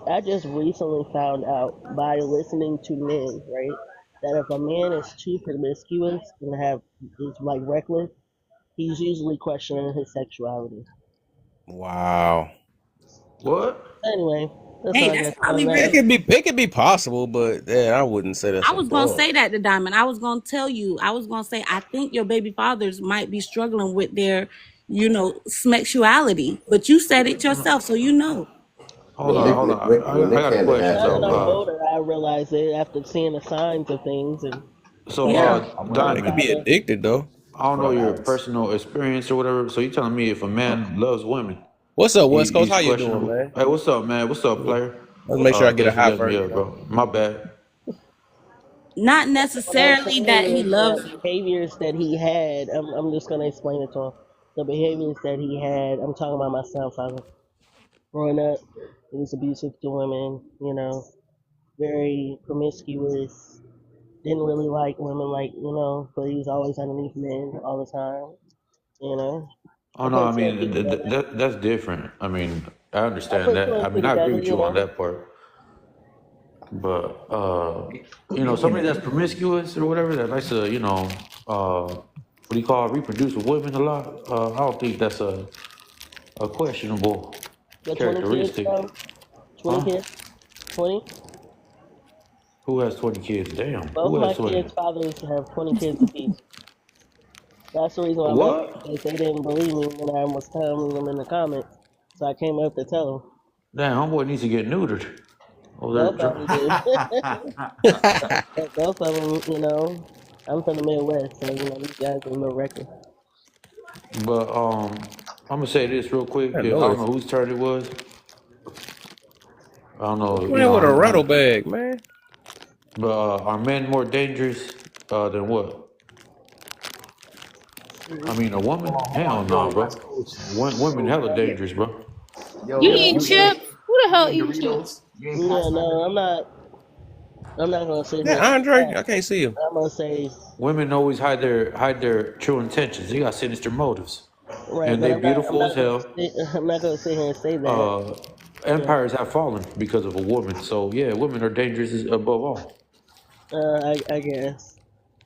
I just recently found out by listening to men, right, that if a man is too promiscuous and is like reckless, he's usually questioning his sexuality. Wow. What? Anyway, that's Hey, all I that's got probably on real. that. It could be possible, but yeah, I wouldn't say that's I a was gonna bug. say that to Diamond. I was gonna tell you. I was gonna say I think your baby fathers might be struggling with their, sexuality. But you said it yourself, so you know. Hold Yeah. on. When I Nick got a Cannon question. had Now that that I'm So, older, I realize it after seeing the signs of things and like Yeah. They could be Diamond, addicted though. I don't I know want to your ask. personal experience or whatever. So you telling me if a man loves women, What's up, West Coast? he's How you doing, questionable? man? Hey, what's up, man? What's up, player? Let's make sure I get a Thanks for high letting me first. up, bro. My bad. Not what I'm necessarily that saying he is loves. the behaviors that he had. I'm just gonna explain it to him. The behaviors that he had. I'm talking about my stepfather. Growing up, he was abusive to women. You know, very promiscuous. Didn't really like women, but he was always underneath men all the time. You know, Oh I no, put I two and mean two together. that's different. I mean, I I understand put two that. I and two mean, I agree together. with You you on know, that part. But somebody that's promiscuous or whatever that likes to, what do you call it, reproduce with women a lot. I don't think that's a questionable the 20 kids, characteristic. though. 20 Huh? kids. 20. Who has 20 kids? Damn. Both Who my has 20? kids' fathers have 20 kids apiece. That's the reason why I'm up here, What? because they didn't believe me when I was telling them in the comments. So I came up to tell them. Damn, homeboy needs to get neutered. Over Both of them do. Both of them, I'm from the Midwest, so, these guys are a little reckless. But I'm gonna say this real quick. I I know don't it. know whose turn it was. I don't know. Playing with a rattle bag, man. But are men more dangerous than what? I mean, a woman? Hell no, Yo, bro. West Coast. Women hella dangerous, bro. You Yo, eating you eat chips? Who the you hell eat eating chips? Doritos? You ain't Yeah, Pathfinder? no, I'm not. I'm not gonna sit here. Yeah, Andre, I can't see him. I'm gonna say Women always hide their true intentions. They got sinister motives, right, and but they I'm not. I'm beautiful not as gonna. hell. I'm not gonna sit here and say that. Uh, Yeah. empires have fallen because of a woman. So yeah, women are dangerous above all. I guess.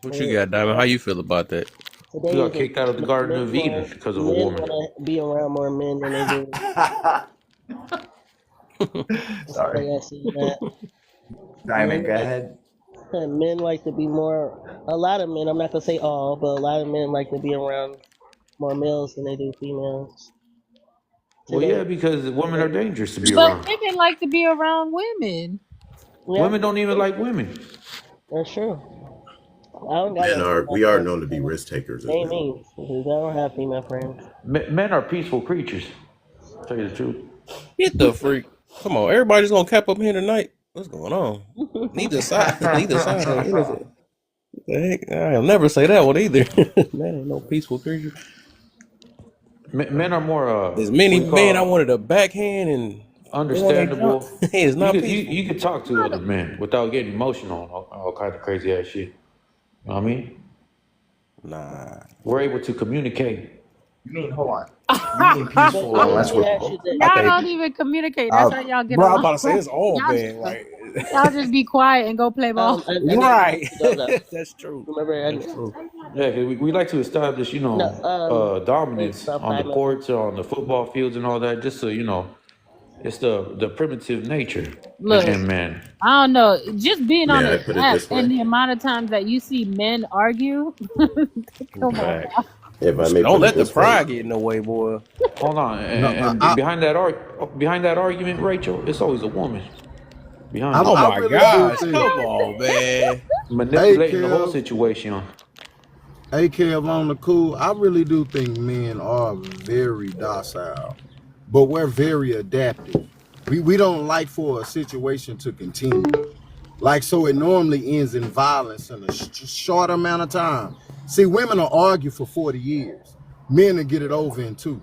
What you got, Diamond? How you feel about that? You Today got is a kicked out of the Garden men of Eden want because of a men woman. want to be around more men than they do. Sorry. I see that. Diamond, go Men, ahead. men like to be more. A lot of men. I'm not gonna say all, but a lot of men like to be around more males than they do females. Well, Today. yeah, because women are dangerous to be But around. women like to be around women. Yeah, Women don't even like women. that's true. I don't got no We female are friends. known to be risk takers as Ain't well. me, because I don't have female friends. Men are peaceful creatures. To tell you the truth. Get the freak. Come on, everybody's gonna cap up here tonight. What's going on? Neither side, neither side are innocent. What the heck? I'll never say that one either. Man, ain't no peaceful creature. Men are more There's what many do you men I call wanted to backhand and go on their jump. understandable. It's You not could peaceful. you could talk to other men without getting emotional and all kinds of crazy ass shit. You know what I mean? Nah. We're able to communicate. You mean, hold on. You mean peaceful But unless let me we're ask you this. Y'all okay. don't even communicate. That's how y'all get Bro, I'm along. about to say it's all y'all, bad. Like, y'all just be quiet and go play ball. I need right. to go though. That's true. Remember, That's true. Yeah, 'cause we like to establish, dominance stop on the fighting. courts, on the football fields, and all that. Just so you know, it's the primitive nature Look, in men. I don't know. Just being on May I this put it app this and way? the amount of times that you see men argue. Come on. Fact. Now. If I may Don't put it let the this way, pride get in the way, boy. Hold on, and behind that argument, Rachel, it's always a woman behind Oh it, my gosh. Come on, man. manipulating the whole situation. Hey, Kev, on the cool, I really do think men are very docile, but we're very adaptive. We don't like for a situation to continue. Like, so it normally ends in violence in a short amount of time. See, women will argue for 40 years. Men will get it over in 2.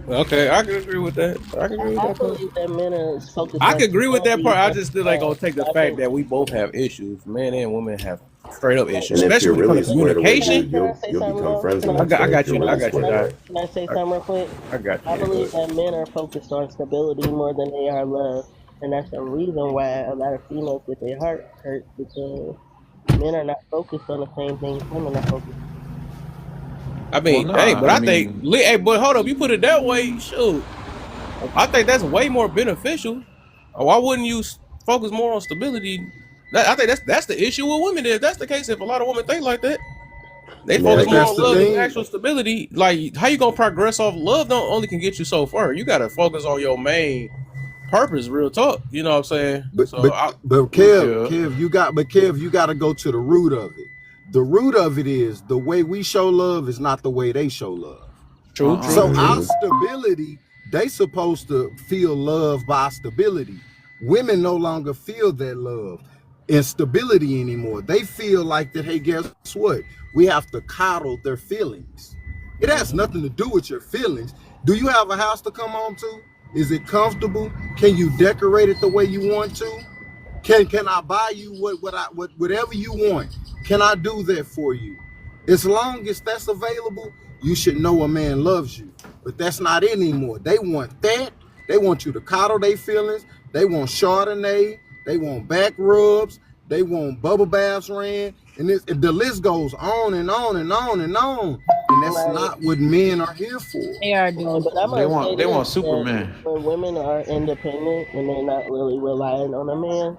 Okay, I can agree with that. I can agree with I that part. believe that men are focused I on can agree with that part. stability I more just than still ain't gonna love. take the I fact think. that we both have issues. Men and women have straight up issues, and if especially you're when it comes really to squared away, communication. Can I say you'll something become real? friends the Can I, next day I if got you're you. really I got you, squared Doc. away. can I say I, something real quick? I got you. I Yeah, go believe ahead. that men are focused on stability more than they are love. And that's the reason why a lot of females get their heart hurt, because men are not focused on the same things women are focused I Well, mean, hey, nah, but I I think, mean, hey, but hold up, you put it that way, shoot. I think that's way more beneficial. Why wouldn't you focus more on stability? I think that's the issue with women. If that's the case, if a lot of women think like that, they May I focus But more that's on the answer? love than thing. actual stability. Like, how you gonna progress off love? Don't only can get you so far. You gotta focus on your main purpose. Real talk. You know what I'm saying? But So, but but Kev, yeah. Kev, you got to go to the root of it. The root of it is the way we show love is not the way they show love. true, So true, our true. stability, they supposed to feel love by stability. Women no longer feel that love and stability anymore. They feel like that, hey, guess what? We have to coddle their feelings. It has nothing to do with your feelings. Do you have a house to come home to? Is it comfortable? Can you decorate it the way you want to? Can I buy you whatever you want? Can I do that for you? As long as that's available, you should know a man loves you. But that's not it anymore. They want that. They want you to coddle their feelings. They want Chardonnay. They want back rubs. They want bubble baths ran. And the list goes on and on and on and on. And that's on. not what men are here for. They are Right, doing but I'm They gonna say want this: that Superman. when women are independent and they're not really relying on a man,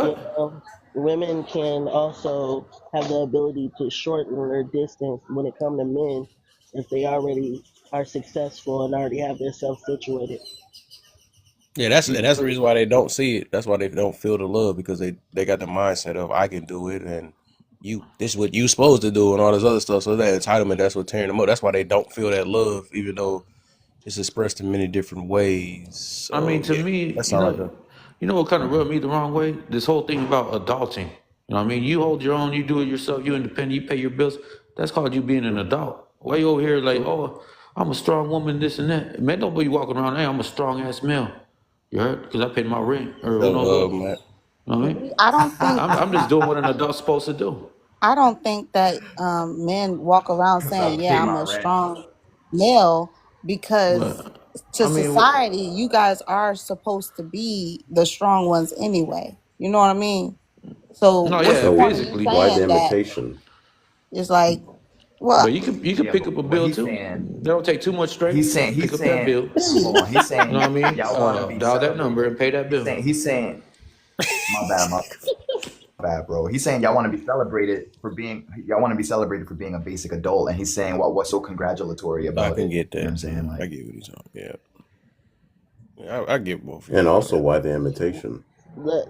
you What? know, women can also have the ability to shorten their distance when it comes to men if they already are successful and already have themselves situated. Yeah, that's the reason why they don't see it. That's why they don't feel the love, because they got the mindset of I can do it and this is what you supposed to do and all this other stuff. So that entitlement, that's what tearing them up. That's why they don't feel that love, even though it's expressed in many different ways. I mean, So to yeah, me, that sounds like a you know what kind of rubbed me the wrong way? This whole thing about adulting. You know what I mean? You hold your own, you do it yourself, you independent, you pay your bills. That's called you being an adult. Why you over here like, oh, I'm a strong woman, this and that? Man, don't be walking around, hey, I'm a strong ass male. You heard? Because I paid my rent. Or who self knows love, what? man. You know what I mean? I don't think I'm just doing what an adult's supposed to do. I don't think that men walk around So I saying, pay "Yeah, I'm my a rent. strong male," because But to I mean, society, you guys are supposed to be the strong ones anyway. You know what I mean? So no, what's the yeah, So point of you physically, why the saying that? imitation? It's like, but well, you could Yeah, pick up a but bill he's too. saying That don't take too much strength. he's Pick up that saying bill. hold on, he's You know saying what I mean? y'all want to be Dial that number and celebrated. pay that bill. He's saying my bad, bro. He's saying y'all want to be celebrated for being a basic adult, and he's saying what's so congratulatory I about can it. get You know what that. I'm saying? I Like, get what he's talking. Yeah, I get both of And y'all. also, why the imitation?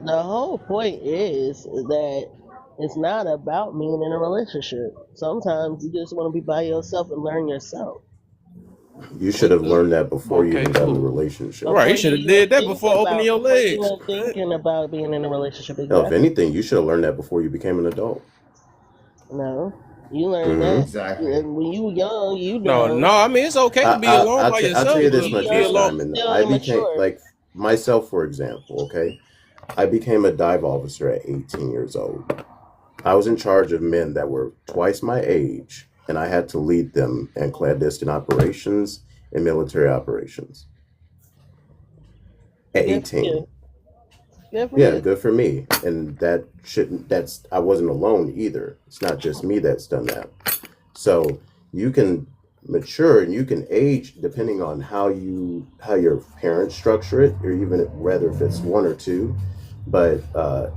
The whole point is that it's not about being in a relationship. Sometimes you just want to be by yourself and learn yourself. You should have learned that before you Okay, even got in a cool. relationship. Right, you Before should you have even did that think before opening your before you legs. even thinking about being in a relationship, Hell, if exactly. anything, you should have learned that before you became an adult. No, you learn Mm-hmm. that exactly. when you young. You No, know, I mean it's okay to be alone by I'll tell yourself, you when this but you much, be Miss young, alone. you Diamond. still I became, immature. like, myself, for example, okay? I became a dive officer at 18 years old. I was in charge of men that were twice my age, and I had to lead them in clandestine operations and military operations at Good for 18. you. Good for Yeah, you. good for me. And I wasn't alone either. It's not just me that's done that. So you can mature and you can age depending on how your parents structure it, or even whether if it's one or two. But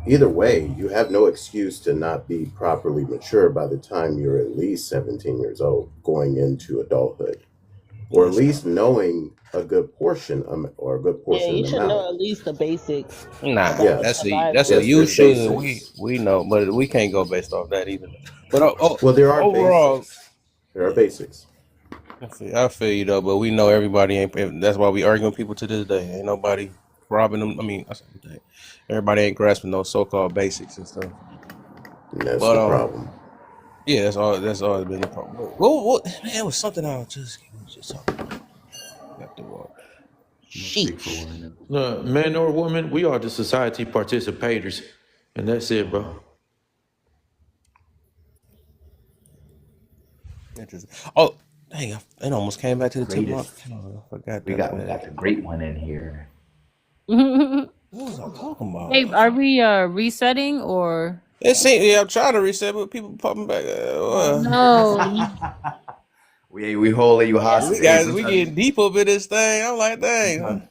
either way, you have no excuse to not be properly mature by the time you're at least 17 years old, going into adulthood, or at least knowing a good portion or a good Yeah, portion of you the should know matter. at least the basics Nah, about Yes, that's a surviving. yes, you there's should. basics. We know, but we can't go based off that either. But Well, there are overall, basics. There are basics. I feel you though. But we know everybody ain't. That's why we arguing with people to this day. Ain't nobody robbing them. I mean, everybody ain't grasping those so-called basics and stuff. And that's But the problem. yeah, that's all. That's always been the problem. What man, it was something I was just talking about. Got the water. I'm gonna speak for Sheesh. one of them. Man or woman, we are the society participators, and that's it, bro. Interesting. Oh, dang! It almost came back to the tip of my. Greatest. Oh, I forgot We that got bad. the great one in here. What was I talking about? Hey, are we resetting or It seems, yeah, I'm trying to reset, but people popping back. no? We holding you hostage. Hey, We getting deep up in this thing. I'm like, dang.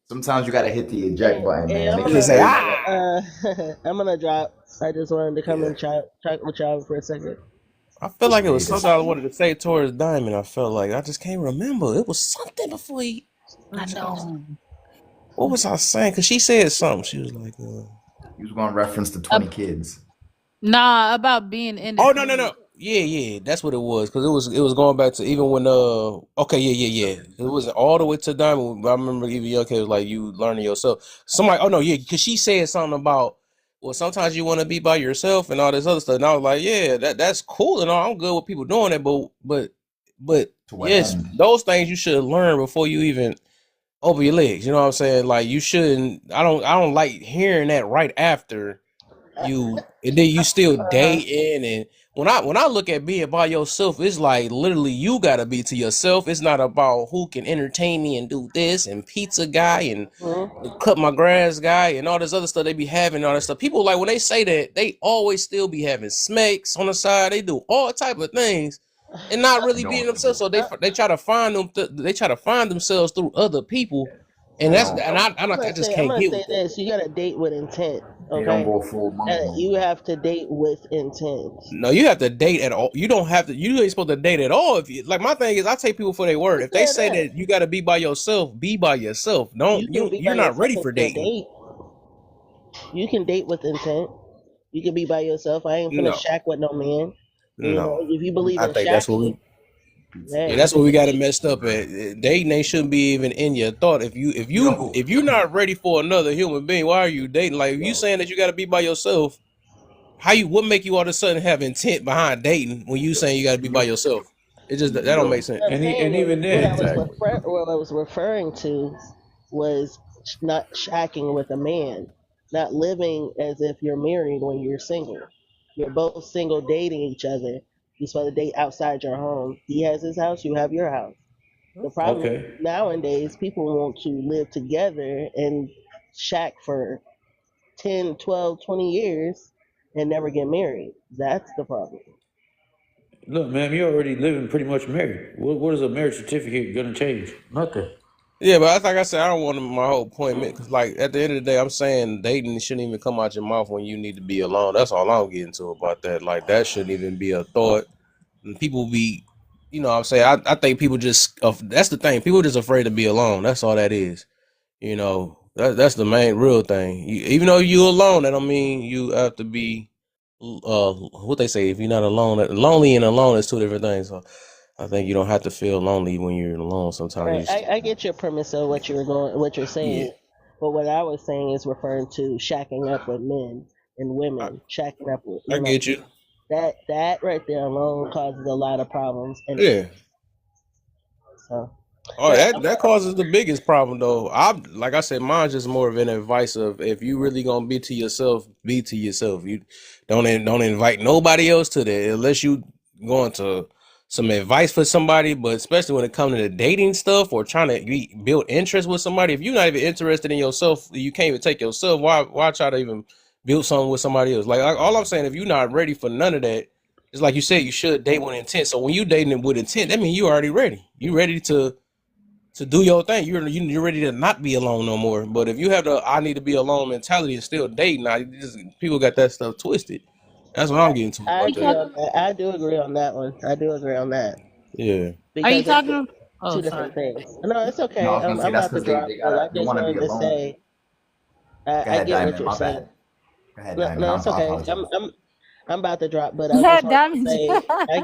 sometimes you gotta hit the eject button, Hey, man. I'm They can't gonna hear you. I'm gonna drop. I just wanted to come Yeah. and chat with y'all for a second. I feel like it was Greatest. something I wanted to say towards Diamond. I felt like I just can't remember. It was something before he. I know. What was I saying? Because she said something. She was like, You was gonna reference the 20 kids. Nah, about being "Oh no, independent. yeah, that's what it was." Because it was going back to even when okay, yeah, it was all the way to Diamond. I remember even young kids was like you learning yourself. Somebody, oh no, yeah, because she said something about well, sometimes you want to be by yourself and all this other stuff. And I was like, yeah, that's cool and all. I'm good with people doing it, but To what yes, end? those things you should learn before you even open your legs. You know what I'm saying? Like you shouldn't. I don't like hearing that right after you, and then you still dating. And when I look at being by yourself, it's like literally you gotta be to yourself. It's not about who can entertain me and do this and pizza guy and cut my grass guy and all this other stuff they be having, all that stuff. People like when they say that, they always still be having smacks on the side. They do all type of things and not really You being don't. themselves. So they try to find them. They try to find themselves through other people, and They that's don't. I just I'm can't gonna get say with that. this: you gotta date with intent. They don't Okay, go full monk you mode. have to date with intent. No, you have to date at all. You don't have to. You ain't supposed to date at all. If you like, my thing is, I take people for their word. Who If they said say that? that you got to be by yourself, be by yourself. You can be by You're not yourself ready and for still dating. date. You can date with intent. You can be by yourself. I ain't finna No, shack with no man. You know, no. if you believe I in think that's what shacking, we. Yeah, hey, that's what we got it messed up at. Dating ain't shouldn't be even in your thought. Yo, If you're not ready for another human being, why are you dating? Like if you yo. saying that you got to be by yourself, what make you all of a sudden have intent behind dating when you saying you got to be by yourself? It just that don't make Yo. sense. what I'm saying And is even then, what I was referring to was not shacking with a man. not living as if you're married when you're single. You're both single dating each other. You're supposed to date outside your home. He has his house, you have your house. The problem is Okay. nowadays people want to live together and shack for 10, 12, 20 years and never get married. That's the problem. Look, man, you're already living pretty much married. What is a marriage certificate gonna change? Nothing. Yeah, but like I said, I don't want my whole point because, like, at the end of the day, I'm saying dating shouldn't even come out your mouth when you need to be alone. That's all I'm getting to about that. Like, that shouldn't even be a thought. And people be, you know what I'm saying? I think people just, that's the thing. People just afraid to be alone. That's all that is. You know, that's the main real thing. Even though you alone, that don't mean you have to be, what they say, if you're not alone, lonely and alone is two different things. So I think you don't have to feel lonely when you're alone. Sometimes you Right. just, I get your premise of what what you're saying. yeah. But what I was saying is referring to shacking up with men and I, women, shacking up with, I get you. that right there alone causes a lot of problems. And Yeah. so, Oh, but that causes the biggest problem though. Like I said, mine's just more of an advice of if you really gonna be to yourself, be to yourself. You don't invite nobody else to that unless you going to some advice for somebody. But especially when it comes to the dating stuff or trying to build interest with somebody, if you're not even interested in yourself, you can't even take yourself. Why try to even build something with somebody else? Like all I'm saying, if you're not ready for none of that, it's like you said, you should date with intent. So when you dating with intent, that means you already ready. You ready to do your thing. You're ready to not be alone no more. But if you have the I need to be alone mentality and still dating, now people got that stuff twisted. That's what I'm getting to I about agree that. on that. I do agree on that one. I do agree on that Yeah. Are you because it's talking? Oh, two sorry. different things. No, it's No, okay. I was gonna say I'm that's about to because drop, they but I gotta they just want to be wanted to alone. say Go I ahead, get what Diamond. you're My saying. bad. Go ahead, No, Diamond. no, I it's okay. apologize. I'm about to drop, but I Yeah, just wanted to damn. say I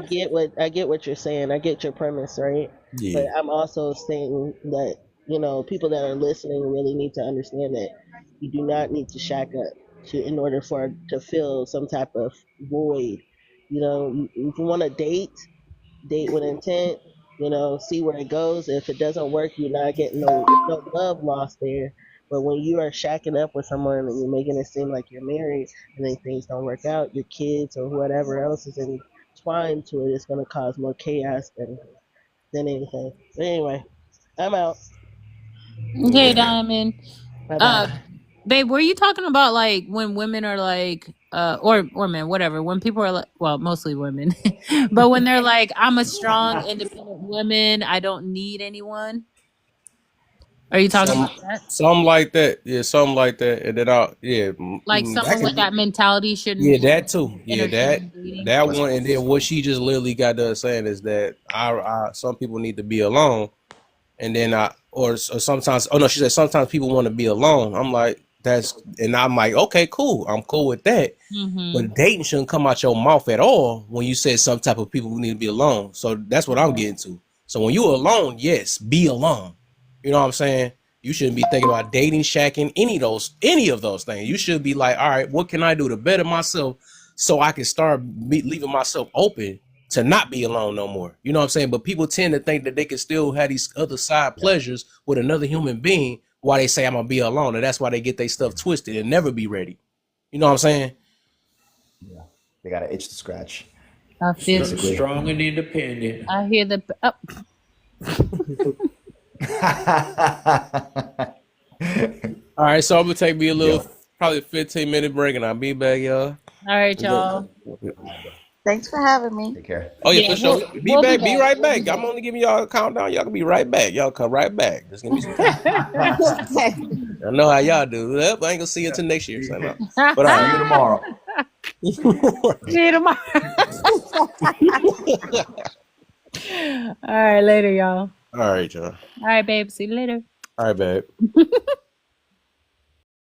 get what you're saying. I get your premise, right? But Yeah. I'm also saying that people that are listening really need to understand that you do not need to shack up in order to fill some type of void. If you want to date with intent. See where it goes. If it doesn't work, you're not getting no love lost there. But when you are shacking up with someone and you're making it seem like you're married, and then things don't work out, your kids or whatever else is entwined to it, it's going to cause more chaos than anything. But anyway, I'm out. Okay, Yeah. Diamond. Bye bye. Babe, were you talking about like when women are like, or men, whatever, when people are like, well, mostly women, but when they're like, I'm a strong, independent woman, I don't need anyone. Are you talking about that? Something like that. Yeah, something like that. And then Like that someone with could that mentality shouldn't yeah, even that too. Yeah, entertain dating? that one. And then what she just literally got done saying is that I some people need to be alone. And then or sometimes, oh no, she said sometimes people want to be alone. I'm like, and I'm like, okay, cool. I'm cool with that. Mm-hmm. But dating shouldn't come out your mouth at all when you said some type of people who need to be alone. So that's what I'm getting to. So when you're alone, yes, be alone. You know what I'm saying? You shouldn't be thinking about dating, shacking, any of those things. You should be like, all right, what can I do to better myself so I can start leaving myself open to not be alone no more. You know what I'm saying? But people tend to think that they can still have these other side pleasures with another human being while they say I'm gonna be alone. And that's why they get their stuff twisted and never be ready. You know what I'm saying? Yeah, they got an itch to scratch. I feel Basically. Strong and independent. I hear the All right, so I'm gonna take me a little, probably 15-minute break, and I'll be back, y'all. All right, y'all. Thanks for having me. Take care. Oh yeah, for sure. We'll Be be right back. back. I'm only giving y'all a countdown. Y'all can be right back. Y'all come right back. Just give me some time. I know how y'all do. Yep, I ain't gonna see you until next year. So no. But See you tomorrow. See you tomorrow. All right, later, y'all. All right, y'all. All right, babe. See you later. All right, babe.